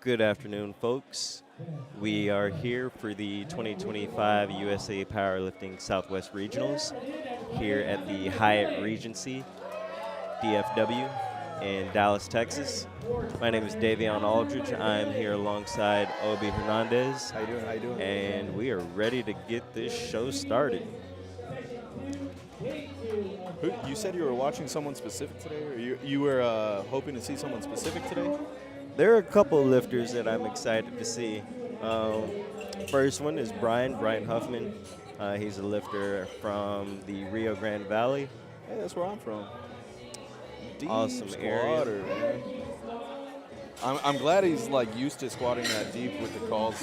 Good afternoon, folks. We are here for the 2025 USA Powerlifting Southwest Regionals here at the Hyatt Regency, DFW. in Dallas, Texas. My name is Davion Aldridge. I'm here alongside Obi Hernandez. How you doing? How you doing? And we are ready to get this show started. You said you were watching someone specific today, or you were hoping to see someone specific today? There are a couple lifters that I'm excited to see. First one is Brian Huffman. He's a lifter from the Rio Grande Valley. Hey, that's where I'm from. Deep Awesome squatter, area. man. I'm glad he's like used to squatting that deep with the calls.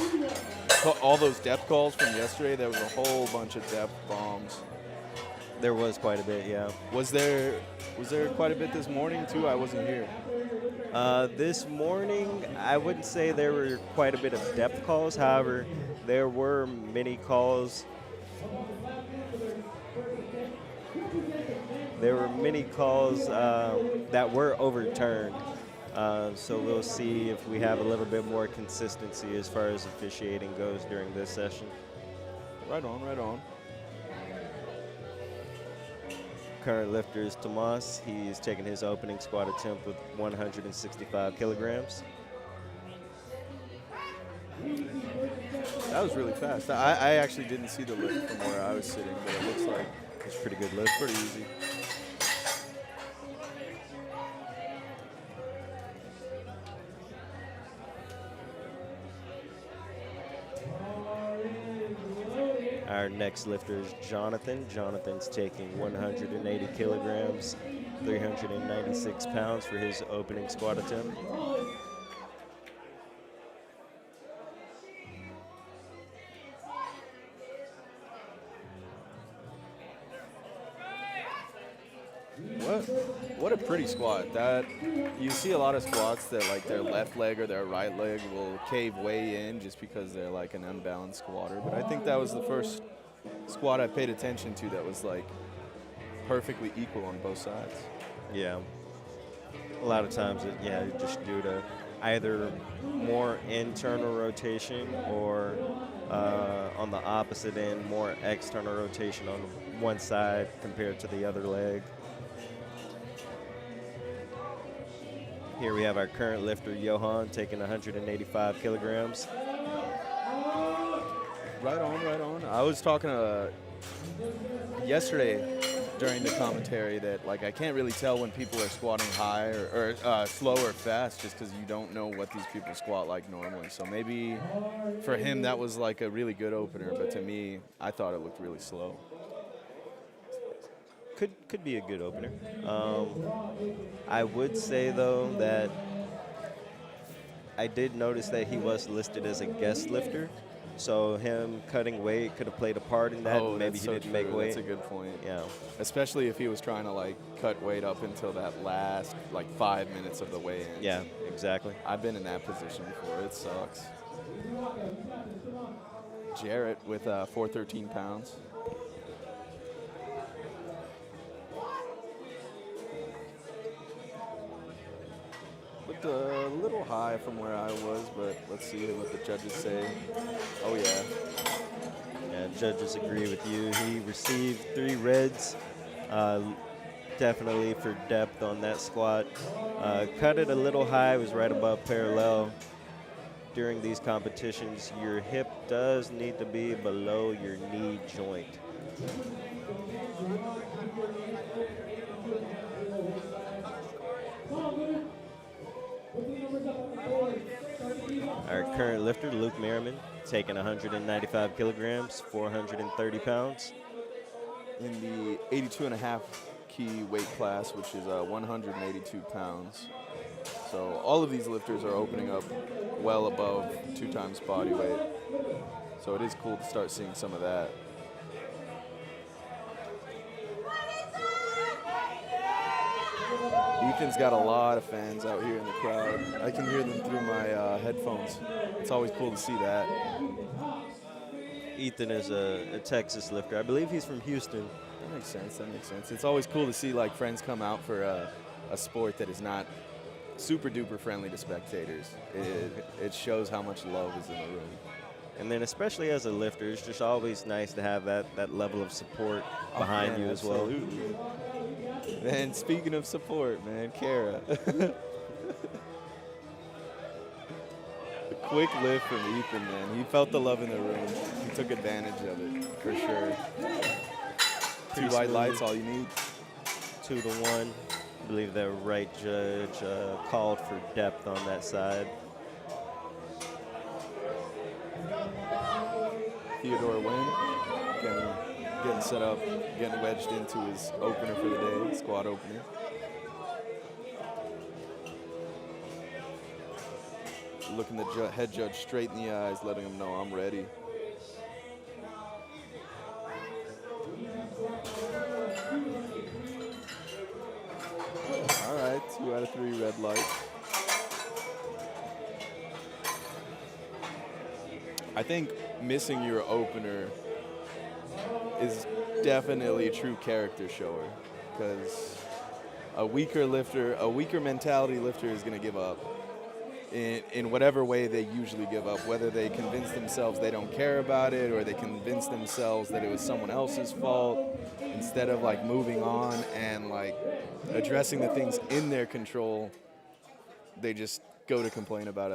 All those depth calls from yesterday, there was a whole bunch of depth bombs. There was quite a bit, yeah. Was there quite a bit this morning too? I wasn't here. This morning, I wouldn't say there were quite a bit of depth calls. However, there were many calls. There were many calls that were overturned. So we'll see if we have a little bit more consistency as far as officiating goes during this session. Right on, right on. Current lifter is Tomas. He is taking his opening squat attempt with 165 kilograms. That was really fast. I actually didn't see the lift from where I was sitting, but it looks like it's a pretty good lift. Pretty easy. Our next lifter is Jonathan. Jonathan's taking 180 kilograms, 396 pounds for his opening squat attempt. What a pretty squat. That you see a lot of squats that like their left leg or their right leg will cave way in just because they're like an unbalanced squatter. But I think that was the first squat I paid attention to that was like perfectly equal on both sides. Yeah. A lot of times, just due to either more internal rotation or on the opposite end, more external rotation on one side compared to the other leg. Here we have our current lifter, Johan, taking 185 kilograms. Right on, right on. I was talking yesterday during the commentary that like I can't really tell when people are squatting high or slow or fast just because you don't know what these people squat like normally. So maybe for him that was like a really good opener, but to me, I thought it looked really slow. Could be a good opener. I would say, though, that I did notice that he was listed as a guest lifter, so him cutting weight could have played a part in that. Oh, maybe he didn't make weight. That's a good point. Yeah. Especially if he was trying to, like, cut weight up until that last, like, 5 minutes of the weigh-in. Yeah, exactly. I've been in that position before. It sucks. Jarrett with 413 pounds. Looked a little high from where I was, but let's see what the judges say. Oh, yeah. Yeah, judges agree with you. He received 3 reds, definitely for depth on that squat. Cut it a little high, was right above parallel. During these competitions, your hip does need to be below your knee joint. Our current lifter, Luke Merriman, taking 195 kilograms, 430 pounds. In the 82.5 key weight class, which is 182 pounds. So all of these lifters are opening up well above 2 times body weight. So it is cool to start seeing some of that. Ethan's got a lot of fans out here in the crowd. I can hear them through my headphones. It's always cool to see that. Ethan is a Texas lifter. I believe he's from Houston. That makes sense. That makes sense. It's always cool to see like friends come out for a sport that is not super duper friendly to spectators. It shows how much love is in the room. And then especially as a lifter, it's just always nice to have that level of support behind you as well. Absolutely. Man, speaking of support, man, Kara. A quick lift from Ethan, man. He felt the love in the room. He took advantage of it, for sure. Two Pretty white smooth. lights, all you need. 2-1. I believe the right judge called for depth on that side. Theodore Wynn getting set up, getting wedged into his opener for the day, squad opener. Looking the head judge straight in the eyes, letting him know I'm ready. All right, 2 out of 3 red lights. I think missing your opener is definitely a true character shower, because a weaker mentality lifter is going to give up in whatever way they usually give up, whether they convince themselves they don't care about it or they convince themselves that it was someone else's fault. Instead of like moving on and like addressing the things in their control, they just go to complain about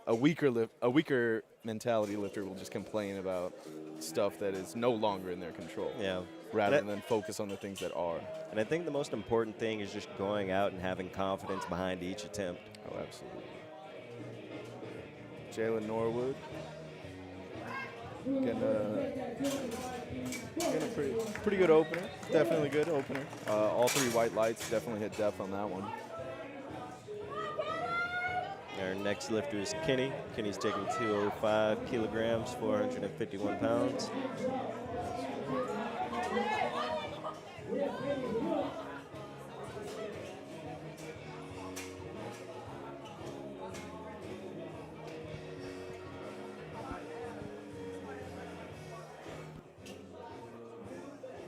a weaker mentality lifter will just complain about stuff that is no longer in their control. Yeah. Rather than focus on the things that are. And I think the most important thing is just going out and having confidence behind each attempt. Oh, absolutely. Jalen Norwood getting a pretty good opener. Definitely good opener. All 3 white lights definitely hit depth on that one. Our next lifter is Kenny. Kenny's taking 205 kilograms, 451 pounds.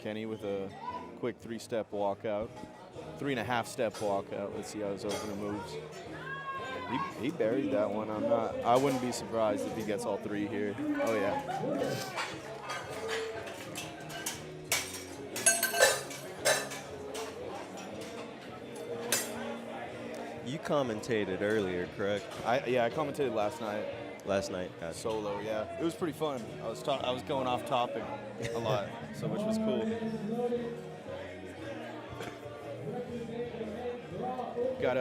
Kenny with a quick 3-step walkout. 3.5-step walkout. Let's see how his opener moves. He buried that one. I wouldn't be surprised if he gets all 3 here. Oh yeah. You commentated earlier, correct? I commentated last night. Last night. Gotcha. Solo, yeah. It was pretty fun. I was going off topic a lot, so which was cool. Got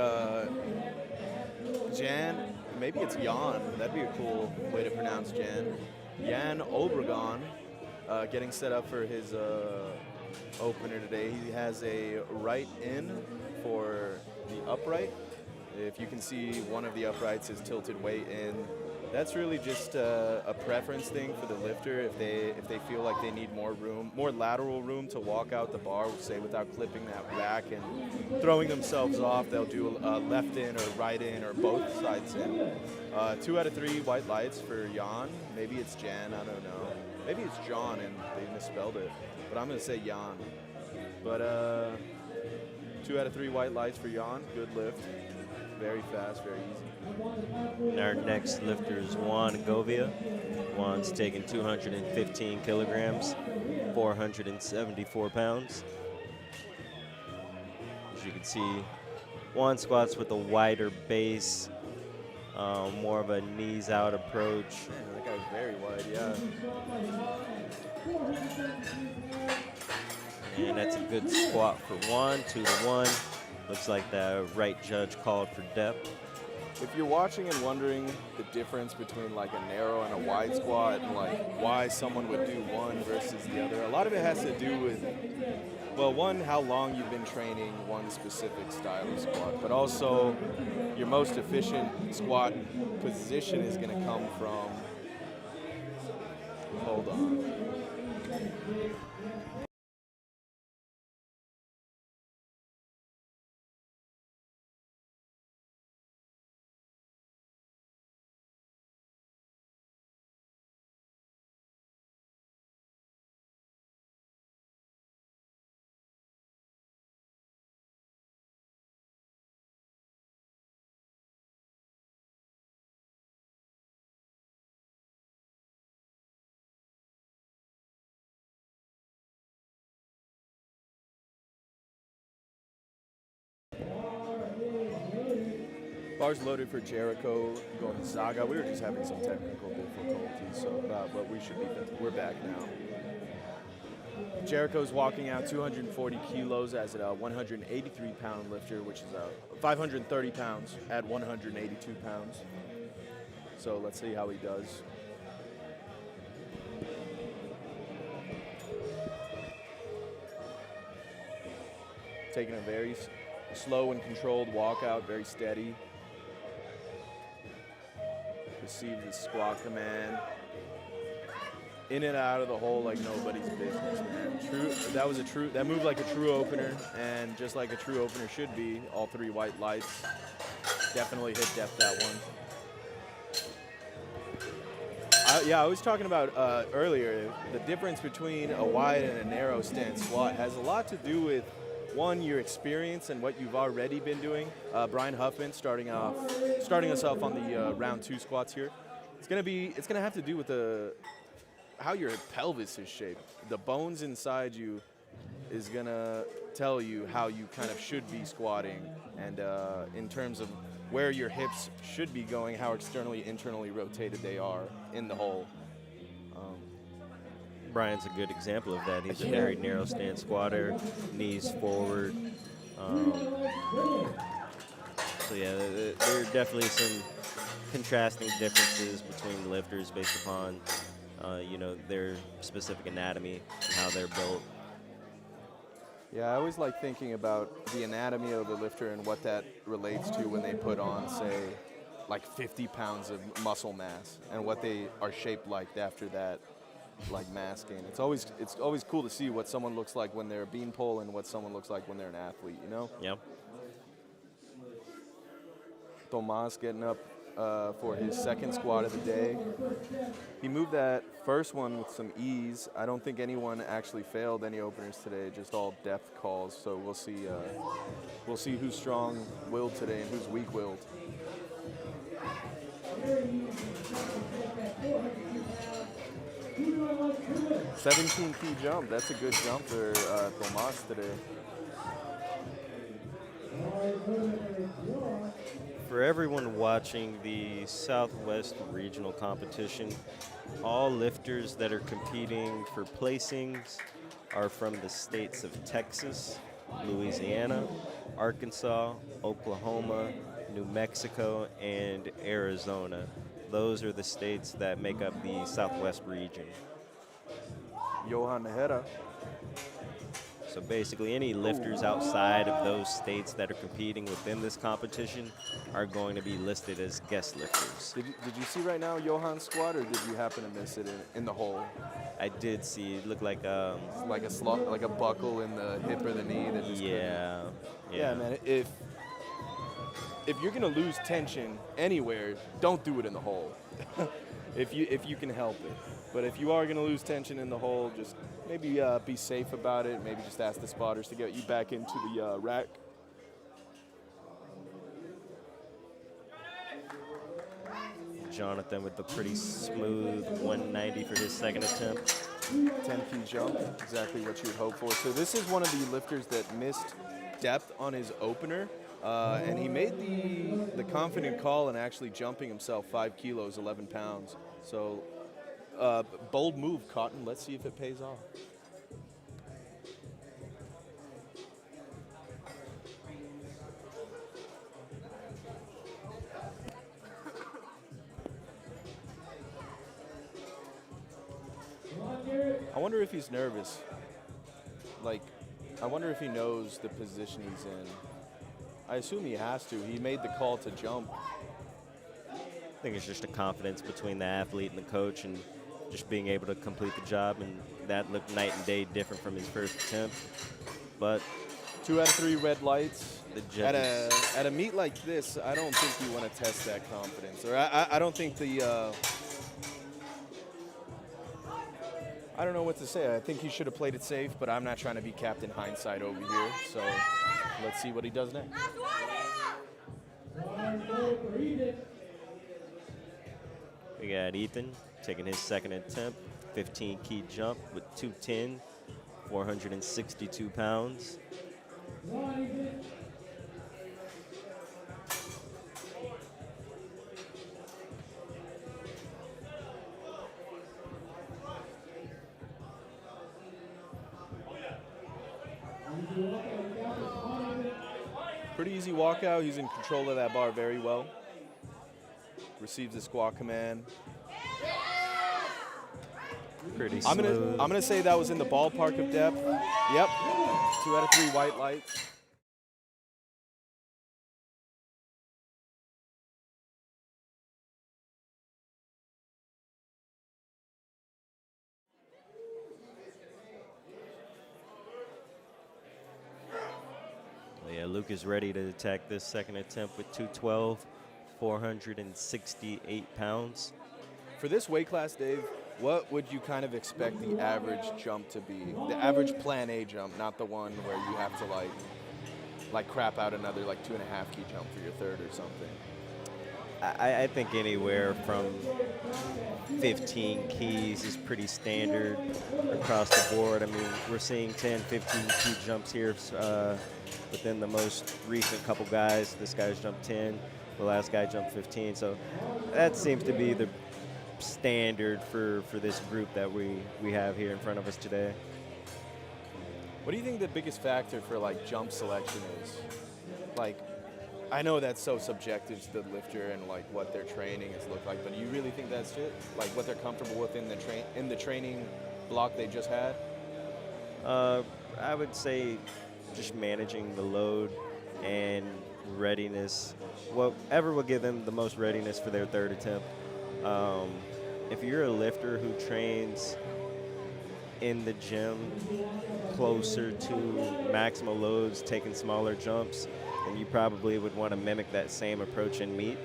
Jan, maybe it's Jan. That'd be a cool way to pronounce Jan. Jan Obregon getting set up for his opener today. He has a right in for the upright. If you can see, one of the uprights is tilted way in. That's really just a preference thing for the lifter. If they feel like they need more room, more lateral room to walk out the bar, say without clipping that rack and throwing themselves off, they'll do a left in or right in or both sides in. 2 out of 3 white lights for Jan. Maybe it's Jan, I don't know. Maybe it's John and they misspelled it, but I'm gonna say Jan. But 2 out of 3 white lights for Jan. Good lift. Very fast, very easy. And our next lifter is Juan Govia. Juan's taking 215 kilograms, 474 pounds. As you can see, Juan squats with a wider base, more of a knees out approach. Man, that guy's very wide, yeah. And that's a good squat for Juan, 2-1. Looks like the right judge called for depth. If you're watching and wondering the difference between like a narrow and a wide squat and like why someone would do one versus the other, a lot of it has to do with, well, one, how long you've been training one specific style of squat, but also your most efficient squat position is going to come from, hold on. Bars loaded for Jericho, Gonzaga. We were just having some technical difficulties, so but we should be. We're back now. Jericho's walking out 240 kilos as a 183-pound lifter, which is 530 pounds at 182 pounds. So let's see how he does. Taking a very slow and controlled walkout, very steady. Receives the squat command. In and out of the hole like nobody's business, man. That moved like a true opener, and just like a true opener should be, all three white lights. Definitely hit depth that one. I was talking about earlier, the difference between a wide and a narrow stance squat has a lot to do with, one, your experience and what you've already been doing. Brian Huffman starting us off on the round 2 squats here. It's gonna have to do with how your pelvis is shaped. The bones inside you is gonna tell you how you kind of should be squatting, and in terms of where your hips should be going, how externally, internally rotated they are in the hole. Brian's a good example of that. He's a very narrow stance squatter, knees forward. So yeah, there are definitely some contrasting differences between the lifters based upon their specific anatomy and how they're built. Yeah, I always like thinking about the anatomy of the lifter and what that relates to when they put on, say, like 50 pounds of muscle mass, and what they are shaped like after that, like mass gain. It's always cool to see what someone looks like when they're a beanpole and what someone looks like when they're an athlete, you know? Yep. Tomas getting up for his second squat of the day. He moved that first one with some ease. I don't think anyone actually failed any openers today, just all depth calls. So we'll see who's strong-willed today and who's weak-willed. $17 key jump. That's a good jump for Tomas today. For everyone watching the Southwest Regional competition, all lifters that are competing for placings are from the states of Texas, Louisiana, Arkansas, Oklahoma, New Mexico, and Arizona. Those are the states that make up the Southwest region. Johan Herrera. So basically any lifters outside of those states that are competing within this competition are going to be listed as guest lifters. Did you see right now Johan's squat, or did you happen to miss it in the hole? I did see it looked like like a buckle in the hip or the knee. That just yeah, man. If you're gonna lose tension anywhere, don't do it in the hole. if you can help it. But if you are gonna lose tension in the hole, just maybe be safe about it. Maybe just ask the spotters to get you back into the rack. Jonathan with the pretty smooth 190 for his second attempt. 10 key jump, exactly what you would hope for. So this is one of the lifters that missed depth on his opener, and he made the confident call and actually jumping himself 5 kilos, 11 pounds. So bold move, Cotton. Let's see if it pays off. I wonder if he's nervous. I wonder if he knows the position he's in. I assume he has to. He made the call to jump. I think it's just a confidence between the athlete and the coach, and just being able to complete the job, and that looked night and day different from his first attempt. But 2 out of 3 red lights. The judges, at a meet like this, I don't think you want to test that confidence. Or I don't think I don't know what to say. I think he should have played it safe, but I'm not trying to be Captain Hindsight over here. So let's see what he does next. we got Ethan taking his second attempt, 15 key jump with 210, 462 pounds. Pretty easy walkout. He's in control of that bar very well. Receives the squat command. Pretty I'm smooth. gonna say that was in the ballpark of depth. Yep. 2 out of 3 white lights. Yeah, Luke is ready to attack this second attempt with 212, 468 pounds. For this weight class, Dave, what would you kind of expect the average jump to be? The average plan A jump, not the one where you have to like crap out another like 2.5 key jump for your third or something. I think anywhere from 15 keys is pretty standard across the board. I mean, we're seeing 10, 15 key jumps here within the most recent couple guys. This guy's jumped 10, the last guy jumped 15. So that seems to be the standard for this group that we have here in front of us today. What do you think the biggest factor for like jump selection is? Like, I know that's so subjective to the lifter and like what their training has looked like, but do you really think that's it? Like what they're comfortable with in the training block they just had? I would say just managing the load and readiness, whatever will give them the most readiness for their third attempt. If you're a lifter who trains in the gym closer to maximal loads, taking smaller jumps, then you probably would want to mimic that same approach in meet.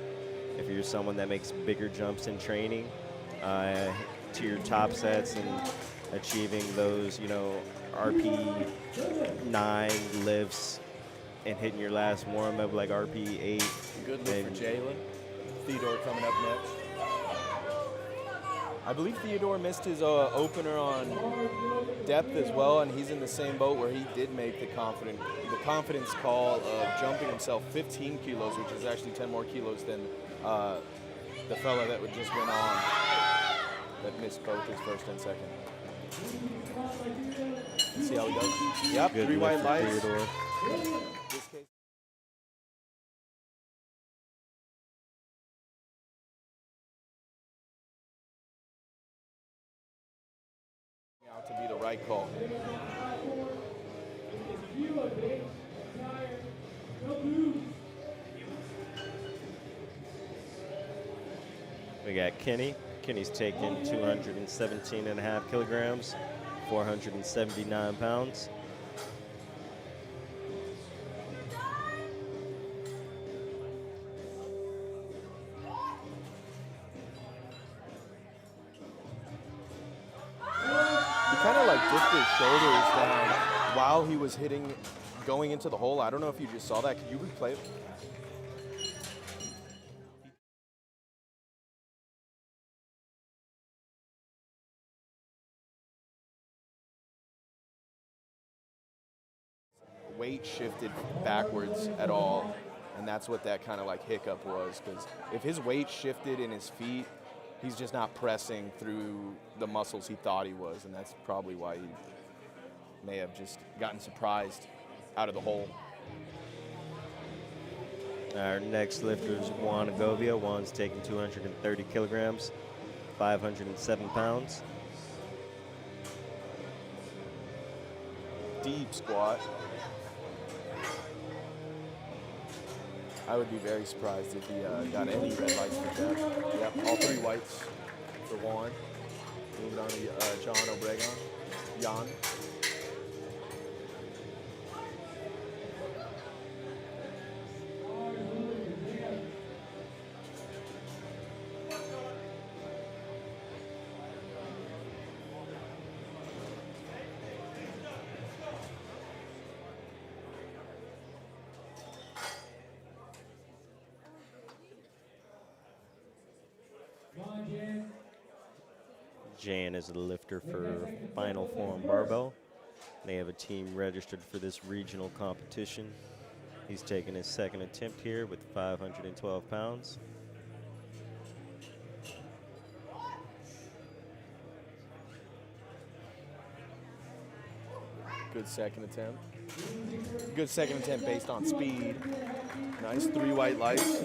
If you're someone that makes bigger jumps in training to your top sets and achieving those, RP 9 lifts and hitting your last warm-up like RP 8. Good lift for Jalen. Theodore coming up next. I believe Theodore missed his opener on depth as well, and he's in the same boat where he did make the confidence call of jumping himself 15 kilos, which is actually 10 more kilos than the fella that just went on that missed both his first and second. Let's see how he does. Yep, Good 3 white lights. Theodore. This case. Out to be the right call. We got Kenny. Kenny's taking 217.5 kilograms, 479 pounds. Kind of like dipped his shoulders down while he was going into the hole. I don't know if you just saw that. Could you replay it? Weight shifted backwards at all, and that's what that kind of like hiccup was, because if his weight shifted in his feet, he's just not pressing through the muscles he thought he was, and that's probably why he may have just gotten surprised out of the hole. Our next lifter is Juan Agovia. Juan's taking 230 kilograms, 507 pounds. Deep squat. I would be very surprised if he got any red lights for that. Yep, all 3 whites for Juan. Moving on to John Obregon. Jan. Jan is the lifter for Final Form Barbell. They have a team registered for this regional competition. He's taking his second attempt here with 512 pounds. Good second attempt. Good second attempt based on speed. Nice 3 white lights.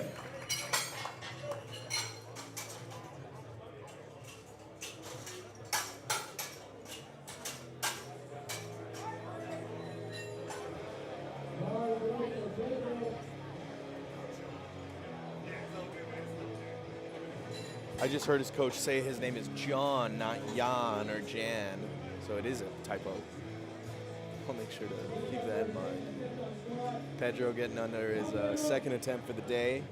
I just heard his coach say his name is John, not Jan or Jan, so it is a typo. I'll make sure to keep that in mind. Pedro getting under his second attempt for the day.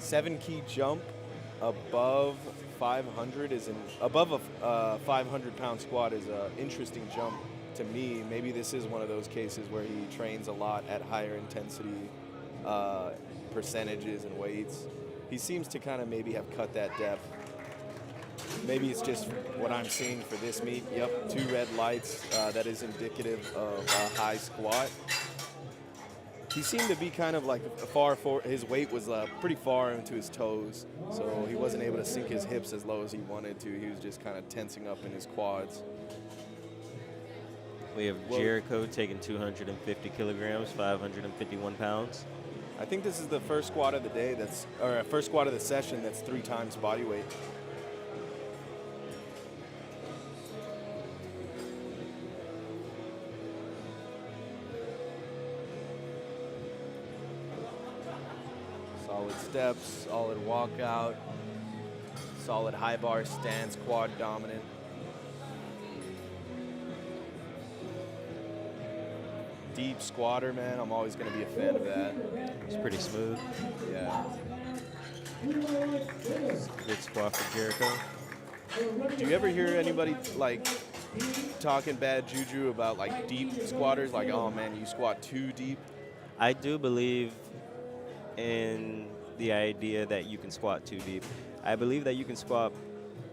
7-key jump above 500 above a 500-pound squat is an interesting jump to me. Maybe this is one of those cases where he trains a lot at higher intensity percentages and weights. He seems to kind of maybe have cut that depth. Maybe it's just what I'm seeing for this meet. Yep, 2 red lights. That is indicative of a high squat. He seemed to be kind of like his weight was pretty far into his toes, so he wasn't able to sink his hips as low as he wanted to. He was just kind of tensing up in his quads. We have Jericho taking 250 kilograms, 551 pounds. I think this is the first squat of the day or first squat of the session that's 3 times body weight. Solid steps, solid walkout, solid high bar stance, quad dominant. Deep squatter, man. I'm always going to be a fan of that. It's pretty smooth. Yeah. Good squat for Jericho. Do you ever hear anybody like talking bad juju about like deep squatters? Like, oh man, you squat too deep? I do believe in the idea that you can squat too deep. I believe that you can squat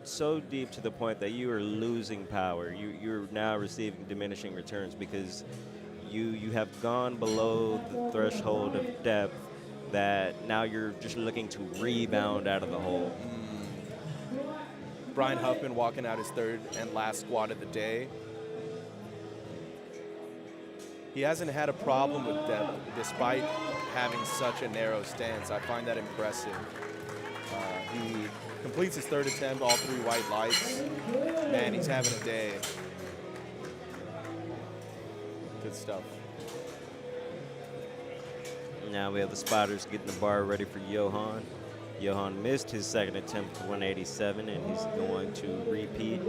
so deep to the point that you are losing power. You're now receiving diminishing returns because you have gone below the threshold of depth that now you're just looking to rebound out of the hole. Brian Huffman walking out his third and last squat of the day. He hasn't had a problem with depth despite having such a narrow stance. I find that impressive. He completes his third attempt, all 3 white lights. Man, he's having a day. Good stuff. Now we have the spotters getting the bar ready for Johan. Johan missed his second attempt for 187, and he's going to repeat.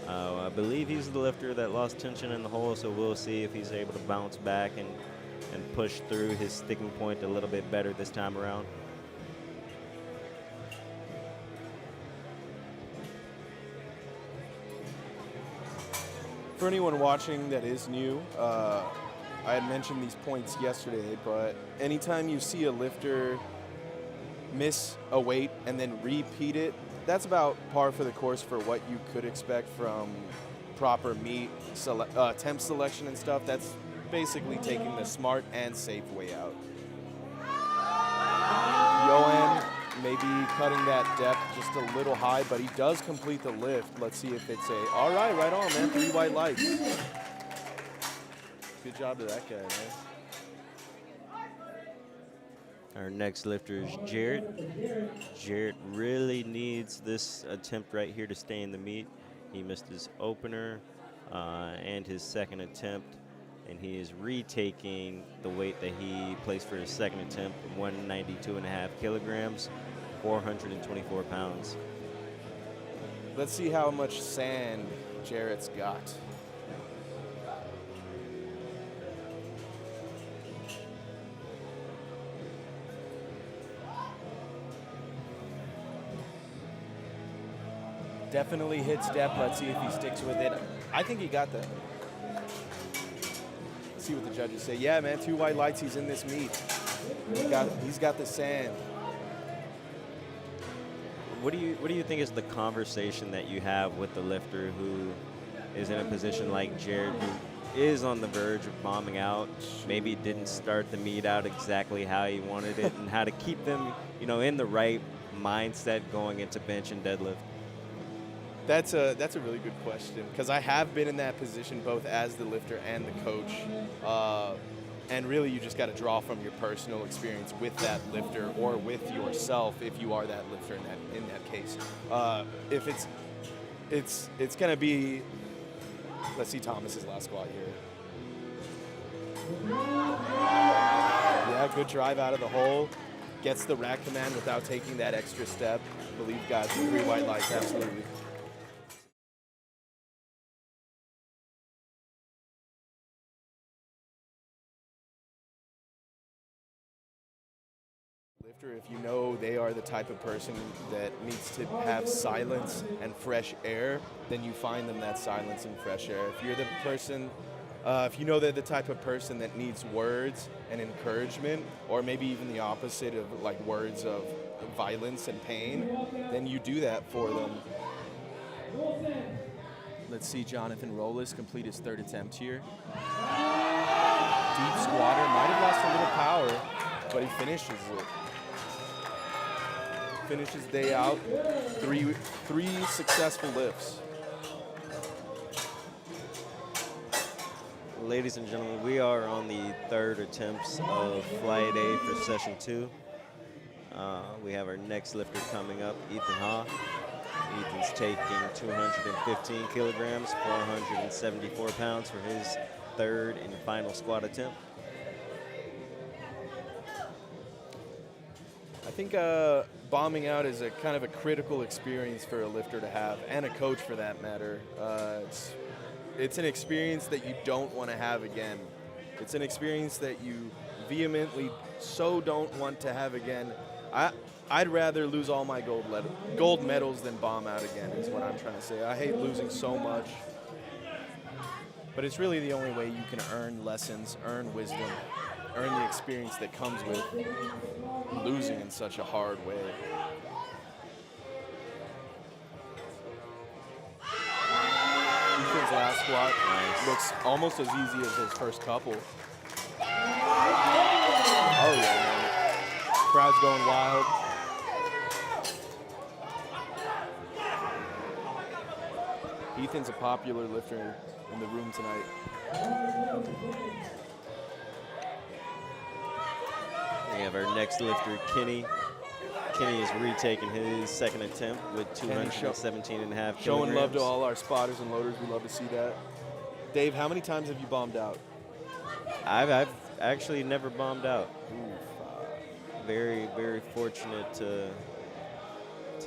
I believe he's the lifter that lost tension in the hole, so we'll see if he's able to bounce back and push through his sticking point a little bit better this time around. For anyone watching that is new, I had mentioned these points yesterday, but anytime you see a lifter miss a weight and then repeat it, that's about par for the course for what you could expect from proper meet temp selection and stuff. That's basically taking the smart and safe way out. Johan maybe cutting that depth just a little high, but he does complete the lift. Let's see if it's all right on, man, 3 white lights. Good job to that guy, man. Our next lifter is Jarrett. Jarrett really needs this attempt right here to stay in the meet. He missed his opener and his second attempt, and he is retaking the weight that he placed for his second attempt, 192.5 kilograms, 424 pounds. Let's see how much sand Jarrett's got. Definitely hits depth. Let's see if he sticks with it. I think he got that. Let's see what the judges say. Yeah, man, 2 white lights. He's in this meet. He's got the sand. What do you think is the conversation that you have with the lifter who is in a position like Jared, who is on the verge of bombing out, maybe didn't start the meet out exactly how he wanted it, and how to keep them, in the right mindset going into bench and deadlift? That's a really good question, because I have been in that position both as the lifter and the coach. And really, you just got to draw from your personal experience with that lifter or with yourself if you are that lifter in that case. If it's going to be, let's see Thomas's last squat here. Yeah, good drive out of the hole. Gets the rack command without taking that extra step. Believe guys, 3 white lights, absolutely. Lifter, if you know they are the type of person that needs to have silence and fresh air, then you find them that silence and fresh air. If you're the person, if you know they're the type of person that needs words and encouragement, or maybe even the opposite of like words of violence and pain, then you do that for them. Let's see Jonathan Rollis complete his 3rd attempt here. Deep squatter, might have lost a little power, but he finishes it. Finishes day out, three successful lifts. Ladies and gentlemen, we are on the 3rd attempts of Flight A for session 2. We have our next lifter coming up, Ethan Ha. Ethan's taking 215 kilograms, 474 pounds for his 3rd and final squat attempt. I think bombing out is a kind of a critical experience for a lifter to have, and a coach for that matter. It's an experience that you don't want to have again. It's an experience that you vehemently so don't want to have again. I'd rather lose all my gold medals than bomb out again, is what I'm trying to say. I hate losing so much. But it's really the only way you can earn lessons, earn wisdom, earn the experience that comes with losing in such a hard way. Ethan's last squat looks almost as easy as his first couple. Oh yeah, man. Crowd's going wild. Ethan's a popular lifter in the room tonight. We have our next lifter, Kenny. Kenny is retaking his 2nd attempt with 217 and a half kilograms. Showing love to all our spotters and loaders. We love to see that. Dave, how many times have you bombed out? I've actually never bombed out. Very, very fortunate to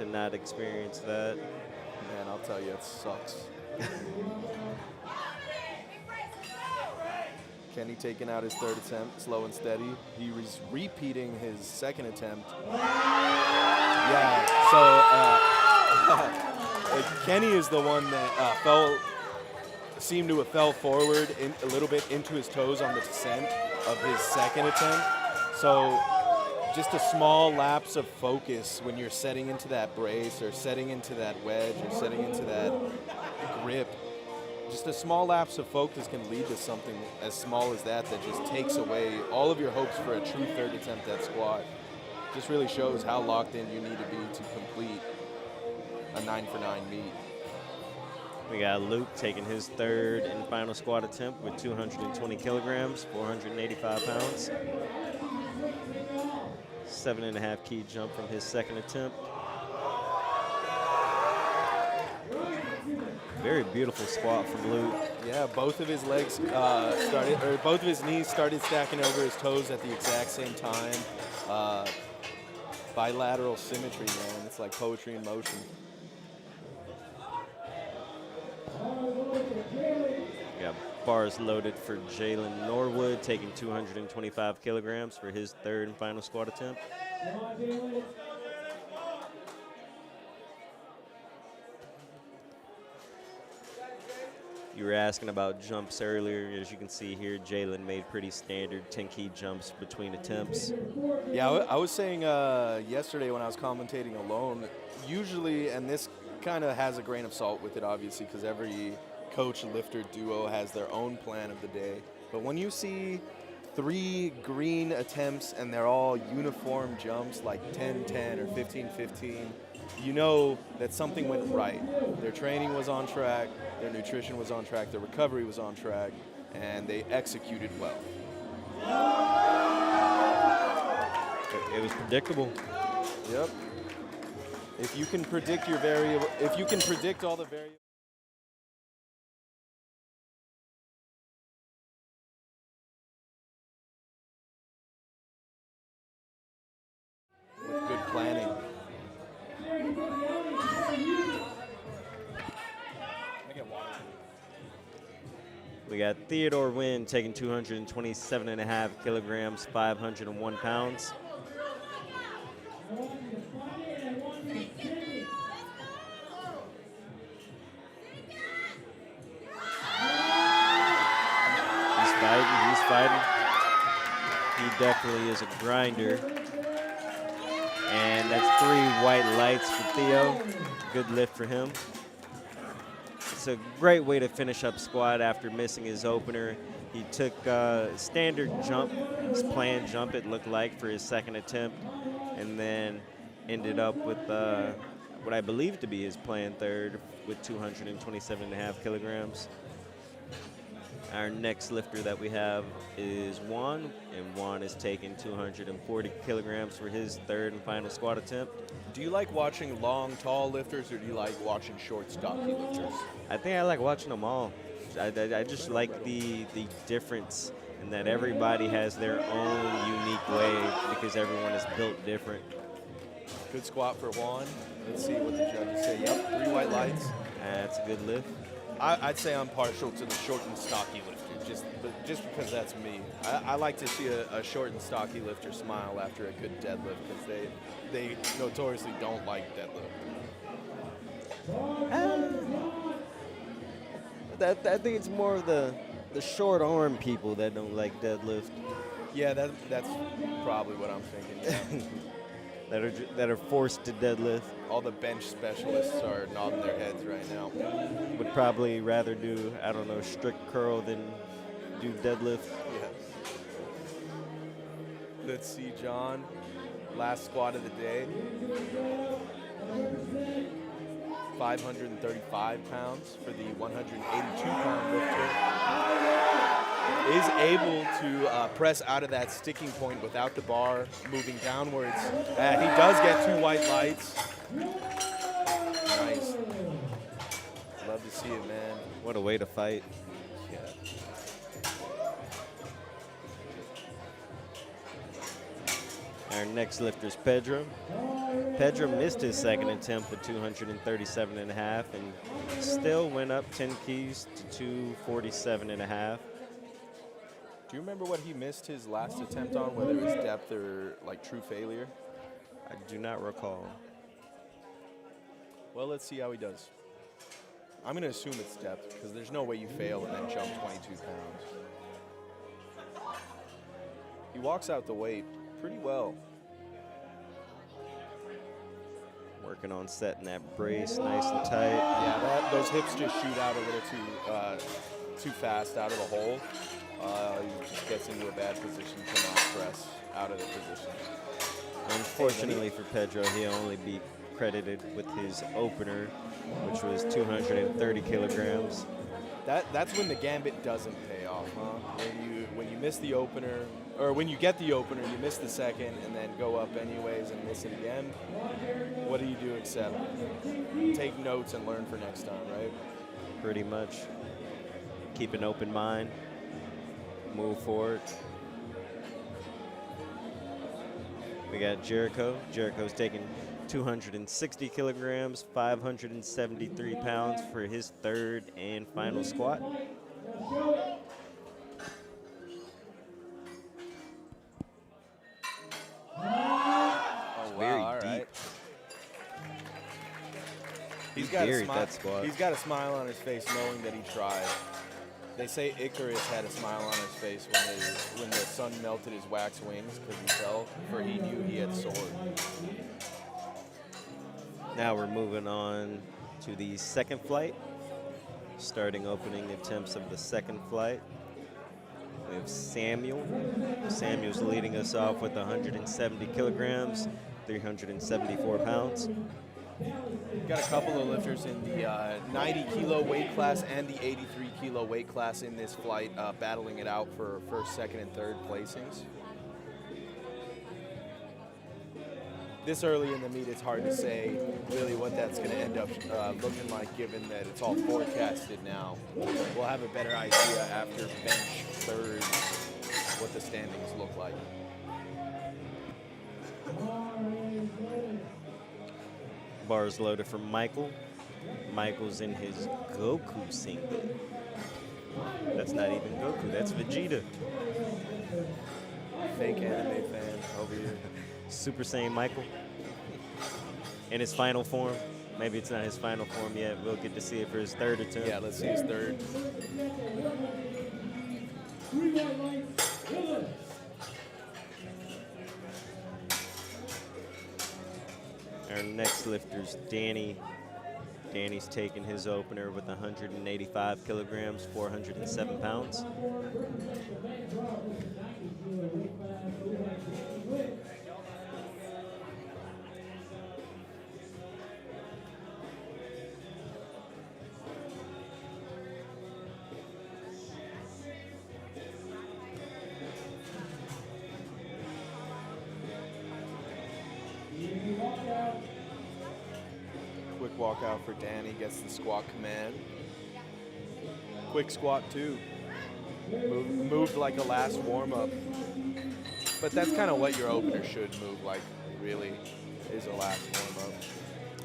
not experience that. Man, I'll tell you, it sucks. Kenny taking out his 3rd attempt, slow and steady. He was repeating his 2nd attempt. Yeah, so Kenny is the one that seemed to have fell forward a little bit into his toes on the descent of his 2nd attempt. So just a small lapse of focus when you're setting into that brace or setting into that wedge or setting into that grip. Just a small lapse of focus can lead to something as small as that just takes away all of your hopes for a true 3rd attempt at squat. Just really shows how locked in you need to be to complete a 9-for-9 meet. We got Luke taking his 3rd and final squat attempt with 220 kilograms, 485 pounds. 7.5 key jump from his 2nd attempt. Very beautiful squat from Luke. Yeah, both of his legs both of his knees started stacking over his toes at the exact same time. Bilateral symmetry, man. It's like poetry in motion. Got bars loaded for Jalen Norwood, taking 225 kilograms for his 3rd and final squat attempt. You were asking about jumps earlier. As you can see here, Jalen made pretty standard 10-key jumps between attempts. Yeah, I was saying yesterday when I was commentating alone, usually, and this kind of has a grain of salt with it, obviously, because every coach-lifter duo has their own plan of the day. But when you see 3 green attempts and they're all uniform jumps, like 10-10 or 15-15, you know that something went right. Their training was on track, their nutrition was on track, their recovery was on track, and they executed well. It was predictable. Yep. If you can predict all the variables. With good planning. We got Theodore Wynn taking 227.5 kilograms, 501 pounds. He's fighting. He definitely is a grinder. And that's 3 white lights for Theo. Good lift for him. It's a great way to finish up squat after missing his opener. He took standard jump, his planned jump it looked like for his second attempt, and then ended up with what I believe to be his planned third with 227.5 kilograms. Our next lifter that we have is Juan, and Juan is taking 240 kilograms for his third and final squat attempt. Do you like watching long, tall lifters, or do you like watching short, stocky lifters? I think I like watching them all. I just like the difference in that everybody has their own unique way because everyone is built different. Good squat for Juan. Let's see what the judges say. Yep, 3 white lights. That's a good lift. I'd say I'm partial to the short and stocky lifter, just because that's me. I like to see a short and stocky lifter smile after a good deadlift because they notoriously don't like deadlift. I think it's more of the short arm people that don't like deadlift. Yeah, that's probably what I'm thinking. that are forced to deadlift. All the bench specialists are nodding their heads right now. Would probably rather do, I don't know, strict curl than do deadlift. Yeah. Let's see, John. Last squat of the day. 535 pounds for the 182-pound lifter. Is able to press out of that sticking point without the bar moving downwards. He does get 2 white lights. Nice. Love to see it, man. What a way to fight. Yeah. Our next lifter is Pedro. Pedro missed his second attempt with 237.5 and still went up 10 keys to 247.5. Do you remember what he missed his last attempt on, whether it was depth or like true failure? I do not recall. Well, let's see how he does. I'm going to assume it's depth because there's no way you fail and then jump 22 pounds. He walks out the weight pretty well. Working on setting that brace nice and tight. Yeah, those hips just shoot out a little too fast out of the hole. He just gets into a bad position to not press out of the position. Unfortunately for Pedro, he'll only be credited with his opener, which was 230 kilograms. That's when the gambit doesn't pay off, huh? When you miss the opener, or when you get the opener, you miss the second, and then go up anyways and miss it again. What do you do except take notes and learn for next time, right? Pretty much. Keep an open mind. Move forward. We got Jericho. Jericho's taking 260 kilograms, 573 pounds for his third and final squat. Oh, wow, very all deep. right. He's got buried that squat. He's got a smile on his face knowing that he tried. They say Icarus had a smile on his face when the sun melted his wax wings because he fell, for he knew he had soared. Now we're moving on to the second flight. Starting opening attempts of the second flight. We have Samuel. Samuel's leading us off with 170 kilograms, 374 pounds. Got a couple of lifters in the 90 kilo weight class and the 83 kilo weight class in this flight, battling it out for first, second, and third placings. This early in the meet, it's hard to say really what that's going to end up looking like, given that it's all forecasted now. We'll have a better idea after bench third what the standings look like. Bars loaded for Michael. Michael's in his Goku singlet. That's not even Goku, that's Vegeta. Fake anime fan over here. Super Saiyan Michael. In his final form. Maybe it's not his final form yet. We'll get to see it for his third attempt. Yeah, let's see his third. Our next lifter's Danny. Danny's taking his opener with 185 kilograms, 407 pounds. Quick walkout for Danny, gets the squat command. Quick squat too. Moved like a last warm-up. But that's kind of what your opener should move like, really, is a last warm-up.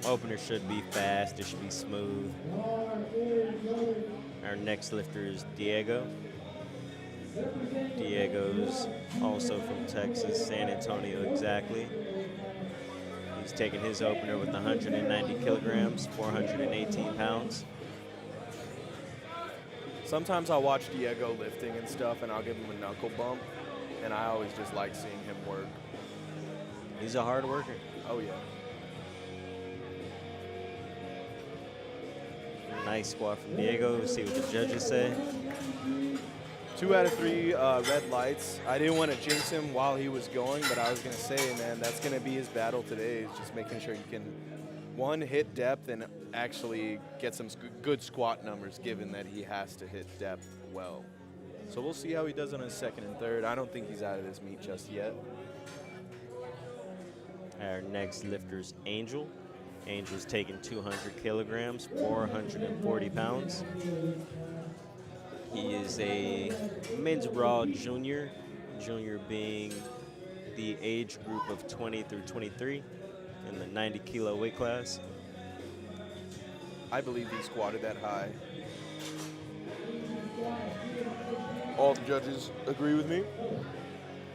Opener should be fast, it should be smooth. Our next lifter is Diego. Diego's also from Texas, San Antonio exactly. He's taking his opener with 190 kilograms, 418 pounds. Sometimes I'll watch Diego lifting and stuff, and I'll give him a knuckle bump, and I always just like seeing him work. He's a hard worker. Oh, yeah. Nice squat from Diego. We'll see what the judges say. 2 out of 3 red lights. I didn't want to jinx him while he was going, but I was going to say, man, that's going to be his battle today, is just making sure he can, one, hit depth and actually get some good squat numbers, given that he has to hit depth well. So we'll see how he does on his second and third. I don't think he's out of this meet just yet. Our next lifter's Angel. Angel's taking 200 kilograms, 440 pounds. He is a men's raw junior, junior being the age group of 20 through 23 in the 90 kilo weight class. I believe he squatted that high. All the judges agree with me.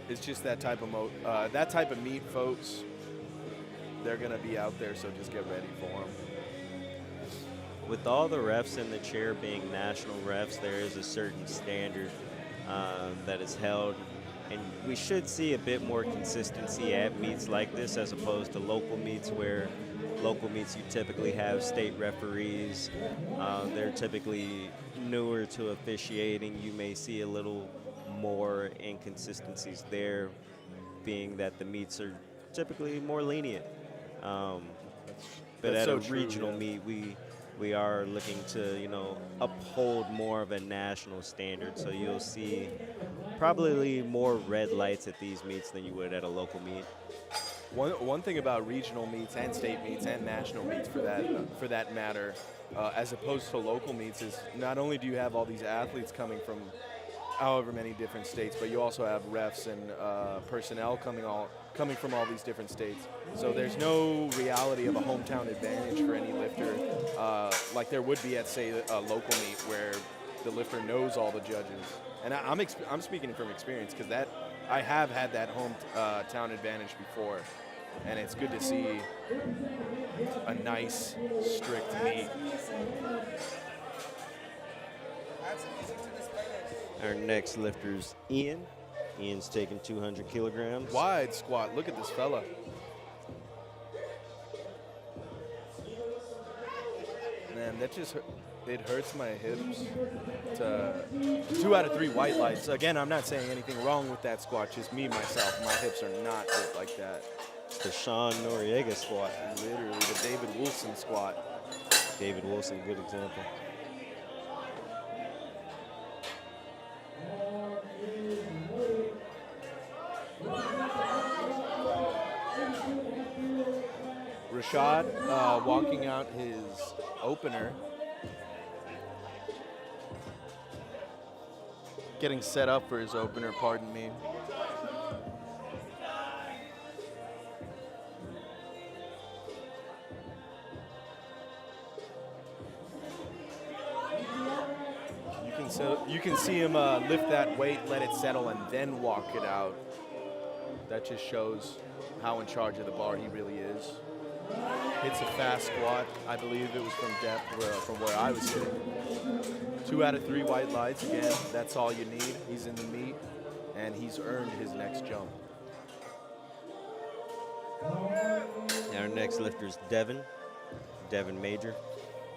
It's just that type of meet, folks. They're gonna be out there, so just get ready for them. With all the refs in the chair being national refs, there is a certain standard that is held, and we should see a bit more consistency at meets like this as opposed to local meets, where local meets you typically have state referees. They're typically newer to officiating. You may see a little more inconsistencies there, being that the meets are typically more lenient. But at a regional meet, we are looking to, uphold more of a national standard. So you'll see probably more red lights at these meets than you would at a local meet. One thing about regional meets and state meets and national meets for that matter, as opposed to local meets, is not only do you have all these athletes coming from however many different states, but you also have refs and personnel coming from all these different states. So there's no reality of a hometown advantage for any lifter, like there would be at, say, a local meet where the lifter knows all the judges. And I'm speaking from experience, because I have had that hometown advantage before, and it's good to see a nice, strict meet. Our next lifter's Ian. Ian's taking 200 kilograms. Wide squat. Look at this fella. Man, that just it hurts my hips. 2 out of 3 white lights. Again, I'm not saying anything wrong with that squat. Just me, myself. My hips are not built like that. the Sean Noriega squat. Literally the David Wilson squat. David Wilson, good example. Rashad walking out his opener. Getting set up for his opener, pardon me. You can see him lift that weight, let it settle, and then walk it out. That just shows how in charge of the bar he really is. Hits a fast squat. I believe it was from depth, from where I was sitting. 2 out of 3 white lights. Again, that's all you need. He's in the meat, and he's earned his next jump. Our next lifter is Devin Major.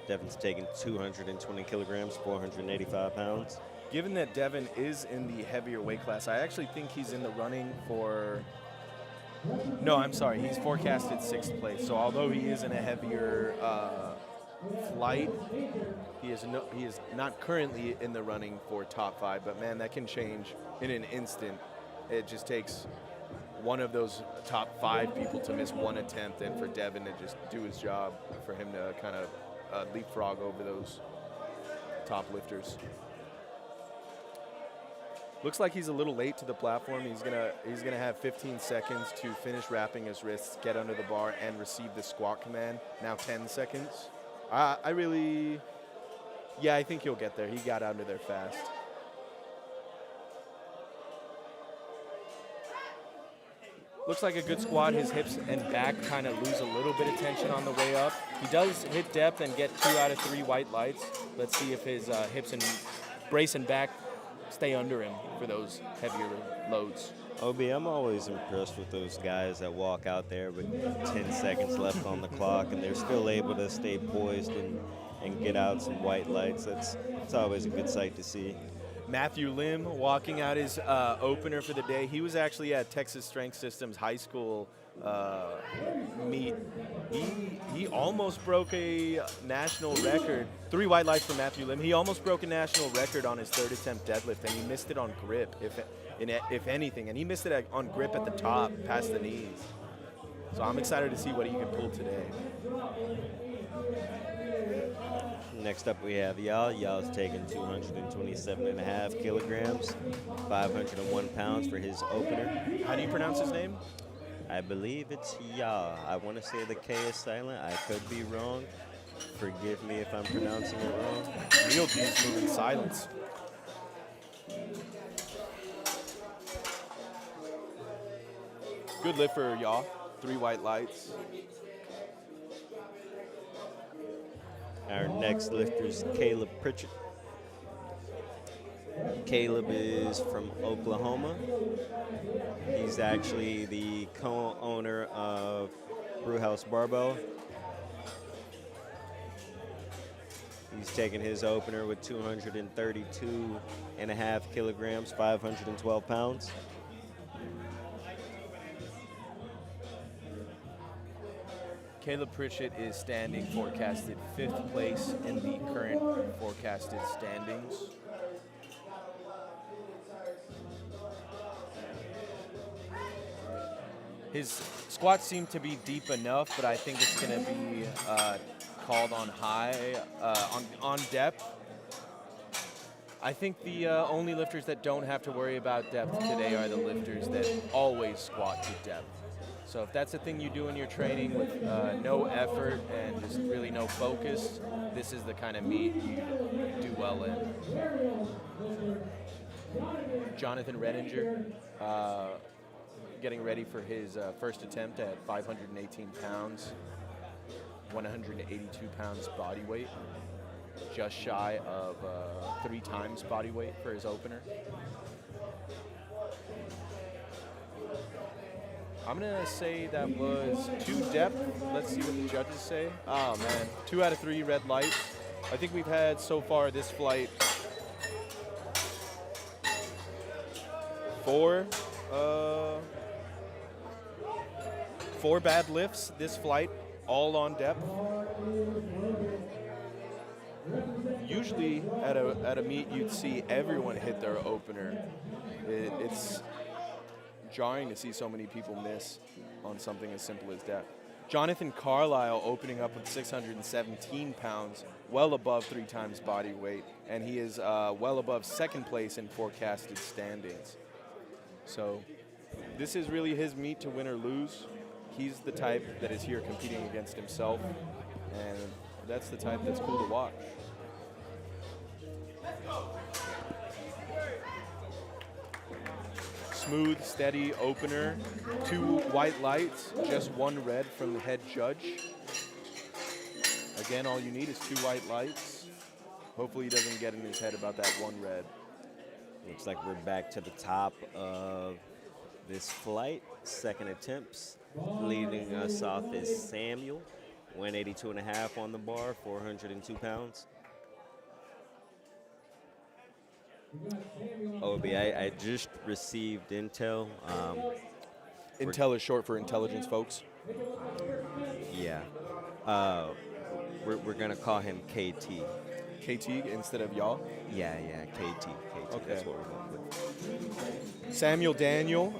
Devin's taking 220 kilograms, 485 pounds. Given that Devin is in the heavier weight class, I actually think he's in the running for... No, I'm sorry. He's forecasted 6th place. So although he is in a heavier flight, he is not currently in the running for top 5. But, man, that can change in an instant. It just takes one of those top 5 people to miss one attempt and for Devin to just do his job, for him to kind of leapfrog over those top lifters. Looks like he's a little late to the platform. He's gonna have 15 seconds to finish wrapping his wrists, get under the bar, and receive the squat command. Now 10 seconds. I think he'll get there. He got under there fast. Looks like a good squat. His hips and back kind of lose a little bit of tension on the way up. He does hit depth and get 2 out of 3 white lights. Let's see if his hips and brace and back stay under him for those heavier loads. OB, I'm always impressed with those guys that walk out there with 10 seconds left on the clock and they're still able to stay poised and get out some white lights. It's always a good sight to see. Matthew Lim walking out his opener for the day. He was actually at Texas Strength Systems high school meet. He almost broke a national record. 3 white lights for Matthew Lim. He almost broke a national record on his 3rd attempt deadlift, and he missed it on grip, if anything. And he missed it on grip at the top, past the knees. So I'm excited to see what he can pull today. Next up we have Yal. Yal's taking 227.5 kilograms, 501 pounds for his opener. How do you pronounce his name? I believe it's Yal. I want to say the K is silent. I could be wrong. Forgive me if I'm pronouncing it wrong. Real G's moving silence. Good lift for Yal. 3 white lights. Our next lifter is Caleb Pritchett. Caleb is from Oklahoma. He's actually the co-owner of Brewhouse Barbell. He's taking his opener with 232.5 kilograms, 512 pounds. Caleb Pritchett is standing forecasted 5th place in the current forecasted standings. His squats seem to be deep enough, but I think it's going to be called on high, on depth. I think the only lifters that don't have to worry about depth today are the lifters that always squat to depth. So if that's a thing you do in your training with no effort and just really no focus, this is the kind of meet you do well in. Jonathan Redinger getting ready for his first attempt at 518 pounds, 182 pounds body weight, just shy of 3 times body weight for his opener. I'm going to say that was 2 depth. Let's see what the judges say. Oh, man. 2 out of 3 red lights. I think we've had so far this flight 4 4 bad lifts this flight, all on depth. Usually at a meet, you'd see everyone hit their opener. It's jarring to see so many people miss on something as simple as depth. Jonathan Carlisle opening up with 617 pounds, well above 3 times body weight, and he is well above second place in forecasted standings. So this is really his meet to win or lose. He's the type that is here competing against himself, and that's the type that's cool to watch. Smooth, steady opener, 2 white lights, just 1 red from the head judge. Again, all you need is 2 white lights. Hopefully he doesn't get in his head about that 1 red. Looks like we're back to the top of this flight. Second attempts. Leading us off is Samuel, 182.5 on the bar, 402 pounds. Obi, I just received intel. Intel is short for intelligence, folks. Yeah. We're going to call him KT. KT instead of y'all? Yeah, KT. Okay. That's what we're going with. Samuel Daniel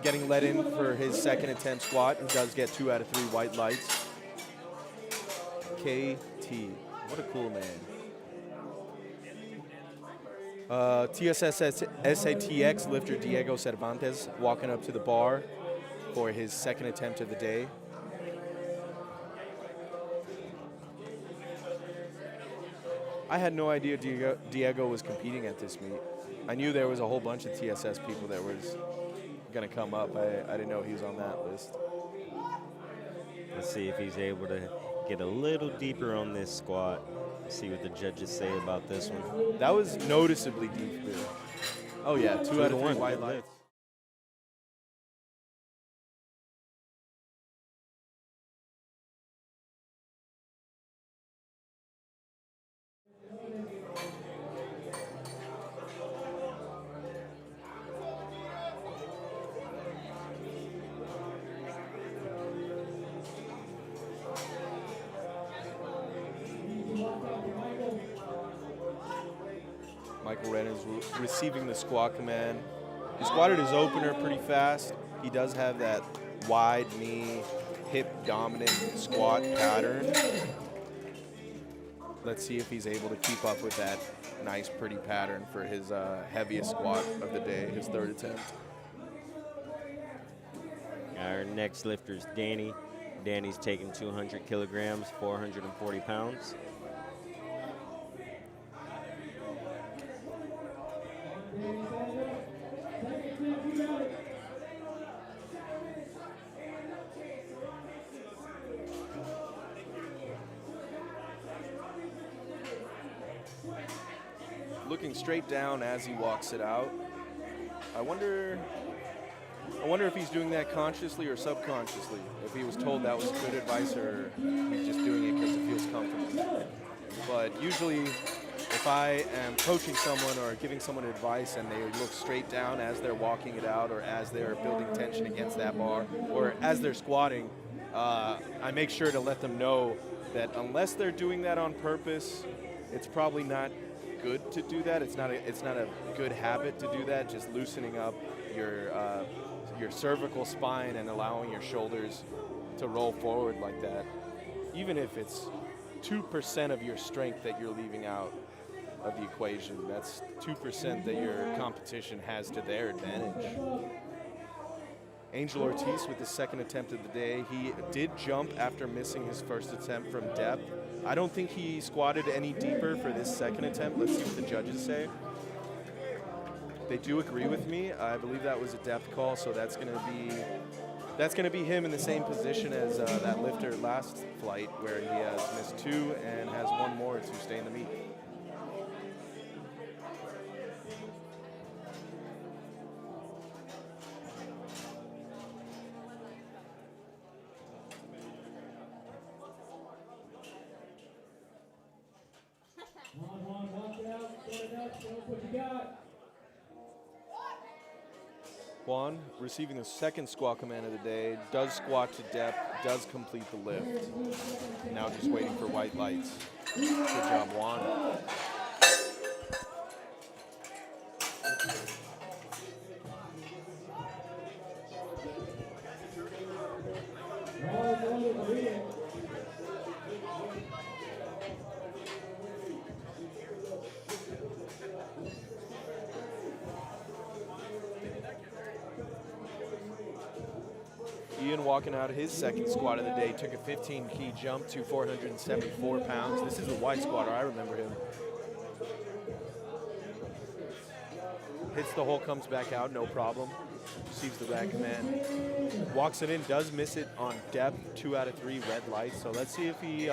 getting let in for his second attempt squat. He does get 2 out of 3 white lights. KT. What a cool name. TSS SATX lifter Diego Cervantes walking up to the bar for his second attempt of the day. I had no idea Diego was competing at this meet. I knew there was a whole bunch of TSS people that was going to come up. I didn't know he was on that list. Let's see if he's able to get a little deeper on this squat. See what the judges say about this one. That was noticeably deeper. Oh yeah, 2 out of 3 white lights. Michael Wren is receiving the squat command. He squatted his opener pretty fast. He does have that wide knee, hip dominant squat pattern. Let's see if he's able to keep up with that nice, pretty pattern for his heaviest squat of the day, his third attempt. Our next lifter is Danny. Danny's taking 200 kilograms, 440 pounds. Looking straight down as he walks it out. I wonder if he's doing that consciously or subconsciously. If he was told that was good advice or he's just doing it because it feels comfortable. But usually if I am coaching someone or giving someone advice and they look straight down as they're walking it out or as they're building tension against that bar or as they're squatting, I make sure to let them know that unless they're doing that on purpose, it's probably not good to do that. It's not a good habit to do that. Just loosening up your cervical spine and allowing your shoulders to roll forward like that. Even if it's 2% of your strength that you're leaving out of the equation, that's 2% that your competition has to their advantage. Angel Ortiz with his second attempt of the day. He did jump after missing his first attempt from depth. I don't think he squatted any deeper for this second attempt. Let's see what the judges say. They do agree with me. I believe that was a depth call, so that's going to be him in the same position as that lifter last flight, where he has missed 2 and has 1 more to stay in the meet. Quan, receiving the second squat command of the day, does squat to depth, does complete the lift. Now just waiting for white lights. Good job, Juan. Ian walking out of his second squat of the day, took a 15 key jump to 474 pounds. This is a wide squatter, I remember him. Hits the hole, comes back out, no problem. Receives the rack command. Walks it in, does miss it on depth, 2 out of 3 red lights. So let's see if he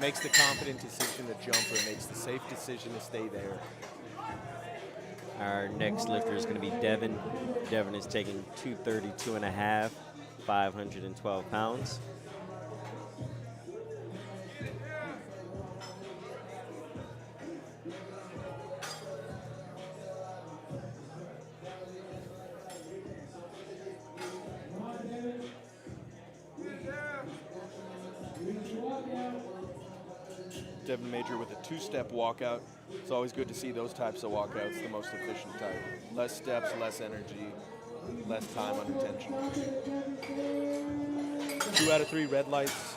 makes the confident decision to jump or makes the safe decision to stay there. Our next lifter is going to be Devin. Devin is taking 232 and a half, 512 pounds. Devin Major with a 2-step walkout. It's always good to see those types of walkouts, the most efficient type. Less steps, less energy, less time under tension. 2 out of 3 red lights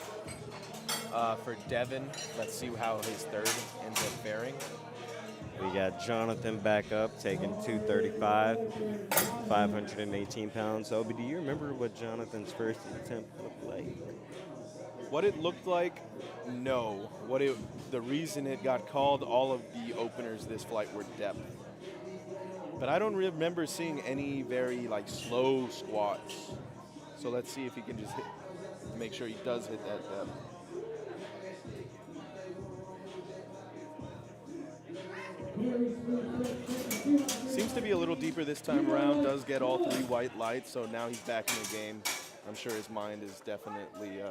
for Devin. Let's see how his third ends up faring. We got Jonathan back up, taking 235, 518 pounds. Obi, do you remember what Jonathan's first attempt looked like? What it looked like, no. The reason it got called, all of the openers this flight were depth. But I don't remember seeing any very slow squats. So let's see if he can just make sure he does hit that depth. Seems to be a little deeper this time around, does get all 3 white lights, so now he's back in the game. I'm sure his mind is definitely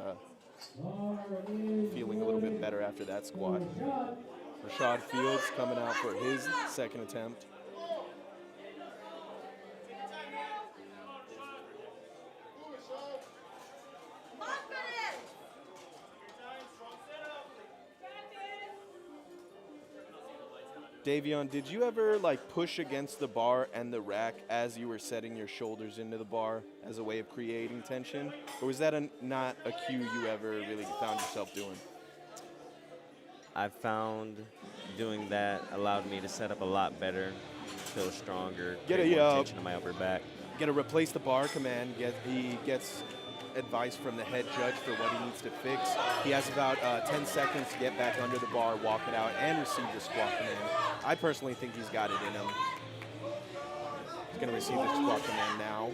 feeling a little bit better after that squat. Rashad Fields coming out for his second attempt. Davion, did you ever push against the bar and the rack as you were setting your shoulders into the bar as a way of creating tension? Or was that not a cue you ever really found yourself doing? I found doing that allowed me to set up a lot better, feel stronger, get more tension in my upper back. Get a replace the bar command. He gets advice from the head judge for what he needs to fix. He has about 10 seconds to get back under the bar, walk it out, and receive the squat command. I personally think he's got it in him. He's going to receive the squat command now.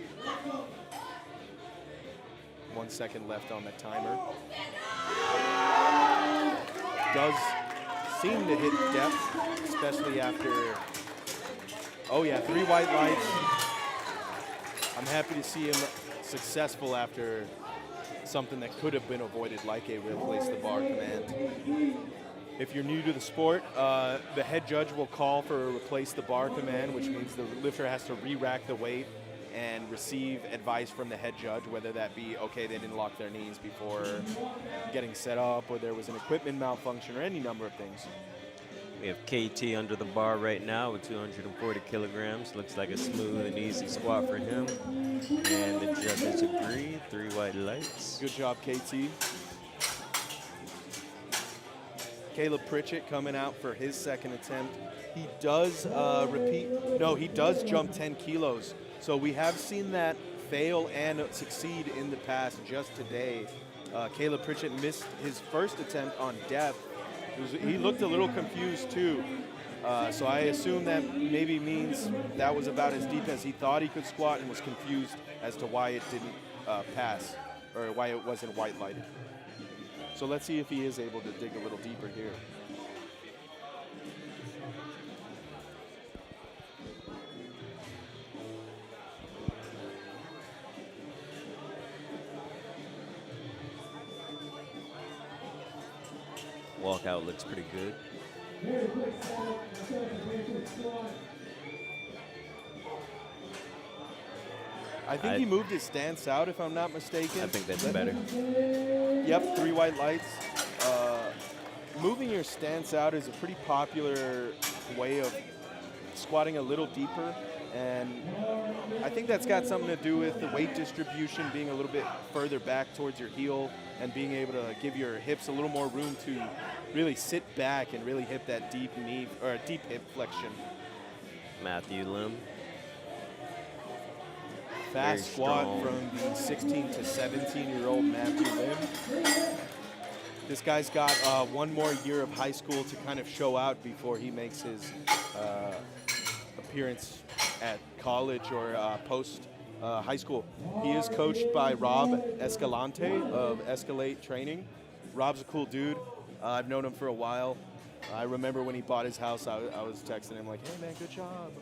1 second left on the timer. Does seem to hit depth, especially after, 3 white lights. I'm happy to see him successful after something that could have been avoided, like a replace the bar command. If you're new to the sport, the head judge will call for a replace the bar command, which means the lifter has to re-rack the weight and receive advice from the head judge, whether that be, okay, they didn't lock their knees before getting set up, or there was an equipment malfunction, or any number of things. We have KT under the bar right now with 240 kilograms. Looks like a smooth and easy squat for him. And the judges agree, 3 white lights. Good job, KT. Caleb Pritchett coming out for his second attempt. He does he does jump 10 kilos. So we have seen that fail and succeed in the past just today. Caleb Pritchett missed his first attempt on depth. He looked a little confused too. So I assume that maybe means that was about as deep as he thought he could squat, and was confused as to why it didn't pass, or why it wasn't white lighted. So let's see if he is able to dig a little deeper here. Walkout looks pretty good. I think he moved his stance out, if I'm not mistaken. I think that's better. Yep, 3 white lights. Moving your stance out is a pretty popular way of squatting a little deeper, and I think that's got something to do with the weight distribution being a little bit further back towards your heel and being able to give your hips a little more room to really sit back and really hit that deep knee or deep hip flexion. Matthew Lim. Fast squat from the 16 to 17-year-old Matthew Lim. This guy's got 1 more year of high school to kind of show out before he makes his appearance at college or post high school. He is coached by Rob Escalante of Escalate Training. Rob's a cool dude. I've known him for a while. I remember when he bought his house, I was texting him like, hey man, good job.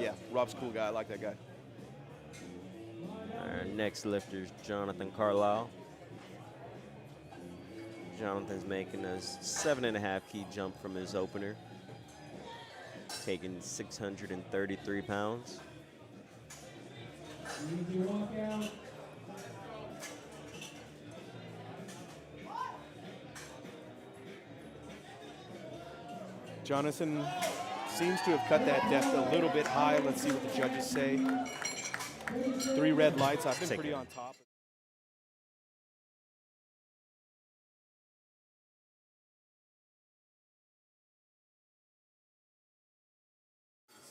Yeah, Rob's a cool guy. I like that guy. Our next lifter is Jonathan Carlisle. Jonathan's making a 7.5 key jump from his opener, taking 633 pounds. Jonathan seems to have cut that depth a little bit high. Let's see what the judges say. 3 red lights. I've been pretty on top.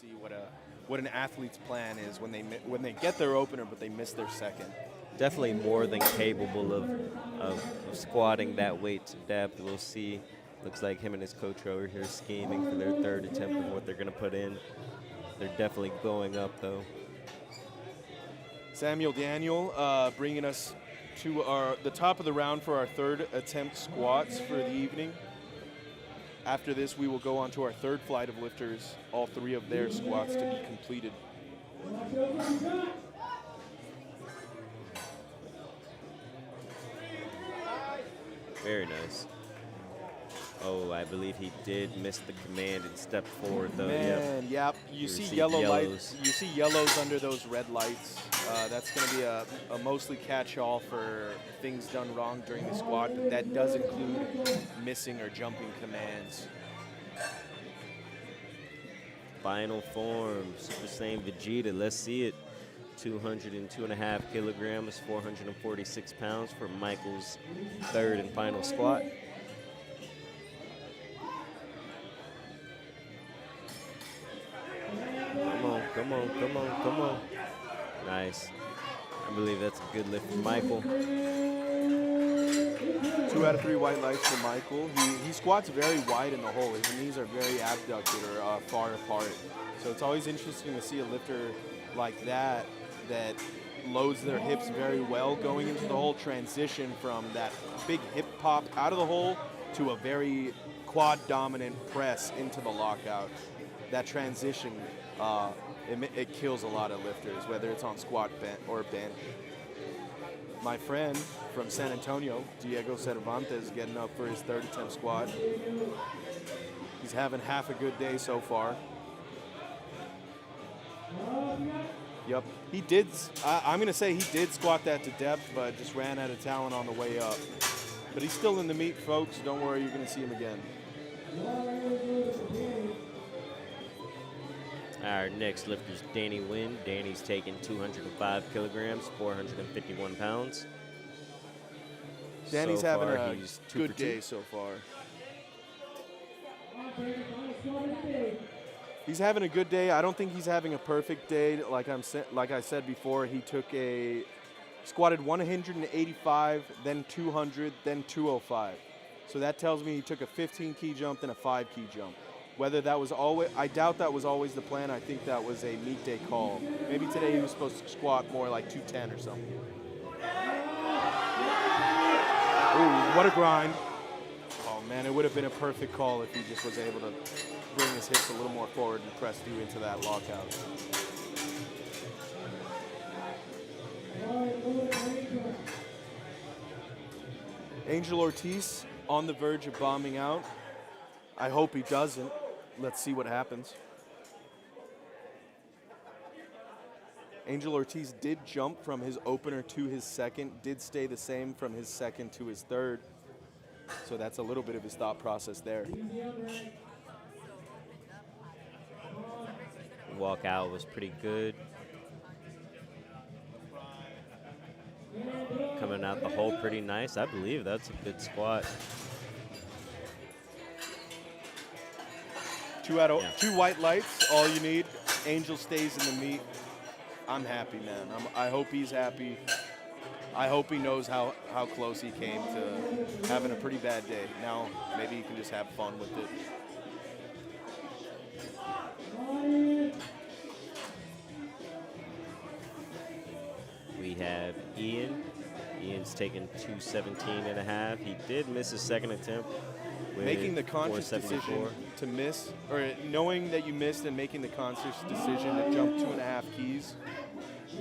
See what an athlete's plan is when they get their opener, but they miss their second. Definitely more than capable of squatting that weight to depth. We'll see. Looks like him and his coach are over here scheming for their 3rd attempt of what they're going to put in. They're definitely going up, though. Samuel Daniel bringing us to the top of the round for our 3rd attempt squats for the evening. After this, we will go on to our 3rd flight of lifters, all 3 of their squats to be completed. Very nice. Oh, I believe he did miss the command and step forward, though. Man, yep. You see yellow lights. You see yellows under those red lights. That's going to be a mostly catch-all for things done wrong during the squat, but that does include missing or jumping commands. Final form, Super Saiyan Vegeta. Let's see it. 202.5 kilograms, 446 pounds for Michael's 3rd and final squat. Come on, come on, come on. Nice. I believe that's a good lift for Michael. 2 out of 3 white lights for Michael. He squats very wide in the hole. His knees are very abducted or far apart. So it's always interesting to see a lifter like that loads their hips very well going into the whole transition from that big hip pop out of the hole to a very quad dominant press into the lockout. That transition, it kills a lot of lifters, whether it's on squat or bench. My friend from San Antonio, Diego Cervantes, getting up for his 3rd attempt squat. He's having half a good day so far. Yep, he did. I'm going to say he did squat that to depth, but just ran out of talent on the way up. But he's still in the meet, folks. Don't worry, you're going to see him again. Our next lifter is Danny Wynn. Danny's taking 205 kilograms, 451 pounds. Danny's having a good day so far. He's having a good day. I don't think he's having a perfect day. Like I said before, he squatted 185, then 200, then 205. So that tells me he took a 15 key jump, then a 5 key jump. Whether that was always, I doubt that was always the plan. I think that was a meet day call. Maybe today he was supposed to squat more like 210 or something. Ooh, what a grind. Oh man, it would have been a perfect call if he just was able to bring his hips a little more forward and press through into that lockout. Angel Ortiz on the verge of bombing out. I hope he doesn't. Let's see what happens. Angel Ortiz did jump from his opener to his second, did stay the same from his second to his third. So that's a little bit of his thought process there. Walkout was pretty good. Coming out the hole pretty nice. I believe that's a good squat. Two white lights, all you need. Angel stays in the meet. I'm happy, man. I hope he's happy. I hope he knows how close he came to having a pretty bad day. Now, maybe he can just have fun with it. We have Ian. Ian's taken 217.5. He did miss his second attempt. Making the conscious decision to miss, or knowing that you missed and making the conscious decision to jump 2.5 keys,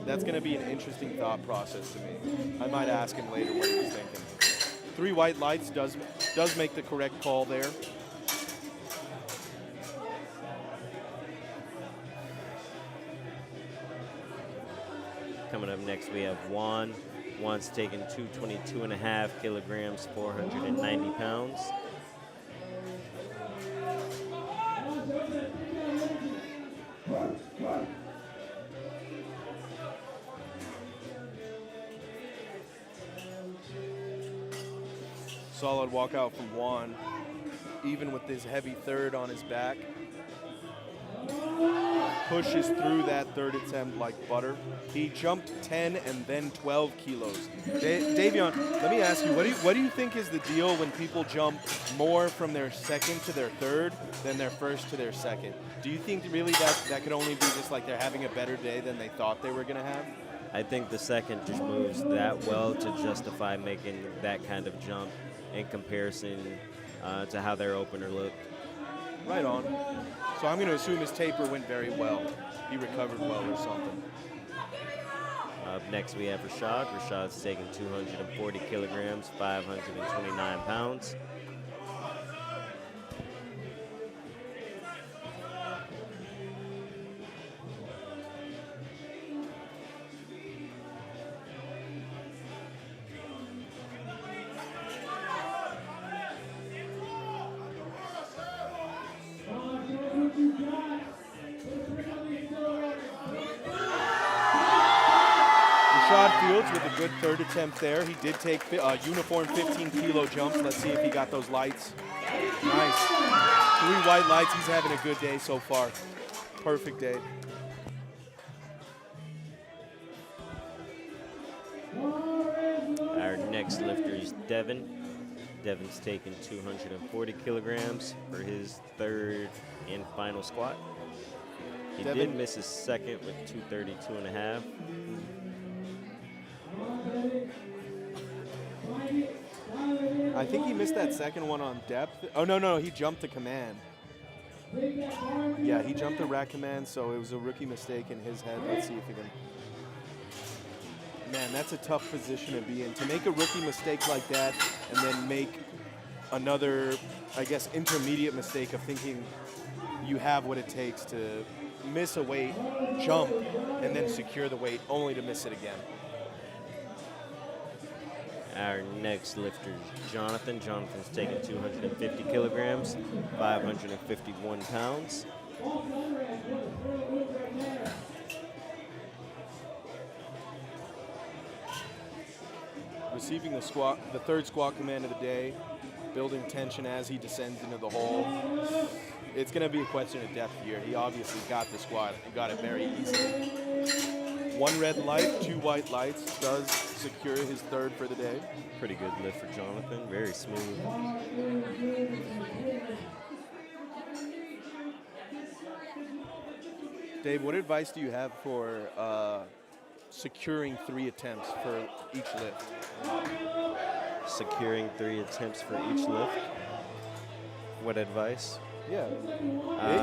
that's going to be an interesting thought process to me. I might ask him later what he was thinking. 3 white lights does make the correct call there. Coming up next, we have Juan. Juan's taken 222.5 kilograms, 490 pounds. Solid walkout from Juan, even with his heavy third on his back. Pushes through that third attempt like butter. He jumped 10 and then 12 kilos. Davion, let me ask you, what do you think is the deal when people jump more from their second to their third than their first to their second? Do you think really that could only be just like they're having a better day than they thought they were going to have? I think the second just moves that well to justify making that kind of jump in comparison to how their opener looked. Right on. So I'm going to assume his taper went very well. He recovered well or something. Up next, we have Rashad. Rashad's taking 240 kilograms, 529 pounds. Fields with a good third attempt there. He did take uniform 15-kilo jumps. Let's see if he got those lights. Nice. 3 white lights. He's having a good day so far. Perfect day. Our next lifter is Devin. Devin's taken 240 kilograms for his third and final squat. He did miss his second with 232.5. I think he missed that second one on depth. Oh, no, he jumped the command. Yeah, he jumped the rack command, so it was a rookie mistake in his head. Let's see if he can. Man, that's a tough position to be in. To make a rookie mistake like that and then make another, I guess, intermediate mistake of thinking you have what it takes to miss a weight, jump, and then secure the weight only to miss it again. Our next lifter is Jonathan. Jonathan's taking 250 kilograms, 551 pounds. Receiving the third squat command of the day, building tension as he descends into the hole. It's going to be a question of depth here. He obviously got the squat. He got it very easily. 1 red light, 2 white lights does secure his third for the day. Pretty good lift for Jonathan, very smooth. Dave, what advice do you have for securing 3 attempts for each lift? Securing 3 attempts for each lift. What advice? Yeah,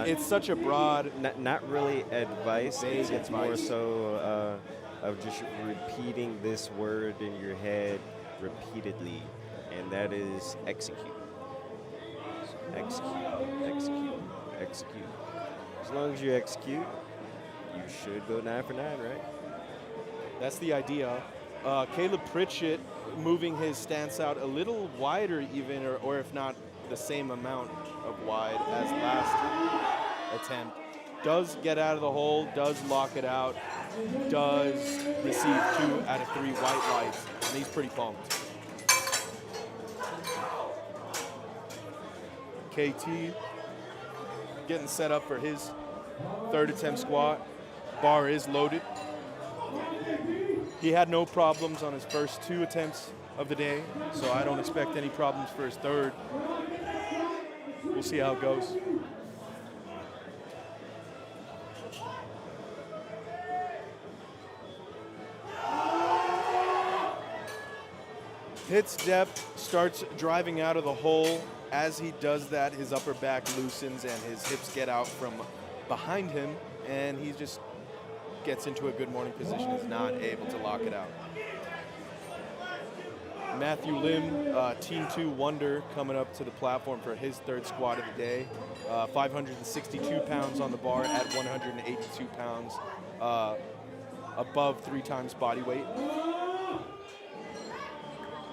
it's such a broad. Not really advice. It's advice. more so of just repeating this word in your head repeatedly, and that is execute. So execute. As long as you execute, you should go 9 for 9, right? That's the idea. Caleb Pritchett moving his stance out a little wider even, or if not the same amount of wide as last attempt. Does get out of the hole, does lock it out, does receive 2 out of 3 white lights, and he's pretty pumped. KT getting set up for his 3rd attempt squat. Bar is loaded. He had no problems on his first 2 attempts of the day, so I don't expect any problems for his 3rd. We'll see how it goes. Hits depth, starts driving out of the hole. As he does that, his upper back loosens and his hips get out from behind him, and he just gets into a good morning position, is not able to lock it out. Matthew Lim, Team 2 Wonder, coming up to the platform for his 3rd squat of the day. 562 pounds on the bar at 182 pounds, above 3 times body weight.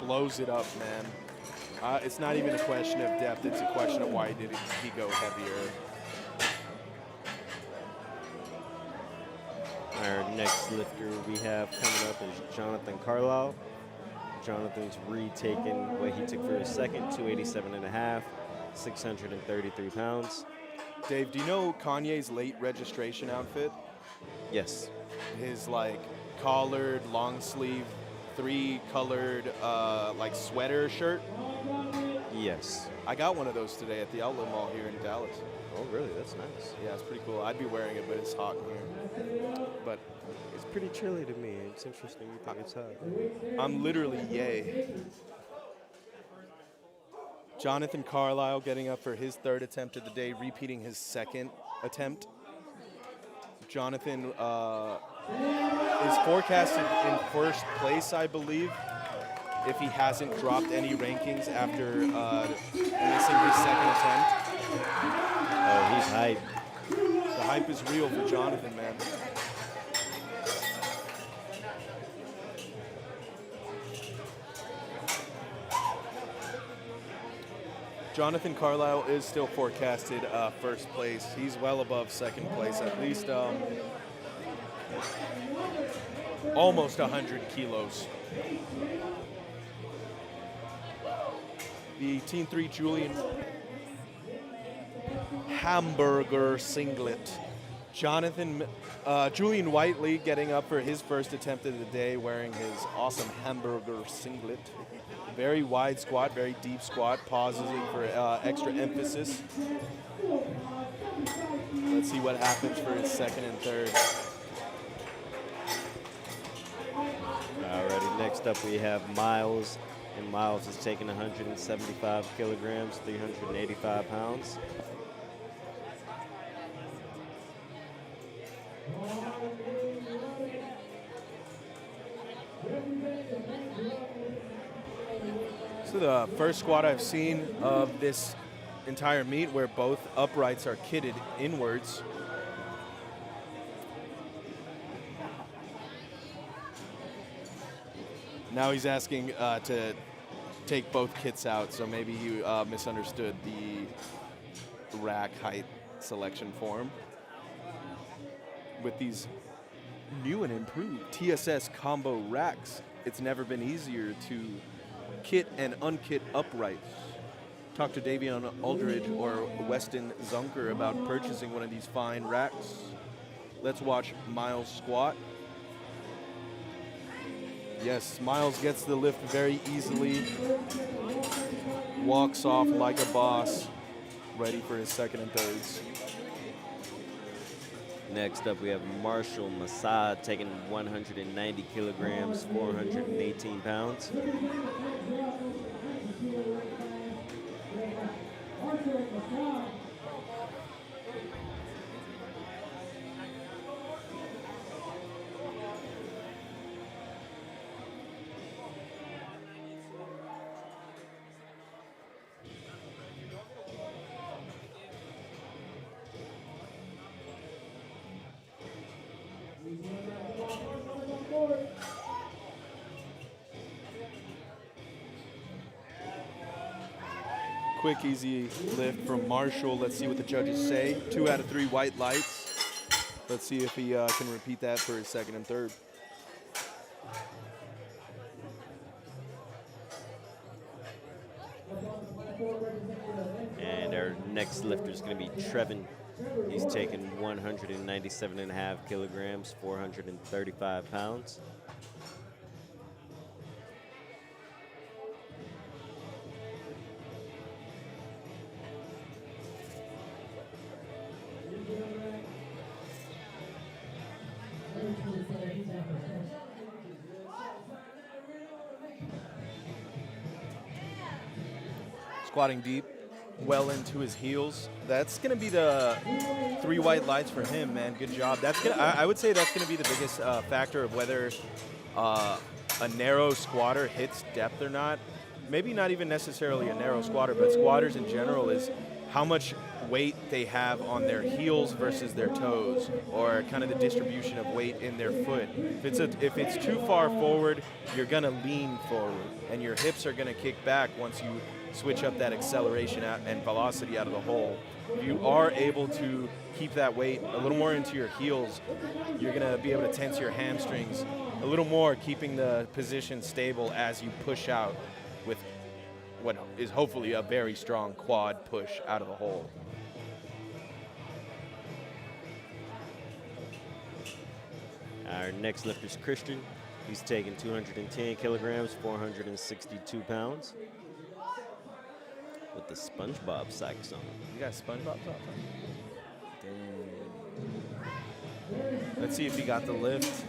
Blows it up, man. It's not even a question of depth, it's a question of why did he go heavier. Our next lifter we have coming up is Jonathan Carlisle. Jonathan's retaken what he took for his second, 287.5, 633 pounds. Dave, do you know Kanye's late registration outfit? Yes. His like collared, long sleeve, 3-colored like sweater shirt? Yes. I got one of those today at the Outlet Mall here in Dallas. Oh, really? That's nice. Yeah, it's pretty cool. I'd be wearing it, but it's hot in here. But It's pretty chilly to me. It's interesting you think it's hot. I'm literally yay. Jonathan Carlisle getting up for his 3rd attempt of the day, repeating his 2nd attempt. Jonathan is forecasted in 1st place, I believe, if he hasn't dropped any rankings after missing his 2nd attempt. Oh, he's hype. The hype is real for Jonathan, man. Jonathan Carlisle is still forecasted 1st place. He's well above 2nd place, at least almost 100 kilos. The Team 3 Julian hamburger singlet. Julian Whiteley getting up for his 1st attempt of the day wearing his awesome hamburger singlet. Very wide squat, very deep squat, pauses for extra emphasis. Let's see what happens for his 2nd and 3rd. Alrighty, next up we have Miles, and Miles is taking 175 kilograms, 385 pounds. So the first squat I've seen of this entire meet where both uprights are kitted inwards. Now he's asking to take both kits out, so maybe he misunderstood the rack height selection form. With these new and improved TSS combo racks, it's never been easier to kit and unkit uprights. Talk to Davion Aldridge or Weston Zunker about purchasing one of these fine racks. Let's watch Miles squat. Yes, Miles gets the lift very easily. Walks off like a boss, ready for his 2nd and 3rds. Next up, we have Marshall Massad taking 190 kilograms, 418 pounds. quick, easy lift from Marshall. Let's see what the judges say. 2 out of 3 white lights. Let's see if he can repeat that for his second and third. And our next lifter is going to be Trevin. He's taking 197.5 kilograms, 435 pounds. Squatting deep, well into his heels. That's going to be the 3 white lights for him, man. Good job. I would say that's going to be the biggest factor of whether a narrow squatter hits depth or not. Maybe not even necessarily a narrow squatter, but squatters in general is how much weight they have on their heels versus their toes, or kind of the distribution of weight in their foot. If it's too far forward, you're going to lean forward, and your hips are going to kick back once you switch up that acceleration out and velocity out of the hole. If you are able to keep that weight a little more into your heels, you're going to be able to tense your hamstrings a little more, keeping the position stable as you push out with what is hopefully a very strong quad push out of the hole. Our next lifter is Christian. He's taking 210 kilograms, 462 pounds. With the SpongeBob socks on. You got SpongeBob socks on? Dang. Let's see if he got the lift.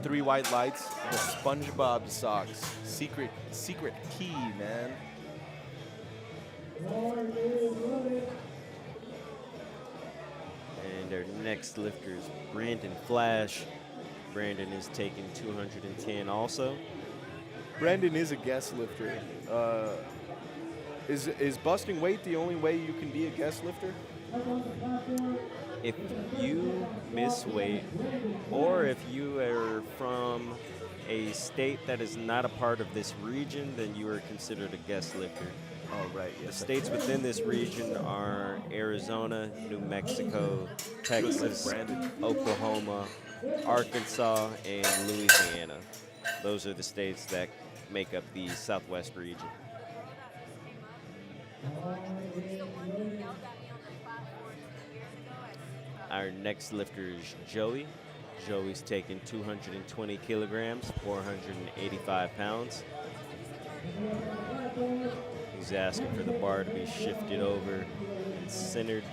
3 white lights, the SpongeBob socks. Secret key, man. And our next lifter is Brandon Flash. Brandon is taking 210 also. Brandon is a guest lifter. Is busting weight the only way you can be a guest lifter? If you miss weight, or if you are from a state that is not a part of this region, then you are considered a guest lifter. Oh, right. The states within this region are Arizona, New Mexico, Texas, Oklahoma, Arkansas, and Louisiana. Those are the states that make up the Southwest region. Our next lifter is Joey. Joey's taking 220 kilograms, 485 pounds. He's asking for the bar to be shifted over and centered.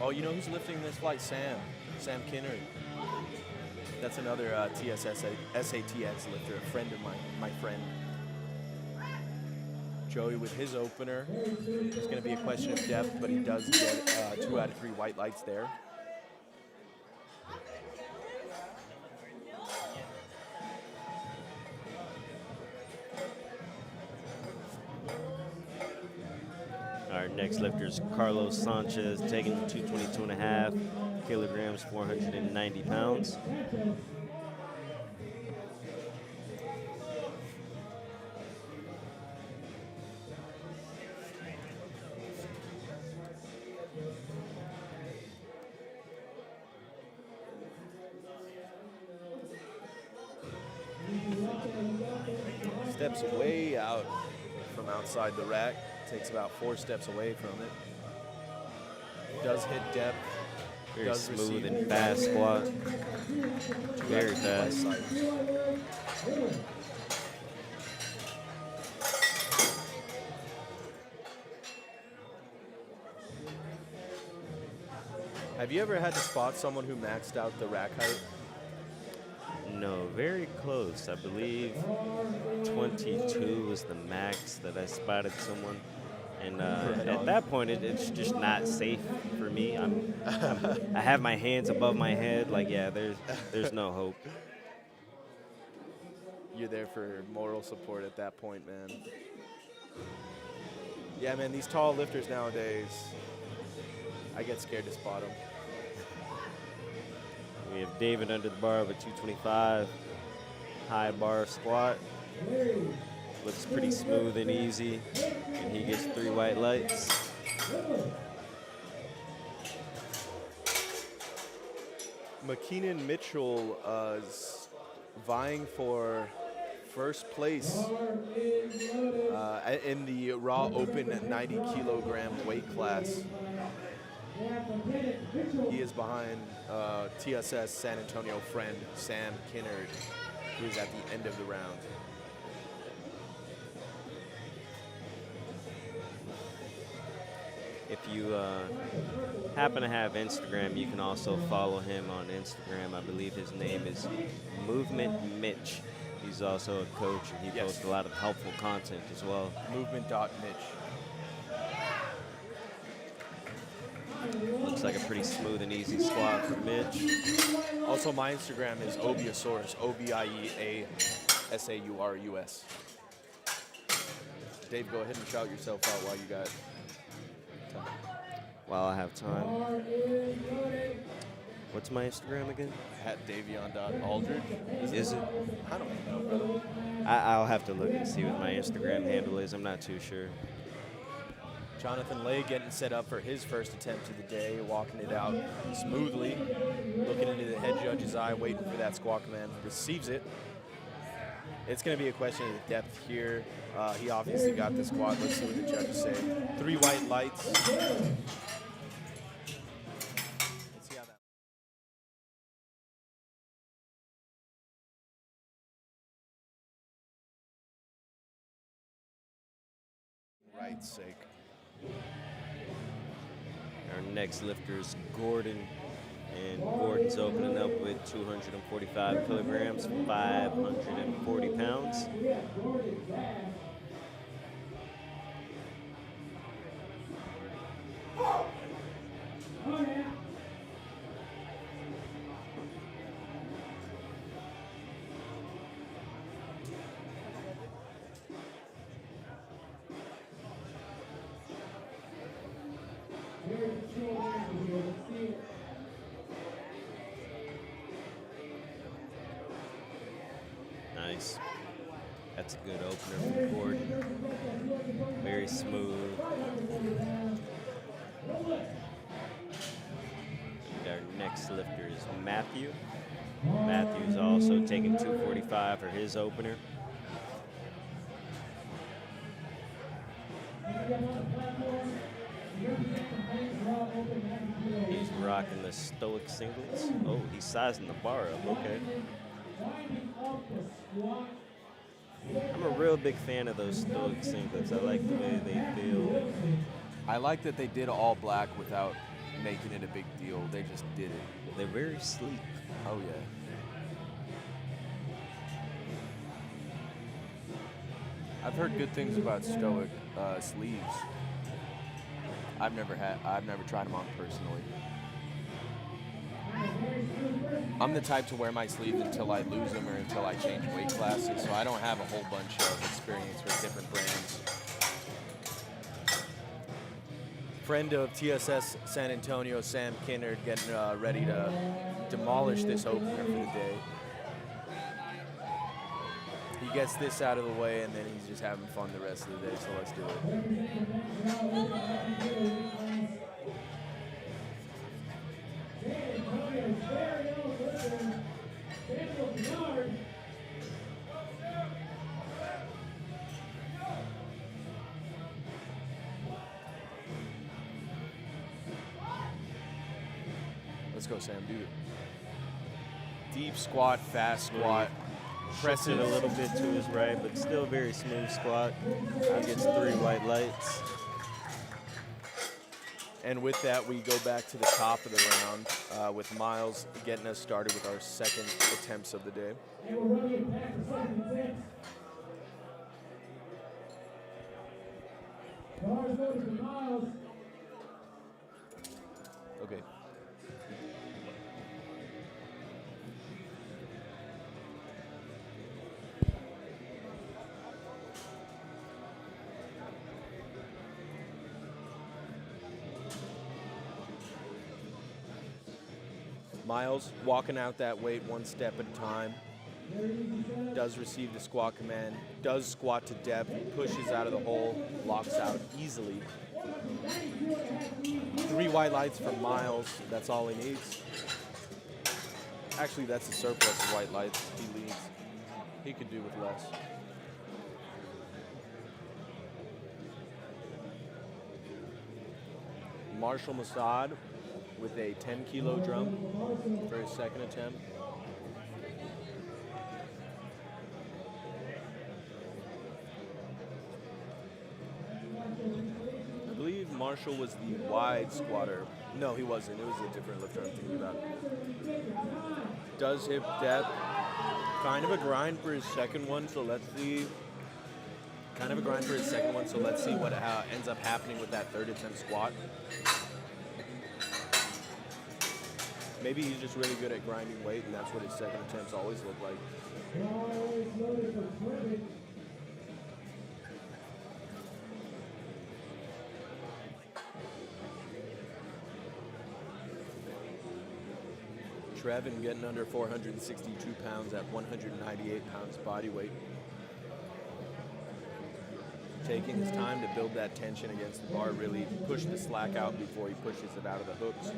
Oh, you know who's lifting this flight? Sam Kinnery. That's another SATX lifter, a friend of mine, my friend. Joey with his opener. It's going to be a question of depth, but he does get 2 out of 3 white lights there. Our next lifter is Carlos Sanchez, taking 222.5 kilograms, 490 pounds. Steps way out from outside the rack. Takes about 4 steps away from it. Does hit depth. Very does smooth receive and fast squat. Very white fast. lights. Have you ever had to spot someone who maxed out the rack height? No, very close. I believe 22 was the max that I spotted someone. And at that point, it's just not safe for me. I have my hands above my head. Like, yeah, there's no hope. you're there for moral support at that point, man. Yeah, man, these tall lifters nowadays, I get scared to spot them. We have David under the bar with 225, high bar squat. Looks pretty smooth and easy, and he gets 3 white lights. McKeenan Mitchell is vying for first place in the Raw Open 90 kilogram weight class. He is behind TSS San Antonio friend Sam Kinnard, who is at the end of the round. If you happen to have Instagram, you can also follow him on Instagram. I believe his name is Movement Mitch. He's also a coach, and he posts a lot of helpful content as well. Movement.Mitch. Looks like a pretty smooth and easy squat for Mitch. Also, my Instagram is Obiesaurus, Obiesaurus. Dave, go ahead and shout yourself out while you got time. While I have time. What's my Instagram again? @Davion.Aldridge. Is it? I don't know, brother. I'll have to look and see what my Instagram handle is. I'm not too sure. Jonathan Lay getting set up for his first attempt of the day, walking it out smoothly, looking into the head judge's eye, waiting for that squat command, receives it. It's going to be a question of the depth here. He obviously got the squat. Let's see what the judges say. 3 white lights. Let's see how that. Right's sake. Our next lifter is Gordon, and Gordon's opening up with 245 kilograms, 540 pounds. Nice. That's a good opener from Gordon. Very smooth. And our next lifter is Matthew. Matthew's also taking 245 for his opener. He's rocking the stoic singles. Oh, he's sizing the bar up, okay. I'm a real big fan of those stoic singlets. I like the way they feel. I like that they did all black without making it a big deal. They just did it. They're very sleek. Oh, yeah. I've heard good things about stoic sleeves. I've never tried them on personally. I'm the type to wear my sleeves until I lose them or until I change weight classes, so I don't have a whole bunch of experience with different brands. Friend of TSS San Antonio, Sam Kinnard, getting ready to demolish this opener for the day. He gets this out of the way, and then he's just having fun the rest of the day, so let's do it. Let's go, Sam, do it. Deep squat, fast squat. Presses it a little bit to his right, but still very smooth squat. He gets 3 white lights. And with that, we go back to the top of the round with Miles getting us started with our second attempts of the day. Okay. Miles walking out that weight one step at a time. Does receive the squat command, does squat to depth, pushes out of the hole, locks out easily. 3 white lights for Miles, that's all he needs. Actually, that's a surplus of white lights. He leads. He could do with less. Marshall Masad with a 10-kilo drum for his second attempt. I believe Marshall was the wide squatter. No, he wasn't. It was a different lifter I'm thinking about. Does hip depth. Kind of a grind for his second one, so let's see. Kind of a grind for his second one, so let's see what ends up happening with that third attempt squat. Maybe he's just really good at grinding weight, and that's what his second attempts always look like. Trevin getting under 462 pounds at 198 pounds body weight. Taking his time to build that tension against the bar, really push the slack out before he pushes it out of the hooks.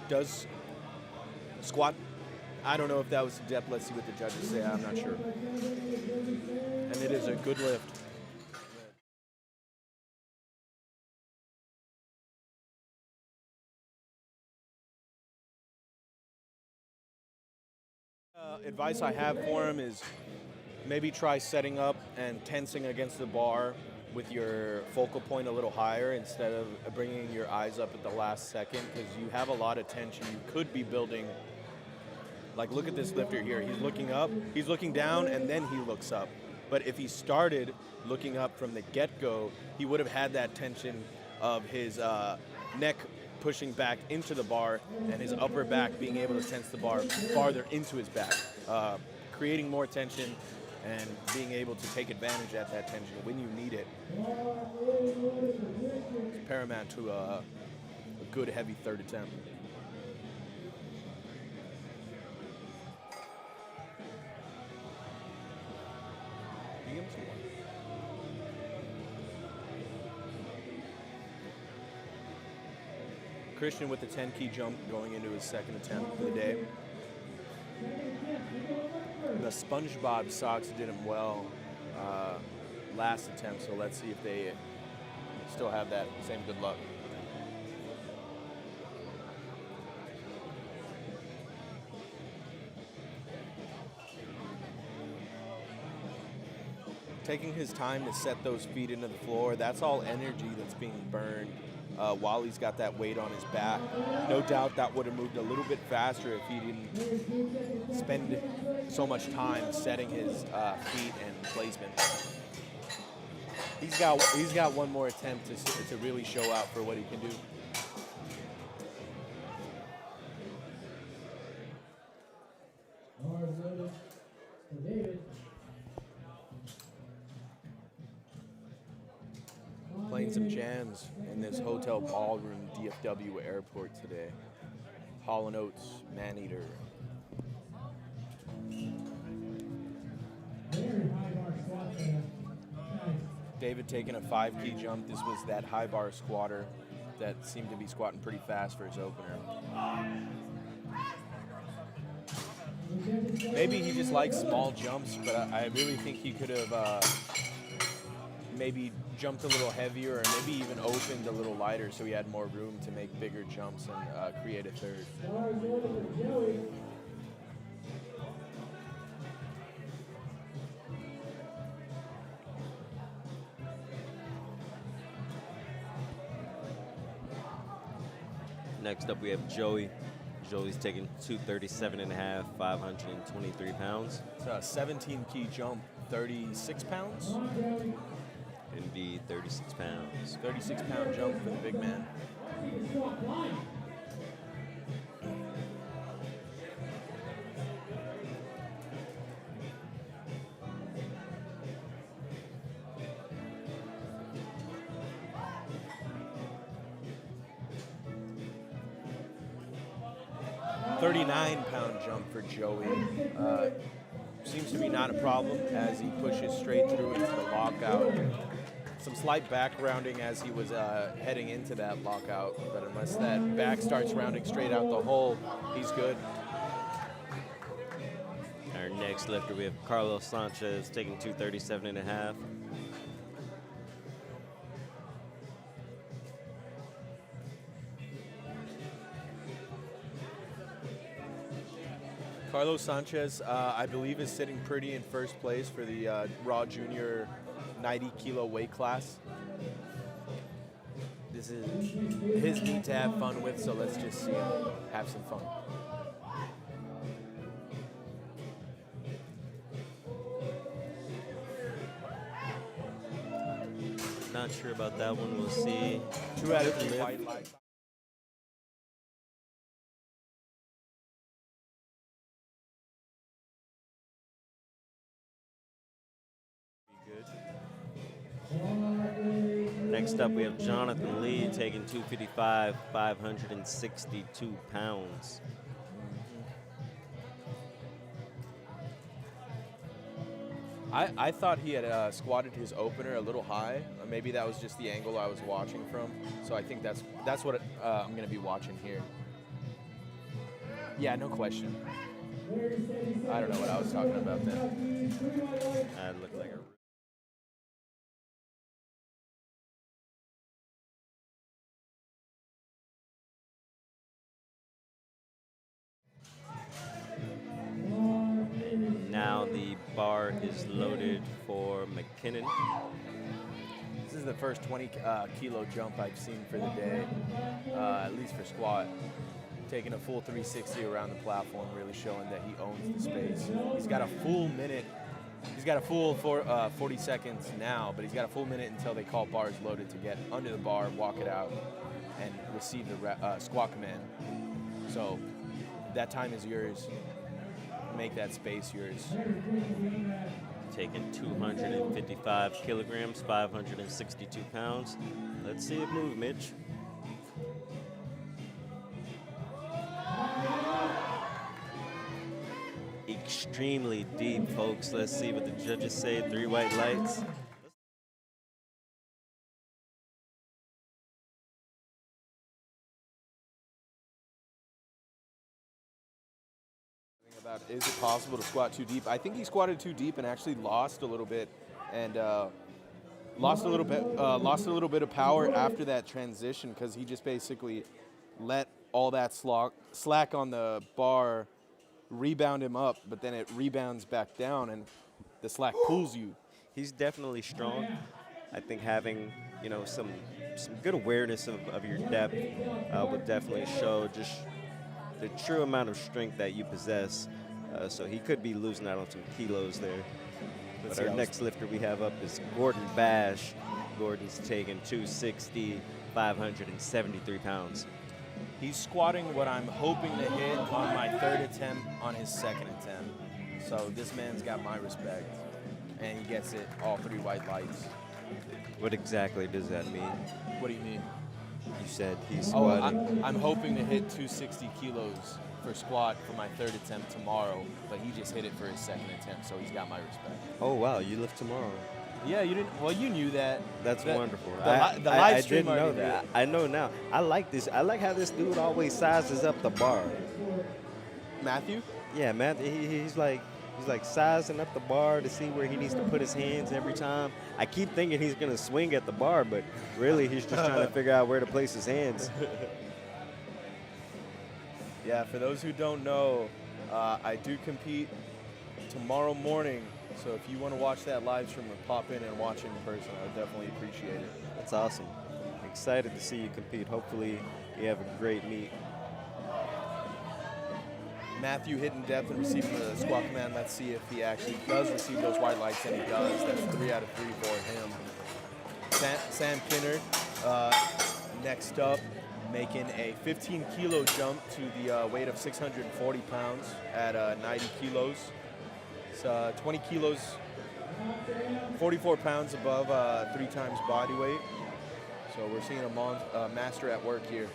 Does squat. I don't know if that was the depth. Let's see what the judges say. I'm not sure. And it is a good lift. Advice I have for him is maybe try setting up and tensing against the bar with your focal point a little higher instead of bringing your eyes up at the last second, because you have a lot of tension. You could be building, like look at this lifter here. He's looking up, he's looking down, and then he looks up. But if he started looking up from the get-go, he would have had that tension of his neck pushing back into the bar and his upper back being able to tense the bar farther into his back, creating more tension and being able to take advantage at that tension when you need it. It's paramount to a good heavy third attempt. Christian with the 10-key jump going into his second attempt for the day. The SpongeBob socks did him well last attempt, so let's see if they still have that same good luck. Taking his time to set those feet into the floor, that's all energy that's being burned while he's got that weight on his back. No doubt that would have moved a little bit faster if he didn't spend so much time setting his feet and placement. He's got one more attempt to really show out for what he can do. Playing some jams in this hotel ballroom, DFW airport today. Hall & Oates, Maneater. David taking a 5-key jump. This was that high bar squatter that seemed to be squatting pretty fast for his opener. Maybe he just likes small jumps, but I really think he could have maybe jumped a little heavier, or maybe even opened a little lighter so he had more room to make bigger jumps and create a third. Next up, we have Joey. Joey's taking 237.5, 523 pounds. It's a 17-key jump, 36 pounds? Indeed, 36 pounds. 36-pound jump for the big man. 39-pound jump for Joey. Seems to be not a problem as he pushes straight through into the lockout. Some slight back rounding as he was heading into that lockout, but unless that back starts rounding straight out the hole, he's good. Our next lifter, we have Carlos Sanchez taking 237.5. Carlos Sanchez, I believe, is sitting pretty in first place for the Raw Junior 90-kilo weight class. This is his meet to have fun with, so let's just see him have some fun. Not sure about that one. We'll see. 2 out of 3 white lights. Next up, we have Jonathan Lee taking 255, 562 pounds. I thought he had squatted his opener a little high. Maybe that was just the angle I was watching from. So I think that's what I'm going to be watching here. Yeah, no question. I don't know what I was talking about then. That looked like a... Now the bar is loaded for McKinnon. This is the first 20-kilo jump I've seen for the day, at least for squat. Taking a full 360 around the platform, really showing that he owns the space. He's got a full minute. He's got a full 40 seconds now, but he's got a full minute until they call bars loaded to get under the bar, walk it out, and receive the squat command. So that time is yours. Make that space yours. Taking 255 kilograms, 562 pounds. Let's see it move, Mitch. Extremely deep, folks. Let's see what the judges say. 3 white lights. About is it possible to squat too deep? I think he squatted too deep and actually lost a little bit, and lost a little bit of power after that transition because he just basically let all that slack on the bar rebound him up, but then it rebounds back down and the slack pulls you. He's definitely strong. I think having, you know, some good awareness of your depth would definitely show just the true amount of strength that you possess. So he could be losing out on some kilos there. But our next lifter we have up is Gordon Bash. Gordon's taking 260, 573 pounds. He's squatting what I'm hoping to hit on my 3rd attempt on his 2nd attempt. So this man's got my respect, and he gets it all 3 white lights. What exactly does that mean? What do you mean? You said he's squatting. I'm hoping to hit 260 kilos for squat for my 3rd attempt tomorrow, but he just hit it for his 2nd attempt, so he's got my respect. Oh, wow, you lift tomorrow. Yeah, you didn't. Well, you knew that. That's wonderful. The live stream I didn't know already that. knew. I know now. I like this. I like how this dude always sizes up the bar. Matthew? Yeah, man. He's like sizing up the bar to see where he needs to put his hands every time. I keep thinking he's gonna swing at the bar, but really he's just trying to figure out where to place his hands. Yeah, for those who don't know, I do compete tomorrow morning. So if you want to watch that live stream or pop in and watch it in person, I would definitely appreciate it. That's awesome. Excited to see you compete. Hopefully you have a great meet. Matthew hitting depth and receiving the squat command. Let's see if he actually does receive those white lights, and he does. That's 3 out of 3 for him. Sam Kinner, next up, making a 15-kilo jump to the weight of 640 pounds at 90 kilos. It's 20 kilos, 44 pounds above 3 times body weight. So we're seeing a master at work here.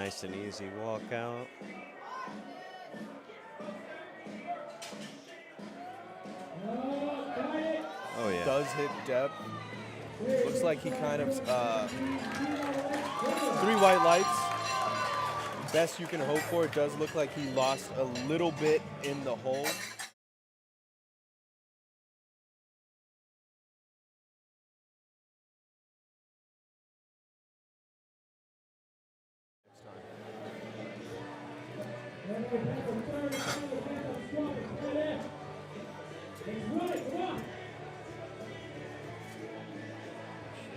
Nice and easy walkout. Oh, yeah. Does hit depth. Looks like he kind of 3 white lights. Best you can hope for. It does look like he lost a little bit in the hole.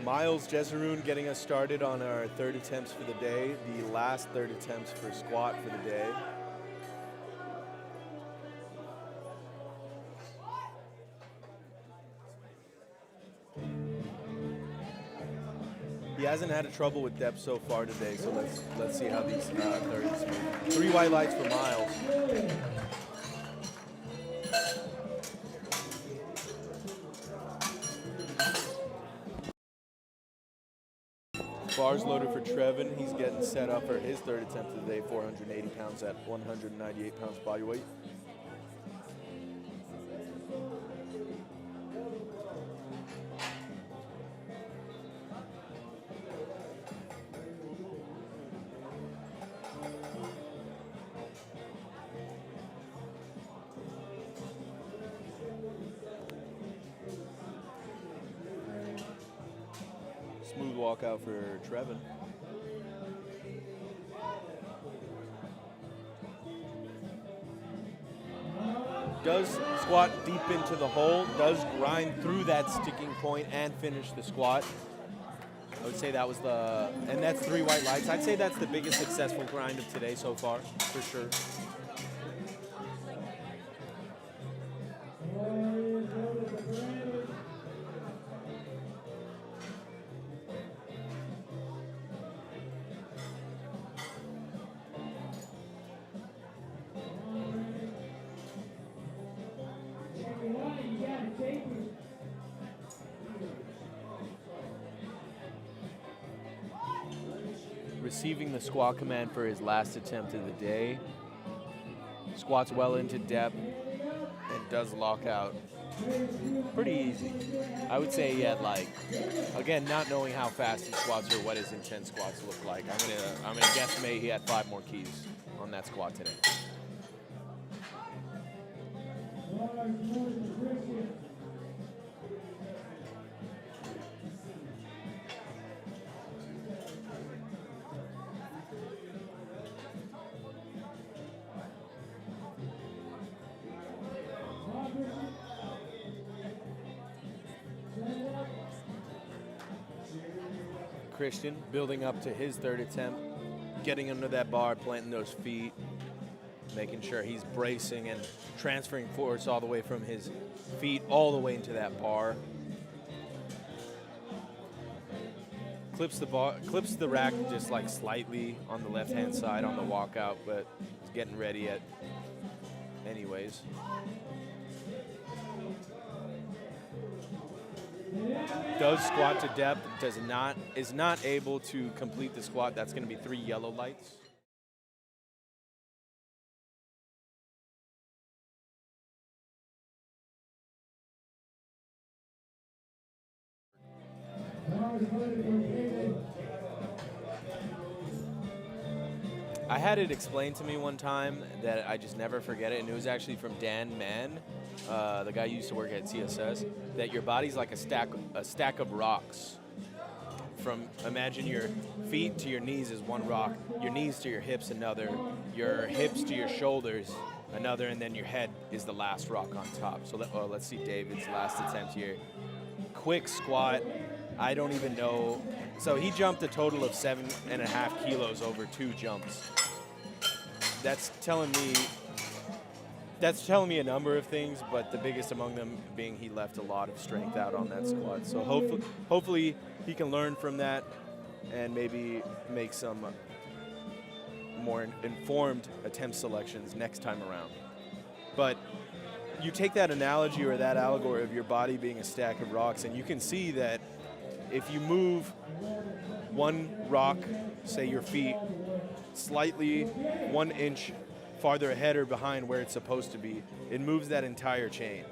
Miles Jezeroon getting us started on our 3rd attempts for the day, the last 3rd attempts for squat for the day. He hasn't had a trouble with depth so far today, so let's see how these 30s move. 3 white lights for Miles. Bars loaded for Trevin. He's getting set up for his 3rd attempt of the day, 480 pounds at 198 pounds body weight. Smooth walkout for Trevin. Does squat deep into the hole, does grind through that sticking point and finish the squat. I would say that was and that's 3 white lights. I'd say that's the biggest successful grind of today so far, for sure. Receiving the squat command for his last attempt of the day. Squats well into depth and does lock out. Pretty easy. I would say he had again, not knowing how fast he squats or what his intense squats look like. I'm gonna guesstimate he had 5 more keys on that squat today. Christian building up to his 3rd attempt, getting under that bar, planting those feet, making sure he's bracing and transferring force all the way from his feet all the way into that bar. Clips the rack just slightly on the left-hand side on the walkout, but he's getting ready anyways. Does squat to depth, is not able to complete the squat. That's going to be 3 yellow lights. I had it explained to me one time that I just never forget it, and it was actually from Dan Mann, the guy who used to work at CSS, that your body's like a stack of rocks. Imagine your feet to your knees is one rock, your knees to your hips another, your hips to your shoulders another, and then your head is the last rock on top. So let's see David's last attempt here. Quick squat. I don't even know. So he jumped a total of 7.5 kilos over 2 jumps. That's telling me a number of things, but the biggest among them being he left a lot of strength out on that squat. So hopefully he can learn from that and maybe make some more informed attempt selections next time around. But you take that analogy or that allegory of your body being a stack of rocks, and you can see that if you move one rock, say your feet, slightly 1 inch farther ahead or behind where it's supposed to be, it moves that entire chain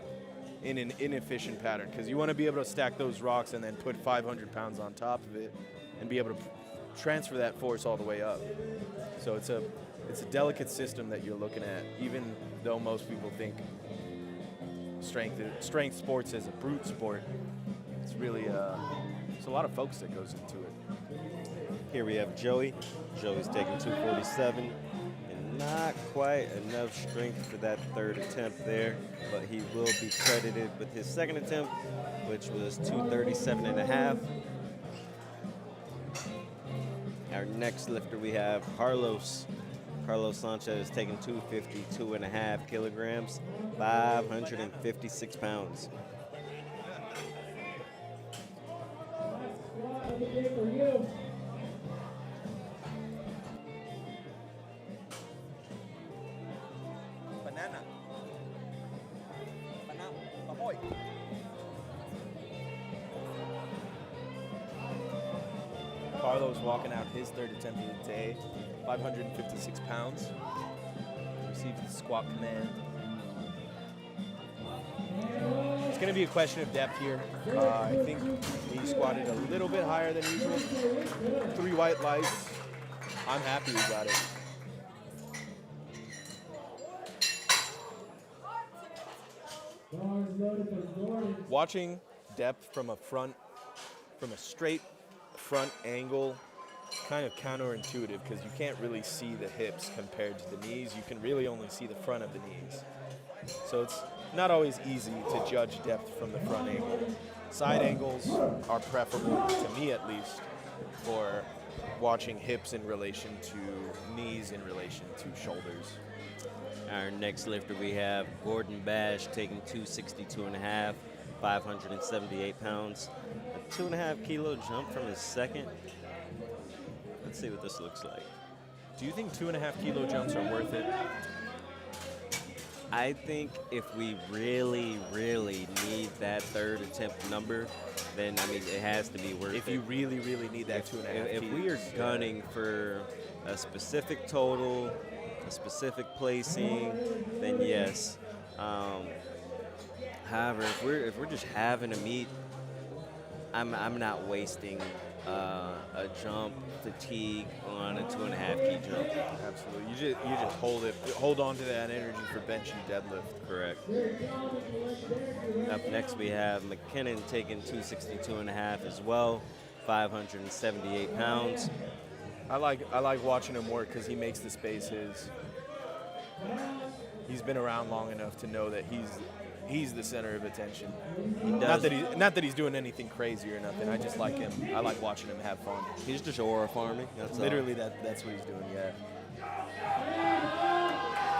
in an inefficient pattern, because you want to be able to stack those rocks and then put 500 pounds on top of it and be able to transfer that force all the way up. So it's a delicate system that you're looking at, even though most people think strength sports is a brute sport. It's really there's a lot of focus that goes into it. Here we have Joey. Joey's taking 247, and not quite enough strength for that third attempt there, but he will be credited with his second attempt, which was 237 and a half. Our next lifter we have Carlos. Carlos Sanchez taking 252 and a half kilograms, 556 pounds. Banana. Ahoy. Carlos walking out his third attempt of the day, 556 pounds. Received the squat command. It's going to be a question of depth here. I think he squatted a little bit higher than usual. 3 white lights. I'm happy we got it. Watching depth from a straight front angle, kind of counterintuitive, because you can't really see the hips compared to the knees. You can really only see the front of the knees. So it's not always easy to judge depth from the front angle. Side angles are preferable, to me at least, for watching hips in relation to knees in relation to shoulders. Our next lifter we have Gordon Bash taking 262 and a half, 578 pounds. A 2.5 kilo jump from his second. Let's see what this looks like. Do you think 2.5 kilo jumps are worth it? I think if we really, really need that third attempt number, then I mean it has to be worth it. If you really, really need that 2.5 If we are gunning for a specific total, a specific placing, then yes. However, if we're just having a meet, I'm not wasting a jump fatigue on a 2.5 key jump. Absolutely. You just hold on to that energy for bench and deadlift. Correct. Up next we have McKinnon taking 262 and a half as well, 578 pounds. I like watching him work because he makes the space his. He's been around long enough to know that he's the center of attention. Not that he's doing anything crazy or nothing. I just like him. I like watching him have fun. He's just aura farming. That's literally that's what he's doing. Yeah.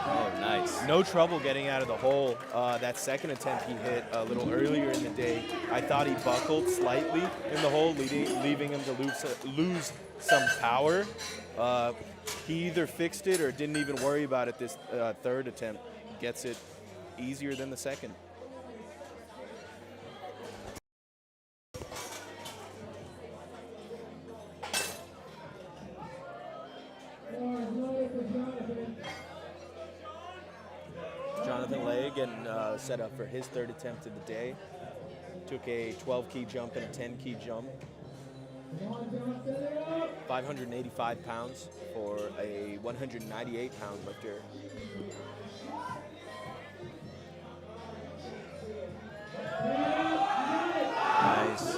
Oh, nice. No trouble getting out of the hole. That second attempt he hit a little earlier in the day, I thought he buckled slightly in the hole, leaving him to lose some power. He either fixed it or didn't even worry about it this third attempt. Gets it easier than the second. Jonathan Legg getting set up for his third attempt of the day. Took a 12 key jump and a 10 key jump. 585 pounds for a 198 pound lifter. Nice.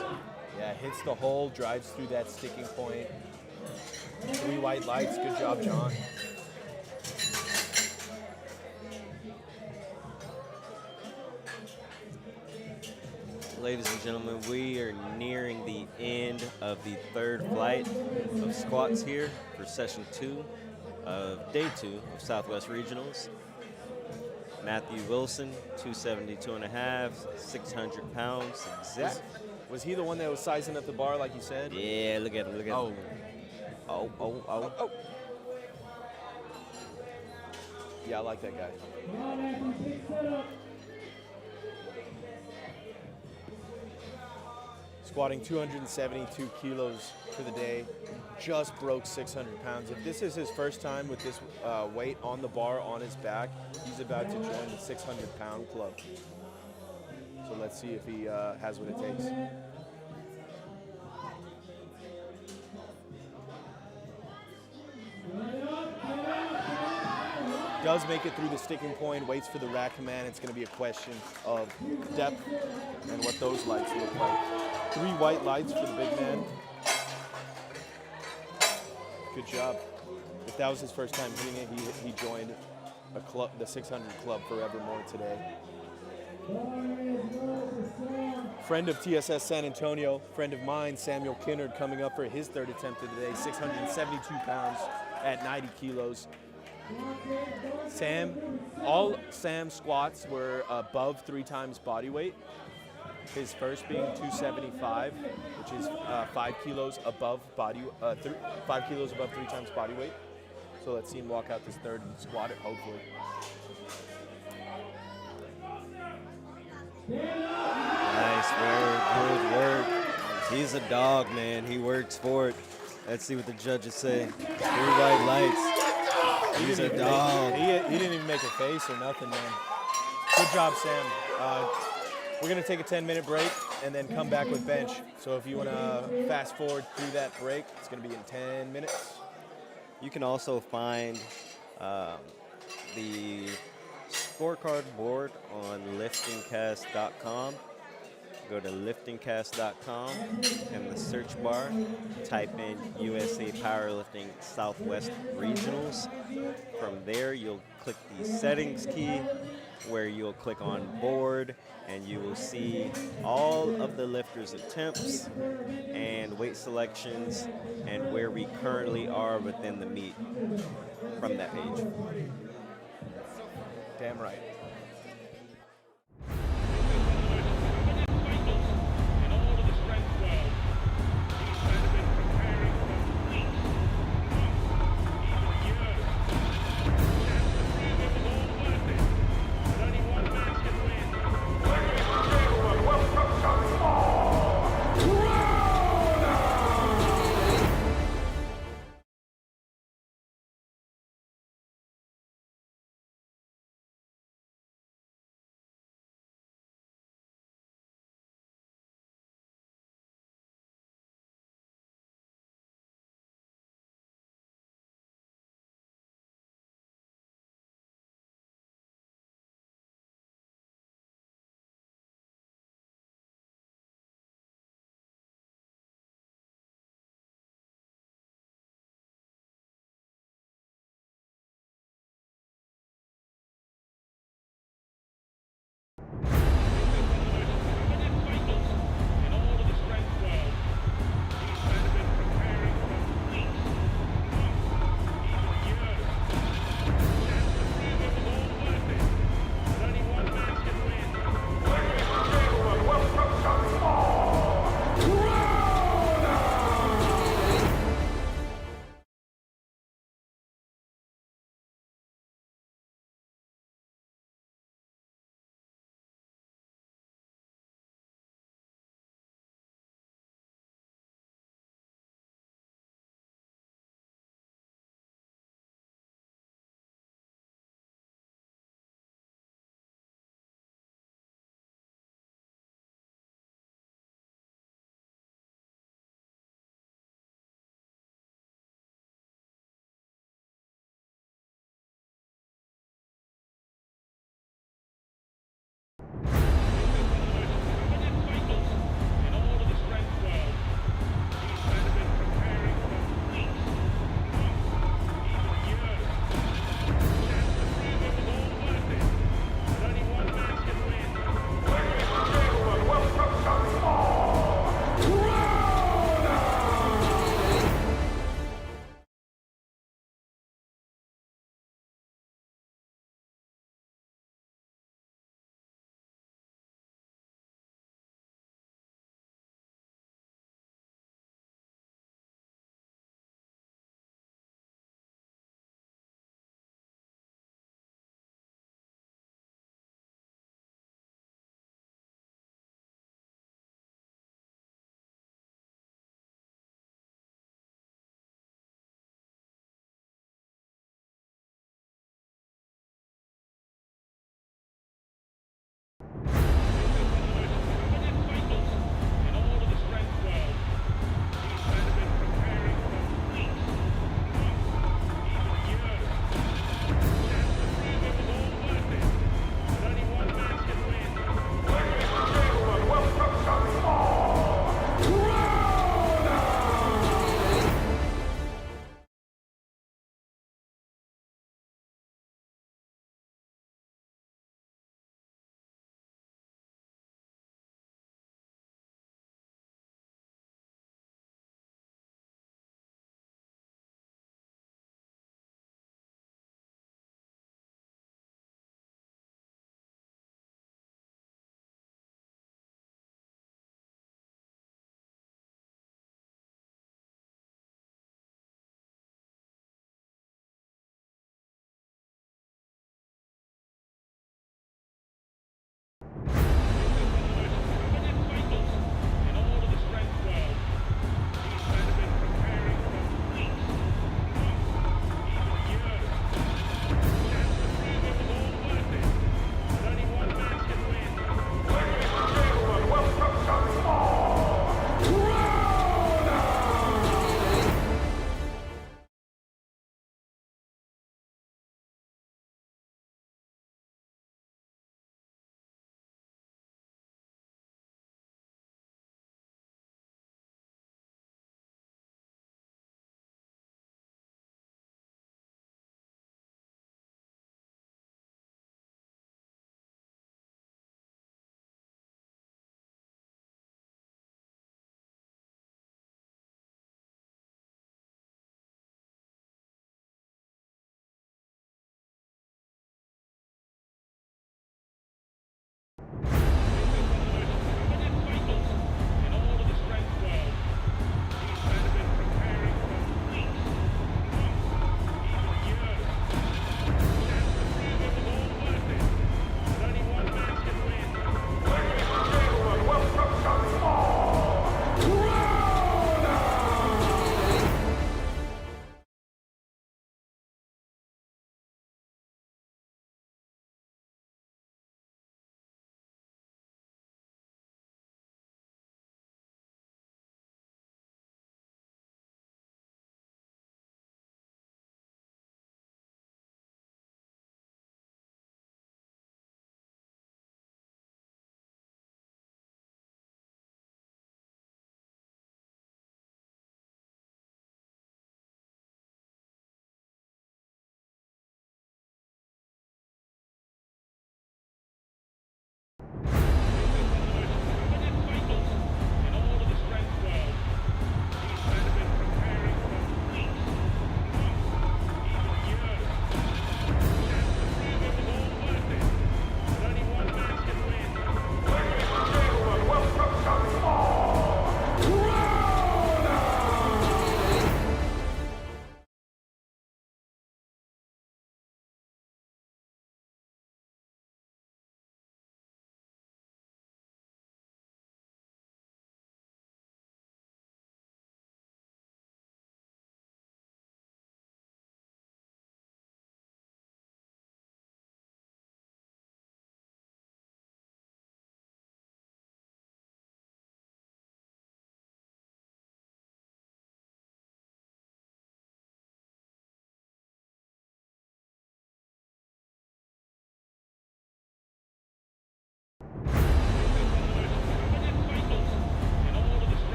Yeah, hits the hole, drives through that sticking point. 3 white lights. Good job, John. Ladies and gentlemen, we are nearing the end of the third flight of squats here for session 2 of day 2 of Southwest Regionals. Matthew Wilson, 272 and a half, 600 pounds exact. Was he the one that was sizing up the bar like you said? Yeah, look at him, look at him. Oh. Yeah, I like that guy. squatting 272 kilos for the day, just broke 600 pounds. If this is his first time with this weight on the bar on his back, he's about to join the 600-pound club. So let's see if he has what it takes. Does make it through the sticking point, waits for the rack command. It's going to be a question of depth and what those lights look like. 3 white lights for the big man. Good job. If that was his first time hitting it, he joined a club, the 600 club forevermore today. Friend of TSS San Antonio, friend of mine, Samuel Kinnard, coming up for his third attempt of the day, 672 pounds at 90 kilos. All Sam's squats were above 3 times body weight. His first being 275, which is 5 kilos above 5 kilos above 3 times body weight. So let's see him walk out this third and squat it, hopefully. Nice work, good work. He's a dog, man. He works for it. Let's see what the judges say. 3 white lights. He's a dog. He didn't even make a face or nothing, man. Good job, Sam. We're going to take a 10-minute break and then come back with bench. So if you want to fast forward through that break, it's going to be in 10 minutes. You can also find the scorecard board on liftingcast.com. Go to liftingcast.com in the search bar, type in USA Powerlifting Southwest Regionals. From there, you'll click the settings key where you'll click on board, and you will see all of the lifters' attempts and weight selections and where we currently are within the meet from that page. Damn right.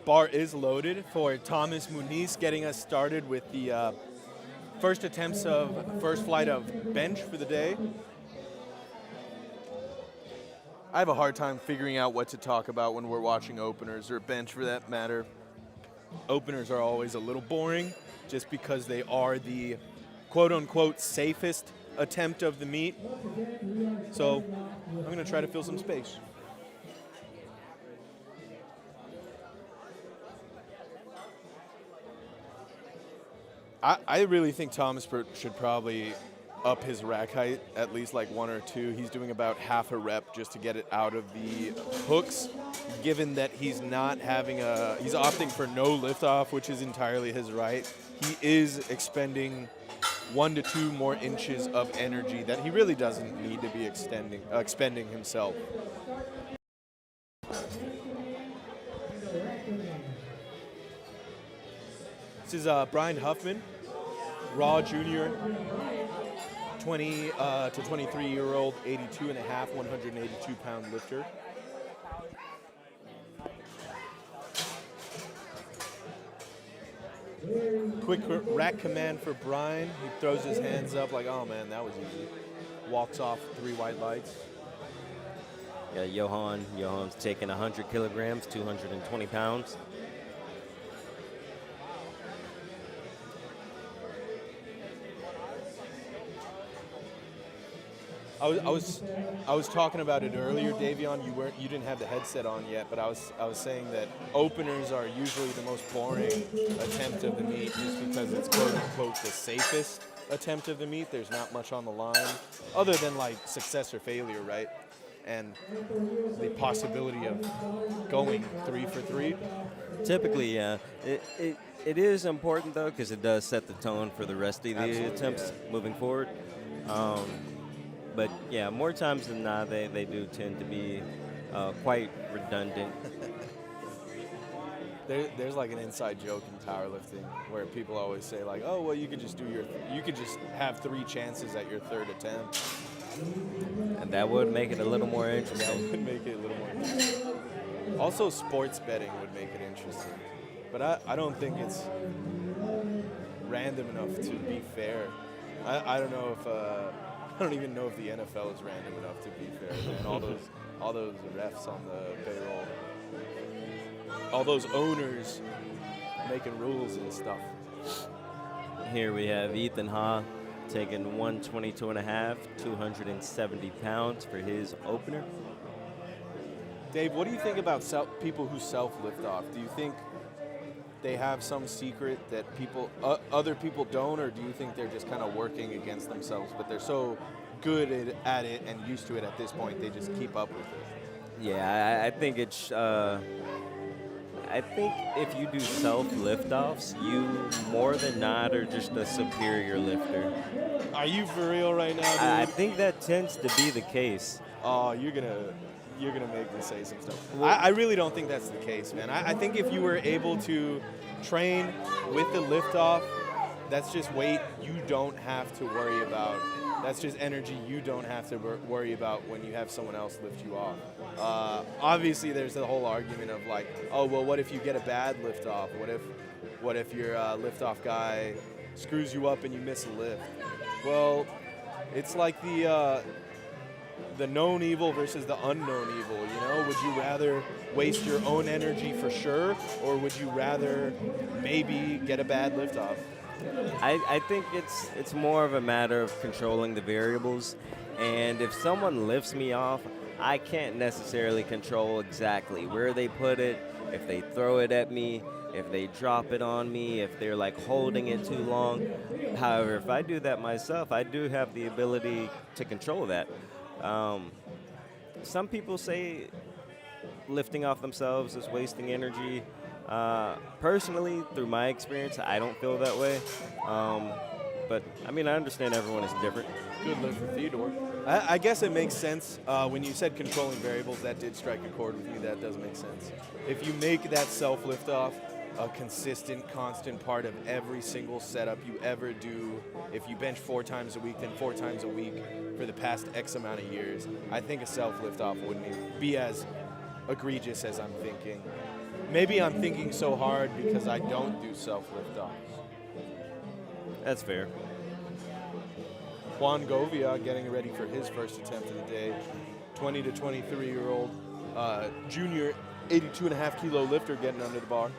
Bar is loaded for Thomas Muniz, getting us started with the first flight of bench for the day. I have a hard time figuring out what to talk about when we're watching openers, or bench for that matter. Openers are always a little boring just because they are the quote-unquote safest attempt of the meet. So I'm going to try to fill some space. I really think Thomas should probably up his rack height at least like 1 or 2. He's doing about half a rep just to get it out of the hooks, given that he's opting for no liftoff, which is entirely his right. He is expending 1 to 2 more inches of energy that he really doesn't need to be expending himself. This is Brian Huffman, raw junior, 20 to 23-year-old, 82.5, 182-pound lifter. Quick rack command for Brian. He throws his hands up like, oh man, that was easy. Walks off 3 white lights. Yeah, Johan's taking 100 kilograms, 220 pounds. I was talking about it earlier, Davion. You didn't have the headset on yet, but I was saying that openers are usually the most boring attempt of the meet, just because it's quote unquote the safest attempt of the meet. There's not much on the line, other than like success or failure, right? And the possibility of going 3 for 3. Typically, yeah. It is important though, because it does set the tone for the rest of the attempts moving forward. But yeah, more times than not, they do tend to be quite redundant. There's like an inside joke in powerlifting where people always say like, oh well, you could just have 3 chances at your 3rd attempt, And that would make it a little more interesting. That would make it a little more interesting. Also, sports betting would make it interesting, but I don't think it's random enough to be fair. I don't know if. I don't even know if the NFL is random enough to be fair. And all those refs on the payroll, all those owners making rules and stuff. Here we have Ethan Ha taking 122.5, 270 pounds for his opener. Dave, what do you think about people who self-lift off? Do you think they have some secret that other people don't, or do you think they're just kind of working against themselves, but they're so good at it and used to it at this point, they just keep up with it? Yeah, I think it's. I think if you do self-lift-offs, you more than not are just a superior lifter. Are you for real right now, dude? I think that tends to be the case. Oh, you're gonna make me say some stuff. Well, I really don't think that's the case, man. I think if you were able to train with the lift-off, that's just weight you don't have to worry about. That's just energy you don't have to worry about when you have someone else lift you off. Obviously, there's the whole argument of like, oh, well, what if you get a bad lift-off? What if your lift-off guy screws you up and you miss a lift? Well, it's like the known evil versus the unknown evil, you know? Would you rather waste your own energy for sure, or would you rather maybe get a bad liftoff? I think it's more of a matter of controlling the variables, and if someone lifts me off, I can't necessarily control exactly where they put it, if they throw it at me, if they drop it on me, if they're like holding it too long. However, if I do that myself, I do have the ability to control that. Some people say lifting off themselves is wasting energy. Personally, through my experience, I don't feel that way. But I mean, I understand everyone is different. Good lift for Theodore. I guess it makes sense. When you said controlling variables, that did strike a chord with me. That does make sense. If you make that self liftoff a consistent, constant part of every single setup you ever do, if you bench 4 times a week, then 4 times a week for the past X amount of years, I think a self liftoff wouldn't be as egregious as I'm thinking. Maybe I'm thinking so hard because I don't do self liftoffs. That's fair. Juan Govia getting ready for his first attempt of the day. 20 to 23-year-old junior 82.5 kilo lifter getting under the bar.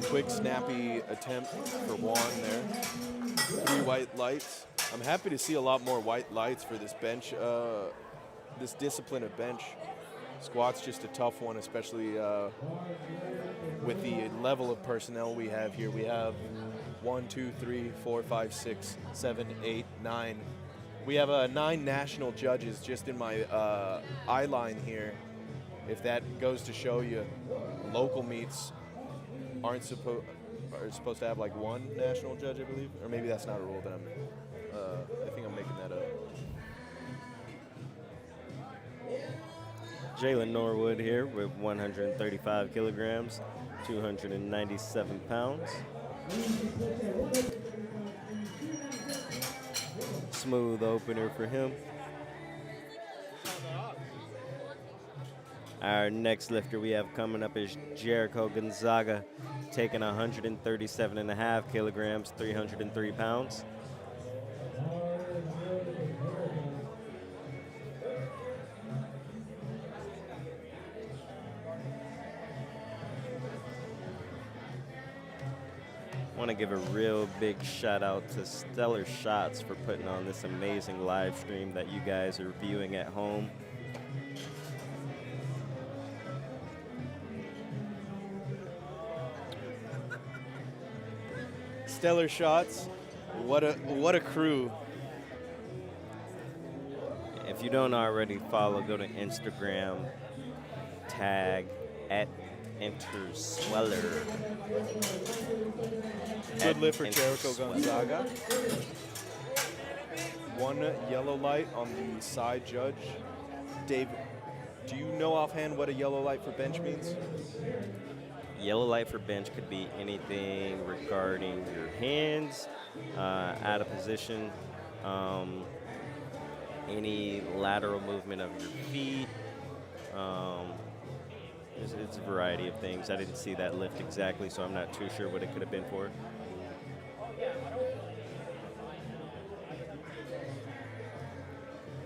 Quick, snappy attempt for Juan there. 3 white lights. I'm happy to see a lot more white lights for this bench, this discipline of bench. Squat's just a tough one, especially with the level of personnel we have here. We have 1, 2, 3, 4, 5, 6, 7, 8, 9. We have 9 national judges just in my eye line here. If that goes to show you, local meets are supposed to have like 1 national judge, I believe, or maybe that's not a rule that I think I'm making that up. Jalen Norwood here with 135 kilograms, 297 pounds. Smooth opener for him. Our next lifter we have coming up is Jericho Gonzaga, taking 137.5 kilograms, 303 pounds. I want to give a real big shout out to Stellar Shots for putting on this amazing live stream that you guys are viewing at home. Stellar Shots, what a crew. If you don't already follow, go to Instagram, tag @EnterSweller. Good lift for Jericho Gonzaga. 1 yellow light on the side judge. Dave, do you know offhand what a yellow light for bench means? Yellow light for bench could be anything regarding your hands, out of position, any lateral movement of your feet. It's a variety of things. I didn't see that lift exactly, so I'm not too sure what it could have been for.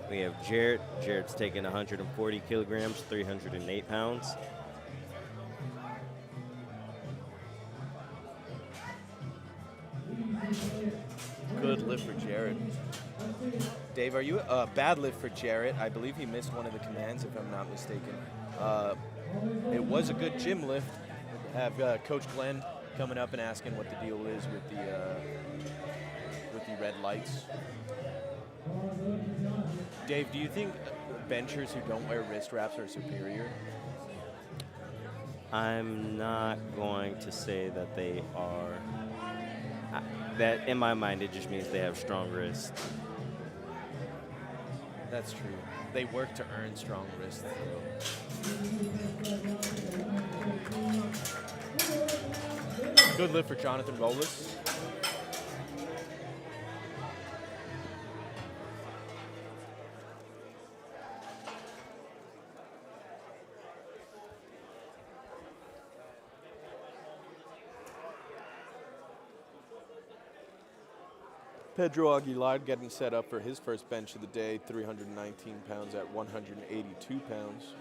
We have Jarrett. Jarrett's taking 140 kilograms, 308 pounds. Good lift for Jarrett. Dave, are you a bad lift for Jarrett? I believe he missed one of the commands, if I'm not mistaken. It was a good gym lift. Have Coach Glenn coming up and asking what the deal is with the red lights. Dave, do you think benchers who don't wear wrist wraps are superior? I'm not going to say that they are. That in my mind, it just means they have strong wrists. That's true. They work to earn strong wrists, though. Good lift for Jonathan Rolis. Pedro Aguilar getting set up for his first bench of the day, 319 pounds at 182 pounds.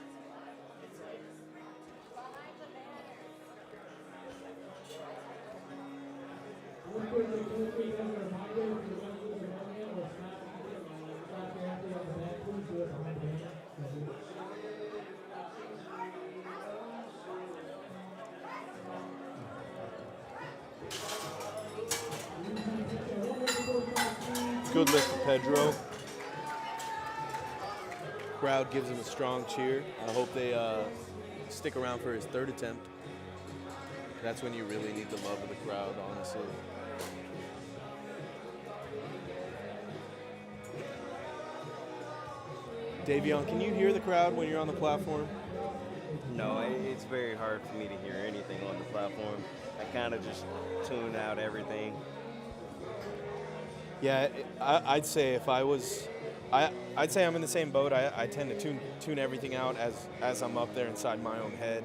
Good lift for Pedro. Crowd gives him a strong cheer. I hope they stick around for his third attempt. That's when you really need the love of the crowd, honestly. Davion, can you hear the crowd when you're on the platform? No, it's very hard for me to hear anything on the platform. I kind of just tune out everything. Yeah, I'd say if I was, I'd say I'm in the same boat. I tend to tune everything out as I'm up there inside my own head.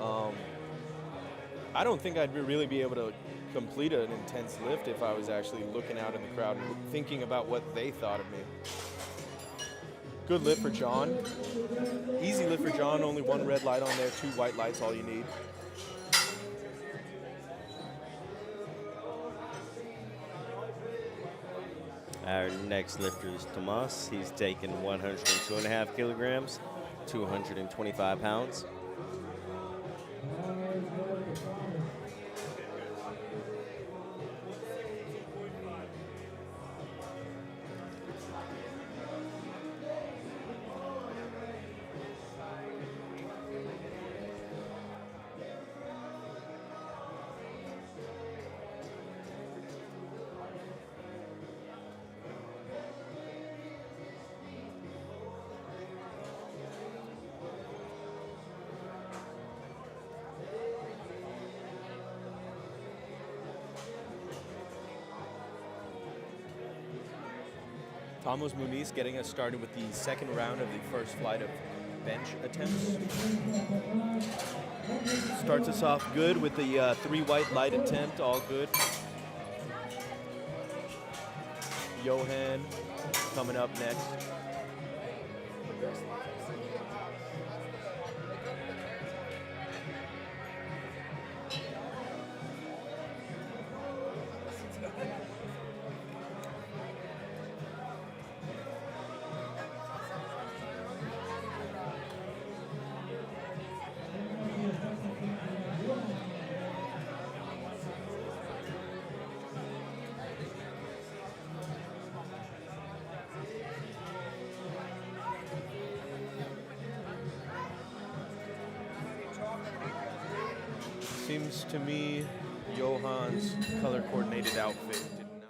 I don't think I'd really be able to complete an intense lift if I was actually looking out in the crowd and thinking about what they thought of me. Good lift for John. Easy lift for John, only one red light on there, 2 white lights, all you need. Our next lifter is Tomas. He's taking 102.5 kilograms, 225 pounds. Thomas Muniz getting us started with the second round of the first flight of bench attempts. Starts us off good with the 3 white light attempt, all good. Johan coming up next. Seems to me Johan's color-coordinated outfit did not.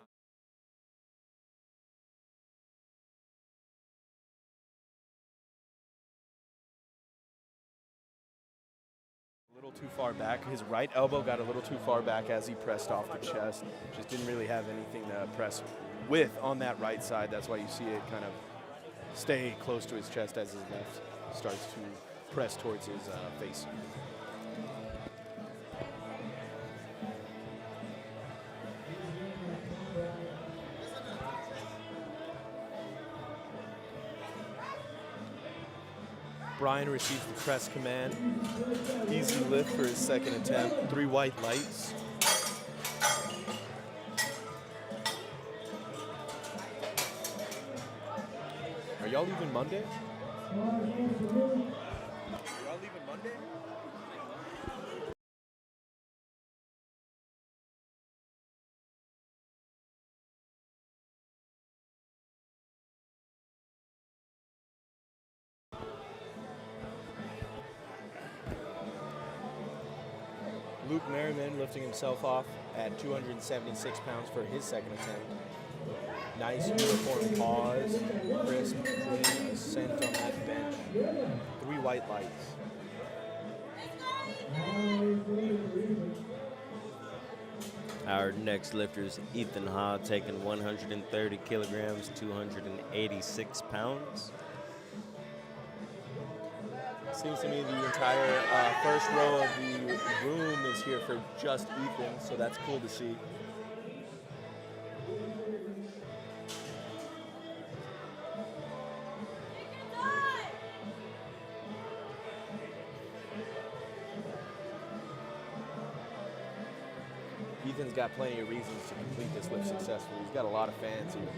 A little too far back. His right elbow got a little too far back as he pressed off the chest. Just didn't really have anything to press with on that right side. That's why you see it kind of stay close to his chest as his left starts to press towards his face. Brian receives the press command. Easy lift for his second attempt. 3 white lights. Are y'all leaving Monday? Are y'all leaving Monday? Luke Merriman lifting himself off at 276 pounds for his second attempt. Nice uniform pause, crisp, clean ascent on that bench. 3 white lights. Our next lifter is Ethan Ha, taking 130 kilograms, 286 pounds. Seems to me the entire first row of the room is here for just Ethan, so that's cool to see. Ethan's got plenty of reasons to complete this lift successfully. He's got a lot of fans here.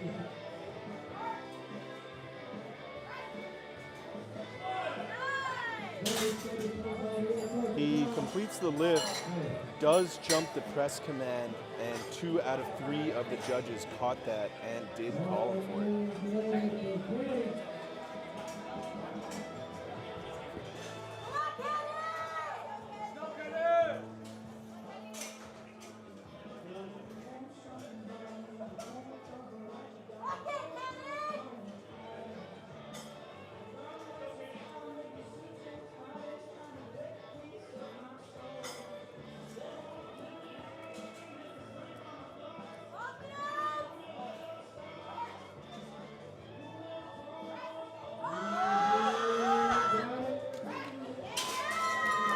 He completes the lift, does jump the press command, and 2 out of 3 of the judges caught that and did call him for it.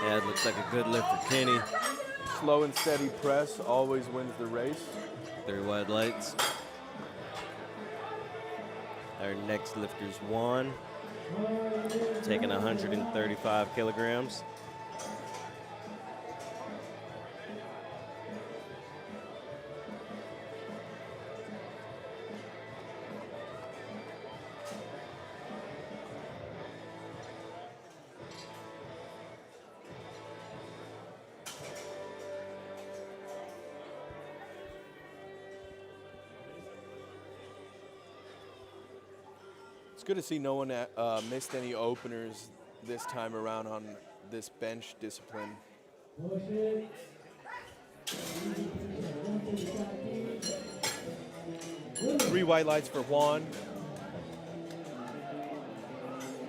Yeah, it looks like a good lift for Kenny. Slow and steady press always wins the race. 3 wide lights. Our next lifter's Juan, taking 135 kilograms. It's good to see no one missed any openers this time around on this bench discipline. 3 white lights for Juan.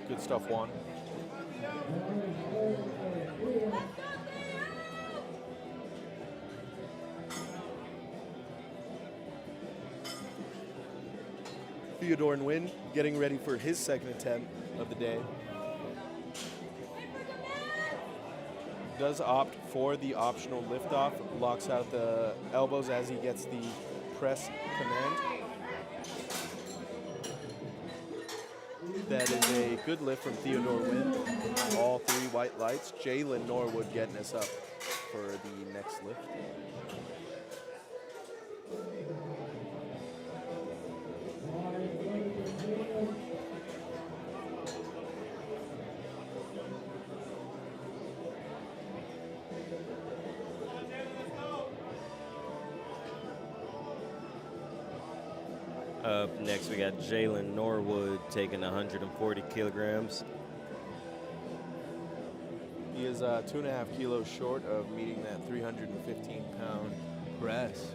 Good stuff, Juan. Theodore Nguyen getting ready for his second attempt of the day. Does opt for the optional liftoff, locks out the elbows as he gets the press command. That is a good lift from Theodore Nguyen. All 3 white lights. Jalen Norwood getting us up for the next lift. Up next, we got Jalen Norwood taking 140 kilograms. He is 2.5 kilos short of meeting that 315-pound press.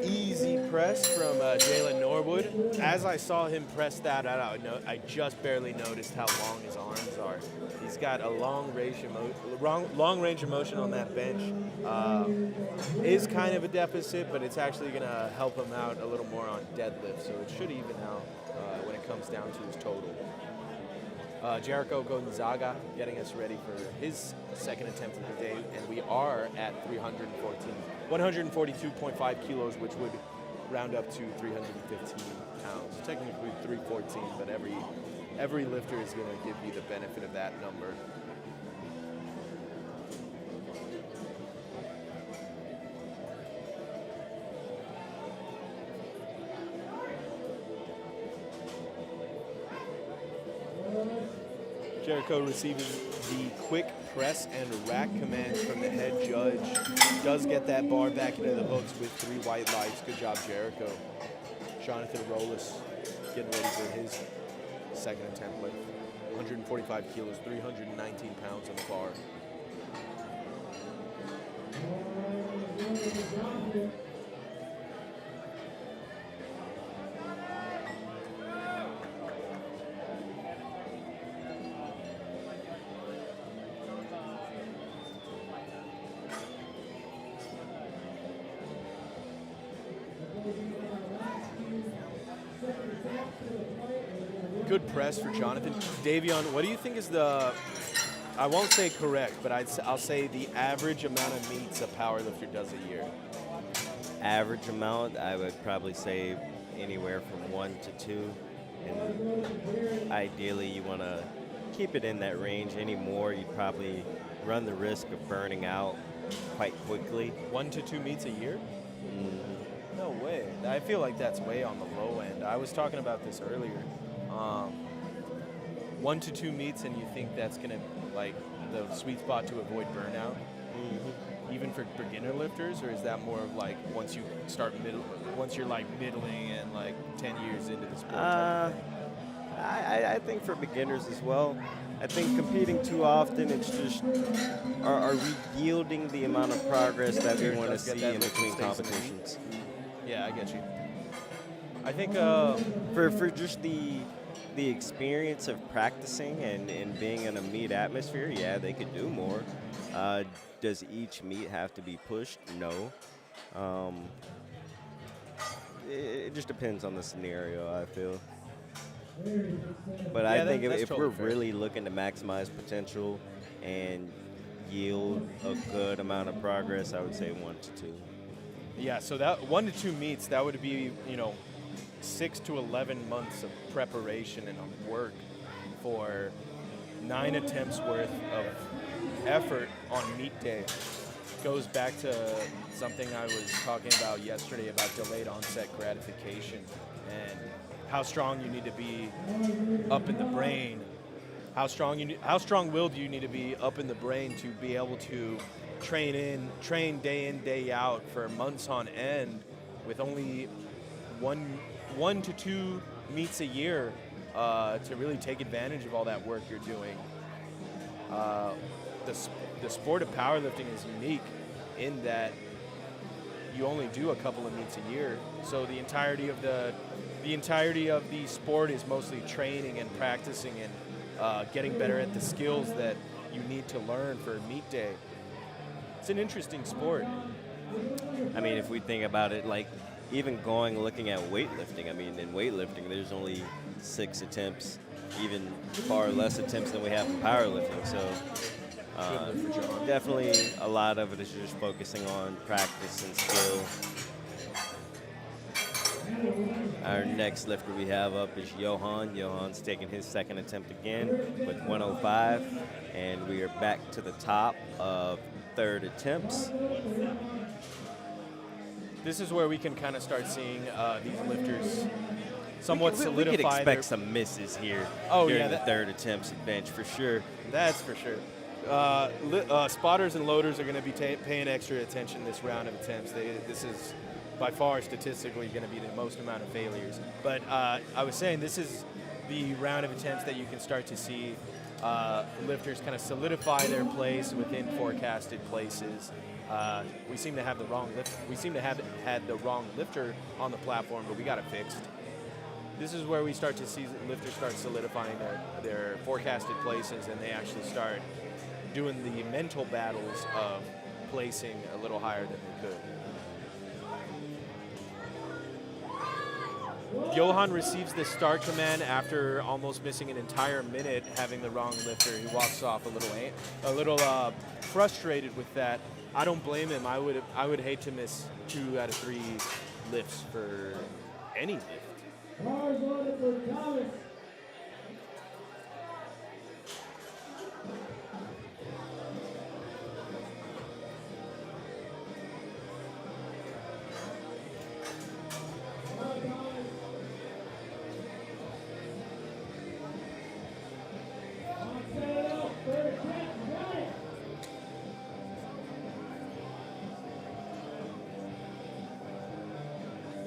Easy press from Jalen Norwood. As I saw him press that out, I just barely noticed how long his arms are. He's got a long range of motion on that bench. Is kind of a deficit, but it's actually going to help him out a little more on deadlift, so it should even out when it comes down to his total. Jericho Gonzaga getting us ready for his second attempt of the day, and we are at 142.5 kilos, which would round up to 315 pounds. Technically 314, but every lifter is going to give you the benefit of that number. Jericho receiving the quick press and rack commands from the head judge. Does get that bar back into the hooks with 3 white lights. Good job, Jericho. Jonathan Rollis getting ready for his second attempt with 145 kilos, 319 pounds on the bar. Good press for Jonathan. Davion, what do you think is the, I won't say correct, but I'll say the average amount of meets a powerlifter does a year? Average amount, I would probably say anywhere from 1 to 2. And ideally, you want to keep it in that range. Any more, you'd probably run the risk of burning out quite quickly. 1 to 2 meets a year? No way. I feel like that's way on the low end. I was talking about this earlier. 1 to 2 meets, and you think that's gonna like the sweet spot to avoid burnout, even for beginner lifters, or is that more of like once you're like middling and like 10 years into the sport? Type of thing? I think for beginners as well. I think competing too often, it's just, are we yielding the amount of progress that we want to Does get see that in lift between stays in the meet. competitions? Yeah, I get you. I think For just the experience of practicing and being in a meet atmosphere, yeah, they could do more. Does each meet have to be pushed? No. It just depends on the scenario, I feel. But Yeah, I think that's if totally we're fair. really looking to maximize potential and yield a good amount of progress, I would say 1 to 2. yeah, so that 1 to 2 meets, that would be 6 to 11 months of preparation and of work for 9 attempts worth of effort on meet day. Goes back to something I was talking about yesterday about delayed onset gratification and how strong you need to be up in the brain. How strong-willed do you need to be up in the brain to be able to train day in, day out for months on end with only one to 2 meets a year to really take advantage of all that work you're doing. The sport of powerlifting is unique in that you only do a couple of meets a year, so the entirety of the sport is mostly training and practicing and getting better at the skills that you need to learn for meet day. It's an interesting sport. I mean, if we think about it, like even looking at weightlifting, I mean, in weightlifting, there's only 6 attempts, even far less attempts than we have in powerlifting. So definitely a lot of it is just focusing on practice and skill. Our next lifter we have up is Johan. Johan's taking his second attempt again with 105, and we are back to the top of third attempts. This is where we can kind of start seeing these lifters somewhat We solidify could expect their. some misses here Oh, during yeah, the third attempts at bench for sure. That's for sure. Spotters and loaders are going to be paying extra attention this round of attempts. This is by far statistically going to be the most amount of failures. But I was saying this is the round of attempts that you can start to see lifters kind of solidify their place within forecasted places. We seem to have had the wrong lifter on the platform, but we got it fixed. This is where we start to see lifters start solidifying their forecasted places, and they actually start doing the mental battles of placing a little higher than they could. Johan receives the start command after almost missing an entire minute, having the wrong lifter. He walks off a little frustrated with that. I don't blame him. I would hate to miss 2 out of 3 lifts for any lift.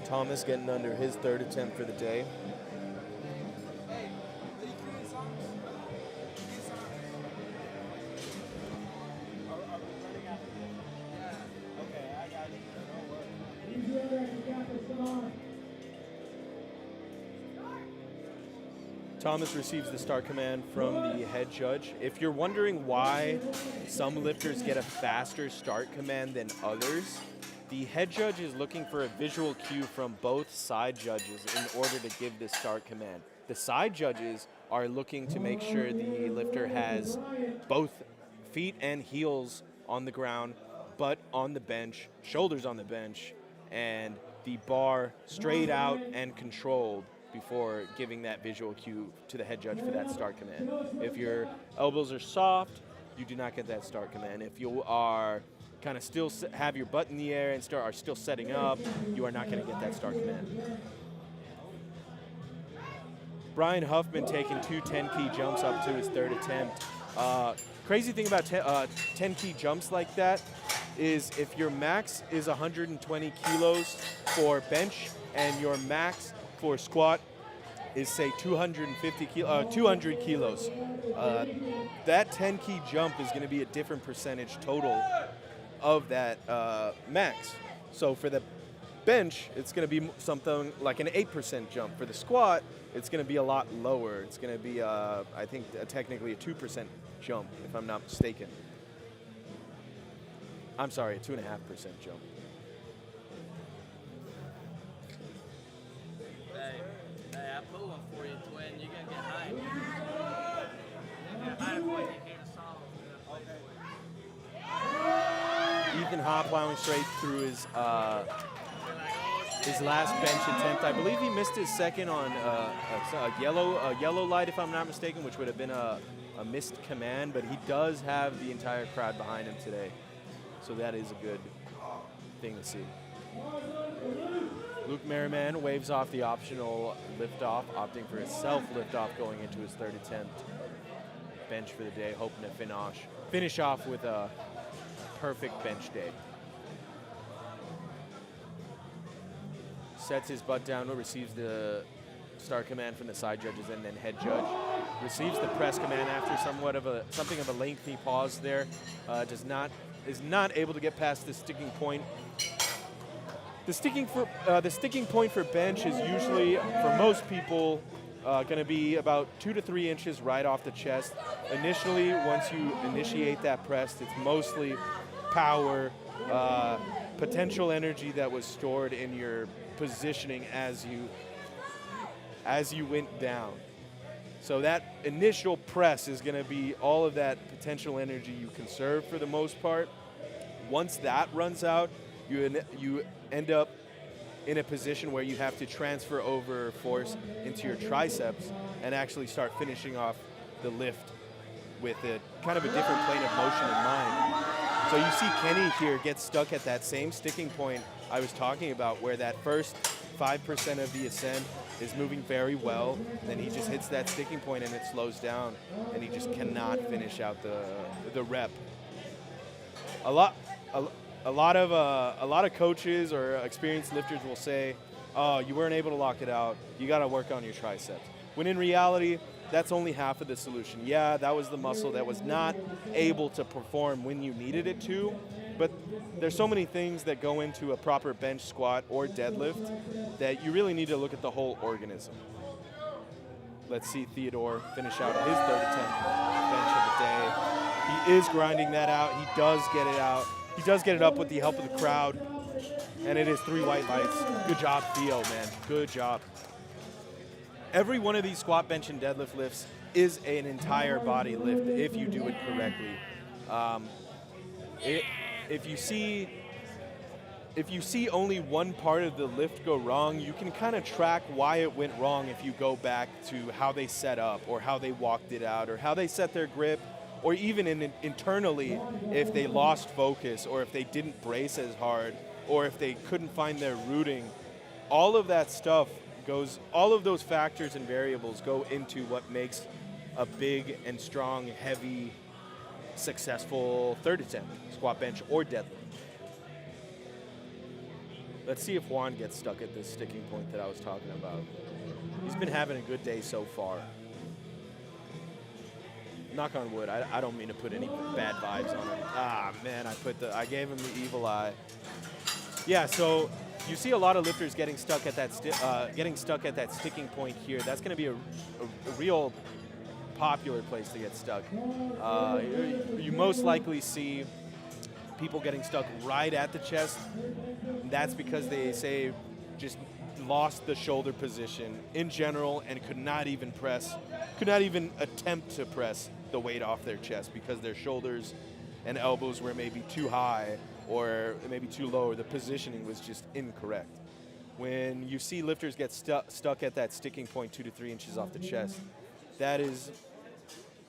Thomas getting under his third attempt for the day. Thomas receives the start command from the head judge. If you're wondering why some lifters get a faster start command than others, the head judge is looking for a visual cue from both side judges in order to give this start command. The side judges are looking to make sure the lifter has both feet and heels on the ground, butt on the bench, shoulders on the bench, and the bar straight out and controlled before giving that visual cue to the head judge for that start command. If your elbows are soft, you do not get that start command. If you are kind of still have your butt in the air and are still setting up, you are not going to get that star command. Brian Huffman taking 2 10-key jumps up to his 3rd attempt. Crazy thing about 10-key jumps like that is if your max is 120 kilos for bench and your max for squat is, say, 200 kilos, that 10-key jump is going to be a different percentage total of that max. So for the bench, it's going to be something like an 8% jump. For the squat, it's going to be a lot lower. It's going to be, I think, technically a 2% jump, if I'm not mistaken. I'm sorry, a 2.5% jump. Hey, I put one for you, twin. You're going to get high. You're going to get high before you hear the song. Ethan Hopp plowing straight through his last bench attempt. I believe he missed his second on a yellow light, if I'm not mistaken, which would have been a missed command, but he does have the entire crowd behind him today. So that is a good thing to see. Luke Merriman waves off the optional liftoff, opting for his self-liftoff going into his 3rd attempt. Bench for the day, hoping to finish off with a perfect bench day. Sets his butt down, receives the star command from the side judges and then head judge. Receives the press command after something of a lengthy pause there. Is not able to get past the sticking point. The sticking point for bench is usually, for most people, going to be about 2 to 3 inches right off the chest. Initially, once you initiate that press, it's mostly power, potential energy that was stored in your positioning as you went down. So that initial press is going to be all of that potential energy you conserve for the most part. Once that runs out, you end up in a position where you have to transfer over force into your triceps and actually start finishing off the lift with a kind of a different plane of motion in mind. So you see Kenny here get stuck at that same sticking point I was talking about, where that first 5% of the ascent is moving very well, then he just hits that sticking point and it slows down, and he just cannot finish out the rep. A lot of coaches or experienced lifters will say, "Oh, you weren't able to lock it out. You got to work on your triceps." When in reality, that's only half of the solution. Yeah, that was the muscle that was not able to perform when you needed it to, but there's so many things that go into a proper bench, squat, or deadlift that you really need to look at the whole organism. Let's see Theodore finish out his 3rd attempt bench of the day. He is grinding that out. He does get it out. He does get it up with the help of the crowd, and it is 3 white lights. Good job, Theo, man. Good job. Every one of these squat, bench, and deadlift lifts is an entire body lift if you do it correctly. If you see only one part of the lift go wrong, you can kind of track why it went wrong if you go back to how they set up, or how they walked it out, or how they set their grip, or even internally if they lost focus, or if they didn't brace as hard, or if they couldn't find their rooting. All of that stuff all of those factors and variables go into what makes a big and strong, heavy, successful 3rd attempt, squat, bench, or deadlift. Let's see if Juan gets stuck at this sticking point that I was talking about. He's been having a good day so far. Knock on wood. I don't mean to put any bad vibes on him. Ah, man, I gave him the evil eye. Yeah, so you see a lot of lifters getting stuck at that sticking point here. That's going to be a real popular place to get stuck. You most likely see people getting stuck right at the chest. That's because they say just lost the shoulder position in general and could not even attempt to press the weight off their chest because their shoulders and elbows were maybe too high or maybe too low. The positioning was just incorrect. When you see lifters get stuck at that sticking point 2 to 3 inches off the chest, that is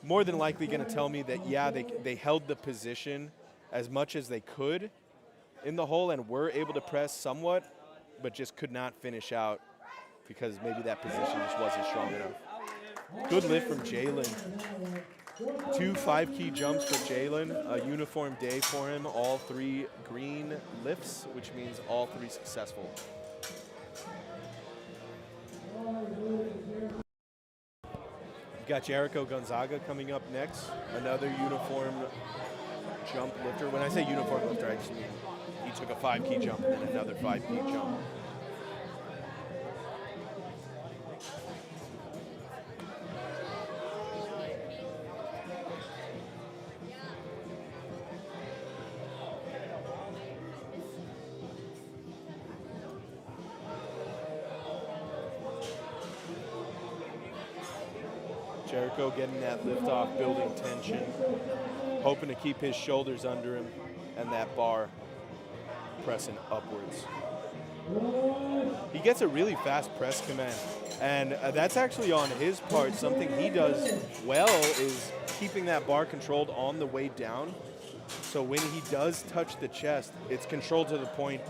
more than likely going to tell me that, yeah, they held the position as much as they could in the hole and were able to press somewhat, but just could not finish out because maybe that position just wasn't strong enough. Good lift from Jalen. 2 5-key jumps for Jalen. A uniform day for him. All 3 green lifts, which means all 3 successful. We've got Jericho Gonzaga coming up next. Another uniform jump lifter. When I say uniform lifter, I just mean he took a 5-key jump and then another 5-key jump. Jericho getting that lift off, building tension, hoping to keep his shoulders under him and that bar pressing upwards. He gets a really fast press command, and that's actually on his part. Something he does well is keeping that bar controlled on the way down. So when he does touch the chest, it's controlled to the point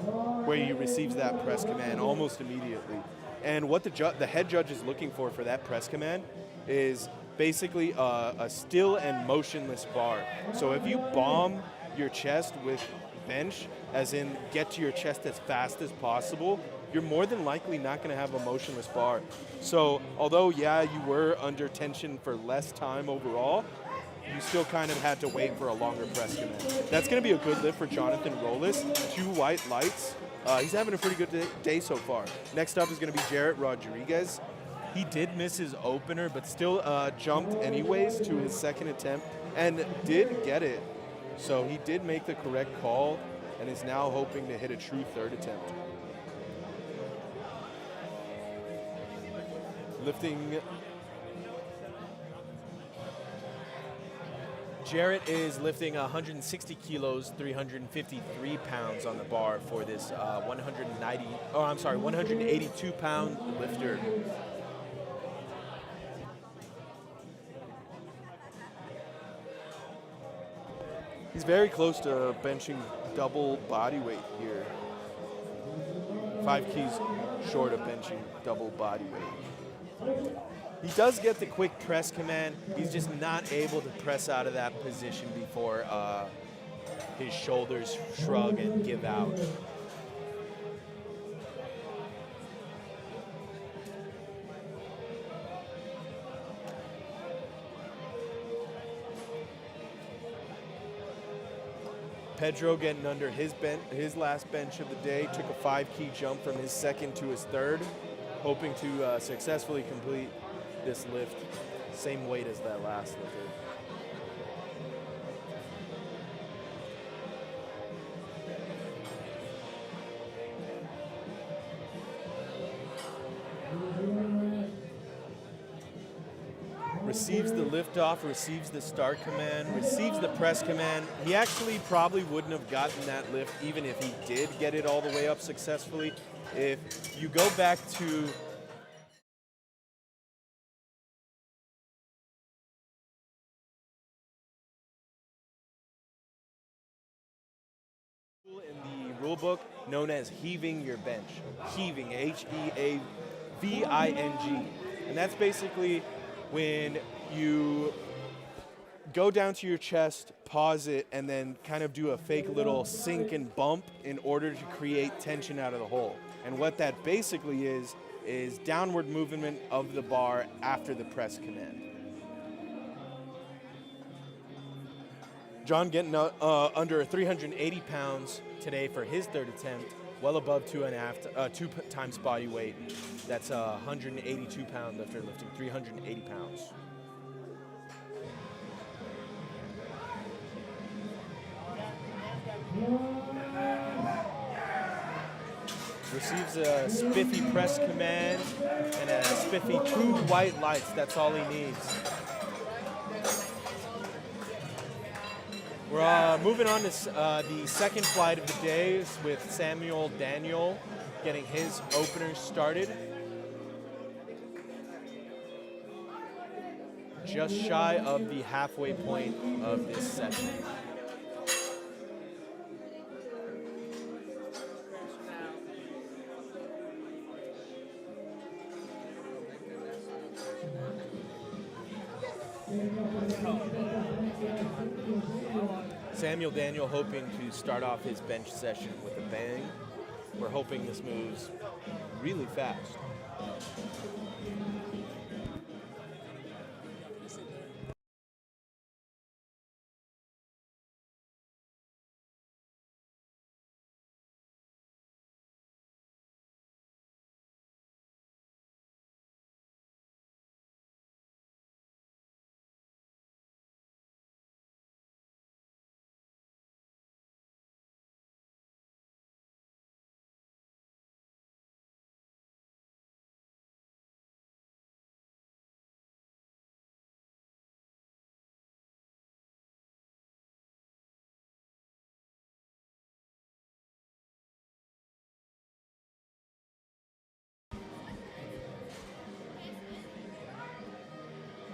where he receives that press command almost immediately. And what the head judge is looking for that press command is basically a still and motionless bar. So if you bomb your chest with bench, as in get to your chest as fast as possible, you're more than likely not going to have a motionless bar. So although, yeah, you were under tension for less time overall, you still kind of had to wait for a longer press command. That's going to be a good lift for Jonathan Rollis. 2 white lights. He's having a pretty good day so far. Next up is going to be Jarrett Rodriguez. He did miss his opener, but still jumped anyways to his second attempt and did get it. So he did make the correct call and is now hoping to hit a true third attempt. Lifting. Jarrett is lifting 160 kilos, 353 pounds on the bar for this 182-pound lifter. He's very close to benching double body weight here. 5 keys short of benching double body weight. He does get the quick press command. He's just not able to press out of that position before his shoulders shrug and give out. Pedro getting under his last bench of the day, took a 5-key jump from his second to his third, hoping to successfully complete this lift, same weight as that last lifter. Receives the lift off, receives the start command, receives the press command. He actually probably wouldn't have gotten that lift even if he did get it all the way up successfully. If you go back to in the rule book known as heaving your bench. Heaving, H-E-A-V-I-N-G. And that's basically when you go down to your chest, pause it, and then kind of do a fake little sink and bump in order to create tension out of the hole. And what that basically is downward movement of the bar after the press command. John getting under 380 pounds today for his third attempt, well above 2 times body weight. That's a 182-pound lifter lifting 380 pounds. Receives a spiffy press command and a spiffy 2 white lights. That's all he needs. We're moving on to the second flight of the day with Samuel Daniel getting his opener started. Just shy of the halfway point of this session. Samuel Daniel hoping to start off his bench session with a bang. We're hoping this moves really fast.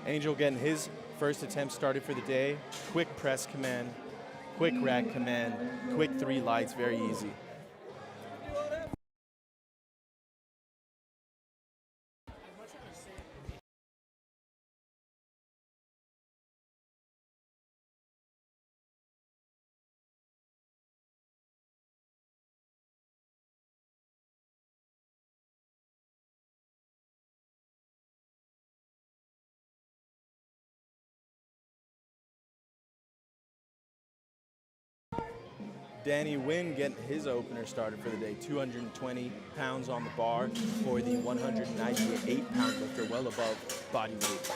Angel getting his first attempt started for the day. Quick press command, quick rack command, quick 3 lights, very easy. Danny Wynn getting his opener started for the day. 220 pounds on the bar for the 198-pound lifter, well above body weight.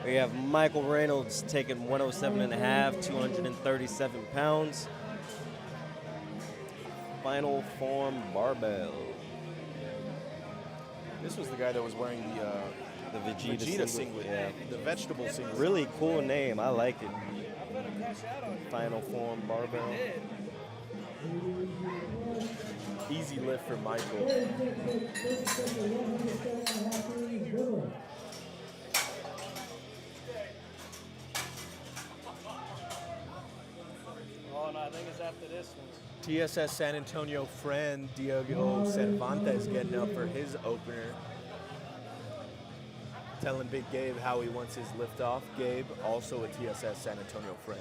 We have Michael Reynolds taking 107.5, 237 pounds. Final form barbell. This was the guy that was wearing the Vegeta singlet, yeah. the vegetable singlet. Really cool name. I like it. Final form barbell. Easy lift for Michael. Oh, no, I think it's after this one. TSS San Antonio friend Diego Cervantes getting up for his opener. Telling Big Gabe how he wants his lift off. Gabe, also a TSS San Antonio friend.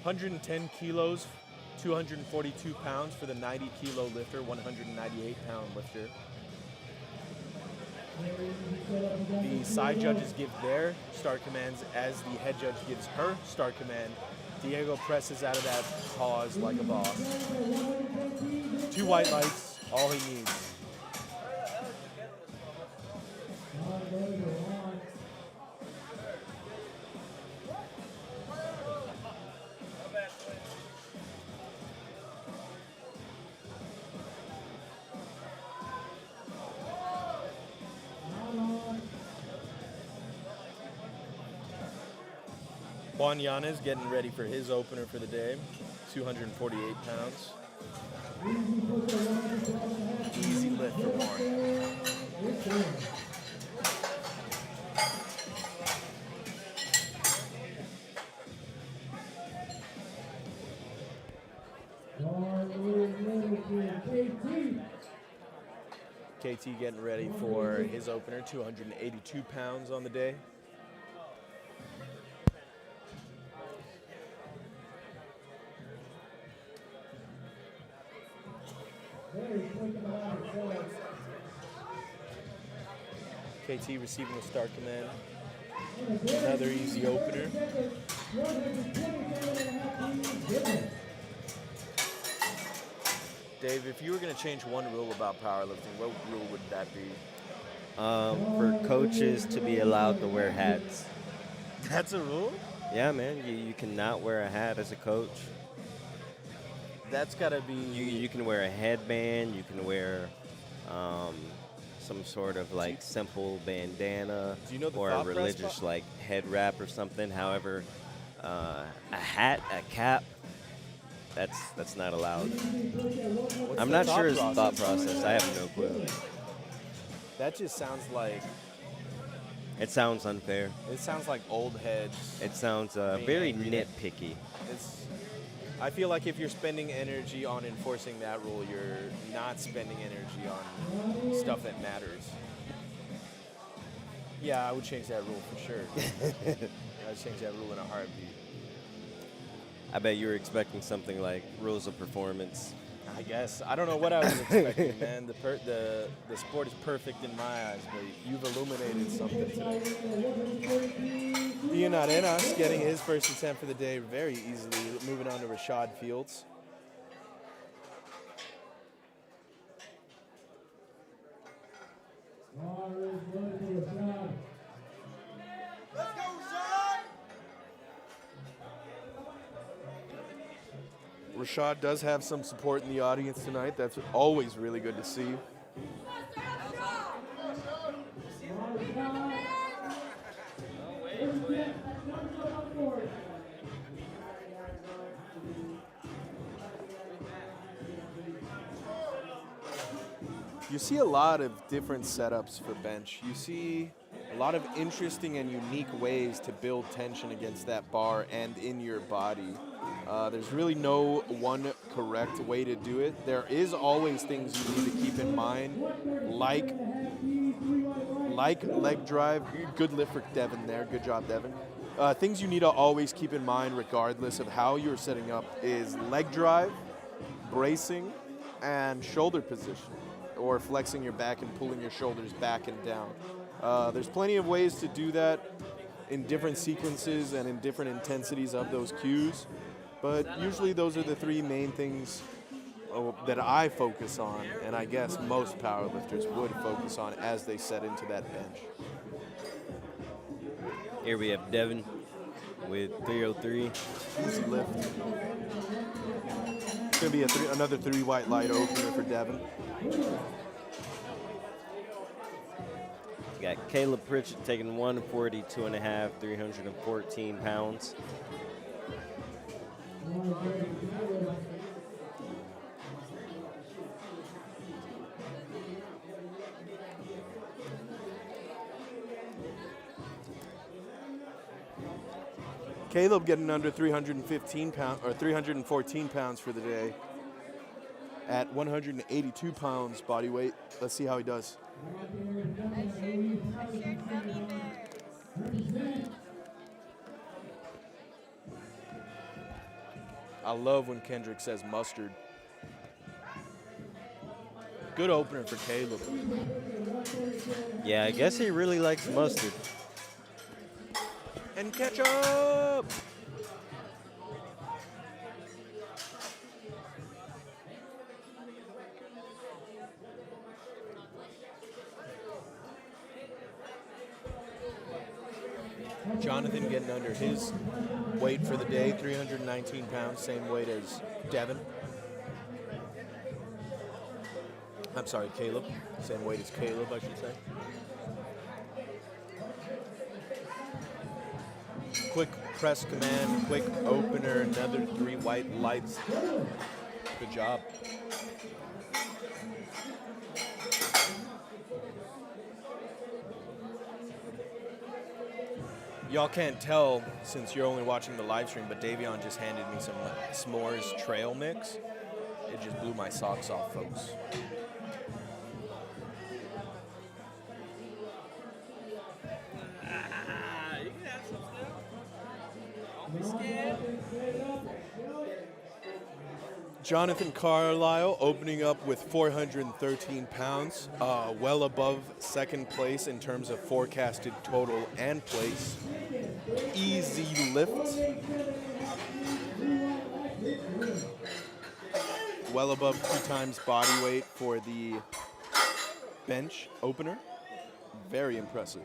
110 kilos, 242 pounds for the 90-kilo lifter, 198-pound lifter. The side judges give their start commands as the head judge gives her start command. Diego presses out of that pause like a boss. 2 white lights, all he needs. Juan Yanez getting ready for his opener for the day, 248 pounds. Easy lift for Juan. KT getting ready for his opener, 282 pounds on the day. KT receiving the start command. Another easy opener. Dave, if you were going to change one rule about powerlifting, what rule would that be? For coaches to be allowed to wear hats. That's a rule? Yeah, man. You cannot wear a hat as a coach. That's got to be... You can wear a headband. You can wear some sort of like simple bandana, Do you know the or a thought process religious like head wrap or something. However, a hat, a cap, that's not allowed. What's I'm the not sure his process? thought process. I have no clue. That just sounds like... It sounds unfair. It sounds like old heads. It sounds Being very angry that- nitpicky. It's I feel like if you're spending energy on enforcing that rule, you're not spending energy on stuff that matters. Yeah, I would change that rule for sure. I'd change that rule in a heartbeat. I bet you were expecting something like rules of performance. I guess. I don't know what I was expecting, man. The sport is perfect in my eyes, but you've illuminated something today. Ian Arenas getting his first attempt for the day very easily, moving on to Rashad Fields. Rashad does have some support in the audience tonight. That's always really good to see. You see a lot of different setups for bench. You see a lot of interesting and unique ways to build tension against that bar and in your body. There's really no one correct way to do it. There is always things you need to keep in mind, like leg drive. Good lift for Devin there. Good job, Devin. Things you need to always keep in mind regardless of how you're setting up is leg drive, bracing, and shoulder position, or flexing your back and pulling your shoulders back and down. There's plenty of ways to do that in different sequences and in different intensities of those cues, but usually those are the three main things that I focus on, and I guess most powerlifters would focus on as they set into that bench. Here we have Devin with 303. Easy lift. It's going to be another 3 white light opener for Devin. We got Caleb Pritchett taking 142.5, 314 pounds. Caleb getting under 315 pounds or 314 pounds for the day at 182 pounds body weight. Let's see how he does. I love when Kendrick says mustard. Good opener for Caleb. Yeah, I guess he really likes mustard. And ketchup! Jonathan getting under his weight for the day, 319 pounds, same weight as Devin. I'm sorry, Caleb. Same weight as Caleb, I should say. Quick press command, quick opener, another 3 white lights. Good job. Y'all can't tell since you're only watching the live stream, but Davion just handed me some s'mores trail mix. It just blew my socks off, folks. You can have some still. Don't be scared. Jonathan Carlisle opening up with 413 pounds, well above second place in terms of forecasted total and place. Easy lift. Well above 2 times body weight for the bench opener. Very impressive.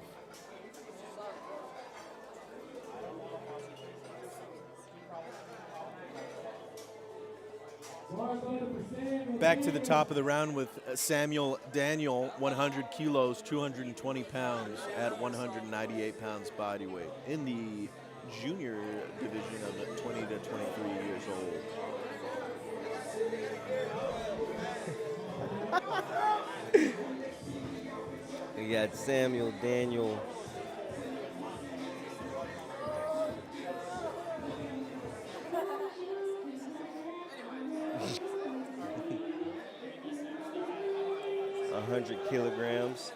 Back to the top of the round with Samuel Daniel, 100 kilos, 220 pounds at 198 pounds body weight in the junior division of 20 to 23 years old. We got Samuel Daniel. 200 kilograms.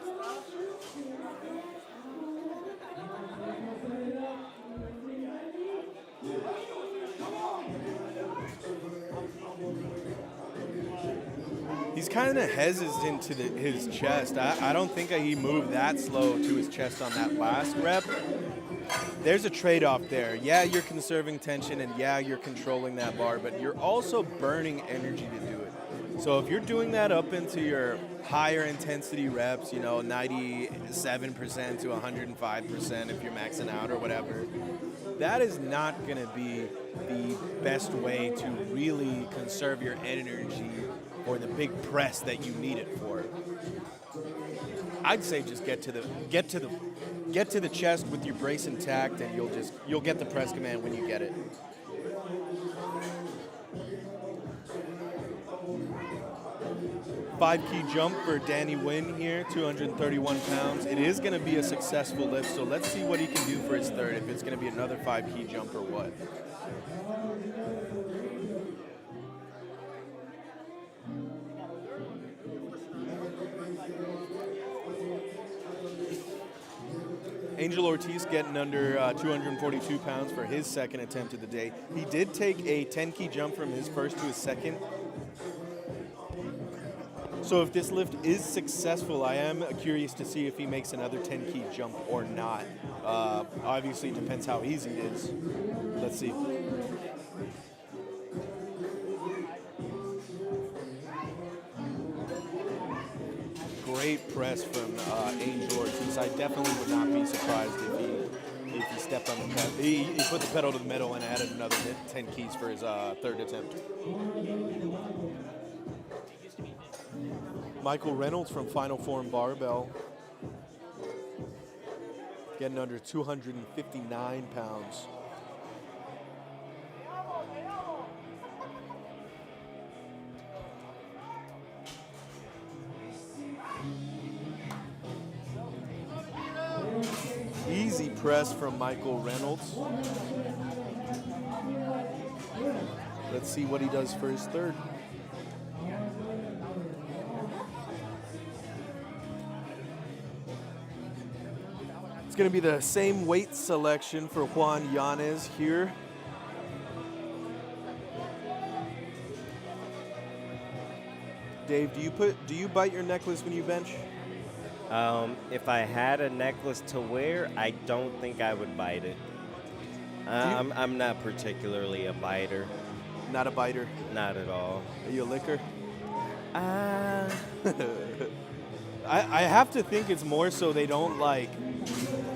He's kind of hesitant to his chest. I don't think he moved that slow to his chest on that last rep. There's a trade-off there. Yeah, you're conserving tension, and yeah, you're controlling that bar, but you're also burning energy to do it. So if you're doing that up into your higher intensity reps, 97% to 105% if you're maxing out or whatever, that is not going to be the best way to really conserve your energy for the big press that you need it for. I'd say just get to the chest with your brace intact, and you'll get the press command when you get it. Five-key jump for Danny Wynn here, 231 pounds. It is going to be a successful lift, so let's see what he can do for his third, if it's going to be another 5-key jump or what. Angel Ortiz getting under 242 pounds for his second attempt of the day. He did take a 10-key jump from his first to his second. So if this lift is successful, I am curious to see if he makes another 10-key jump or not. Obviously, it depends how easy it is. Let's see. Great press from Angel Ortiz. I definitely would not be surprised if he stepped on the pedal. He put the pedal to the metal and added another 10 keys for his third attempt. Michael Reynolds from Final Form Barbell, getting under 259 pounds. Easy press from Michael Reynolds. Let's see what he does for his third. It's going to be the same weight selection for Juan Yanez here. Dave, do you bite your necklace when you bench? If I had a necklace to wear, I don't think I would bite it. I'm not particularly a biter. Not a biter? Not at all. Are you a licker? I have to think it's more so they don't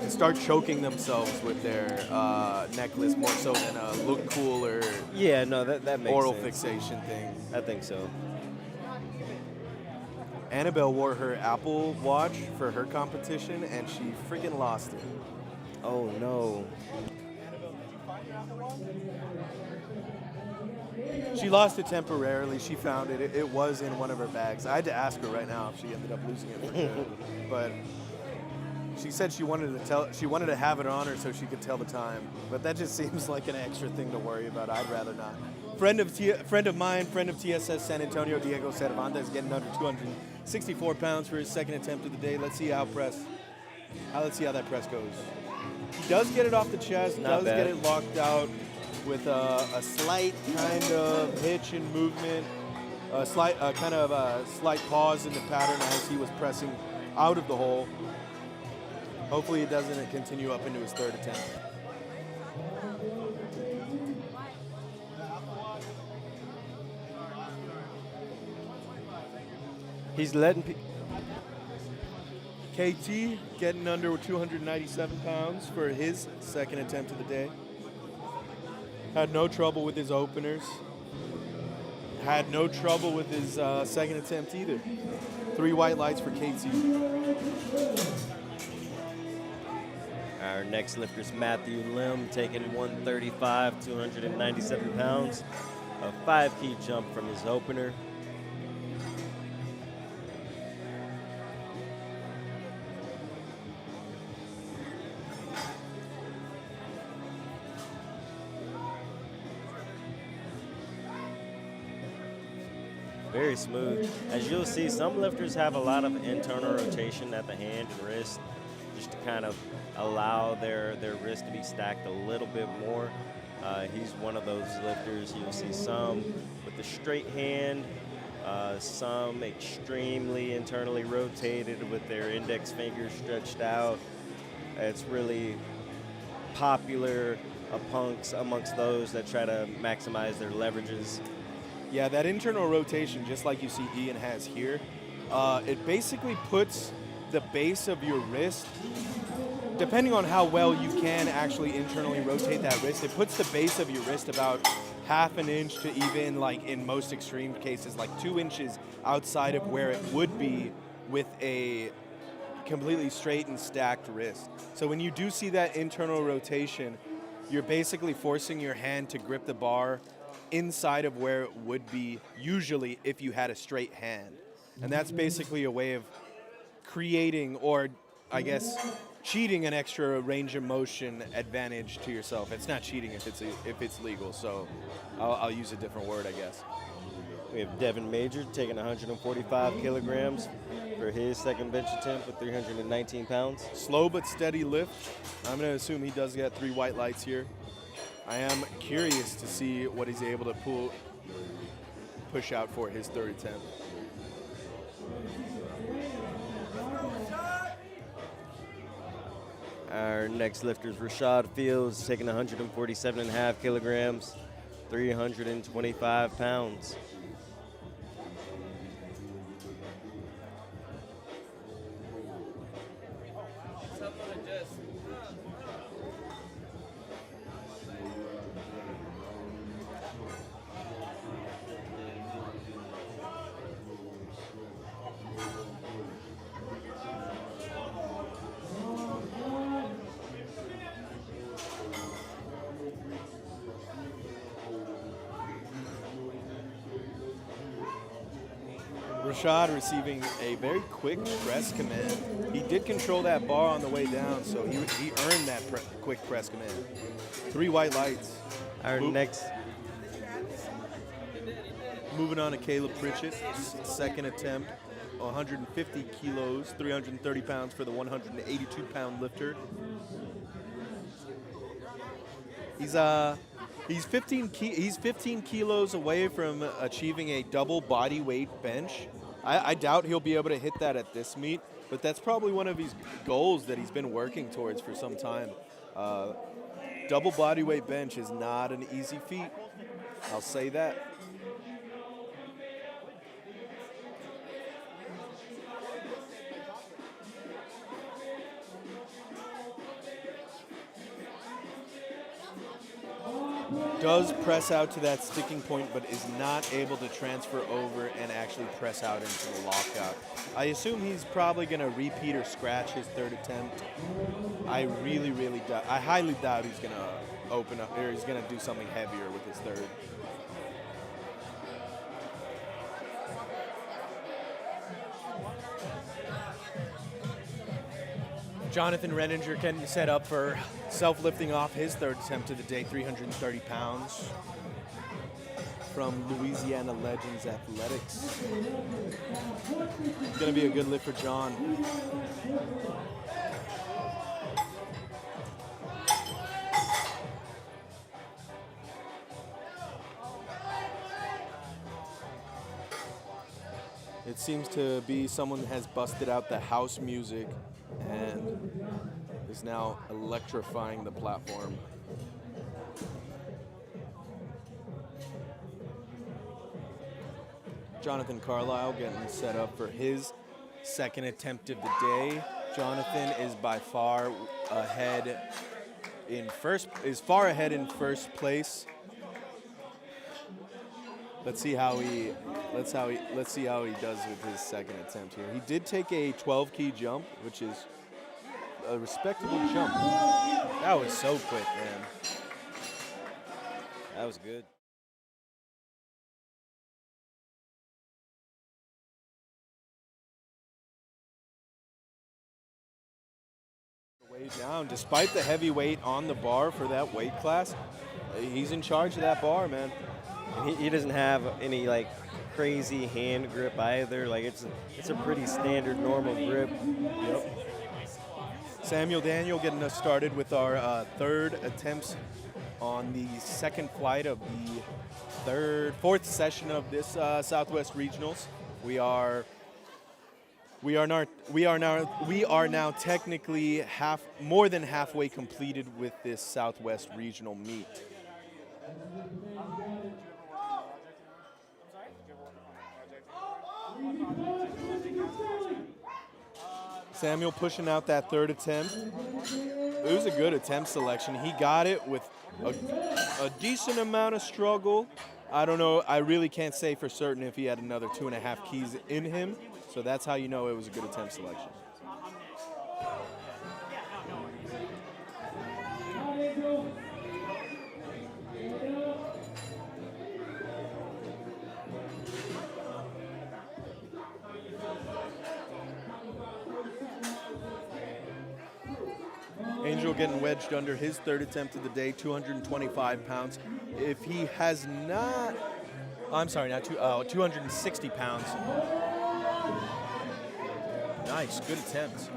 start choking themselves with their necklace more so than a look cool or that makes oral sense. fixation thing. I think so. Annabelle wore her Apple Watch for her competition, and she freaking lost it. Oh, no. She lost it temporarily. She found it. It was in one of her bags. I had to ask her right now if she ended up losing it for good. But she said she wanted to have it on her so she could tell the time. But that just seems like an extra thing to worry about. I'd rather not. Friend of mine, friend of TSS San Antonio, Diego Cervantes, getting under 264 pounds for his second attempt of the day. Let's see how that press goes. He does get it off the chest, Not bad. get it locked out with a slight kind of hitch in movement, a slight pause in the pattern as he was pressing out of the hole. Hopefully it doesn't continue up into his third attempt. He's letting KT getting under 297 pounds for his second attempt of the day. Had no trouble with his openers. Had no trouble with his second attempt either. 3 white lights for KT. Our next lifter is Matthew Lim, taking 135, 297 pounds. A 5-key jump from his opener. Very smooth. As you'll see, some lifters have a lot of internal rotation at the hand and wrist, just to kind of allow their wrist to be stacked a little bit more. He's one of those lifters. You'll see some with the straight hand, some extremely internally rotated with their index fingers stretched out. It's really popular amongst those that try to maximize their leverages. Yeah, that internal rotation, just like you see Ian has here, it basically puts the base of your wrist, depending on how well you can actually internally rotate that wrist, it puts the base of your wrist about half an inch to even, like in most extreme cases, like 2 inches outside of where it would be with a completely straight and stacked wrist. So when you do see that internal rotation, you're basically forcing your hand to grip the bar inside of where it would be usually if you had a straight hand. And that's basically a way of creating, or I guess cheating, an extra range of motion advantage to yourself. It's not cheating if it's legal, so I'll use a different word, I guess. We have Devin Major taking 145 kilograms for his second bench attempt with 319 pounds. Slow but steady lift. I'm going to assume he does get 3 white lights here. I am curious to see what he's able to push out for his third attempt. Our next lifter is Rashad Fields, taking 147.5 kilograms, 325 pounds. Rashad receiving a very quick press command. He did control that bar on the way down, so he earned that quick press command. 3 white lights. Our next. Moving on to Caleb Pritchett, second attempt, 150 kilos, 330 pounds for the 182-pound lifter. He's 15 kilos away from achieving a double body weight bench. I doubt he'll be able to hit that at this meet, but that's probably one of his goals that he's been working towards for some time. Double body weight bench is not an easy feat. I'll say that. Does press out to that sticking point, but is not able to transfer over and actually press out into the lockout. I assume he's probably going to repeat or scratch his third attempt. I highly doubt he's going to open up, or he's going to do something heavier with his third. Jonathan Renninger getting set up for self-lifting off his third attempt of the day, 330 pounds, from Louisiana Legends Athletics. It's going to be a good lift for John. It seems to be someone that has busted out the house music and is now electrifying the platform. Jonathan Carlisle getting set up for his second attempt of the day. Jonathan is by far ahead in first place. Let's see how he does with his second attempt here. He did take a 12-key jump, which is a respectable jump. That was so quick, man. That was good. Way down, despite the heavy weight on the bar for that weight class, he's in charge of that bar, man. He doesn't have any crazy hand grip either. Like it's a pretty standard normal grip. Yep. Samuel Daniel getting us started with our third attempts on the second flight of the fourth session of this Southwest Regionals. We are now technically more than halfway completed with this Southwest Regional meet. Samuel pushing out that third attempt. It was a good attempt selection. He got it with a decent amount of struggle. I don't know. I really can't say for certain if he had another 2.5 keys in him. So that's how you know it was a good attempt selection. Angel getting wedged under his third attempt of the day, 225 pounds. If he has not, I'm sorry, not 260 pounds. Nice, good attempt.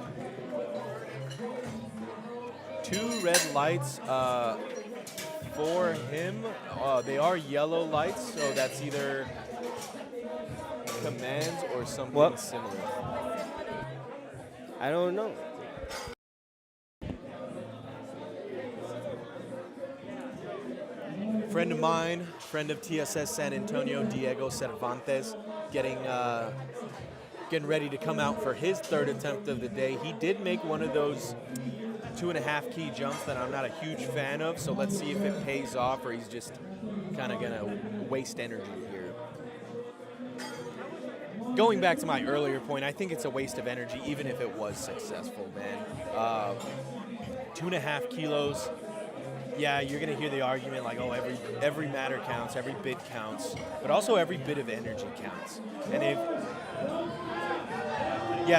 2 red lights for him. They are yellow lights, so that's either commands or something similar. I don't know. Friend of mine, friend of TSS San Antonio, Diego Cervantes, getting ready to come out for his third attempt of the day. He did make one of those 2.5 key jumps that I'm not a huge fan of, so let's see if it pays off or he's just kind of gonna waste energy here. Going back to my earlier point, I think it's a waste of energy even if it was successful, man. 2.5 kilos. Yeah, you're going to hear the argument like, oh, every matter counts, every bit counts, but also every bit of energy counts. And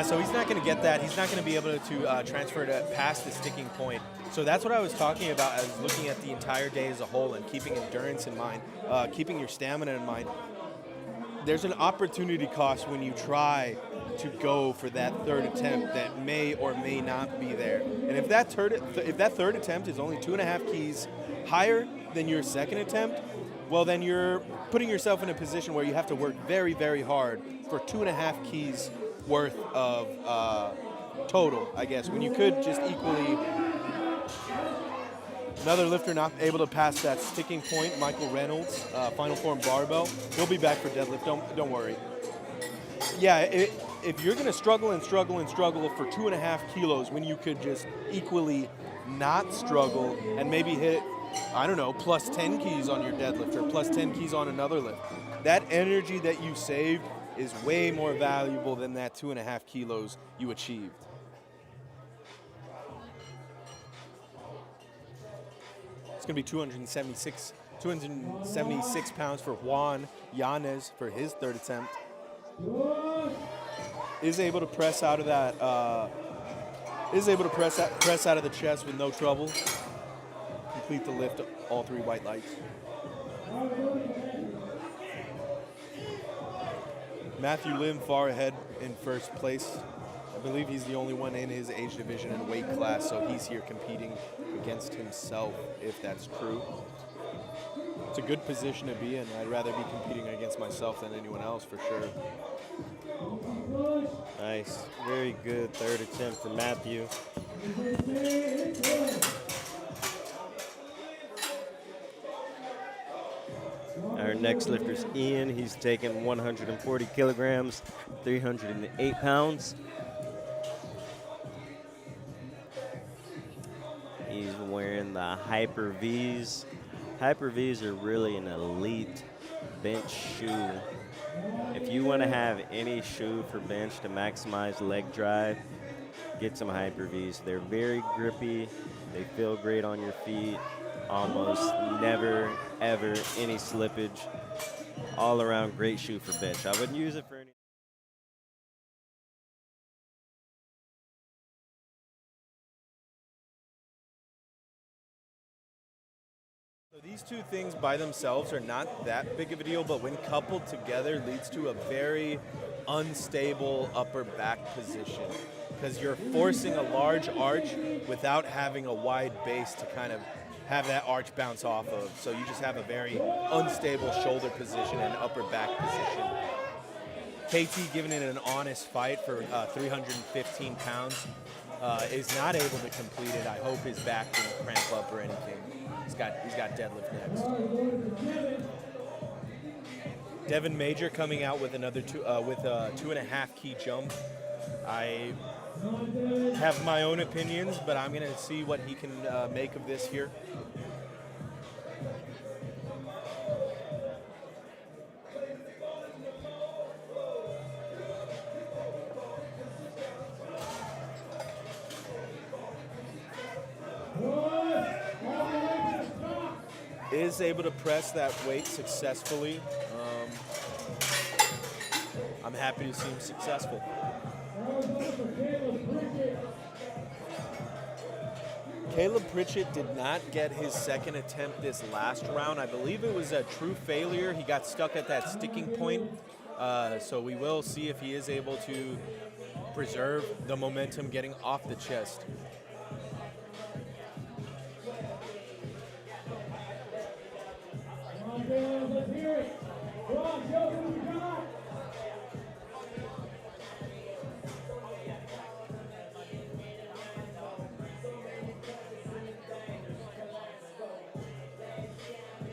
so he's not going to get that. He's not going to be able to transfer it past the sticking point. So that's what I was talking about as looking at the entire day as a whole and keeping endurance in mind, keeping your stamina in mind. There's an opportunity cost when you try to go for that third attempt that may or may not be there. And if that third attempt is only 2.5 keys higher than your second attempt, well, then you're putting yourself in a position where you have to work very, very hard for 2.5 keys worth of total, I guess, when you could just equally. Another lifter not able to pass that sticking point, Michael Reynolds, final form barbell. He'll be back for deadlift, don't worry. Yeah, if you're gonna struggle and struggle and struggle for 2.5 kilos when you could just equally not struggle and maybe hit, I don't know, plus 10 keys on your deadlift or plus 10 keys on another lift, that energy that you saved is way more valuable than that 2.5 kilos you achieved. It's going to be 276 pounds for Juan Yanez for his third attempt. Is able to press out of that. Press out of the chest with no trouble. Complete the lift, all 3 white lights. Matthew Lim far ahead in first place. I believe he's the only one in his age division and weight class, so he's here competing against himself, if that's true. It's a good position to be in. I'd rather be competing against myself than anyone else, for sure. Nice. Very good third attempt for Matthew. Our next lifter is Ian. He's taking 140 kilograms, 308 pounds. He's wearing the Hyper V's. Hyper V's are really an elite bench shoe. If you want to have any shoe for bench to maximize leg drive, get some Hyper V's. They're very grippy. They feel great on your feet. Almost never, ever any slippage. All around great shoe for bench. I wouldn't use it for any. So these two things by themselves are not that big of a deal, but when coupled together leads to a very unstable upper back position because you're forcing a large arch without having a wide base to kind of have that arch bounce off of. So you just have a very unstable shoulder position and upper back position. KT giving it an honest fight for 315 pounds. Is not able to complete it. I hope his back didn't cramp up or anything. He's got deadlift next. Devin Major coming out with another 2.5 key jump. I have my own opinions, but I'm gonna see what he can make of this here. Is able to press that weight successfully. I'm happy to see him successful. Caleb Pritchett did not get his second attempt this last round. I believe it was a true failure. He got stuck at that sticking point. So we will see if he is able to preserve the momentum getting off the chest.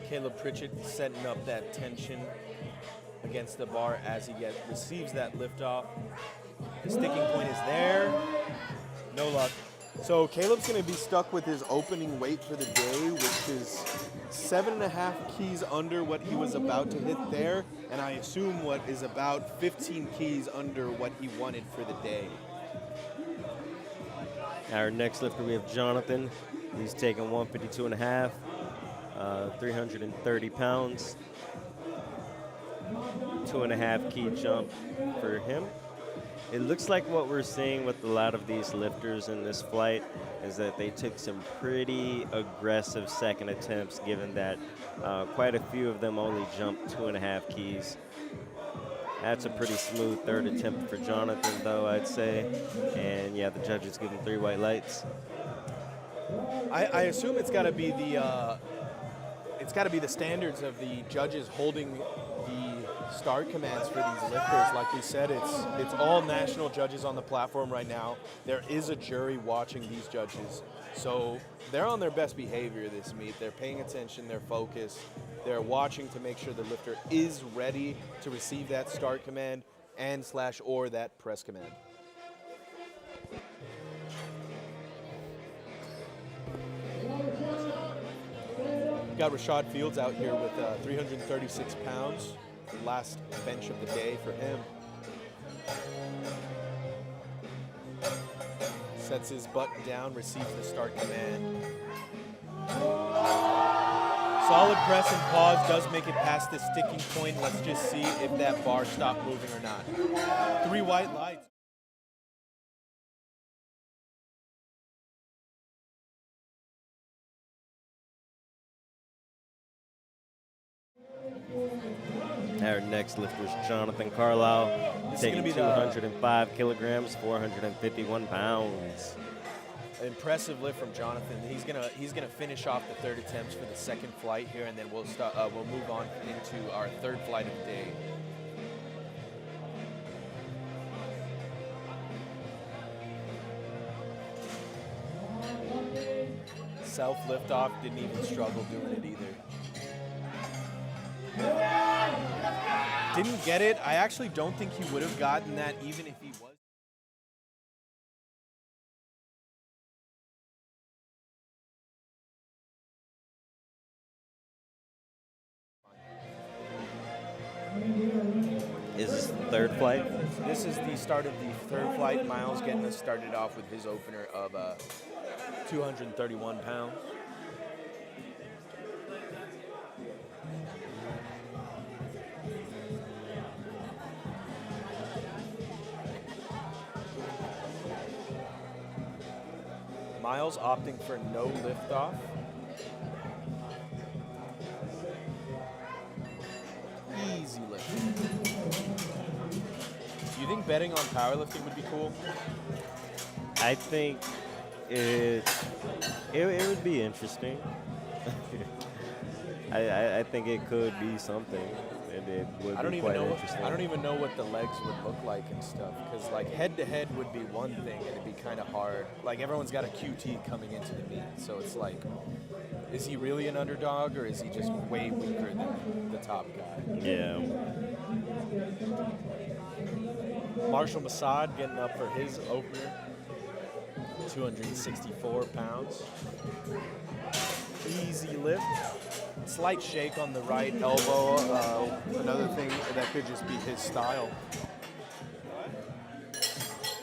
Caleb Pritchett setting up that tension against the bar as he receives that lift off. The sticking point is there. No luck. So Caleb's going to be stuck with his opening weight for the day, which is 7.5 keys under what he was about to hit there, and I assume what is about 15 keys under what he wanted for the day. Our next lifter, we have Jonathan. He's taking 152.5, 330 pounds. 2.5 key jump for him. It looks like what we're seeing with a lot of these lifters in this flight is that they took some pretty aggressive second attempts, given that quite a few of them only jumped 2.5 keys. That's a pretty smooth third attempt for Jonathan, though, I'd say. And yeah, the judges give him 3 white lights. I assume it's got to be the standards of the judges holding the start commands for these lifters. Like we said, it's all national judges on the platform right now. There is a jury watching these judges. So they're on their best behavior this meet. They're paying attention, they're focused, they're watching to make sure the lifter is ready to receive that start command or that press command. Got Rashad Fields out here with 336 pounds. Last bench of the day for him. Sets his button down, receives the start command. Solid press and pause does make it past the sticking point. Let's just see if that bar stopped moving or not. 3 white lights. Our next lifter is Jonathan Carlisle, taking 205 kilograms, 451 pounds. Impressive lift from Jonathan. He's gonna finish off the third attempts for the second flight here, and then we'll move on into our third flight of the day. Self liftoff, didn't even struggle doing it either. Didn't get it. I actually don't think he would have gotten that even if he was. Is this the third flight? This is the start of the third flight. Miles getting us started off with his opener of 231 pounds. Miles opting for no liftoff. easy lift. Do you think betting on powerlifting would be cool? I think it would be interesting. I think it could be something. It would be quite interesting. I don't even know what the legs would look like and stuff. Because like head to head would be one thing, and it'd be kind of hard. Like everyone's got a QT coming into the meet, so it's like, is he really an underdog or is he just way weaker than the top guy? Yeah. Marshall Massad getting up for his opener, 264 pounds. Easy lift. Slight shake on the right elbow. Another thing that could just be his style.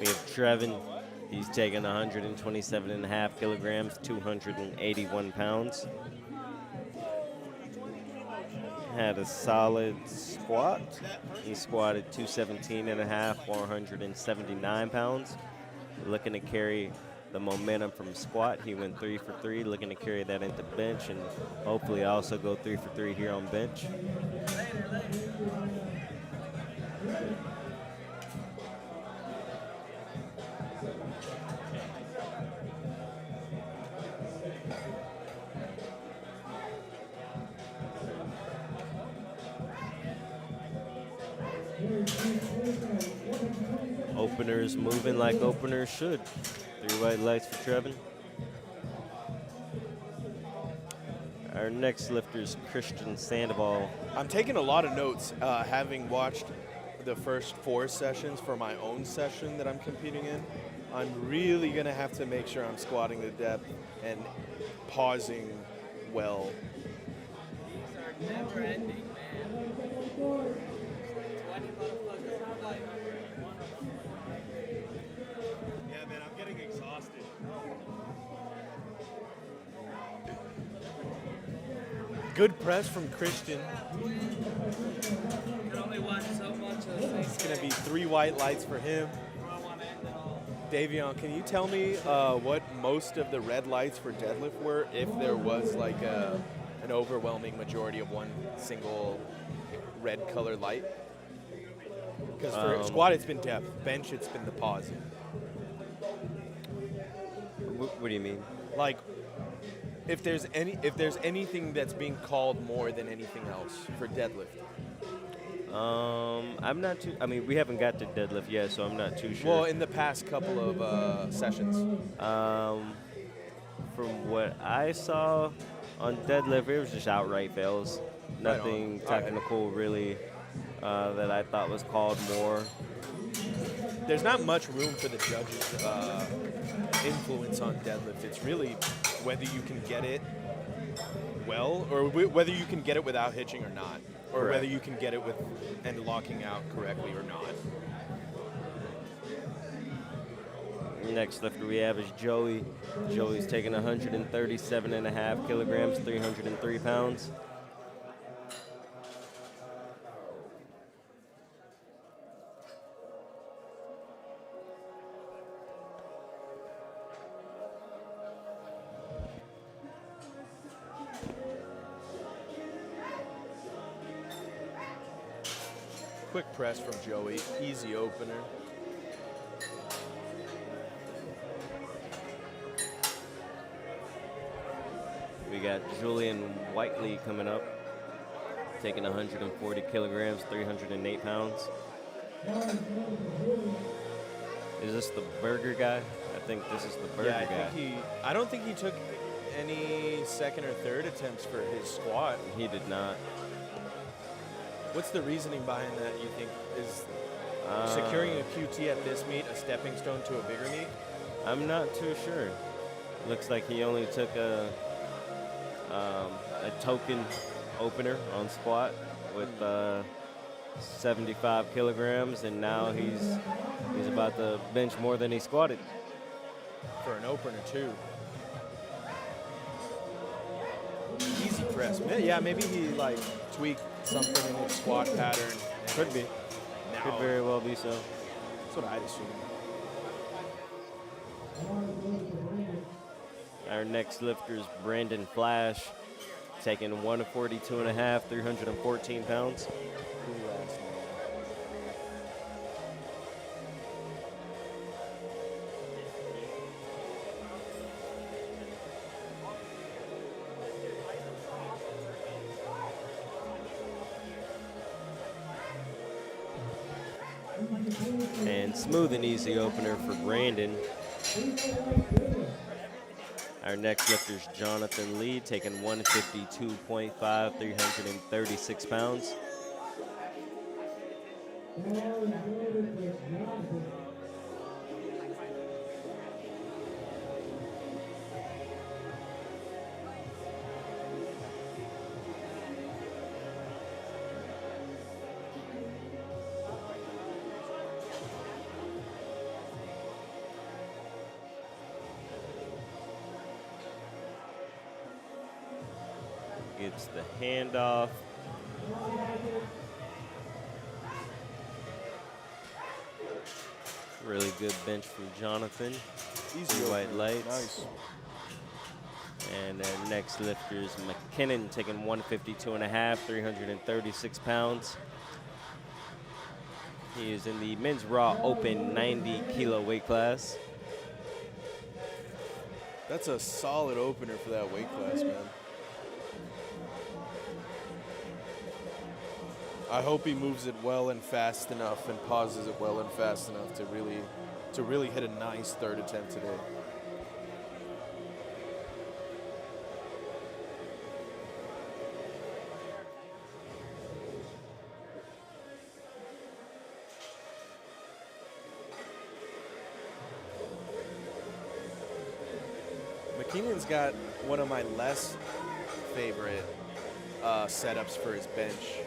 We have Trevin. He's taking 127.5 kilograms, 281 pounds. Had a solid squat. He squatted 217.5, 479 pounds. Looking to carry the momentum from squat. He went 3 for 3, looking to carry that into bench and hopefully also go 3 for 3 here on bench. Openers moving like openers should. 3 white lights for Trevin. Our next lifter is Christian Sandoval. I'm taking a lot of notes, having watched the first 4 sessions for my own session that I'm competing in. I'm really going to have to make sure I'm squatting the depth and pausing well. These are never ending, man. 20 motherfuckers per flight. Yeah, man, I'm getting exhausted. Good press from Christian. You can only watch so much of the thing. It's going to be 3 white lights for him. I don't want to end it all. Davion, can you tell me what most of the red lights for deadlift were, if there was like an overwhelming majority of one single red color light? Because for squat it's been depth, bench it's been the pausing. What do you mean? Like, if there's anything that's being called more than anything else for deadlift. I'm not too. I mean, we haven't got to deadlift yet, so I'm not too sure. Well, in the past couple of sessions. From what I saw on deadlift, it was just outright fails. Nothing technical really that I thought was called more. There's not much room for the judges' influence on deadlift. It's really whether you can get it well, or whether you can get it without hitching or not, or Correct. whether you can get it with and locking out correctly or not. Next lifter we have is Joey. Joey's taking 137.5 kilograms, 303 pounds. Quick press from Joey, easy opener. We got Julian Whiteley coming up, taking 140 kilograms, 308 pounds. Is this the burger guy? I think this is the burger guy. I don't think he took any second or third attempts for his squat. He did not. What's the reasoning behind that, you think? Is securing a QT at this meet a stepping stone to a bigger meet? I'm not too sure. Looks like he only took a token opener on squat with 75 kilograms, and now he's about to bench more than he squatted. For an opener, too. Easy press. Yeah, maybe he like tweaked something in his squat pattern. Could be. Could very well be so. That's what I'd assume. Our next lifter is Brandon Flash, taking 142.5, 314 pounds. Ooh, And smooth and easy opener for Brandon. Our next lifter is Jonathan Lee, taking 152.5, 336 pounds. Gets the handoff. Really good bench from Jonathan. Easy White opener. lights. Nice. And our next lifter is McKinnon, taking 152.5, 336 pounds. He is in the men's raw open 90 kilo weight class. That's a solid opener for that weight class, man. I hope he moves it well and fast enough and pauses it well and fast enough to really hit a nice third attempt today. McKinnon's got one of my less favorite setups for his bench.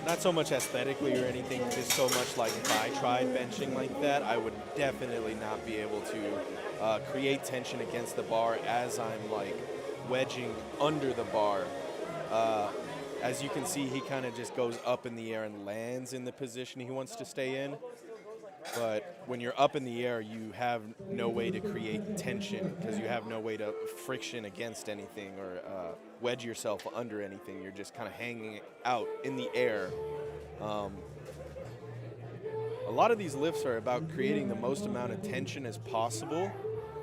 Not so much aesthetically or anything, just so much like if I tried benching like that, I would definitely not be able to create tension against the bar as I'm like wedging under the bar. As you can see, he kind of just goes up in the air and lands in the position he wants to stay in. But when you're up in the air, you have no way to create tension because you have no way to friction against anything or wedge yourself under anything. You're just kind of hanging out in the air. A lot of these lifts are about creating the most amount of tension as possible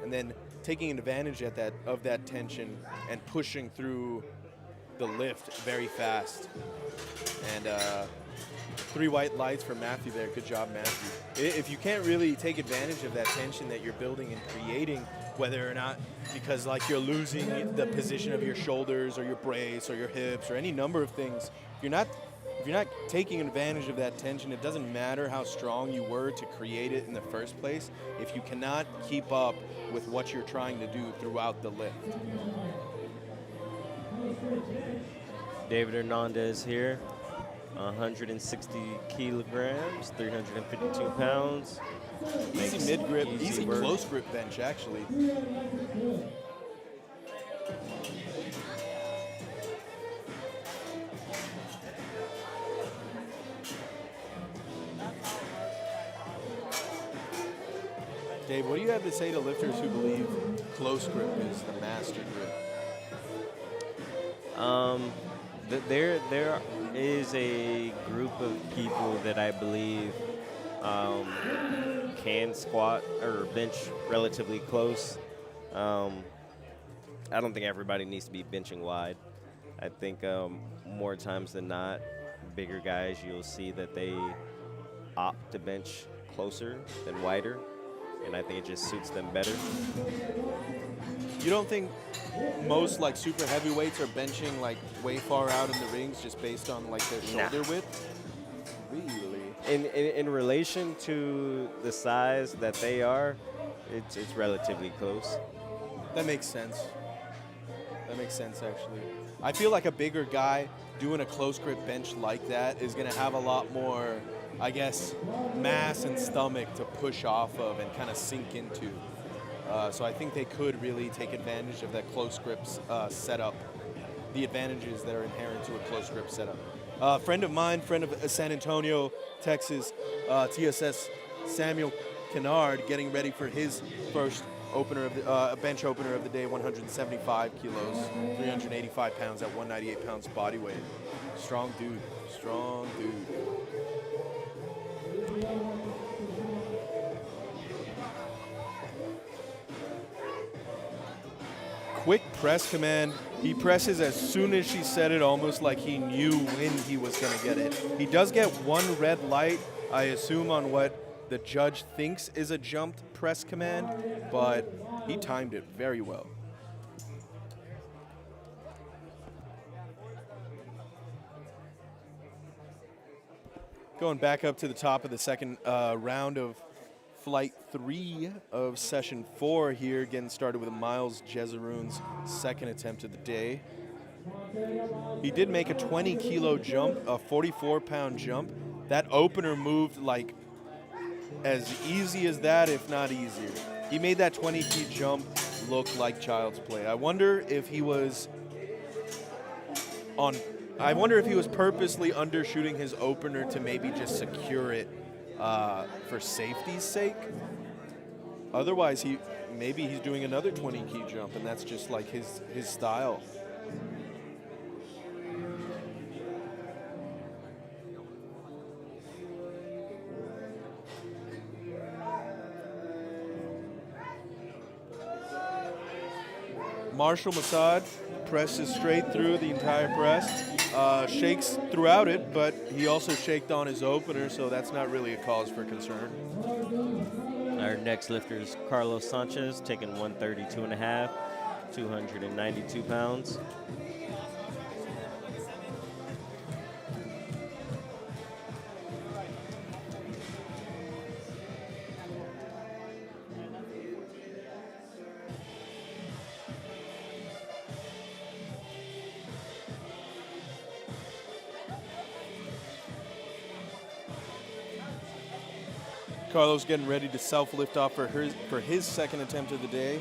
and then taking advantage of that tension and pushing through the lift very fast. And 3 white lights for Matthew there. Good job, Matthew. If you can't really take advantage of that tension that you're building and creating, whether or not because like you're losing the position of your shoulders or your brace or your hips or any number of things, if you're not taking advantage of that tension, it doesn't matter how strong you were to create it in the first place if you cannot keep up with what you're trying to do throughout the lift. David Hernandez here, 160 kilograms, 352 pounds. Easy Makes mid grip, easy easy work. close grip bench actually. Dave, what do you have to say to lifters who believe close grip is the master grip? There is a group of people that I believe can squat or bench relatively close. I don't think everybody needs to be benching wide. I think more times than not, bigger guys, you'll see that they opt to bench closer than wider, and I think it just suits them better. You don't think most like super heavyweights are benching like way far out in the rings just based on like their shoulder width? Really? In relation to the size that they are, it's relatively close. That makes sense. That makes sense, actually. I feel like a bigger guy doing a close grip bench like that is going to have a lot more, I guess, mass and stomach to push off of and kind of sink into. So I think they could really take advantage of that close grip setup, the advantages that are inherent to a close grip setup. Friend of mine, friend of San Antonio, Texas, TSS Samuel Kennard, getting ready for his first opener of the bench opener of the day, 175 kilos, 385 pounds at 198 pounds body weight. Strong dude, strong dude. quick press command. He presses as soon as she said it, almost like he knew when he was going to get it. He does get one red light, I assume, on what the judge thinks is a jumped press command, but he timed it very well. Going back up to the top of the second round of Flight 3 of Session 4 here, getting started with Miles Jezeroon's second attempt of the day. He did make a 20-kilo jump, a 44-pound jump. That opener moved like as easy as that, if not easier. He made that 20-feet jump look like child's play. I wonder if he was purposely undershooting his opener to maybe just secure it for safety's sake. Otherwise, maybe he's doing another 20-key jump, and that's just like his style. Marshall Massad presses straight through the entire press, shakes throughout it, but he also shaked on his opener, so that's not really a cause for concern. Our next lifter is Carlos Sanchez, taking 132.5, 292 pounds. Carlos getting ready to self-lift off for his second attempt of the day.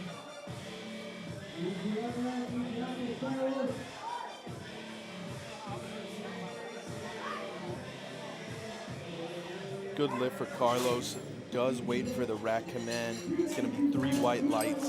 Good lift for Carlos. Does wait for the rack command. It's going to be 3 white lights.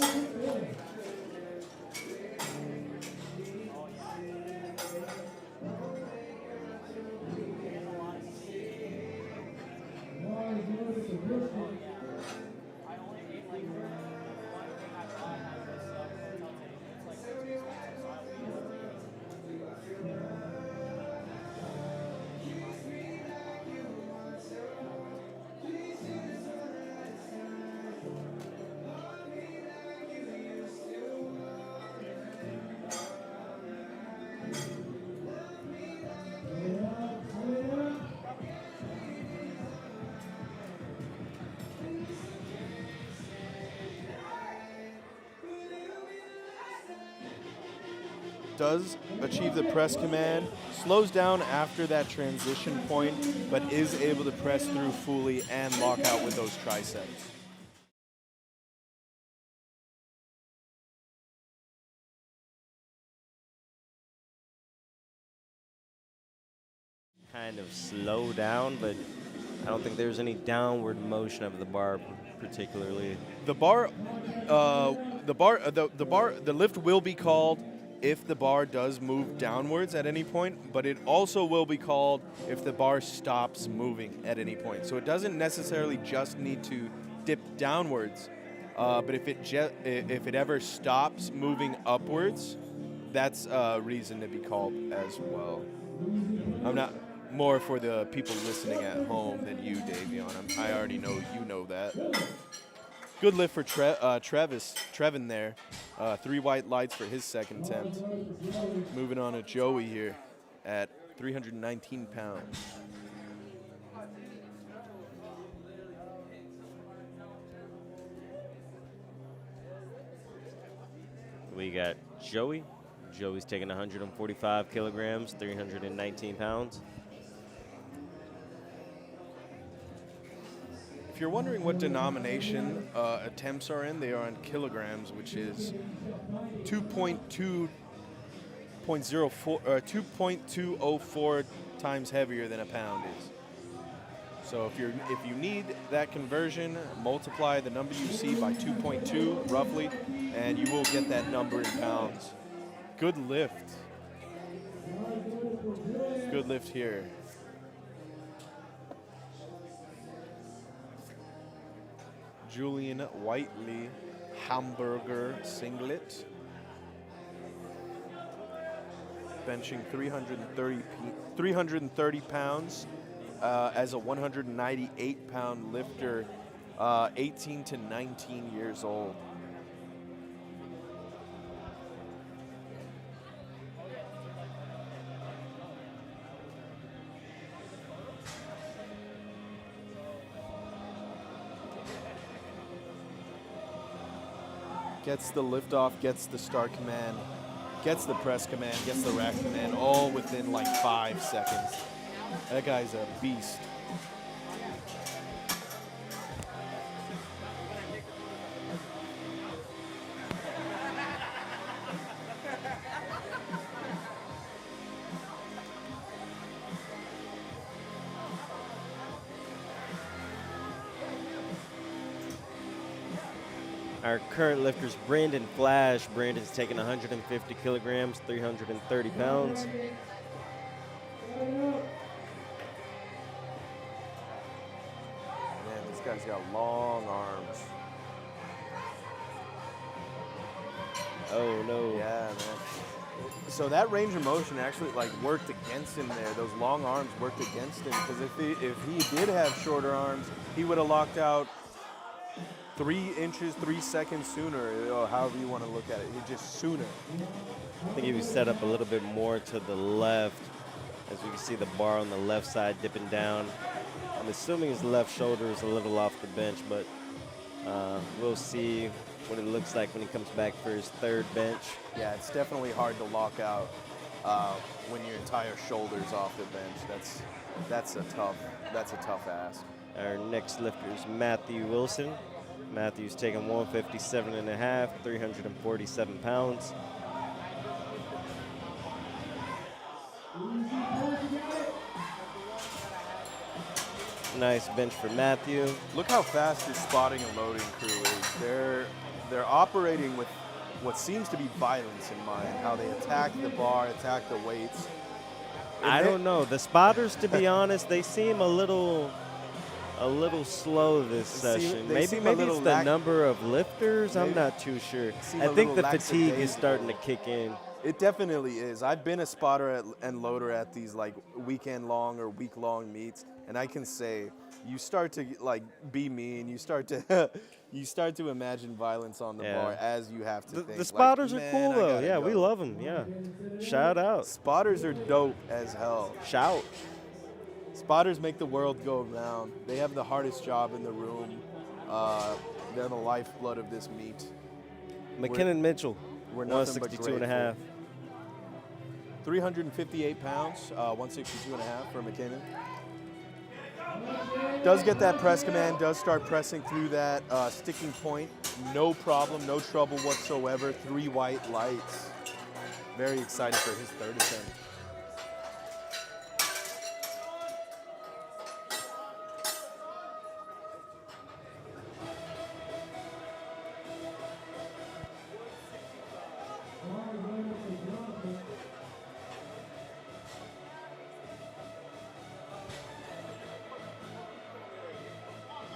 Does achieve the press command, slows down after that transition point, but is able to press through fully and lock out with those triceps. Kind of slow down, but I don't think there's any downward motion of the bar particularly. The lift will be called if the bar does move downwards at any point, but it also will be called if the bar stops moving at any point. So it doesn't necessarily just need to dip downwards, but if it ever stops moving upwards, that's a reason to be called as well. I'm not more for the people listening at home than you, Davion. I already know you know that. Good lift for Trevin there. 3 white lights for his second attempt. Moving on to Joey here at 319 pounds. We got Joey. Joey's taking 145 kilograms, 319 pounds. If you're wondering what denomination attempts are in, they are in kilograms, which is 2.204 times heavier than a pound is. So if you need that conversion, multiply the number you see by 2.2 roughly, and you will get that number in pounds. Good lift. Good lift here. Julian Whiteley, hamburger singlet. benching 330 pounds as a 198-pound lifter, 18 to 19 years old. Gets the liftoff, gets the start command, gets the press command, gets the rack command, all within like 5 seconds. That guy's a beast. Our current lifter's Brandon Flash. Brandon's taking 150 kilograms, 330 pounds. Man, this guy's got long arms. Oh no. Yeah, man. So that range of motion actually like worked against him there. Those long arms worked against him because if he did have shorter arms, he would have locked out 3 inches, 3 seconds sooner, or however you want to look at it. He just sooner. I think he was set up a little bit more to the left, as we can see the bar on the left side dipping down. I'm assuming his left shoulder is a little off the bench, but we'll see what it looks like when he comes back for his third bench. Yeah, it's definitely hard to lock out when your entire shoulder's off the bench. That's a tough ask. Our next lifter is Matthew Wilson. Matthew's taking 157 and a half, 347 pounds. Nice bench for Matthew. Look how fast his spotting and loading crew is. They're operating with what seems to be violence in mind, how they attack the bar, attack the weights. I don't know. The spotters, to be honest, they seem a little slow this session. Maybe it's the number of lifters. I'm not too sure. I think the fatigue is starting to kick in. It definitely is. I've been a spotter and loader at these like weekend-long or week-long meets, and I can say you start to like be mean. You start to imagine violence on the bar as you have to think. The spotters like, are cool though. Yeah, we love them. Yeah, shout out. Spotters are dope as hell. Shout. Spotters make the world go round. They have the hardest job in the room. They're the lifeblood of this meet. McKinnon Mitchell, we're nothing but 162 and a half. 358 pounds, 162 and a half for McKinnon. Does get that press command, does start pressing through that sticking point. No problem, no trouble whatsoever. 3 white lights. Very excited for his third attempt.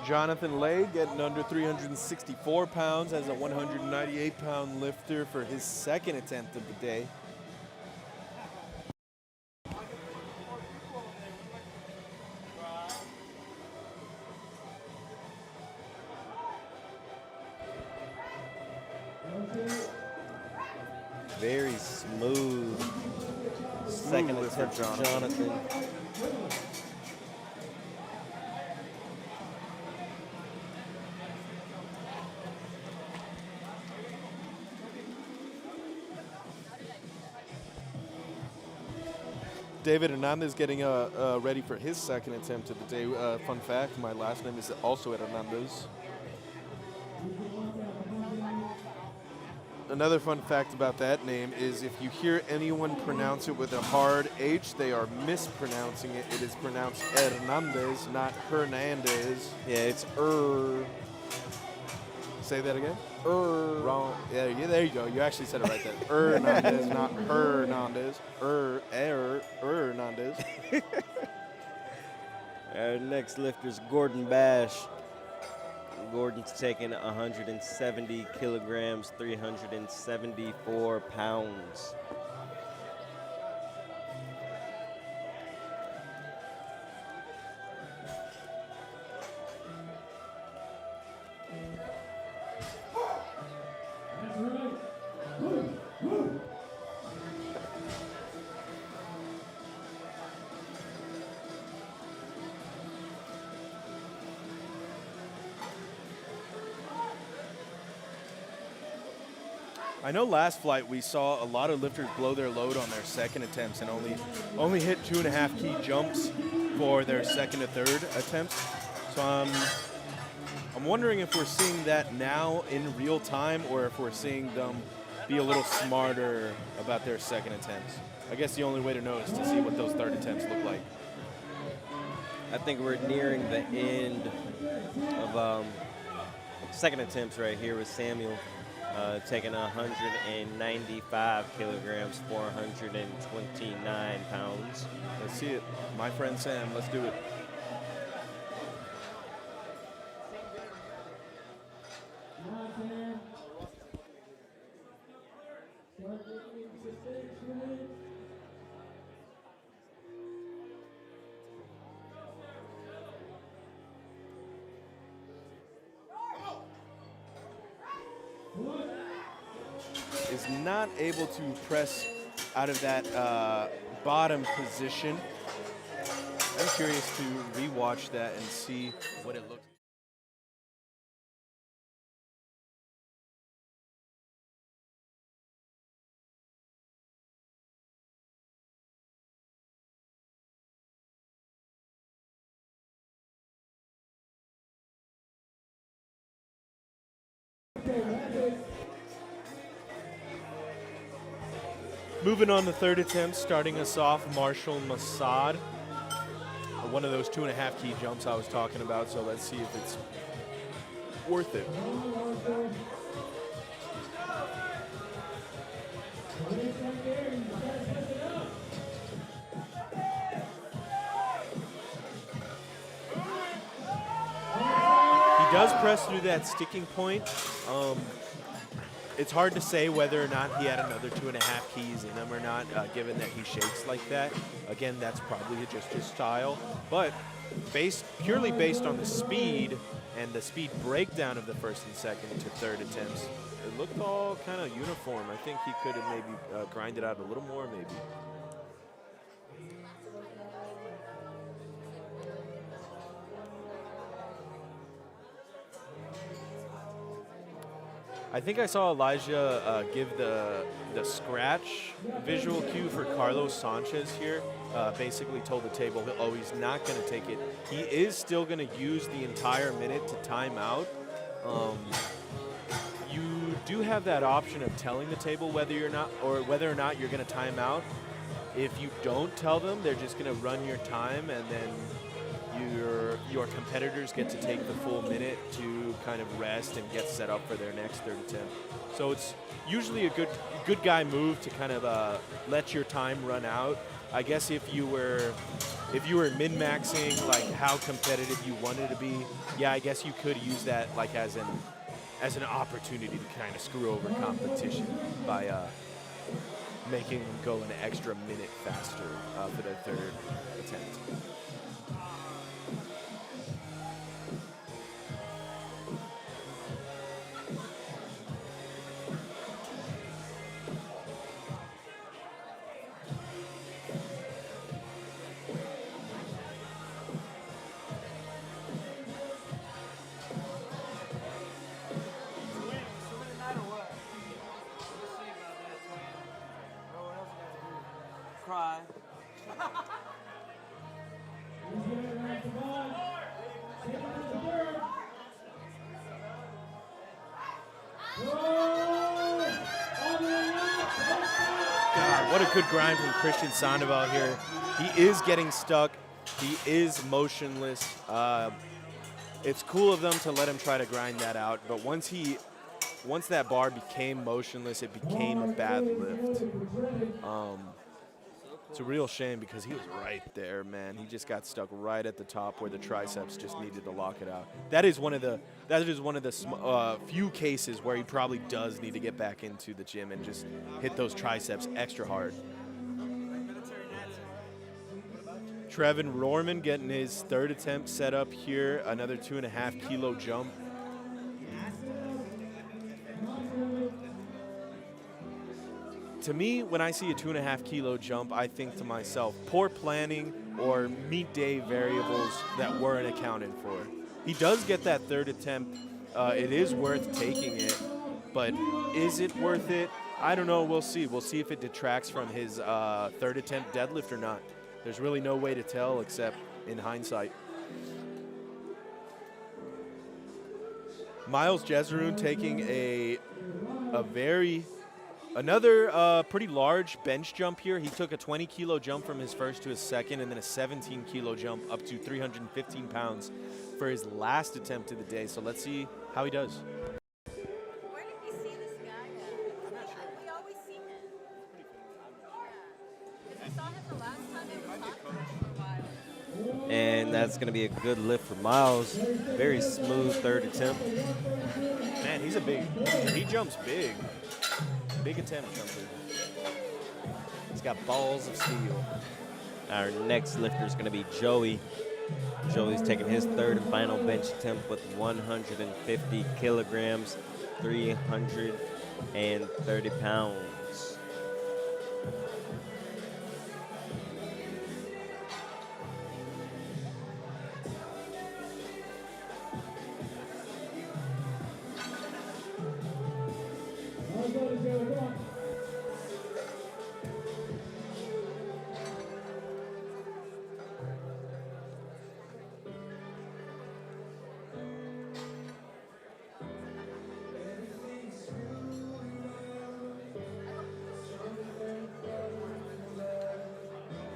Jonathan Lay getting under 364 pounds as a 198-pound lifter for his second attempt of the day. Very smooth second attempt for Jonathan. David Hernandez getting ready for his second attempt of the day. Fun fact, my last name is also Hernandez. Another fun fact about that name is if you hear anyone pronounce it with a hard H, they are mispronouncing it. It is pronounced Hernandez, not Hernandez. Yeah, it's Say that again? Wrong. Yeah, there you go. You actually said it right there. Hernandez, not Hernandez. Hernandez. Our next lifter is Gordon Bash. Gordon's taking 170 kilograms, 374 pounds. I know last flight we saw a lot of lifters blow their load on their second attempts and only hit 2.5 key jumps for their second to third attempts. So I'm wondering if we're seeing that now in real time, or if we're seeing them be a little smarter about their second attempts. I guess the only way to know is to see what those third attempts look like. I think we're nearing the end of second attempts right here with Samuel taking 195 kilograms, 429 pounds. Let's see it. My friend Sam, let's do it. Is not able to press out of that bottom position. I'm curious to rewatch that and see what it looks like. Moving on to third attempt, starting us off, Marshall Masad. One of those 2.5 key jumps I was talking about, so let's see if it's worth it. He does press through that sticking point. It's hard to say whether or not he had another 2.5 keys in him or not, given that he shakes like that. Again, that's probably just his style. But purely based on the speed and the speed breakdown of the first and second to third attempts, it looked all kind of uniform. I think he could have maybe grinded out a little more, maybe. I think I saw Elijah give the scratch visual cue for Carlos Sanchez here. Basically told the table, oh, he's not going to take it. He is still going to use the entire minute to time out. You do have that option of telling the table whether or not you're going to time out. If you don't tell them, they're just going to run your time, and then your competitors get to take the full minute to kind of rest and get set up for their next third attempt. So it's usually a good guy move to kind of let your time run out. I guess if you were min-maxing, like how competitive you wanted to be, yeah, I guess you could use that like as an opportunity to kind of screw over competition by making them go an extra minute faster for their third attempt. Cry. God, what a good grind from Christian Sandoval here. He is getting stuck. He is motionless. It's cool of them to let him try to grind that out, but once that bar became motionless, it became a bad lift. It's a real shame because he was right there, man. He just got stuck right at the top where the triceps just needed to lock it out. That is one of the few cases where he probably does need to get back into the gym and just hit those triceps extra hard. Trevin Rorman getting his third attempt set up here, another 2.5 kilo jump. To me, when I see a 2.5 kilo jump, I think to myself, poor planning or meet day variables that weren't accounted for. He does get that third attempt. It is worth taking it. But is it worth it? I don't know. We'll see. We'll see if it detracts from his third attempt deadlift or not. There's really no way to tell except in hindsight. Miles Jezeroon taking another pretty large bench jump here. He took a 20-kilo jump from his first to his second, and then a 17-kilo jump up to 315 pounds for his last attempt of the day. So let's see how he does. Where did we see this guy at? We always see him. Because we saw him the last time and we talked to him for a while. And that's going to be a good lift for Miles. Very smooth third attempt. Man, he jumps big. Big attempt jumper. He's got balls of steel. Our next lifter is going to be Joey. Joey's taking his third and final bench attempt with 150 kilograms, 330 pounds.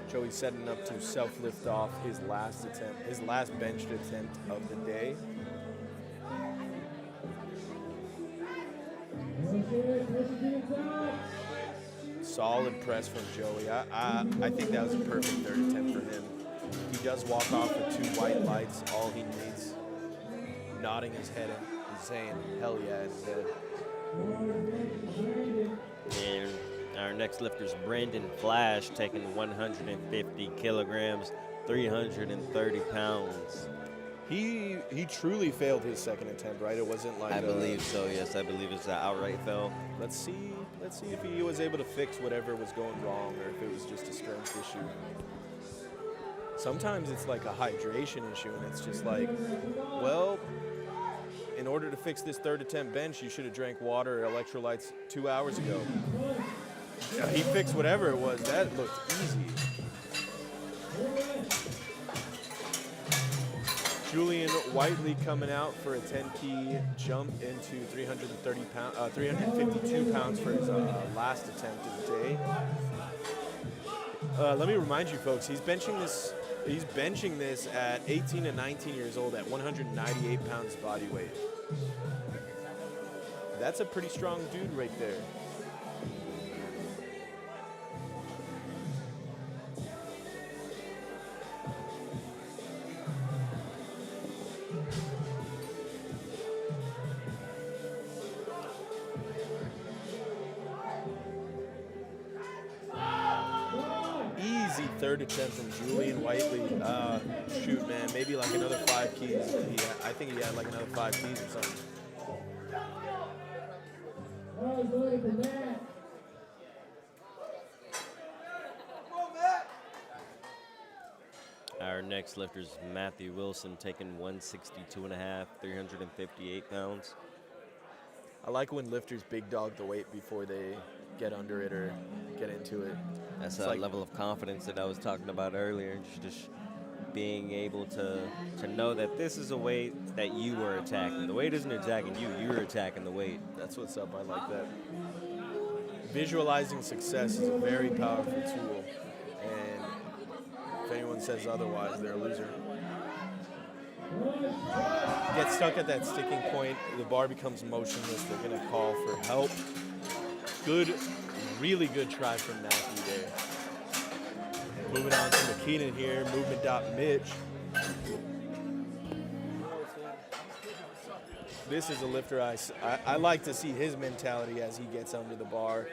Joey's setting up to self-lift off his last attempt, his last benched attempt of the day. Solid press from Joey. I think that was a perfect third attempt for him. He does walk off with 2 white lights, all he needs. Nodding his head and saying, hell yeah, instead. And our next lifter is Brandon Flash, taking 150 kilograms, 330 pounds. He truly failed his second attempt, right? It wasn't like I believe so, yes. I believe it's an outright fail. Let's see if he was able to fix whatever was going wrong or if it was just a strength issue. Sometimes it's like a hydration issue, and it's just like, well, in order to fix this third attempt bench, you should have drank water or electrolytes 2 hours ago. Yeah, he fixed whatever it was. That looked easy. Julian Whiteley coming out for a 10-key jump into 352 pounds for his last attempt of the day. Let me remind you, folks, he's benching this at 18 to 19 years old at 198 pounds body weight. That's a pretty strong dude right there. Third attempt from Julian Whiteley. Shoot, man, maybe like another 5 keys. I think he had like another 5 keys or something. Our next lifter is Matthew Wilson, taking 162.5, 358 pounds. I like when lifters big dog the weight before they get under it or get into it. That's that level of confidence that I was talking about earlier. Just being able to know that this is a weight that you are attacking. The weight isn't attacking you, you're attacking the weight. That's what's up. I like that. Visualizing success is a very powerful tool. And if anyone says otherwise, they're a loser. Get stuck at that sticking point, the bar becomes motionless, they're going to call for help. Good, really good try from Matthew there. Moving on to McKeenan here, movement.Mitch. This is a lifter I like to see his mentality as he gets under the bar.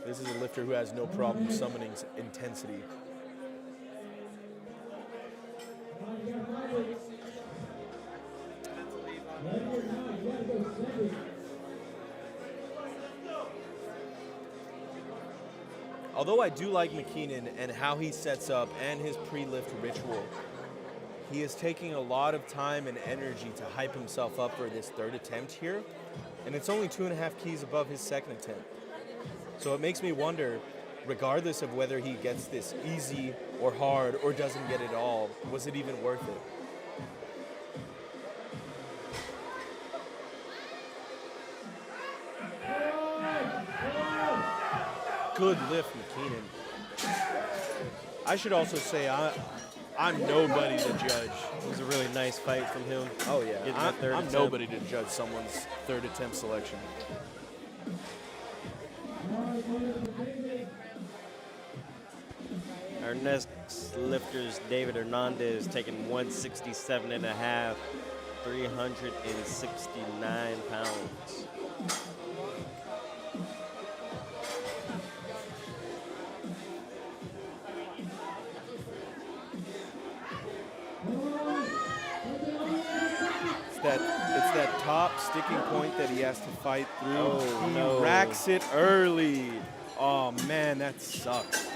This is a lifter who has no problem summoning intensity. Although I do like McKeenan and how he sets up and his pre-lift ritual, he is taking a lot of time and energy to hype himself up for this third attempt here, and it's only 2.5 keys above his second attempt. So it makes me wonder, regardless of whether he gets this easy or hard or doesn't get it all, was it even worth it? Good lift, McKeenan. I should also say I'm nobody to judge. It was a really nice fight from him. Oh yeah, Getting that third I'm attempt. nobody to judge someone's third attempt selection. Our next lifters, David Hernandez, taking 167.5, 369 pounds. It's that top sticking point that he has to fight through. Oh, he no. racks it early. Oh man, that sucks.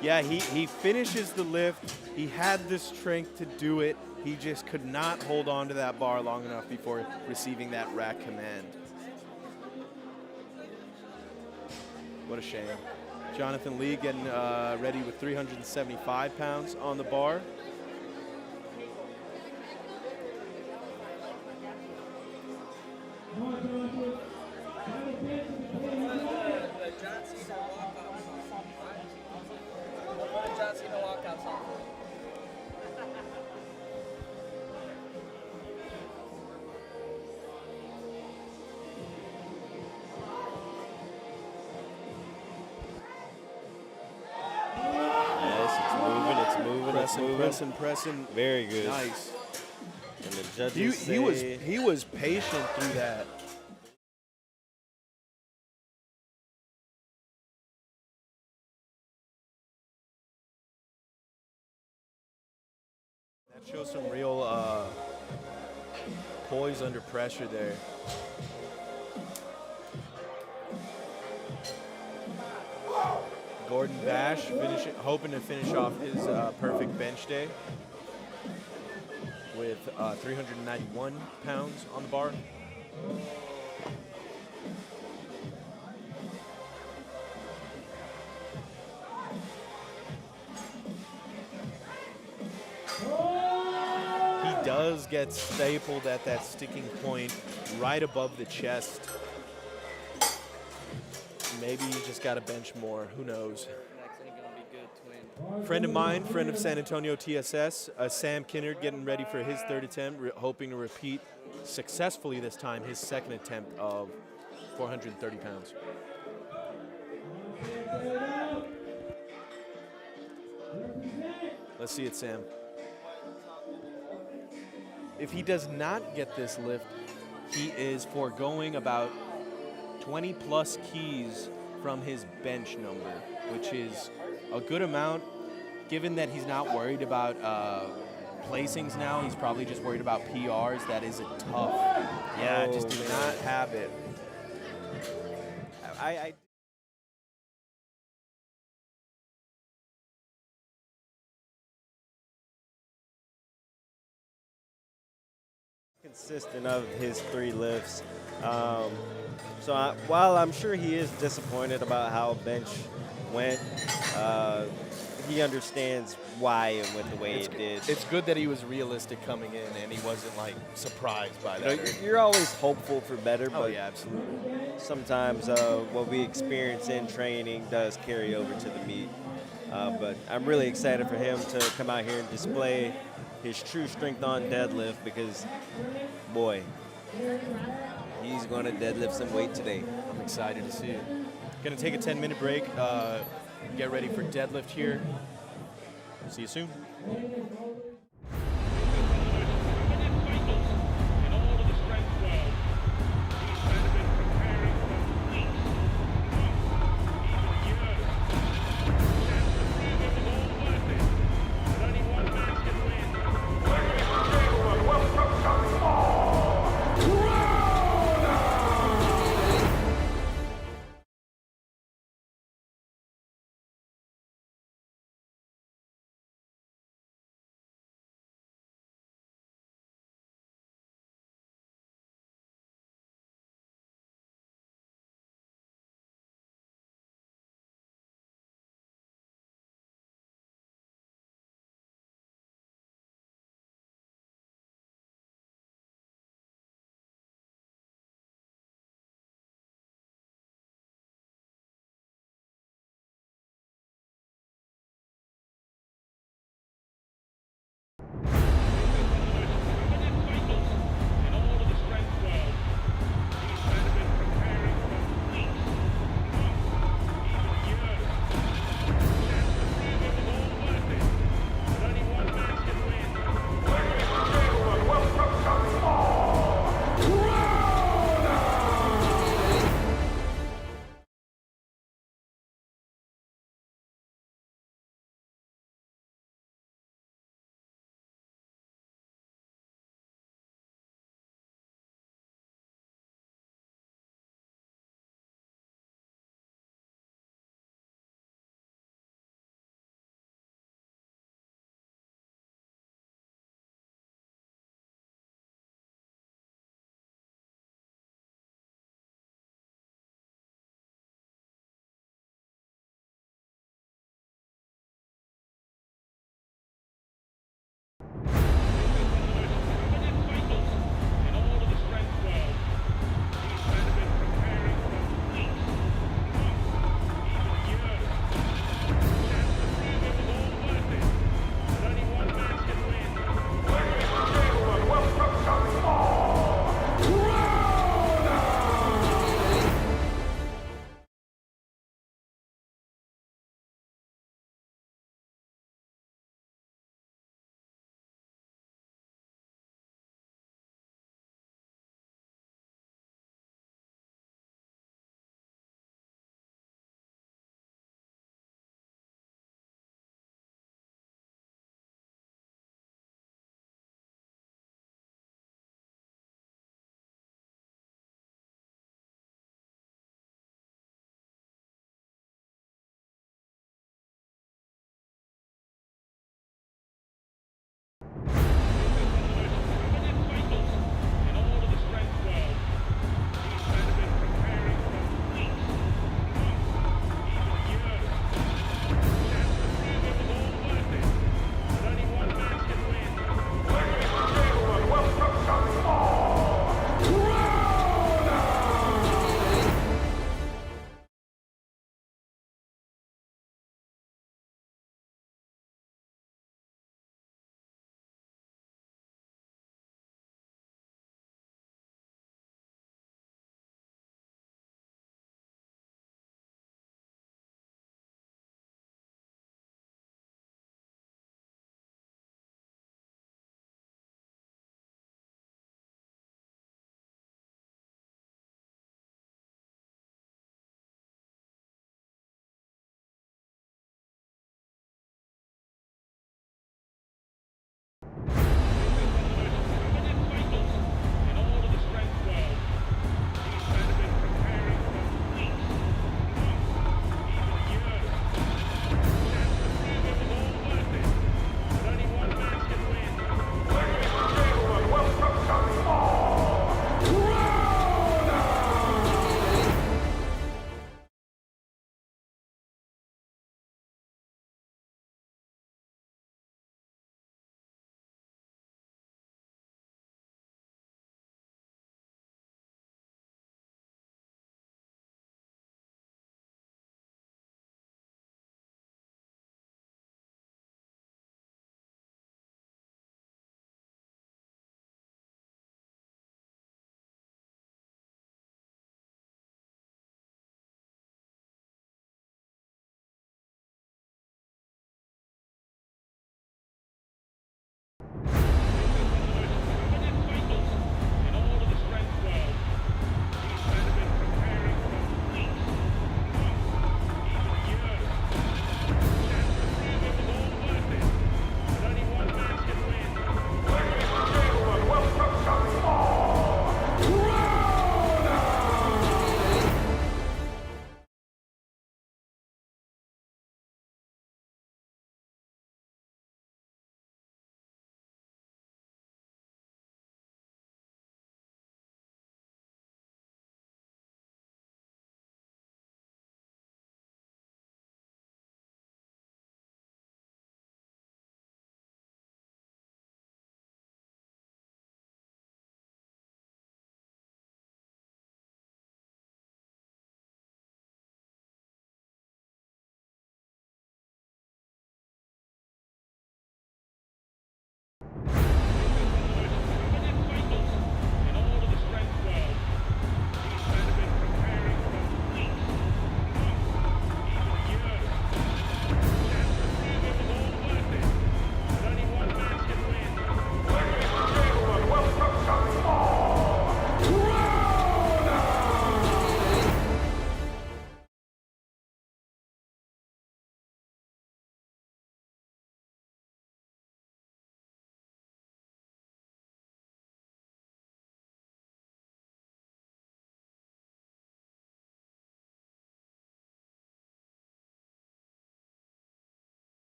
Yeah, he finishes the lift. He had the strength to do it. He just could not hold on to that bar long enough before receiving that rack command. What a shame. Jonathan Lee getting ready with 375 pounds on the bar. Yes, it's moving. Pressing. Very good. Nice. And the judges He was patient through that. That shows some real poise under pressure there. Gordon Bash hoping to finish off his perfect bench day with 391 pounds on the bar. He does get stapled at that sticking point right above the chest. Maybe you just got to bench more. Who knows? Next ain't gonna be good, twin. Friend of mine, friend of San Antonio TSS, Sam Kinnard, getting ready for his third attempt, hoping to repeat successfully this time his second attempt of 430 pounds. Let's see it, Sam. If he does not get this lift, he is foregoing about 20 plus keys from his bench number, which is a good amount given that he's not worried about placings now. He's probably just worried about PRs. That is a tough. Yeah, just do not have it. I consistent of his 3 lifts. While I'm sure he is disappointed about how bench went, he understands why it went the way it did. It's good that he was realistic coming in and he wasn't like surprised by You know, that. you're always hopeful for better, Oh but yeah, absolutely. sometimes what we experience in training does carry over to the meet. But I'm really excited for him to come out here and display his true strength on deadlift because, boy, he's going to deadlift some weight today. I'm excited to see it. Gonna take a 10-minute break. Get ready for deadlift here. See you soon.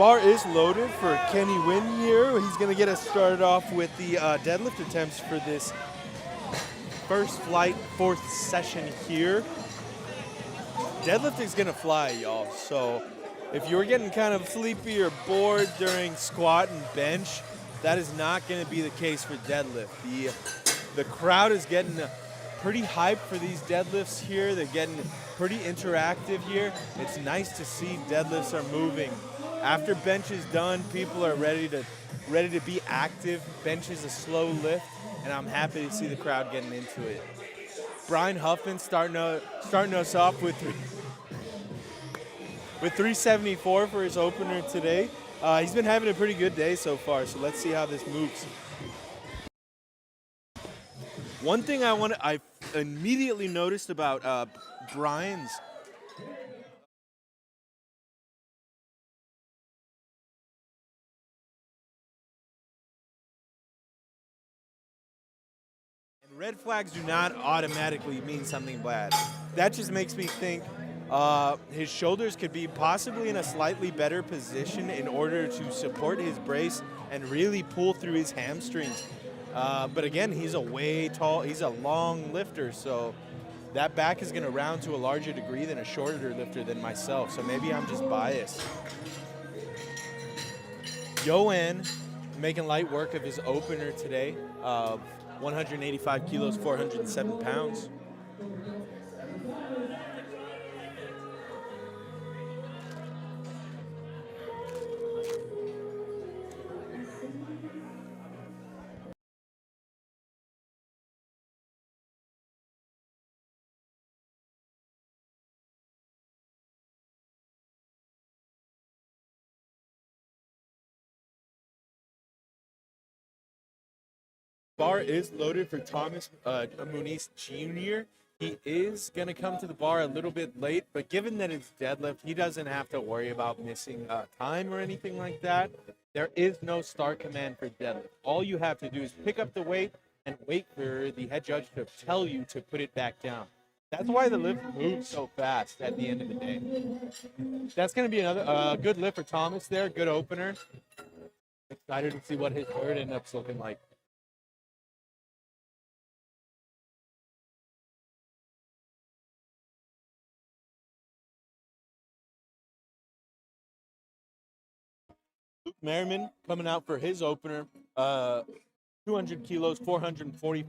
bar is loaded for Kenny Wynn here. He's going to get us started off with the deadlift attempts for this first flight, fourth session here. Deadlift is going to fly, y'all. So if you're getting kind of sleepy or bored during squat and bench, that is not going to be the case for deadlift. The crowd is getting pretty hyped for these deadlifts here. They're getting pretty interactive here. It's nice to see deadlifts are moving. After bench is done, people are ready to be active. Bench is a slow lift, and I'm happy to see the crowd getting into it. Brian Huffman starting us off with 374 for his opener today. He's been having a pretty good day so far, so let's see how this moves. One thing I immediately noticed about Brian's red flags do not automatically mean something bad. That just makes me think his shoulders could be possibly in a slightly better position in order to support his brace and really pull through his hamstrings. But again, he's a long lifter, so that back is going to round to a larger degree than a shorter lifter than myself. So maybe I'm just biased. Yoann making light work of his opener today. 185 kilos, 407 pounds. Bar is loaded for Thomas Muniz Jr. He is going to come to the bar a little bit late, but given that it's deadlift, he doesn't have to worry about missing time or anything like that. There is no start command for deadlift. All you have to do is pick up the weight and wait for the head judge to tell you to put it back down. That's why the lift moves so fast at the end of the day. That's going to be another good lift for Thomas there. Good opener. Excited to see what his third ends up looking like. Luke Merriman coming out for his opener. 200 kilos, 440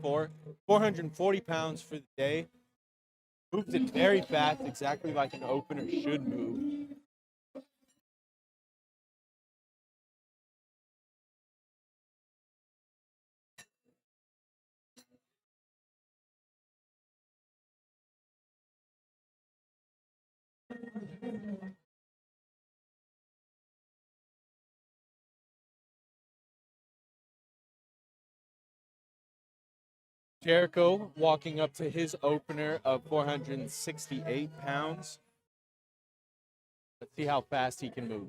pounds for the day. Moves it very fast, exactly like an opener should move. Jericho walking up to his opener of 468 pounds. Let's see how fast he can move.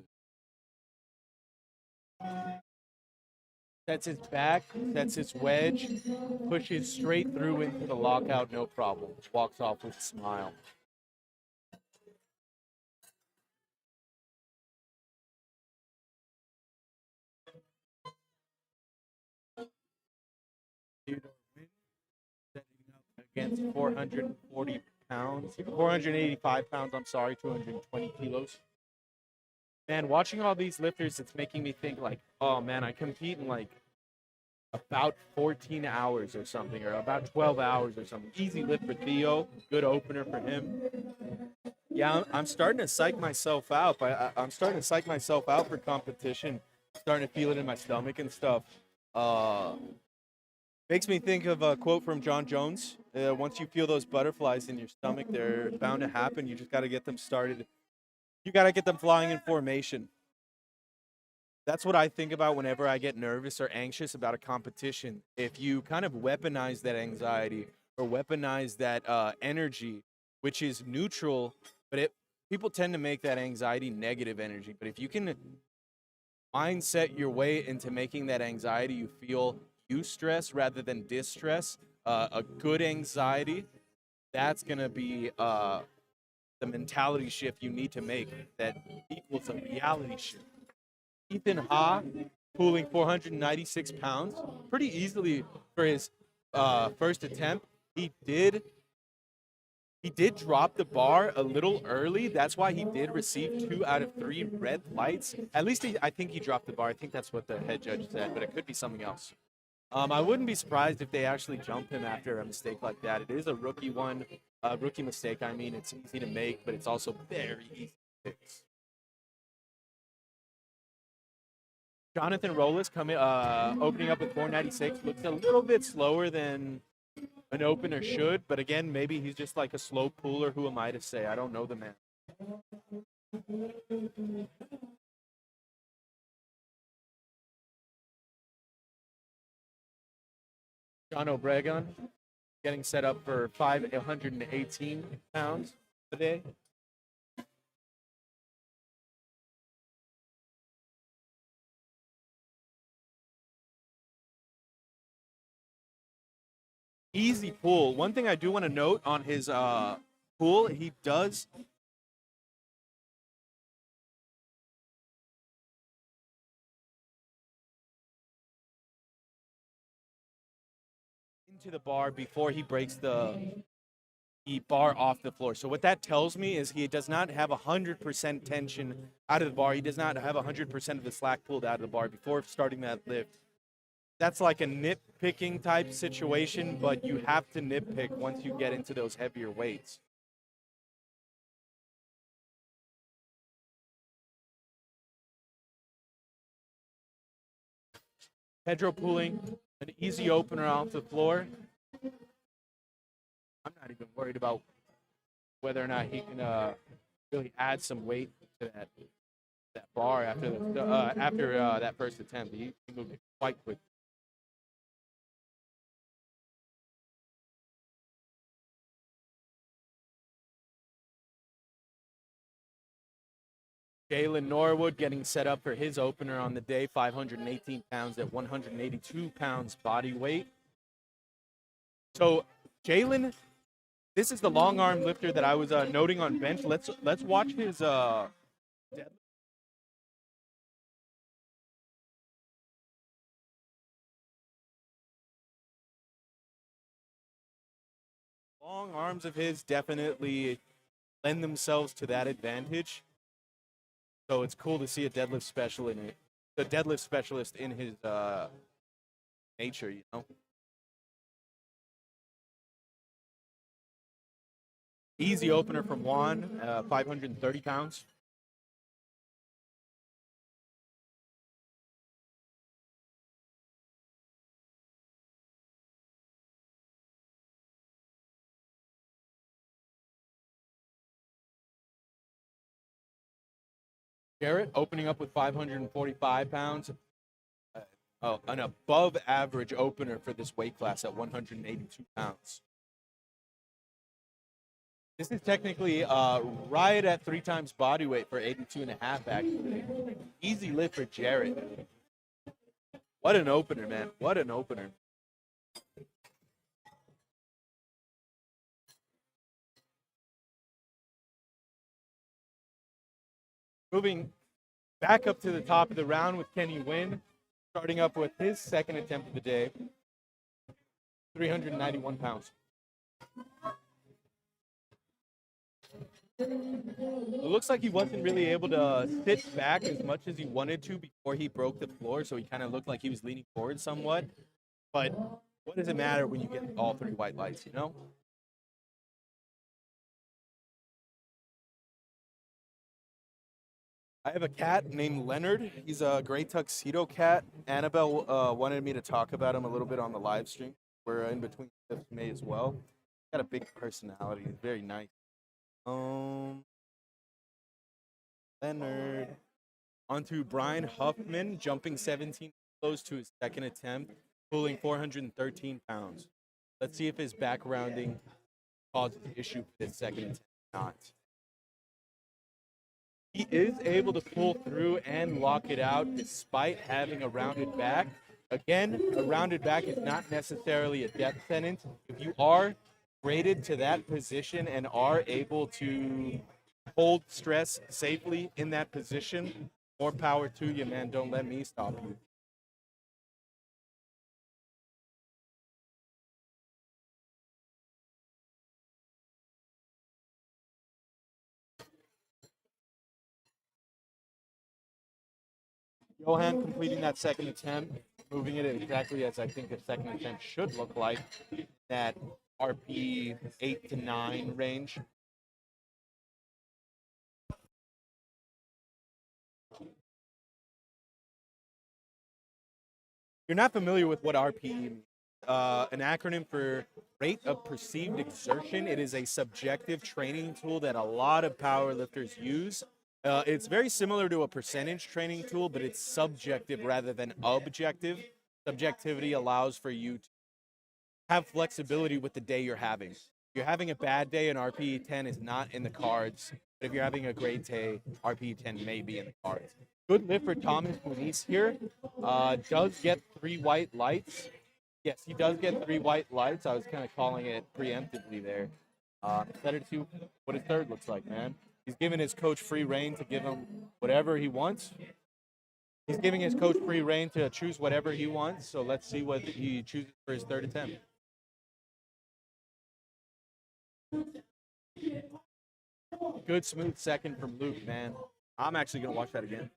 Sets his back, sets his wedge, pushes straight through into the lockout, no problem. Walks off with a smile. Against 440 pounds, 485 pounds, I'm sorry, 220 kilos. Man, watching all these lifters, it's making me think like, oh man, I compete in like about 14 hours or something, or about 12 hours or something. Easy lift for Theo, good opener for him. Yeah, I'm starting to psych myself out. I'm starting to psych myself out for competition. Starting to feel it in my stomach and stuff. Makes me think of a quote from John Jones. Once you feel those butterflies in your stomach, they're bound to happen. You just got to get them started. You got to get them flying in formation. That's what I think about whenever I get nervous or anxious about a competition. If you kind of weaponize that anxiety or weaponize that energy, which is neutral, but people tend to make that anxiety negative energy. But if you can mindset your way into making that anxiety you feel eustress rather than distress, a good anxiety, that's going to be the mentality shift you need to make that equals a reality shift. Ethan Ha, pulling 496 pounds, pretty easily for his first attempt. He did drop the bar a little early. That's why he did receive 2 out of 3 red lights. At least I think he dropped the bar. I think that's what the head judge said, but it could be something else. I wouldn't be surprised if they actually jump him after a mistake like that. It is a rookie mistake. I mean, it's easy to make, but it's also very easy to fix. Jonathan Rollis opening up with 496. Looks a little bit slower than an opener should, but again, maybe he's just like a slow puller. Who am I to say? I don't know the man. John Obregon getting set up for 518 pounds today. Easy pull. One thing I do want to note on his pull, he does into the bar before he breaks the bar off the floor. So what that tells me is he does not have 100% tension out of the bar. He does not have 100% of the slack pulled out of the bar before starting that lift. That's like a nitpicking type situation, but you have to nitpick once you get into those heavier weights. Pedro pulling an easy opener off the floor. I'm not even worried about whether or not he can really add some weight to that bar after that first attempt. He moved it quite quick. Jalen Norwood getting set up for his opener on the day, 518 pounds at 182 pounds body weight. So Jalen, this is the long arm lifter that I was noting on bench. Let's watch his deadlift. Long arms of his definitely lend themselves to that advantage. So it's cool to see a deadlift specialist in his nature, you know. Easy opener from Juan, 530 pounds. Jarrett opening up with 545 pounds. An above average opener for this weight class at 182 pounds. This is technically right at 3 times body weight for 82.5 actually. Easy lift for Jarrett. What an opener, man. What an opener. Moving back up to the top of the round with Kenny Wynn, starting up with his second attempt of the day, 391 pounds. It looks like he wasn't really able to sit back as much as he wanted to before he broke the floor, so he kind of looked like he was leaning forward somewhat. But what does it matter when you get all 3 white lights, you know? I have a cat named Leonard. He's a gray tuxedo cat. Annabelle wanted me to talk about him a little bit on the live stream. We're in between May as well. Got a big personality. He's very nice. Leonard. Onto Brian Huffman, jumping 17 kilos to his second attempt, pulling 413 pounds. Let's see if his back rounding causes an issue for his second attempt or not. He is able to pull through and lock it out despite having a rounded back. Again, a rounded back is not necessarily a death sentence. If you are graded to that position and are able to hold stress safely in that position, More power to you, man. Don't let me stop you. Johan completing that second attempt, moving it exactly as I think a second attempt should look like, that RP 8 to 9 range. You're not familiar with what RP means. An acronym for rate of perceived exertion. It is a subjective training tool that a lot of powerlifters use. It's very similar to a percentage training tool, but it's subjective rather than objective. Subjectivity allows for you to have flexibility with the day you're having. If you're having a bad day, an RPE 10 is not in the cards. But if you're having a great day, RPE 10 may be in the cards. Good lift for Thomas Muniz here. Does get 3 white lights. Yes, he does get 3 white lights. I was kind of calling it preemptively there. Instead of 2, what his third looks like, man. He's giving his coach free reign to give him whatever he wants. He's giving his coach free reign to choose whatever he wants. So let's see what he chooses for his third attempt. Good smooth second from Luke, man. I'm actually going to watch that again.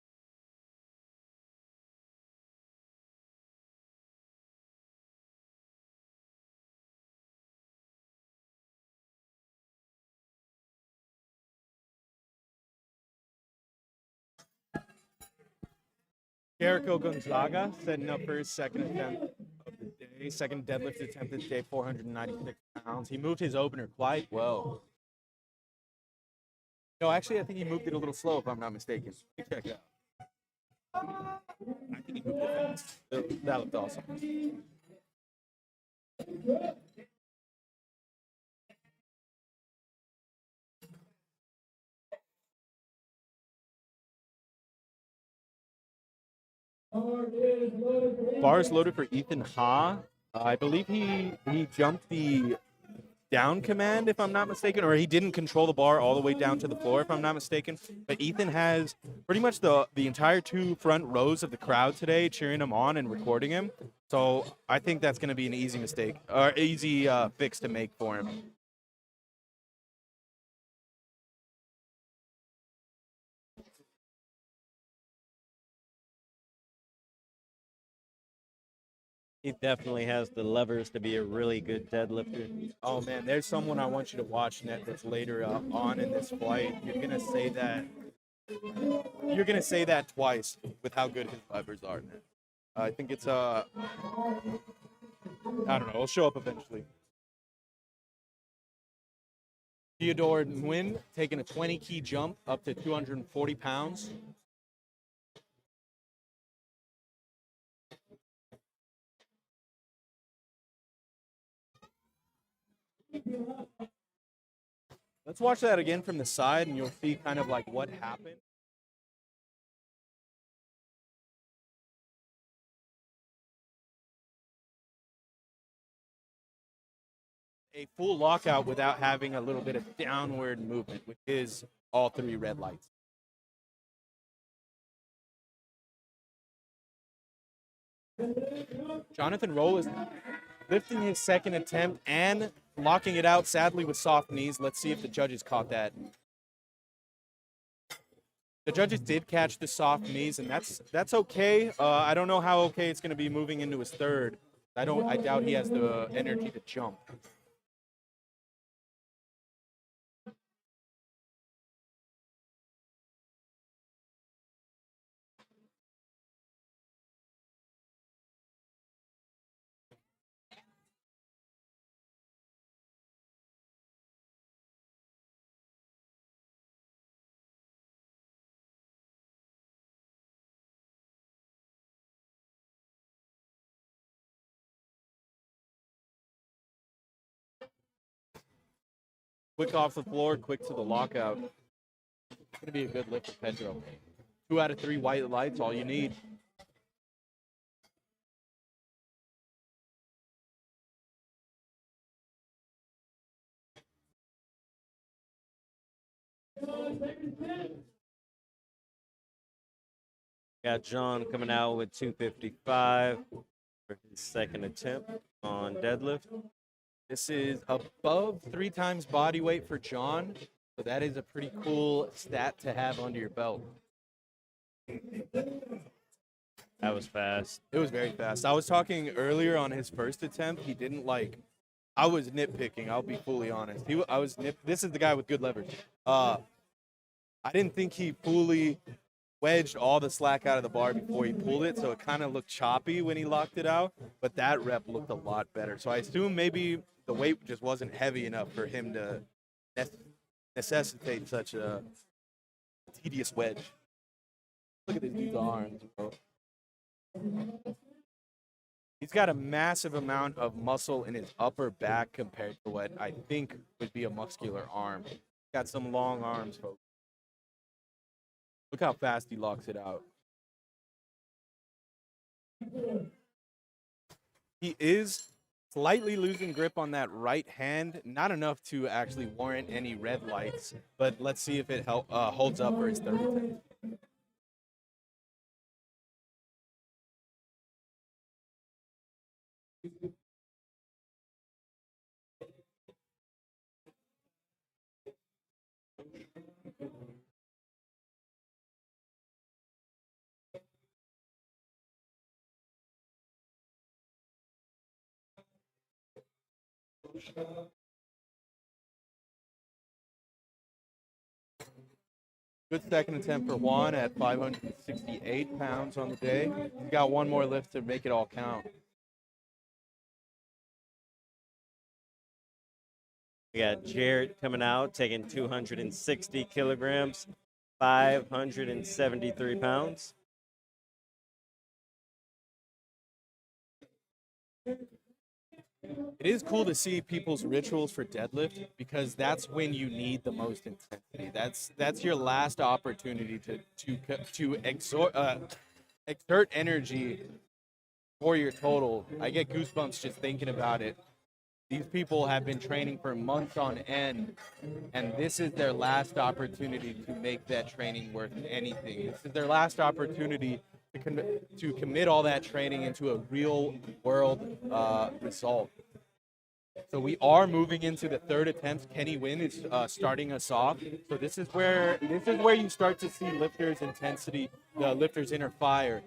Jericho Gonzaga setting up for his second attempt of the day, second deadlift attempt of the day, 496 pounds. He moved his opener quite well. No, actually, I think he moved it a little slow, if I'm not mistaken. Check it out. I think he moved it fast. That looked awesome. Bars loaded for Ethan Ha. I believe he jumped the down command, if I'm not mistaken, or he didn't control the bar all the way down to the floor, if I'm not mistaken. But Ethan has pretty much the entire 2 front rows of the crowd today cheering him on and recording him. So I think that's going to be an easy mistake, or easy fix to make for him. He definitely has the levers to be a really good deadlifter. Oh man, there's someone I want you to watch that's later on in this flight. You're gonna say that. You're gonna say that twice with how good his levers are, man. I think it's I don't know. It'll show up eventually. Theodore Nguyen taking a 20 key jump up to 240 pounds. Let's watch that again from the side, and you'll see kind of like what happened. A full lockout without having a little bit of downward movement, which is all 3 red lights. Jonathan Roll is lifting his second attempt and locking it out, sadly, with soft knees. Let's see if the judges caught that. The judges did catch the soft knees, and that's okay. I don't know how okay it's going to be moving into his third. I doubt he has the energy to jump. Quick off the floor, quick to the lockout. It's going to be a good lift for Pedro. 2 out of 3 white lights, all you need. Got John coming out with 255 for his second attempt on deadlift. This is above 3 times body weight for John, so that is a pretty cool stat to have under your belt. That was fast. It was very fast. I was talking earlier on his first attempt. He didn't like. I was nitpicking. I'll be fully honest. This is the guy with good leverage. I didn't think he fully wedged all the slack out of the bar before he pulled it, so it kind of looked choppy when he locked it out. But that rep looked a lot better. So I assume maybe the weight just wasn't heavy enough for him to necessitate such a tedious wedge. Look at this dude's arms, bro. He's got a massive amount of muscle in his upper back compared to what I think would be a muscular arm. Got some long arms, folks. Look how fast he locks it out. He is slightly losing grip on that right hand. Not enough to actually warrant any red lights, but let's see if it holds up for his third attempt. Good second attempt for Juan at 568 pounds on the day. He's got one more lift to make it all count. We got Jarrett coming out, taking 260 kilograms, 573 pounds. It is cool to see people's rituals for deadlift because that's when you need the most intensity. That's your last opportunity to exert energy for your total. I get goosebumps just thinking about it. These people have been training for months on end, and this is their last opportunity to make that training worth anything. This is their last opportunity to commit all that training into a real world result. So we are moving into the third attempt. Kenny Wynn is starting us off. So this is where you start to see lifters' intensity, the lifters' inner fire,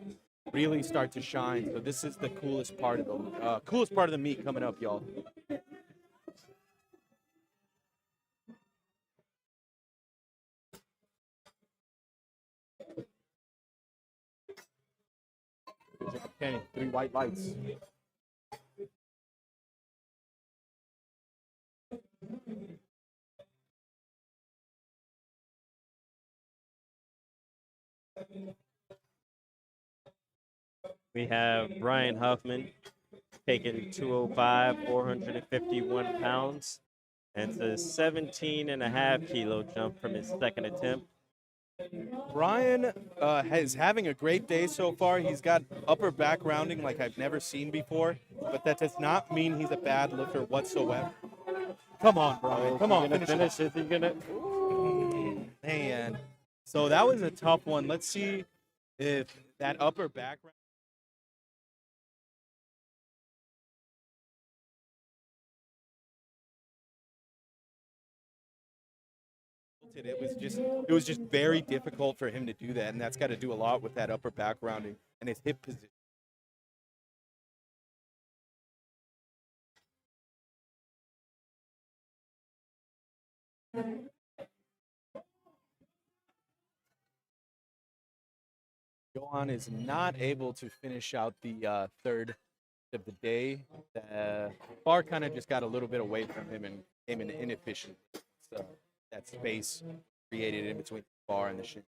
really start to shine. So this is the coolest part of the meet coming up, y'all. Kenny, 3 white lights. We have Brian Huffman taking 205, 451 pounds. And it's a 17.5 kilo jump from his second attempt. Brian is having a great day so far. He's got upper back rounding like I've never seen before, but that does not mean he's a bad lifter whatsoever. Come on, Brian. Come on, finish it. Is he gonna? Man. So that was a tough one. Let's see if that upper back round. It was just very difficult for him to do that, and that's got to do a lot with that upper back rounding and his hip position. Johan is not able to finish out the third of the day. The bar kind of just got a little bit away from him and came in inefficient. So that space created in between the bar and the shin.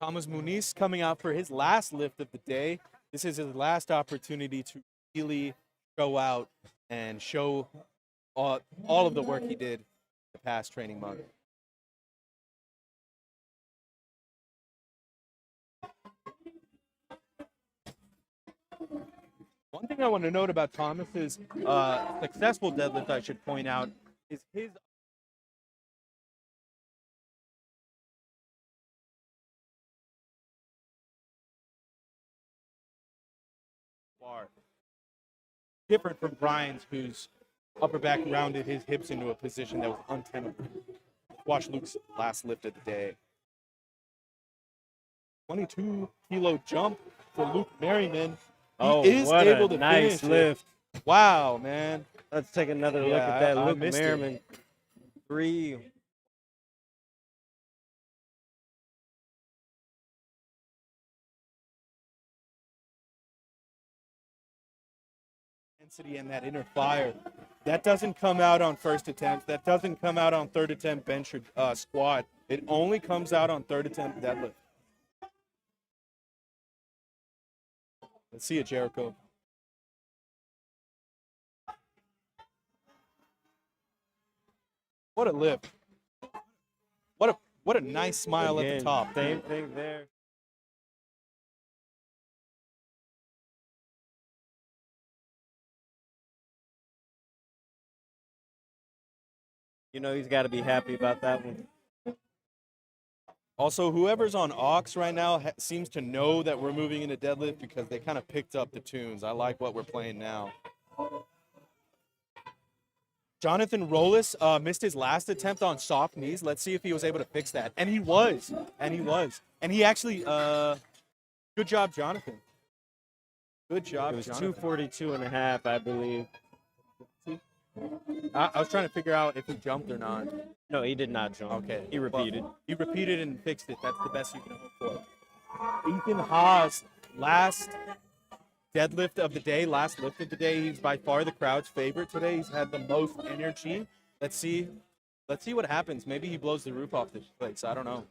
Thomas Muniz coming out for his last lift of the day. This is his last opportunity to really show out and show all of the work he did the past training month. One thing I want to note about Thomas's successful deadlift, I should point out, is his bar. Different from Brian's, whose upper back rounded his hips into a position that was untenable. Watch Luke's last lift of the day. 22-kilo jump for Luke Merriman. He is what able a to nice finish lift. it. Wow, man. Let's take another look Yeah, at that. I Luke missed it. Merriman, 3. Intensity and that inner fire. That doesn't come out on first attempt. That doesn't come out on third attempt bench or squat. It only comes out on third attempt deadlift. Let's see it, Jericho. What a lift. What a nice smile at Again, the top. Same thing there. You know he's got to be happy about that one. Also, whoever's on aux right now seems to know that we're moving into deadlift because they kind of picked up the tunes. I like what we're playing now. Jonathan Rollis missed his last attempt on soft knees. Let's see if he was able to fix that. And he was. And he actually, good job, Jonathan. Good job, It was Jonathan. 242 and a half, I believe. I was trying to figure out if he jumped or not. No, he did not jump. Okay. He repeated. Well, he repeated and fixed it. That's the best you can hope for. Ethan Haas, last deadlift of the day, last lift of the day. He's by far the crowd's favorite today. He's had the most energy. Let's see what happens. Maybe he blows the roof off this place. I don't know.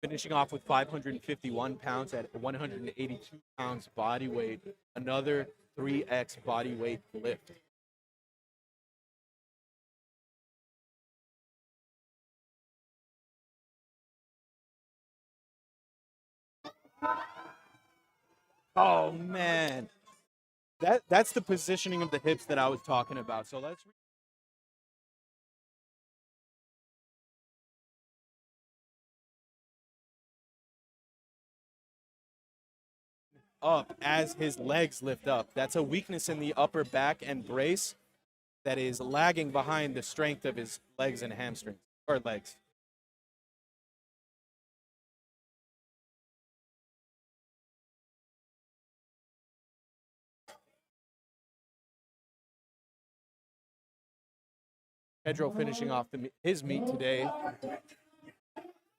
Finishing off with 551 pounds at 182 pounds body weight. Another 3x body weight lift. Oh man, that's the positioning of the hips that I was talking about. So let's up as his legs lift up. That's a weakness in the upper back and brace that is lagging behind the strength of his legs and hamstrings, or legs. Pedro finishing off his meet today.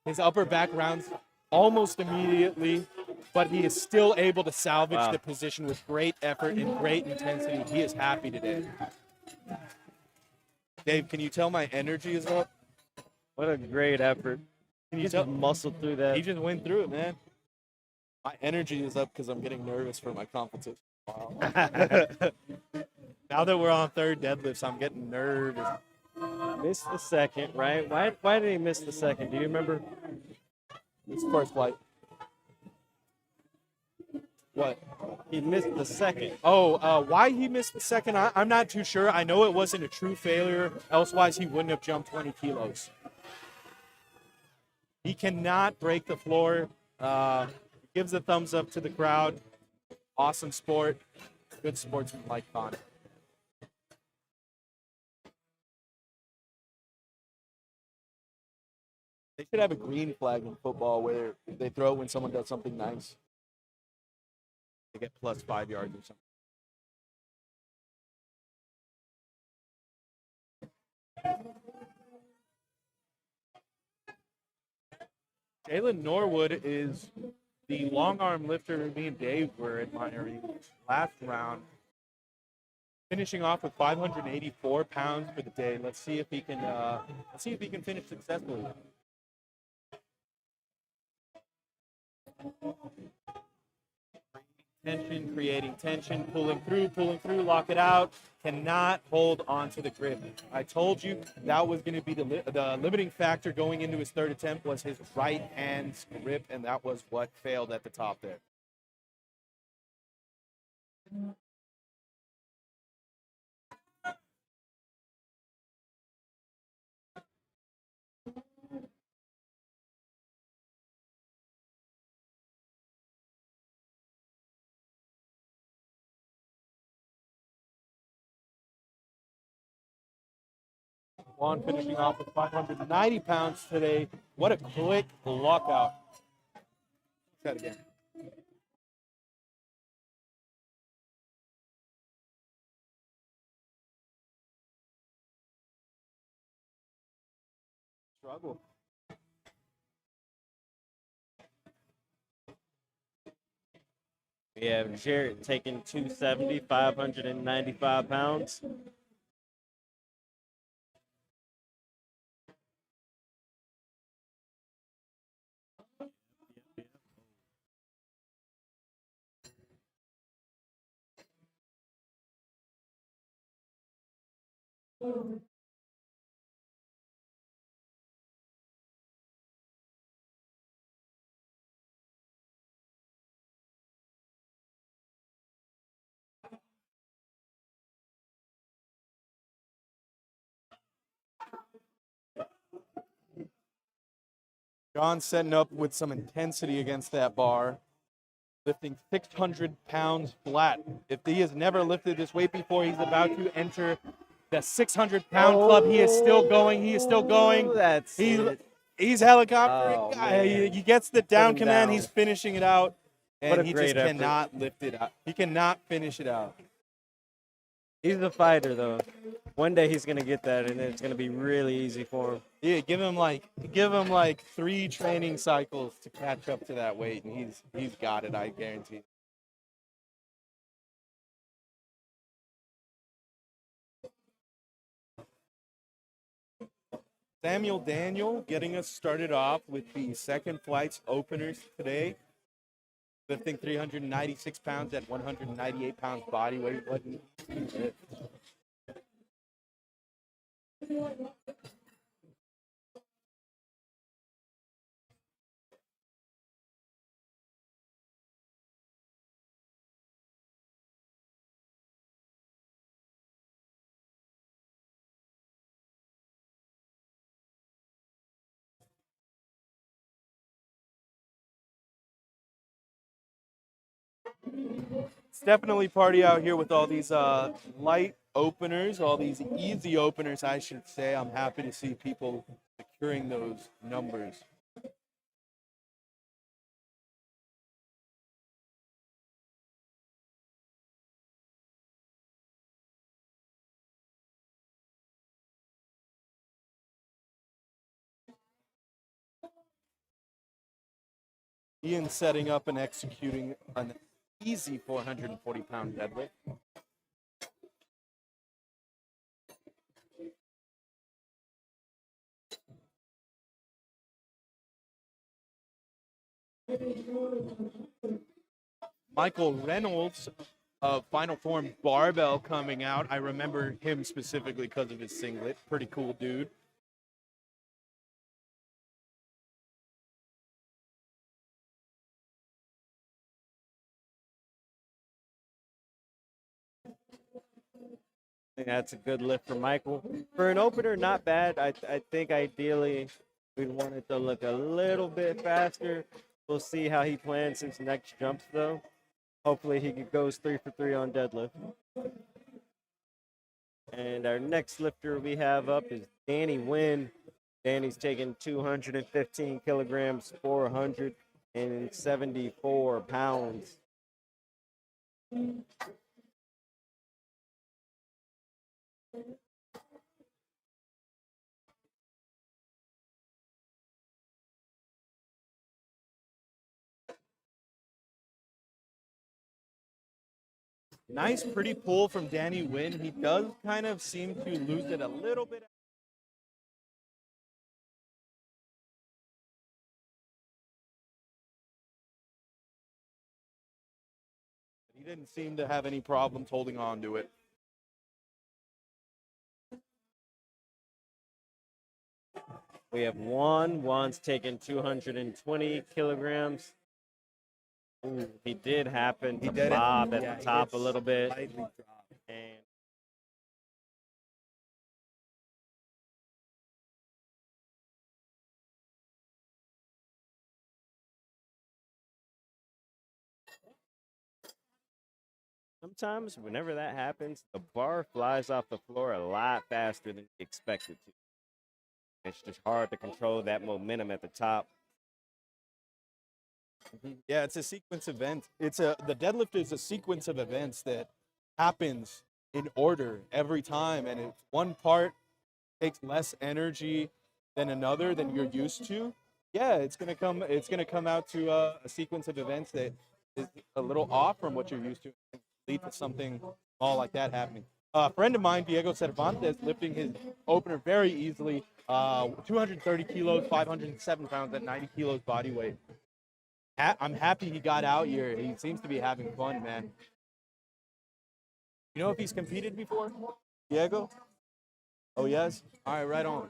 His upper back rounds almost immediately, but he is still able to salvage the position with great effort and great intensity. He is happy today. Dave, can you tell my energy is up? What a great effort. Can you He tell? just muscled through that. He just went through it, man. My energy is up because I'm getting nervous for my competition. Wow. Now that we're on third deadlifts, I'm getting nervous. Missed the second, right? Why did he miss the second? Do you remember? It's first flight. What? He missed the second. Oh, why he missed the second, I'm not too sure. I know it wasn't a true failure. Elsewise, he wouldn't have jumped 20 kilos. He cannot break the floor. Gives a thumbs up to the crowd. Awesome sport. Good sportsmanlike conduct. They should have a green flag in football where they throw it when someone does something nice. They get plus 5 yards or something. Jalen Norwood is the long arm lifter me and Dave were admiring last round. Finishing off with 584 pounds for the day. Let's see if he can finish successfully. tension, pulling through, lock it out. Cannot hold on to the grip. I told you that was going to be the limiting factor going into his third attempt was his right hand's grip, and that was what failed at the top there. Juan finishing off with 590 pounds today. What a quick lockout. Try that again. Struggle. We have Jarrett taking 270, 595 pounds. John setting up with some intensity against that bar, lifting 600 pounds flat. If he has never lifted this weight before, he's about to enter the 600-pound club. He is still going. He is still going. That's it. He's helicoptering. Oh, man. He gets the down him command. down. He's finishing it out, What a and he just great effort. cannot lift it out. He cannot finish it out. He's a fighter, though. One day he's gonna get that, and it's gonna be really easy for him. Yeah, give him like 3 training cycles to catch up to that weight, and he's got it. I guarantee. Samuel Daniel getting us started off with the second flight's openers today. Lifting 396 pounds at 198 pounds body weight. It's definitely party out here with all these light openers, all these easy openers, I should say. I'm happy to see people securing those numbers. Ian setting up and executing an easy 440-pound deadlift. Michael Reynolds of Final Form Barbell coming out. I remember him specifically because of his singlet. Pretty cool dude. I think that's a good lift for Michael. For an opener, not bad. I think ideally we'd want it to look a little bit faster. We'll see how he plans his next jumps, though. Hopefully he goes 3 for 3 on deadlift. And our next lifter we have up is Danny Wynn. Danny's taking 215 kilograms, 474 pounds. Nice, pretty pull from Danny Wynn. He does kind of seem to lose it a little bit. He didn't seem to have any problems holding on to it. We have Juan. Juan's taking 220 kilograms. Ooh, he did happen to bob at the top a little bit. And sometimes whenever that happens, the bar flies off the floor a lot faster than you expect it to. It's just hard to control that momentum at the top. Yeah, it's a sequence event. The deadlift is a sequence of events that happens in order every time, and if one part takes less energy than another than you're used to, yeah, it's gonna come out to a sequence of events that is a little off from what you're used to, and lead to something small like that happening. A friend of mine, Diego Cervantes, lifting his opener very easily, 230 kilos, 507 pounds at 90 kilos body weight. I'm happy he got out here. He seems to be having fun, man. You know if he's competed before, Diego? Oh, yes? All right, right on.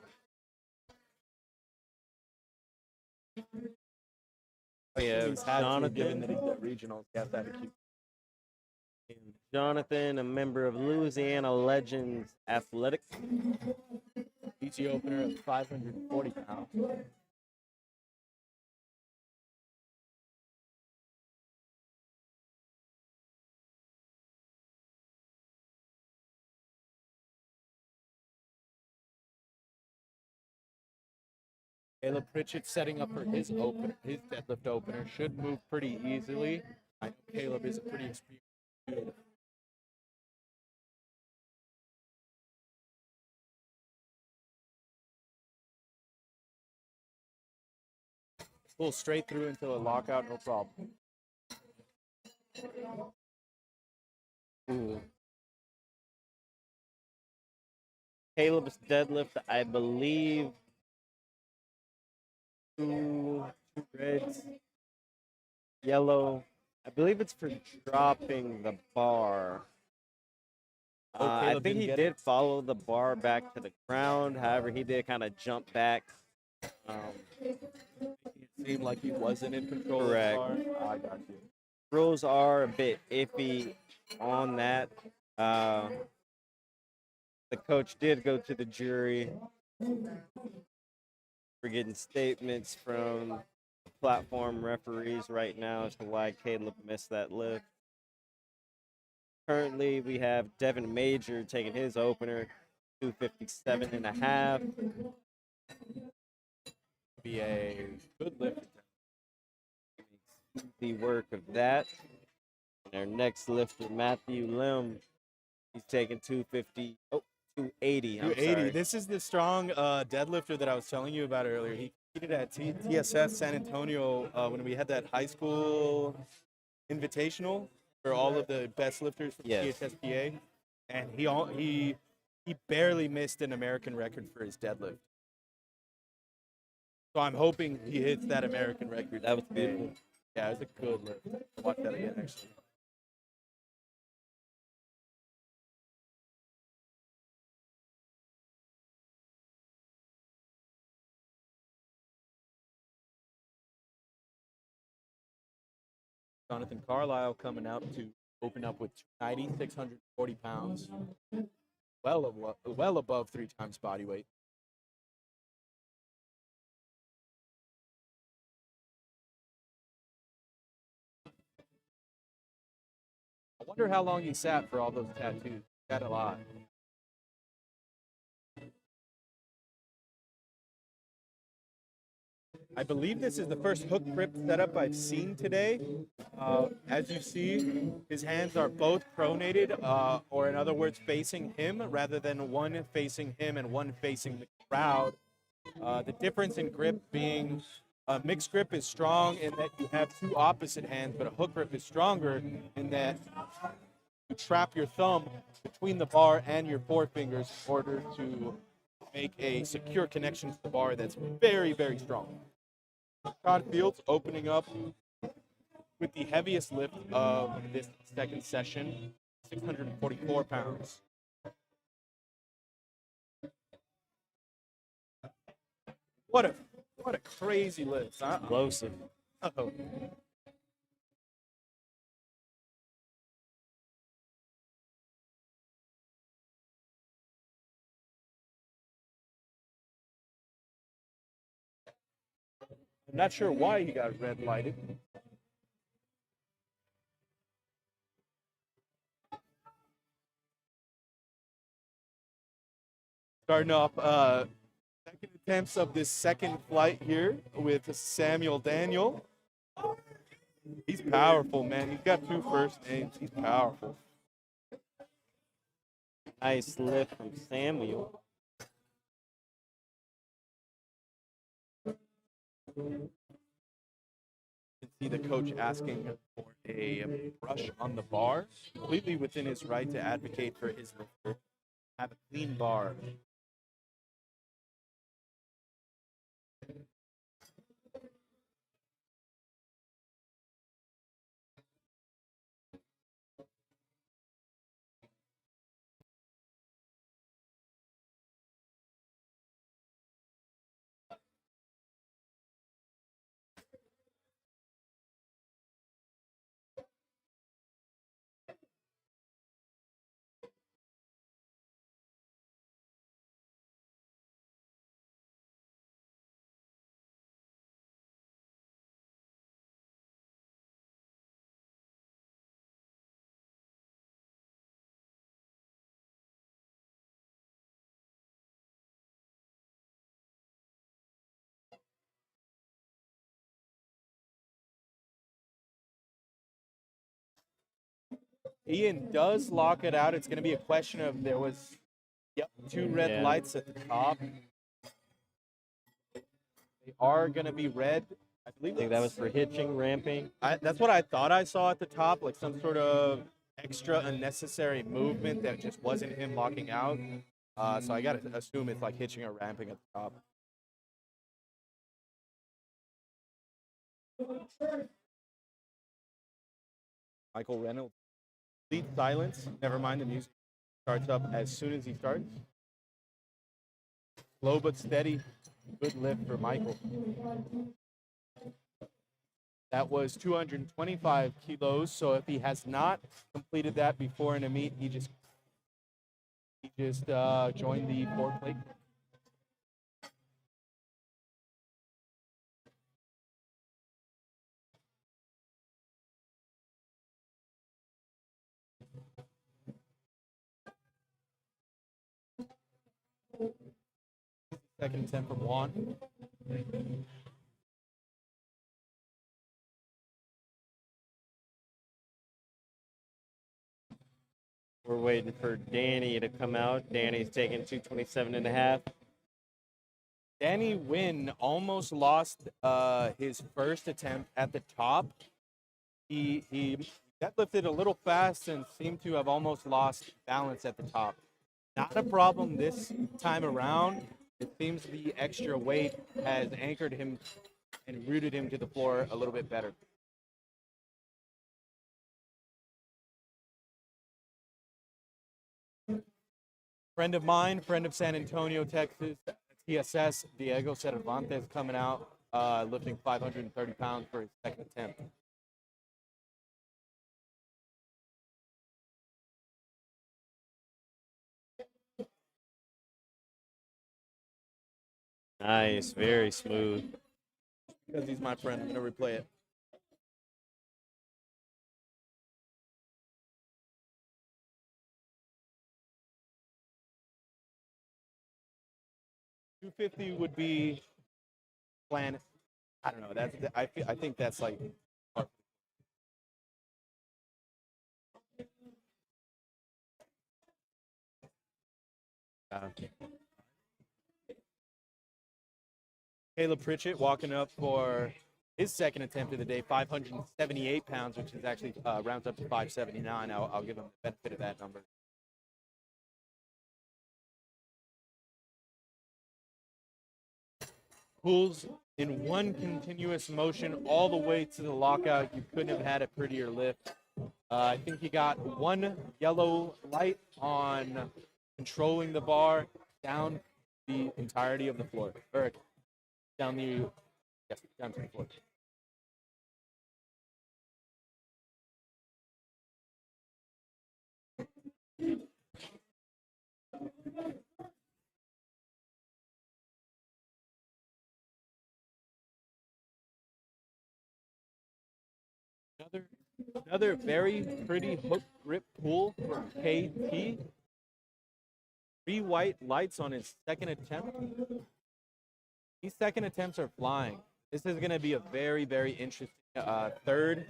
We have He's had to, given Jonathan. that he's at regionals. He has to have a cute. Jonathan, a member of Louisiana Legends Athletics. Easy opener of 540 pounds. Caleb Pritchett setting up for his deadlift opener. Should move pretty easily. I know Caleb is a pretty experienced dude. Pull straight through into a lockout, no problem. Ooh. Caleb's deadlift, I believe, two reds, yellow. I believe it's for dropping the bar. I Caleb think didn't he get did follow the bar back to the ground. However, he did kind of jump back. It seemed like he wasn't in control. Correct. Of the bar. I got you. Rules are a bit iffy on that. The coach did go to the jury. We're getting statements from platform referees right now as to why Caleb missed that lift. Currently, we have Devin Major taking his opener, 257 and a half. Be a good lift. The work of that. And our next lifter, Matthew Lim, he's taking 250. Oh, 280. 280. This is the strong deadlifter that I was telling you about earlier. He competed at TSS San Antonio when we had that high school invitational for all of the best lifters from THSPA, and he barely missed an American record for his deadlift. So I'm hoping he hits that American record. That was beautiful. Yeah, it was a good lift. Watch that again, actually. Jonathan Carlisle coming out to open up with 290, 640 pounds. Well above 3 times body weight. I wonder how long he sat for all those tattoos. Got a lot. I believe this is the first hook grip setup I've seen today. As you see, his hands are both pronated, or in other words, facing him, rather than one facing him and one facing the crowd. The difference in grip being a mixed grip is strong in that you have two opposite hands, but a hook grip is stronger in that you trap your thumb between the bar and your forefingers in order to make a secure connection to the bar that's very, very strong. Todd Fields opening up with the heaviest lift of this second session, 644 pounds. What a crazy lift. Explosive. Oh. I'm not sure why he got red lighted. Starting off second attempts of this second flight here with Samuel Daniel. He's powerful, man. He's got 2 first names. He's powerful. Nice lift from Samuel. You can see the coach asking for a brush on the bar, completely within his right to advocate for his lifter. Have a clean bar. Ian does lock it out. It's going to be a question of there was 2 red lights at the top. They are going to be red. I believe think that was for hitching, ramping. that's what I thought I saw at the top, like some sort of extra unnecessary movement that just wasn't him locking out. So I got to assume it's like hitching or ramping at the top. Michael Reynolds. Complete silence. Never mind, the music starts up as soon as he starts. Slow but steady. Good lift for Michael. That was 225 kilos. So if he has not completed that before in a meet, he just joined the 4-plate. Second attempt from Juan. We're waiting for Danny to come out. Danny's taking 227.5. Danny Wynn almost lost his first attempt at the top. He deadlifted a little fast and seemed to have almost lost balance at the top. Not a problem this time around. It seems the extra weight has anchored him and rooted him to the floor a little bit better. Friend of mine, friend of San Antonio, Texas, TSS, Diego Cervantes coming out, lifting 530 pounds for his second attempt. Nice, very smooth. Because he's my friend, I'm going to replay it. $250 would be plan. I don't know. I think that's like. Caleb Pritchett walking up for his second attempt of the day, 578 pounds, which is actually rounds up to 579. I'll give him the benefit of that number. Pulls in one continuous motion all the way to the lockout. You couldn't have had a prettier lift. I think he got one yellow light on controlling the bar down the entirety of the floor, or down the, yes, down to the floor. Another very pretty hook grip pull from KT. 3 white lights on his second attempt. These second attempts are flying. This is going to be a very, very interesting third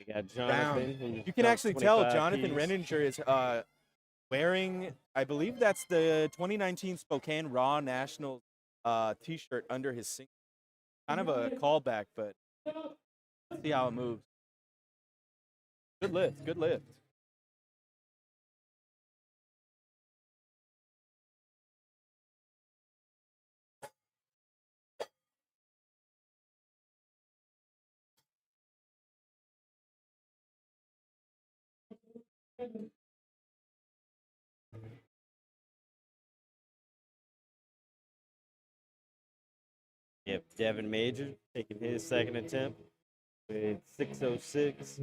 We got round. Jonathan. You can actually tell Jonathan Renninger is wearing, I believe that's the 2019 Spokane Raw Nationals t-shirt under his singlet. Kind of a callback, but let's see how it moves. Good lift, good lift. Yep, Devin Major taking his second attempt with 606.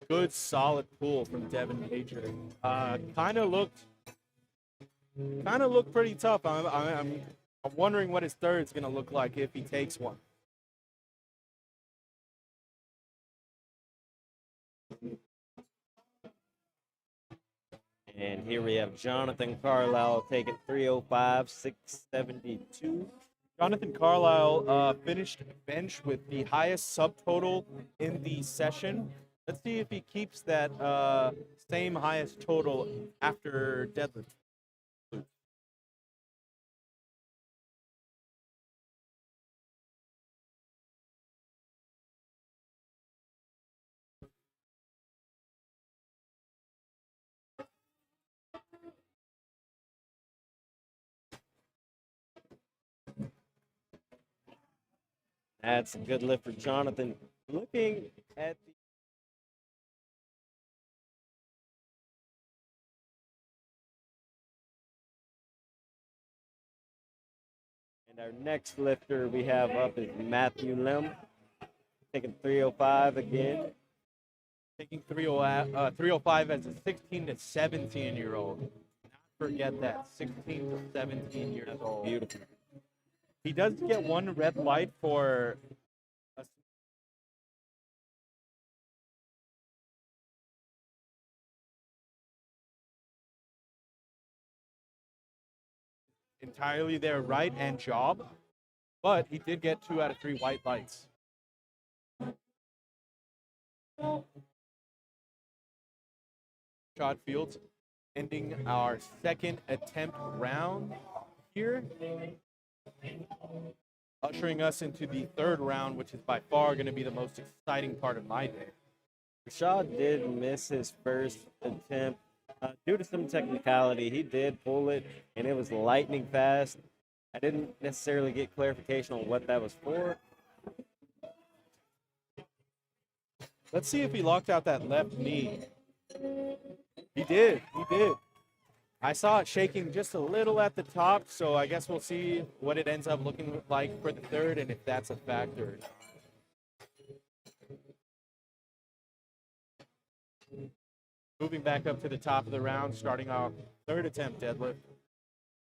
Good solid pull from Devin Major. Kind of looked pretty tough. I'm wondering what his third is going to look like if he takes one. And here we have Jonathan Carlisle taking 305, 672. Jonathan Carlisle finished bench with the highest subtotal in the session. Let's see if he keeps that same highest total after deadlift. That's a good lift for Jonathan. Looking at the and our next lifter we have up is Matthew Lim, taking 305 again. Taking 305 as a 16 to 17-year-old. Not forget that, 16 to 17 years old. Beautiful. He does get one red light for a entirely their right and job, but he did get 2 out of 3 white lights. Shot Fields ending our second attempt round here, ushering us into the third round, which is by far going to be the most exciting part of my day. Rashad did miss his first attempt due to some technicality. He did pull it, and it was lightning fast. I didn't necessarily get clarification on what that was for. Let's see if he locked out that left knee. He did. I saw it shaking just a little at the top, so I guess we'll see what it ends up looking like for the third and if that's a factor. Moving back up to the top of the round, starting our third attempt deadlift.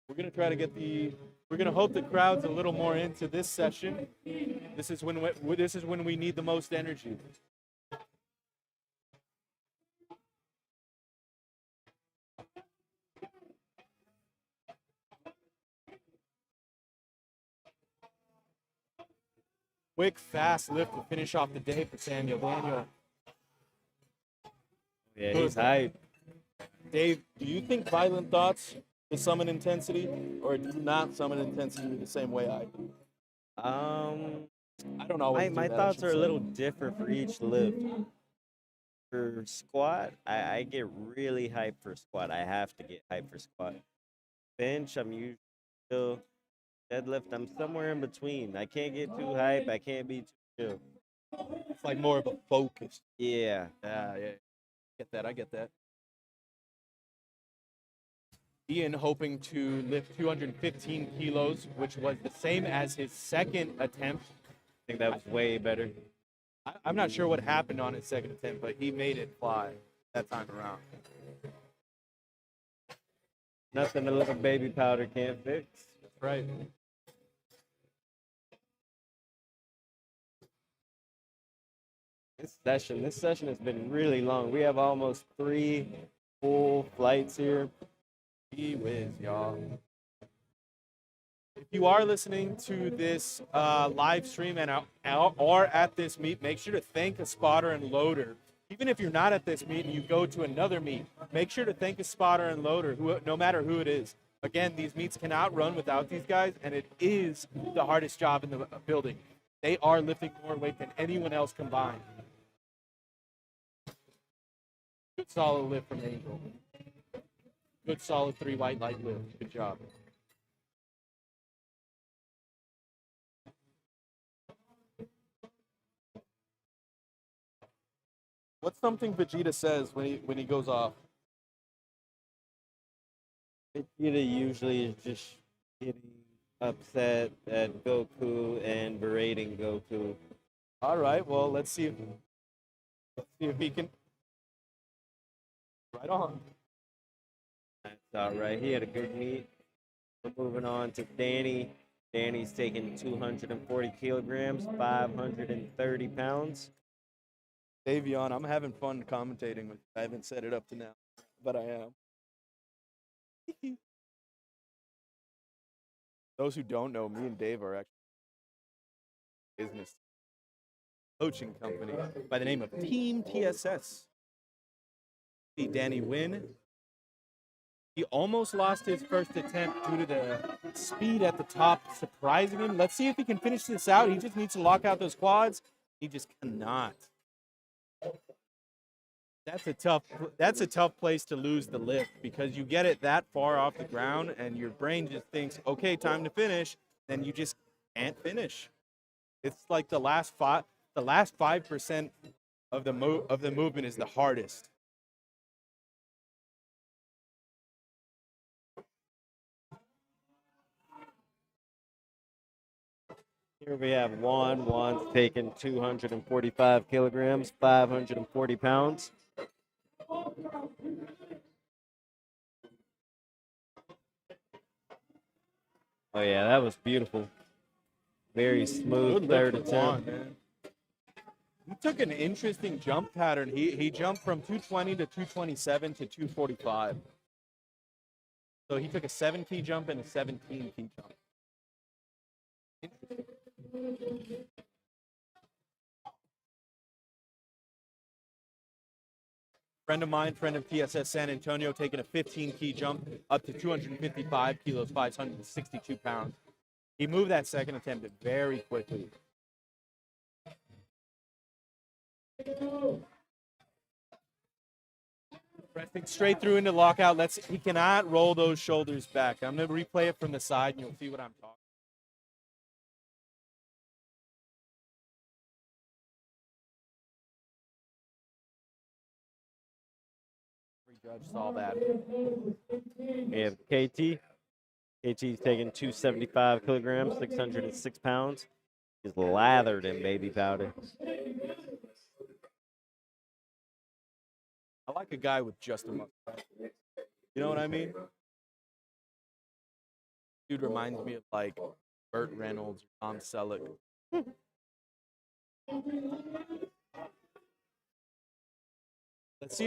We're going to try to get we're going to hope the crowd's a little more into this session. This is when we need the most energy. Quick, fast lift to finish off the day for Samuel Daniel. Yeah, he's hyped. Dave, do you think Violent Thoughts is summon intensity, or do you not summon intensity the same way I do? I don't always do my that, I thoughts should are a say. little different for each lift. For squat, I get really hyped for squat. I have to get hyped for squat. Bench, I'm usually still deadlift. I'm somewhere in between. I can't get too hype. I can't be too chill. It's like more of a focus. Yeah. Yeah. Get that. I get that. Ian hoping to lift 215 kilos, which was the same as his second attempt. I think that was way better. I'm not sure what happened on his second attempt, but he made it fly that time around. Nothing a little baby powder can't fix. That's right. This session has been really long. We have almost 3 full flights here. Gee whiz, y'all. If you are listening to this live stream or at this meet, make sure to thank a spotter and loader. Even if you're not at this meet and you go to another meet, make sure to thank a spotter and loader, no matter who it is. Again, these meets cannot run without these guys, and it is the hardest job in the building. They are lifting more weight than anyone else combined. Good solid lift from Angel. Good solid 3 white light lift. Good job. What's something Vegeta says when he goes off? Vegeta usually is just getting upset at Goku and berating Goku. All right, well, let's see if he can. Right on. That's all right. He had a good meet. We're moving on to Danny. Danny's taking 240 kilograms, 530 pounds. Davion, I'm having fun commentating with you. I haven't set it up to now, but I am. Those who don't know, me and Dave are actually business coaching company by the name of Team TSS. See Danny win. He almost lost his first attempt due to the speed at the top surprising him. Let's see if he can finish this out. He just needs to lock out those quads. He just cannot. That's a tough place to lose the lift because you get it that far off the ground and your brain just thinks, okay, time to finish, then you just can't finish. It's like the last 5% of the movement is the hardest. Here we have Juan. Juan's taking 245 kilograms, 540 pounds. Oh yeah, that was beautiful. Very smooth third attempt. Man. He took an interesting jump pattern. He jumped from 220 to 227 to 245. So he took a 7-key jump and a 17-key jump. Interesting. Friend of mine, friend of TSS San Antonio, taking a 15-key jump up to 255 kilos, 562 pounds. He moved that second attempt very quickly. Pressing straight through into lockout. He cannot roll those shoulders back. I'm going to replay it from the side, and you'll see what I'm talking about. Judge saw that. We have KT. KT's taking 275 kilograms, 606 pounds. He's lathered in baby powder. I like a guy with just a mustache. You know what I mean? Dude reminds me of like Burt Reynolds or Tom Selleck. Let's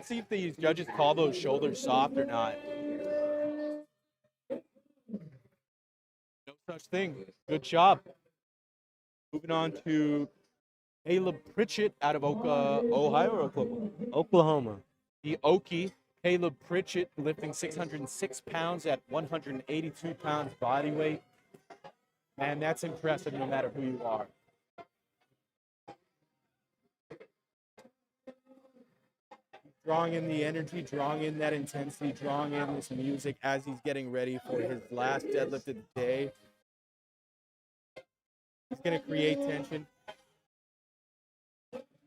see if these judges call those shoulders soft or not. No such thing. Good job. Moving on to Caleb Pritchett out of Ohio or Oklahoma? Oklahoma. The Okie, Caleb Pritchett, lifting 606 pounds at 182 pounds body weight. Man, that's impressive no matter who you are. drawing in the energy, drawing in that intensity, drawing in this music as he's getting ready for his last deadlift of the day. He's going to create tension.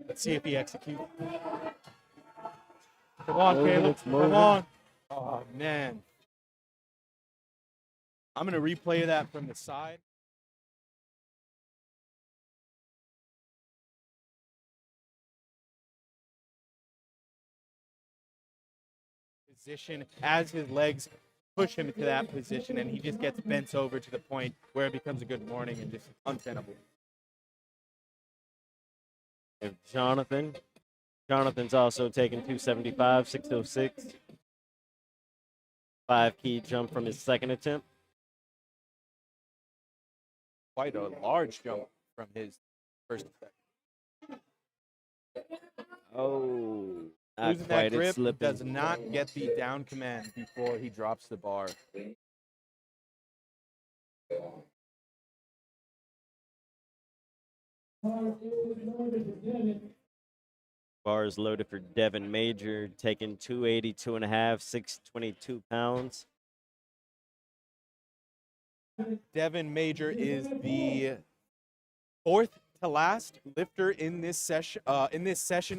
Let's see if he executes. Come on, Caleb. Come on. Oh, man. I'm going to replay that from the side. Position as his legs push him to that position, and he just gets bent over to the point where it becomes a good morning and just untenable. If Jonathan's also taking 275, 606. 5 key jump from his second attempt. Quite a large jump from his first attempt. Oh, not Losing that quite. It's grip slipping. does not get the down command before he drops the bar. Bar is loaded for Devin Major, taking 282 and a half, 622 pounds. Devin Major is the fourth to last lifter in this session,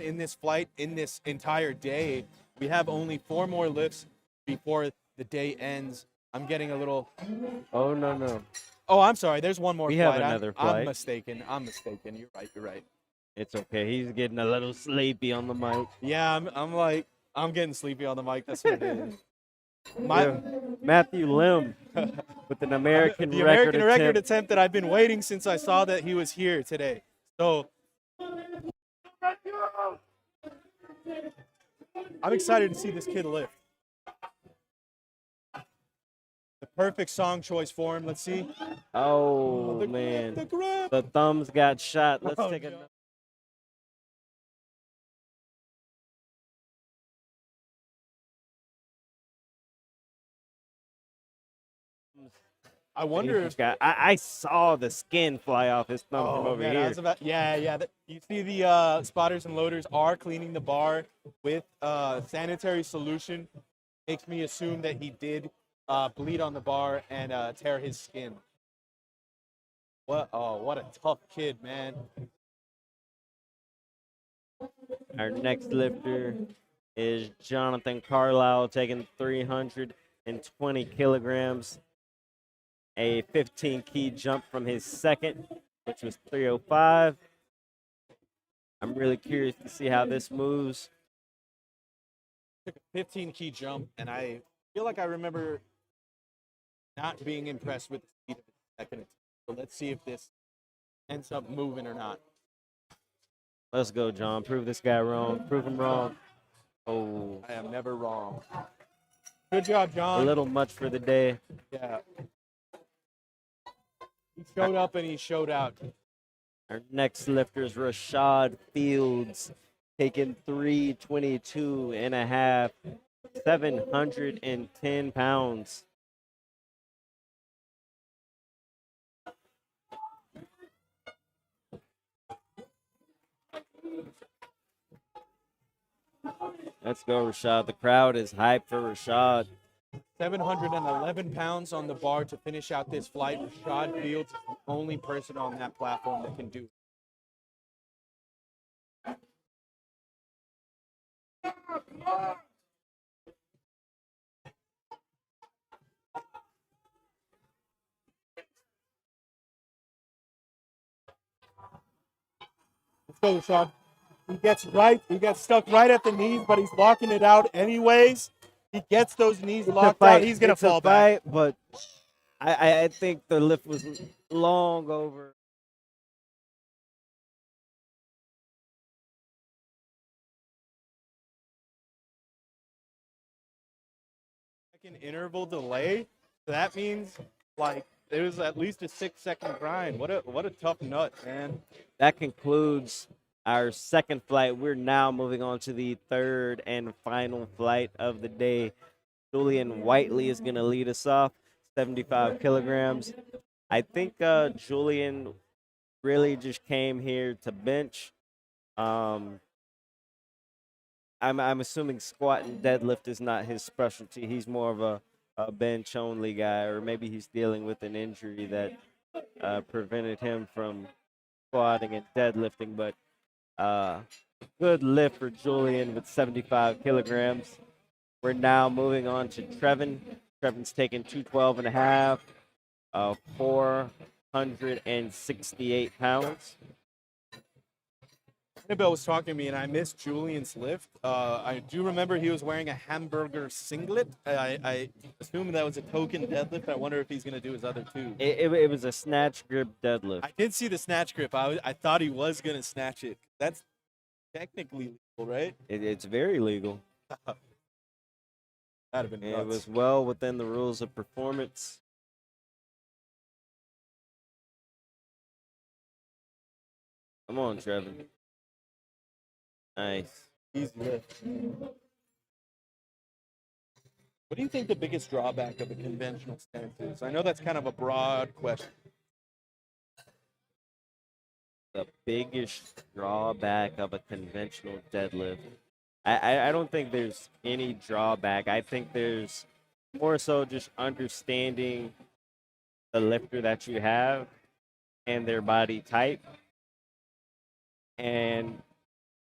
in this flight, in this entire day. We have only 4 more lifts before the day ends. I'm getting a little. Oh, no. Oh, I'm sorry. There's one more We flight. have another I'm flight. mistaken. You're right. It's okay. He's getting a little sleepy on the mic. Yeah, I'm getting sleepy on the mic. That's what it is. Matthew Lim with an American the record American record attempt. attempt that I've been waiting since I saw that he was here today. So I'm excited to see this kid lift. The perfect song choice for him. Let's see. Oh, man. The thumbs got shot. Let's take a. I wonder if I saw the skin fly off his thumb from over here. You see the spotters and loaders are cleaning the bar with sanitary solution. Makes me assume that he did bleed on the bar and tear his skin. What a tough kid, man. Our next lifter is Jonathan Carlisle, taking 320 kilograms. A 15 key jump from his second, which was 305. I'm really curious to see how this moves. Took a 15 key jump, and I feel like I remember not being impressed with the speed of the second attempt. So let's see if this ends up moving or not. Let's go, John. Prove this guy wrong. Prove him wrong. Oh. I am never wrong. Good job, John. A little much for the day. Yeah. He showed up and he showed out. Our next lifter is Rashad Fields, taking 322 and a half, 710 pounds. Let's go, Rashad. The crowd is hyped for Rashad. 711 pounds on the bar to finish out this flight. Rashad Fields is the only person on that platform that can do it. Let's go, Rashad. He gets stuck right at the knees, but he's locking it out anyways. He gets those knees locked out. He's going to fall back. But I think the lift was long over. Second interval delay. So that means like it was at least a 6-second grind. What a tough nut, man. That concludes our second flight. We're now moving on to the third and final flight of the day. Julian Whiteley is going to lead us off, 75 kilograms. I think Julian really just came here to bench. I'm assuming squat and deadlift is not his specialty. He's more of a bench only guy, or maybe he's dealing with an injury that prevented him from squatting and deadlifting. But uh, good lift for Julian with 75 kilograms. We're now moving on to Trevin. Trevin's taking 212 and a half, 468 pounds. Annabelle was talking to me, and I missed Julian's lift. I do remember he was wearing a hamburger singlet. I assume that was a token deadlift. I wonder if he's going to do his other two. It was a snatch grip deadlift. I did see the snatch grip. I thought he was going to snatch it. That's technically legal, right? It's very legal. That'd have been And nuts. it was well within the rules of performance. Come on, Trevin. Nice. Easy lift. What do you think the biggest drawback of a conventional stance is? I know that's kind of a broad question. The biggest drawback of a conventional deadlift. I don't think there's any drawback. I think there's more so just understanding the lifter that you have and their body type and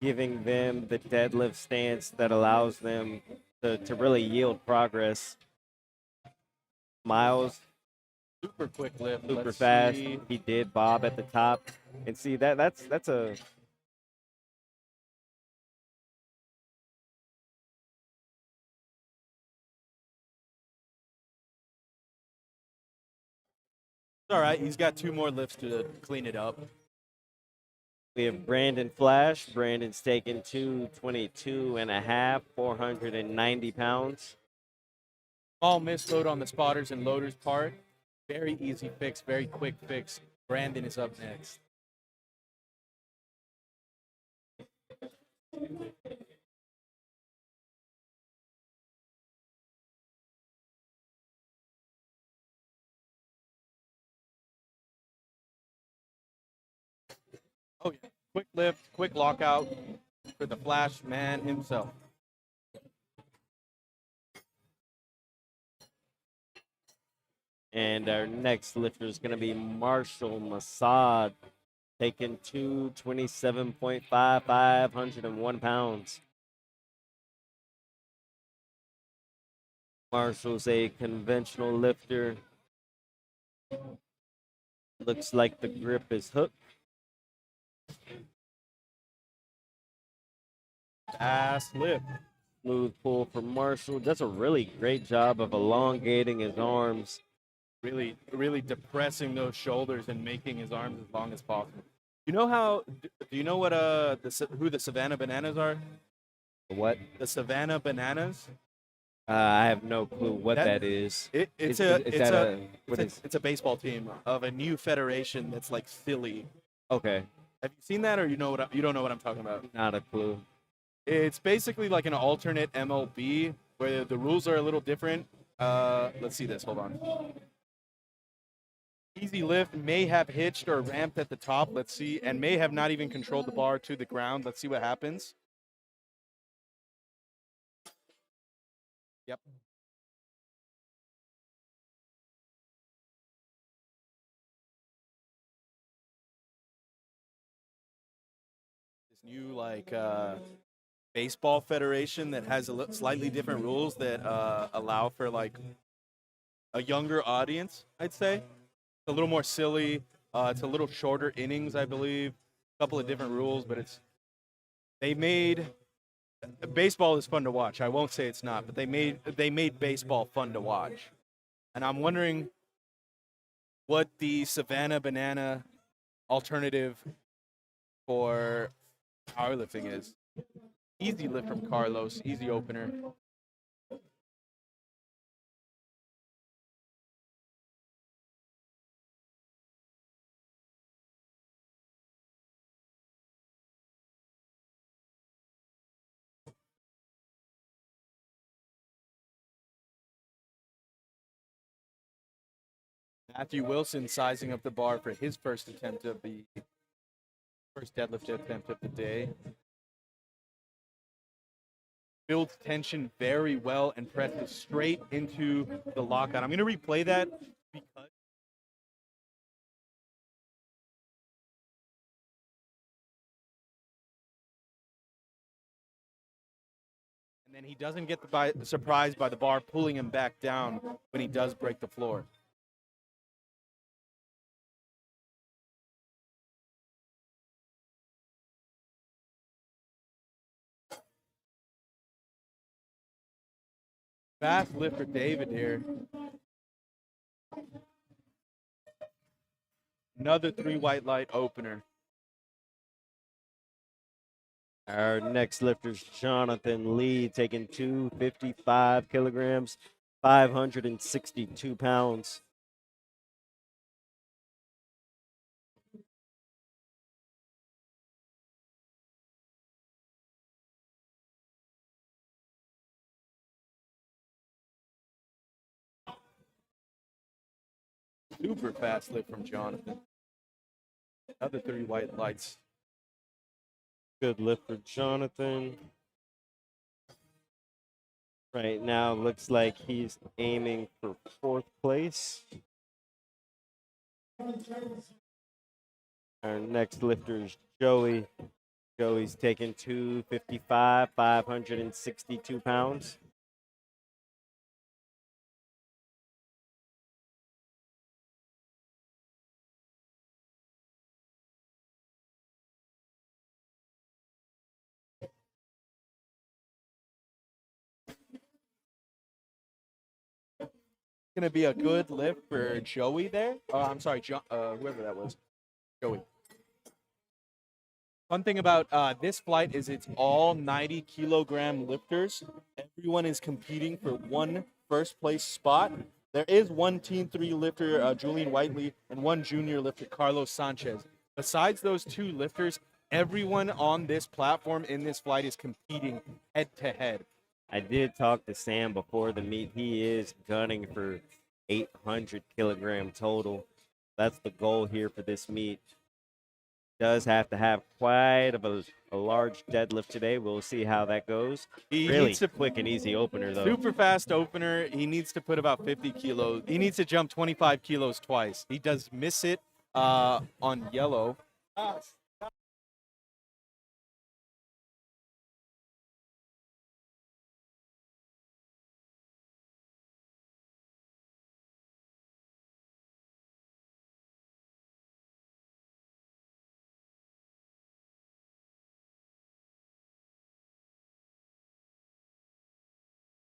giving them the deadlift stance that allows them to really yield progress. Miles, Super quick lift. super Let's fast. see. He did bob at the top. And see that's a It's all right. He's got two more lifts to clean it up. we have Brandon Flash. Brandon's taking 222 and a half, 490 pounds. Small misload on the spotters and loaders part. Very easy fix, very quick fix. Brandon is up next. Oh, yeah. Quick lift, quick lockout for the Flash man himself. And our next lifter is going to be Marshall Massad, taking 227.5, 501 pounds. Marshall's a conventional lifter. Looks like the grip is hooked. Fast lift. Smooth pull from Marshall. Does a really great job of elongating his arms. Really, really depressing those shoulders and making his arms as long as possible. You know how? Do you know what who the Savannah Bananas are? What? The Savannah Bananas. I have no clue what that is. It's a baseball team of a new federation that's like Philly. Okay, Have you seen that, or you don't know what I'm talking about? not a clue. It's basically like an alternate MLB where the rules are a little different. Let's see this. Hold on. Easy lift may have hitched or ramped at the top. Let's see, and may have not even controlled the bar to the ground. Let's see what happens. Yep. This new baseball federation that has slightly different rules that allow for like a younger audience, I'd say. It's a little more silly. It's a little shorter innings, I believe. A couple of different rules, but they made baseball is fun to watch. I won't say it's not, but they made baseball fun to watch. And I'm wondering what the Savannah Banana alternative for powerlifting is. Easy lift from Carlos, easy opener. Matthew Wilson sizing up the bar for his first deadlift attempt of the day. builds tension very well and presses straight into the lockout. I'm going to replay that because and then he doesn't get surprised by the bar pulling him back down when he does break the floor. Fast lift for David here. Another 3 white light opener. Our next lifter is Jonathan Lee, taking 255 kilograms, 562 pounds. Super fast lift from Jonathan. Another 3 white lights. Good lift for Jonathan. Right now, looks like he's aiming for 4th place. Our next lifter is Joey. Joey's taking 255, 562 pounds. Going to be a good lift for Joey there. I'm sorry, whoever that was. Joey. Fun thing about this flight is it's all 90 kilogram lifters. Everyone is competing for one first place spot. There is one Team 3 lifter, Julian Whiteley, and one junior lifter, Carlos Sanchez. Besides those 2 lifters, everyone on this platform in this flight is competing head to head. I did talk to Sam before the meet. He is gunning for 800 kilogram total. That's the goal here for this meet. Does have to have quite a large deadlift today. We'll see how that goes. He really needs to quick and easy opener, though. Super fast opener. He needs to put about 50 kilos. He needs to jump 25 kilos twice. He does miss it on yellow.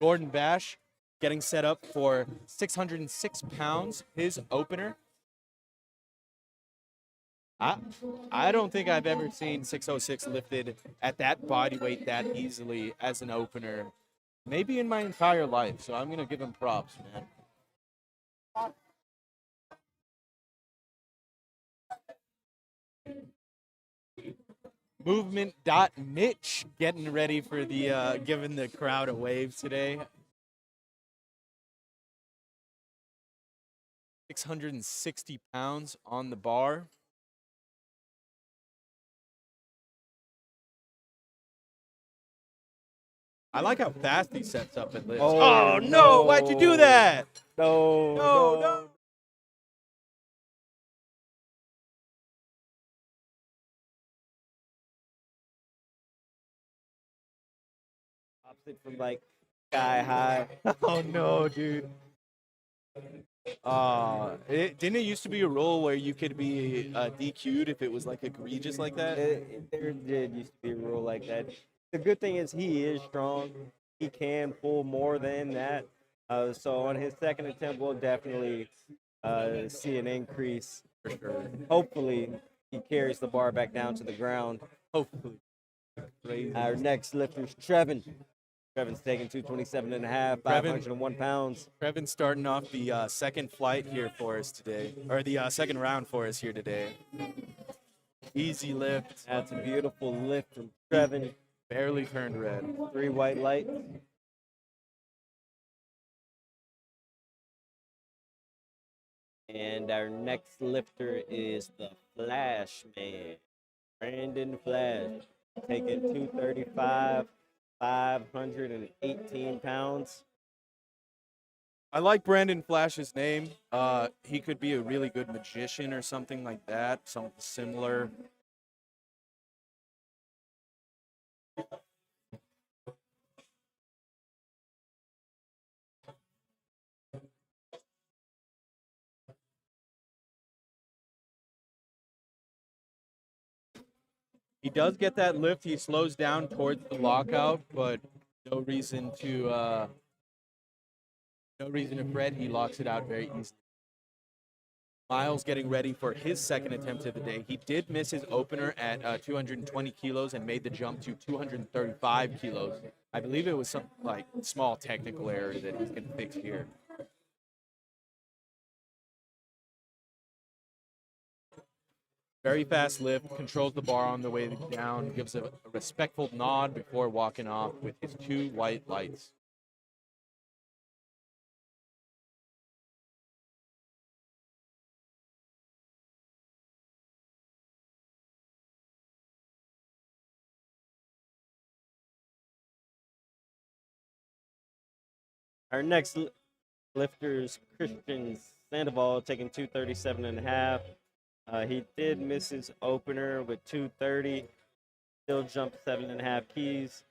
Gordon Bash getting set up for 606 pounds, his opener. I don't think I've ever seen 606 lifted at that body weight that easily as an opener, maybe in my entire life. So I'm going to give him props, man. Movement.Mitch getting ready for the giving the crowd a wave today. 660 pounds on the bar. I like how fast he sets up and lifts. Oh no! Why'd you do that? No. Pops it from like sky high. Oh no, dude. Didn't it used to be a rule where you could be DQ'd if it was like egregious like that? There did used to be a rule like that. The good thing is he is strong. He can pull more than that. So on his second attempt, we'll definitely see an increase for sure. Hopefully, he carries the bar back down to the ground. Hopefully. Crazy. Our next lifter is Trevin. Trevin's taking 227 and a half, 501 pounds. Trevin's starting off the second flight here for us today, or the second round for us here today. Easy lift. That's a beautiful lift from Trevin. Barely turned red. 3 white lights. And our next lifter is the Flash Man, Brandon Flash, taking 235, 518 pounds. I like Brandon Flash's name. He could be a really good magician or something like that, something similar. He does get that lift. He slows down towards the lockout, but no reason to fret. He locks it out very easily. Miles getting ready for his second attempt of the day. He did miss his opener at 220 kilos and made the jump to 235 kilos. I believe it was some like small technical error that he's going to fix here. Very fast lift, controls the bar on the way down, gives a respectful nod before walking off with his 2 white lights. Our next lifter is Christian Sandoval, taking 237 and a half. He did miss his opener with 230, still jumped 7.5 keys.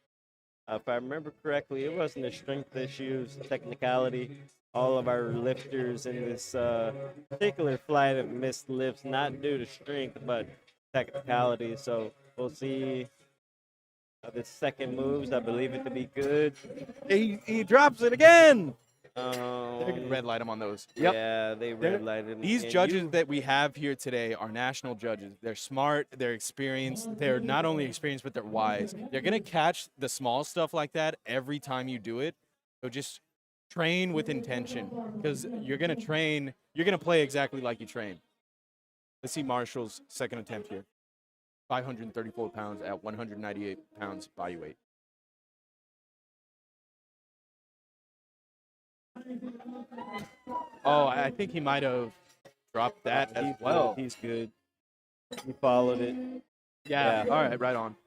If I remember correctly, it wasn't a strength issue, it was a technicality. All of our lifters in this particular flight have missed lifts, not due to strength, but technicality. So we'll see how the second moves. I believe it to be good. He drops it again. They're Um, going to red light him on those. Yep. Yeah, they red lighted. These judges that we have here today are national judges. They're smart, they're experienced. They're not only experienced, but they're wise. They're going to catch the small stuff like that every time you do it. So just train with intention because you're going to train, you're going to play exactly like you train. Let's see Marshall's second attempt here. 534 pounds at 198 pounds body weight. Oh, I think he might have dropped that as well. He's good. He followed it. Yeah. All right. Right on.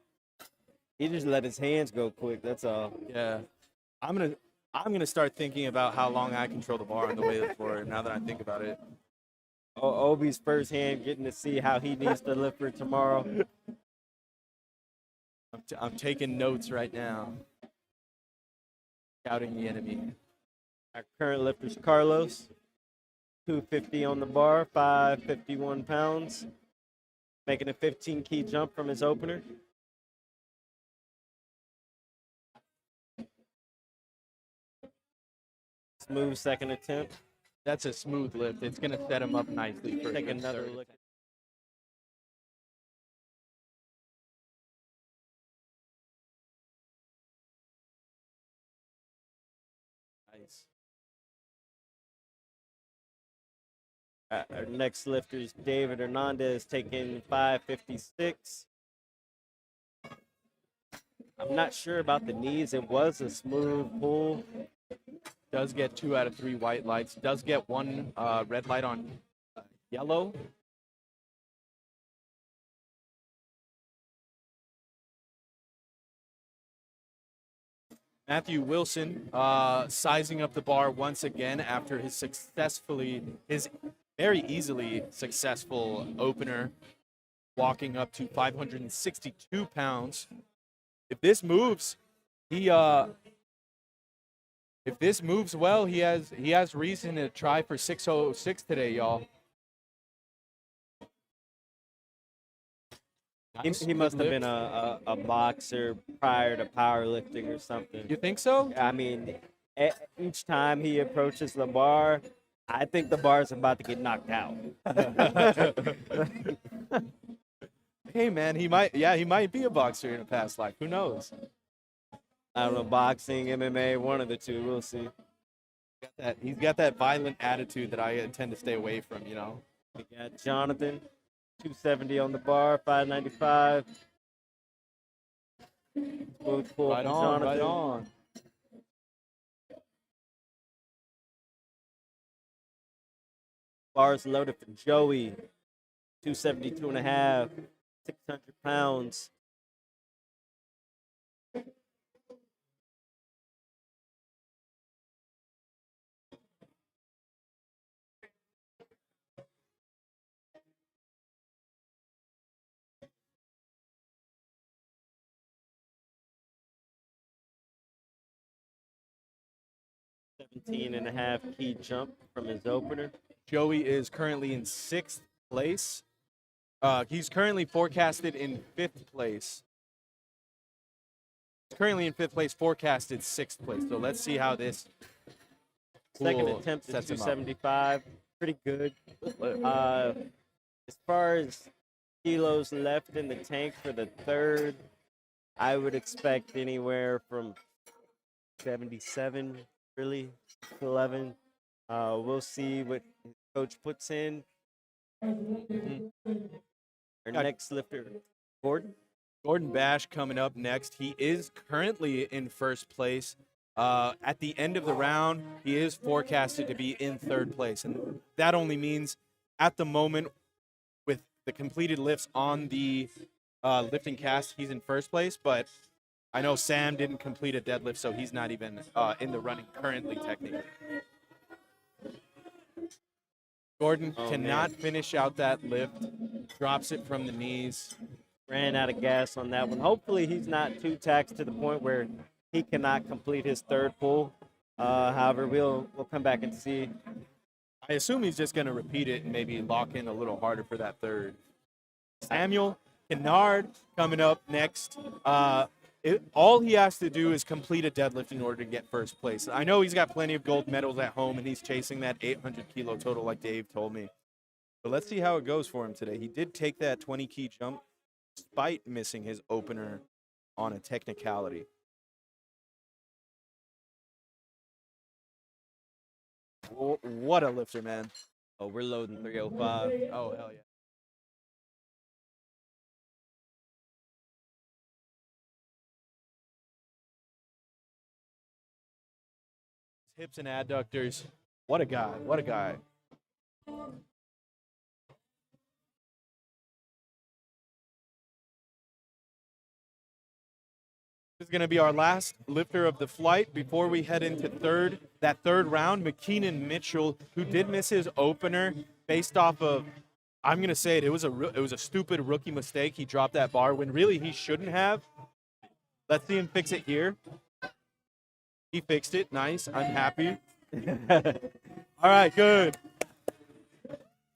He just let his hands go quick. That's all. Yeah. I'm gonna start thinking about how long I control the bar on the way forward. Now that I think about it. Obi's first hand getting to see how he needs to lift for tomorrow. I'm taking notes right now. Scouting the enemy. Our current lifter's Carlos. 250 on the bar, 551 pounds. Making a 15-key jump from his opener. Smooth second attempt. That's a smooth lift. It's going to set him up nicely for Take another look. Nice. Our next lifter is David Hernandez, taking 556. I'm not sure about the knees. It was a smooth pull. Does get 2 out of 3 white lights. Does get 1 red light on yellow. Matthew Wilson sizing up the bar once again after his very easily successful opener, walking up to 562 pounds. If this moves, if this moves well, he has reason to try for 606 today, y'all. Nice. He must have been a boxer prior to powerlifting or something. You think so? I mean, each time he approaches the bar, I think the bar is about to get knocked out. Hey man, he might be a boxer in a past life. Who knows? I don't know, boxing, MMA, one of the two. We'll see. He's got that violent attitude that I tend to stay away from, you know. We got Jonathan, 270 on the bar, 595. Smooth pull Right from on, Jonathan. right on. Bars loaded for Joey, 272 and a half, 600 pounds. 17 and a half key jump from his opener. Joey is currently in 6th place. He's currently forecasted in 5th place. He's currently in 5th place, forecasted 6th place. So let's see how this Second pool attempt at sets him up. 275. Pretty good. As far as kilos left in the tank for the third, I would expect anywhere from 77, really, to 11. We'll see what his coach puts in. Our next lifter, Gordon. Gordon Bash coming up next. He is currently in 1st place. At the end of the round, he is forecasted to be in 3rd place. And that only means at the moment, with the completed lifts on the lifting cast, he's in 1st place. But I know Sam didn't complete a deadlift, so he's not even in the running currently, technically. Gordon cannot finish out that lift, drops it from the knees. Ran out of gas on that one. Hopefully he's not too taxed to the point where he cannot complete his third pull. However, we'll come back and see. I assume he's just going to repeat it and maybe lock in a little harder for that third. Samuel Kennard coming up next. All he has to do is complete a deadlift in order to get 1st place. I know he's got plenty of gold medals at home, and he's chasing that 800-kilo total like Dave told me. But let's see how it goes for him today. He did take that 20-key jump despite missing his opener on a technicality. What a lifter, man. Oh, we're loading 305. Oh, hell yeah. Hips and adductors. What a guy. What a guy. This is going to be our last lifter of the flight before we head into that third round. McKeenan Mitchell, who did miss his opener based off of, I'm going to say it was a stupid rookie mistake. He dropped that bar when really he shouldn't have. Let's see him fix it here. He fixed it. Nice. I'm happy. All right, good.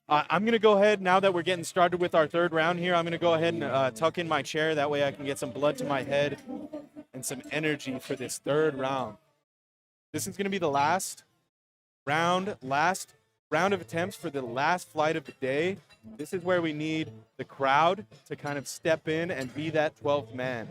I'm going to go ahead, now that we're getting started with our third round here, I'm going to go ahead and tuck in my chair. That way I can get some blood to my head and some energy for this third round. This is going to be the last round of attempts for the last flight of the day. This is where we need the crowd to kind of step in and be that 12th man.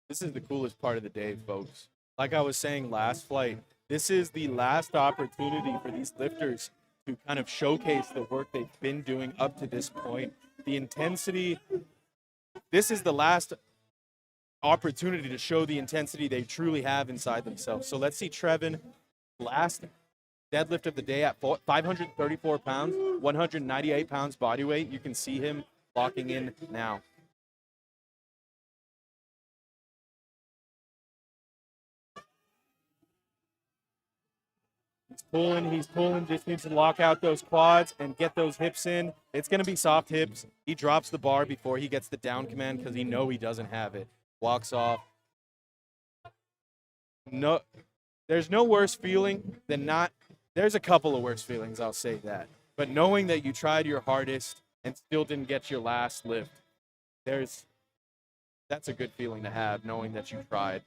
This is the coolest part of the day, folks. Like I was saying last flight, this is the last opportunity for these lifters to kind of showcase the work they've been doing up to this point. The intensity, this is the last opportunity to show the intensity they truly have inside themselves. So let's see Trevin, last deadlift of the day at 534 pounds, 198 pounds body weight. You can see him locking in now. He's pulling, just needs to lock out those quads and get those hips in. It's going to be soft hips. He drops the bar before he gets the down command because he doesn't have it. Walks off. No, there's no worse feeling than not, there's a couple of worse feelings, I'll say that. But knowing that you tried your hardest and still didn't get your last lift, that's a good feeling to have, knowing that you tried.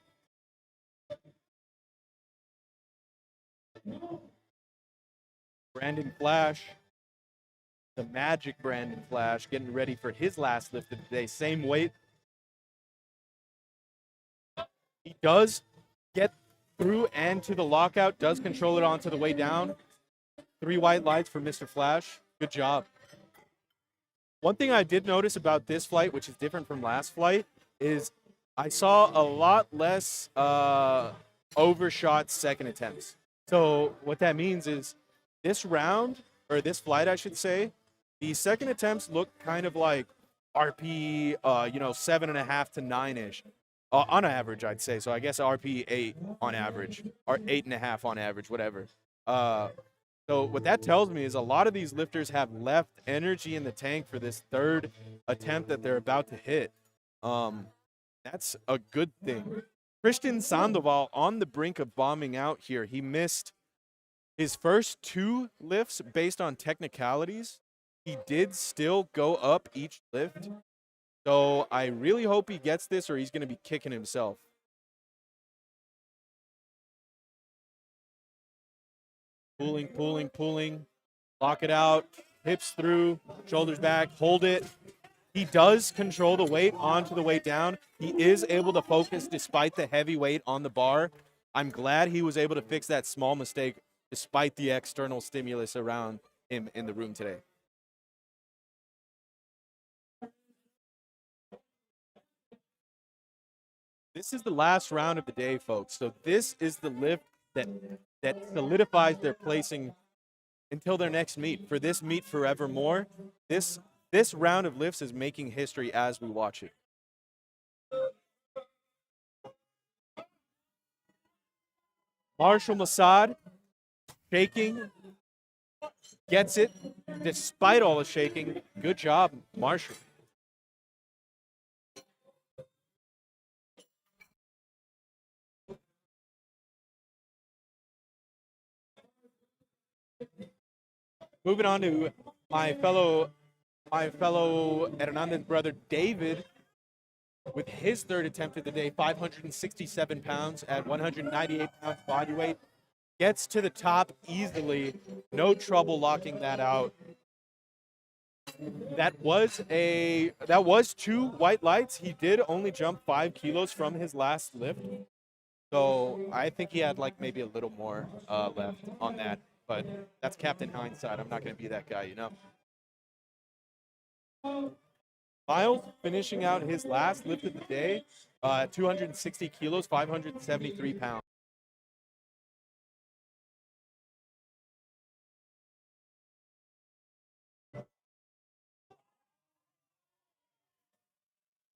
Brandon Flash, the magic Brandon Flash, getting ready for his last lift of the day. Same weight. He does get through and to the lockout, does control it onto the way down. 3 white lights for Mr. Flash. Good job. One thing I did notice about this flight, which is different from last flight, is I saw a lot less overshot second attempts. So what that means is this round, or this flight, I should say, the second attempts look kind of like RP, 7.5 to 9-ish. On average, I'd say. So I guess RP 8 on average, or 8.5 on average, whatever. So what that tells me is a lot of these lifters have left energy in the tank for this third attempt that they're about to hit. That's a good thing. Christian Sandoval on the brink of bombing out here. He missed his first 2 lifts based on technicalities. He did still go up each lift. So I really hope he gets this or he's going to be kicking himself. Pulling. Lock it out. Hips through, shoulders back, hold it. He does control the weight onto the way down. He is able to focus despite the heavy weight on the bar. I'm glad he was able to fix that small mistake despite the external stimulus around him in the room today. This is the last round of the day, folks. So this is the lift that solidifies their placing until their next meet. For this meet forevermore, this round of lifts is making history as we watch it. Marshall Massad, shaking, gets it despite all the shaking. Good job, Marshall. Moving on to my fellow Hernandez brother David with his third attempt of the day, 567 pounds at 198 pounds body weight. Gets to the top easily, no trouble locking that out. That was 2 white lights. He did only jump 5 kilos from his last lift. So I think he had like maybe a little more left on that. But that's Captain Hindsight. I'm not going to be that guy, you know. Miles finishing out his last lift of the day, 260 kilos, 573 pounds.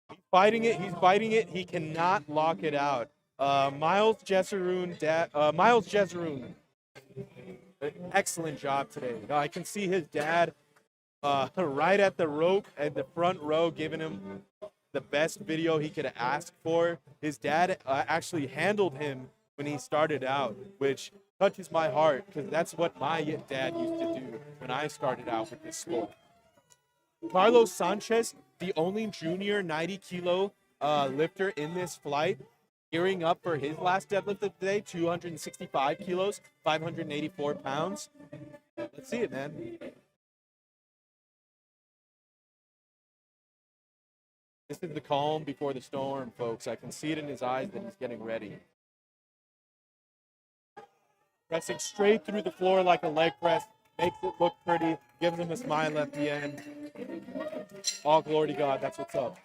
He's fighting it. He cannot lock it out. Miles Jezeroon, excellent job today. I can see his dad right at the rope, at the front row, giving him the best video he could ask for. His dad actually handled him when he started out, which touches my heart because that's what my dad used to do when I started out with this sport. Carlos Sanchez, the only junior 90-kilo lifter in this flight, gearing up for his last deadlift of the day, 265 kilos, 584 pounds. Let's see it, man. This is the calm before the storm, folks. I can see it in his eyes that he's getting ready. Pressing straight through the floor like a leg press, makes it look pretty, gives him a smile at the end. All glory to God, that's what's up.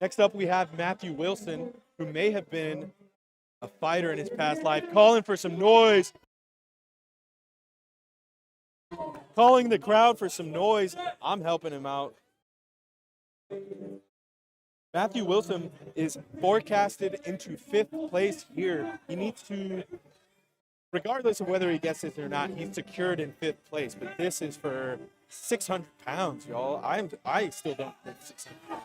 Next up, we have Matthew Wilson, who may have been a fighter in his past life, calling for some noise. Calling the crowd for some noise. I'm helping him out. Matthew Wilson is forecasted into 5th place here. He needs to, regardless of whether he gets this or not, he's secured in 5th place. But this is for 600 pounds, y'all. I still don't think 600 pounds.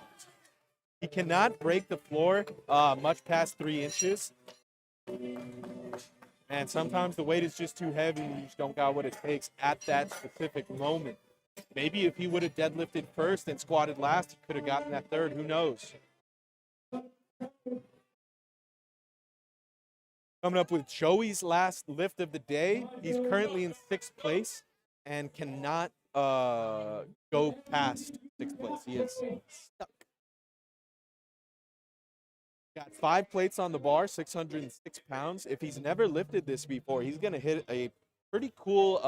He cannot break the floor much past 3 inches. And sometimes the weight is just too heavy. You just don't got what it takes at that specific moment. Maybe if he would have deadlifted first and squatted last, he could have gotten that 3rd. Who knows? Coming up with Joey's last lift of the day. He's currently in 6th place and cannot go past 6th place. He is stuck. Got 5 plates on the bar, 606 pounds. If he's never lifted this before, he's going to hit a pretty cool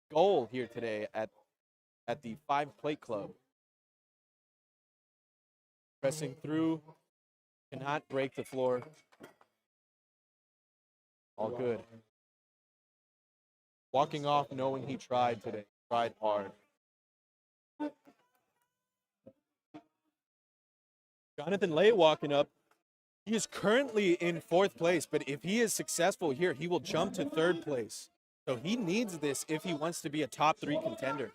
goal here today at the 5-plate club. Pressing through, cannot break the floor. All good. Walking off knowing he tried today, tried hard. Jonathan Lay walking up. He is currently in 4th place, but if he is successful here, he will jump to 3rd place. So he needs this if he wants to be a top 3 contender.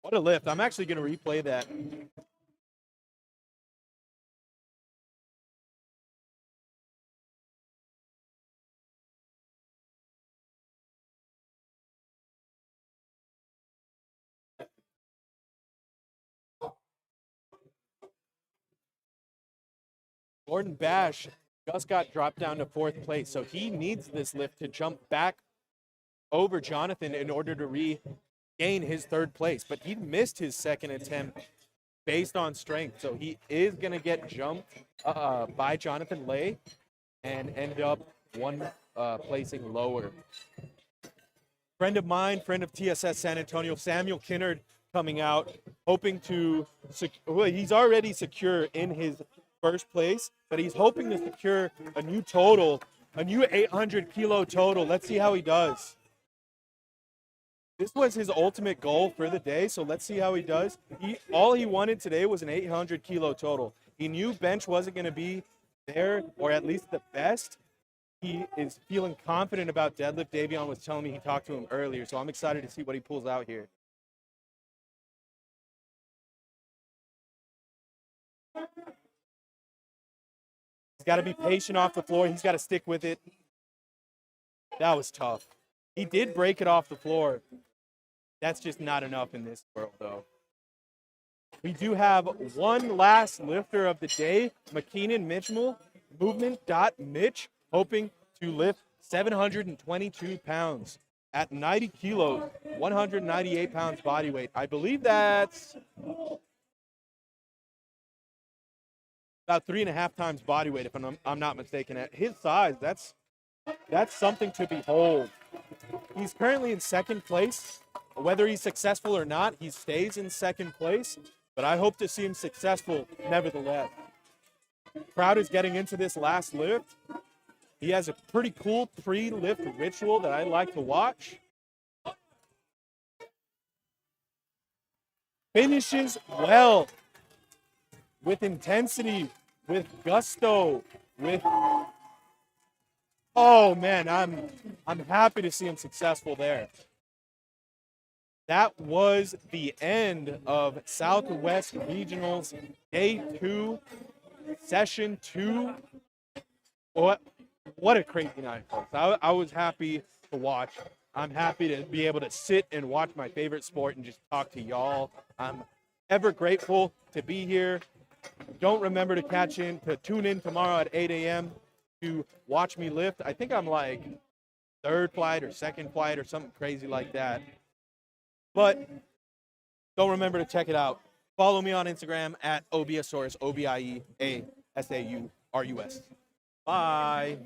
What a lift. I'm actually going to replay that. Gordon Bash just got dropped down to 4th place, so he needs this lift to jump back over Jonathan in order to regain his 3rd place. But he missed his 2nd attempt based on strength, so he is going to get jumped by Jonathan Lay and end up placing lower. Friend of mine, friend of TSS San Antonio, Samuel Kinnard, coming out, hoping to, he's already secure in his 1st place, but he's hoping to secure a new total, a new 800 kilo total. Let's see how he does. This was his ultimate goal for the day, so let's see how he does. All he wanted today was an 800 kilo total. He knew bench wasn't going to be there, or at least the best. He is feeling confident about deadlift. Davion was telling me he talked to him earlier, so I'm excited to see what he pulls out here. He's got to be patient off the floor. He's got to stick with it. That was tough. He did break it off the floor. That's just not enough in this world, though. We do have one last lifter of the day, McKeenan Mitchell, movement.mitch, hoping to lift 722 pounds at 90 kilos, 198 pounds body weight. I believe that's about 3.5 times body weight, if I'm not mistaken. At his size, that's something to behold. He's currently in 2nd place. Whether he's successful or not, he stays in 2nd place, but I hope to see him successful nevertheless. Crowd is getting into this last lift. He has a pretty cool pre-lift ritual that I like to watch. Finishes well, with intensity, with gusto, with, oh man, I'm happy to see him successful there. That was the end of Southwest Regionals Day 2, Session 2. What a crazy night, folks. I was happy to watch. I'm happy to be able to sit and watch my favorite sport and just talk to y'all. I'm ever grateful to be here. Don't remember to tune in tomorrow at 8 a.m. to watch me lift. I think I'm like 3rd flight or 2nd flight or something crazy like that. But don't remember to check it out. Follow me on Instagram at Obiasaurus, OBIEASAURUS. Bye.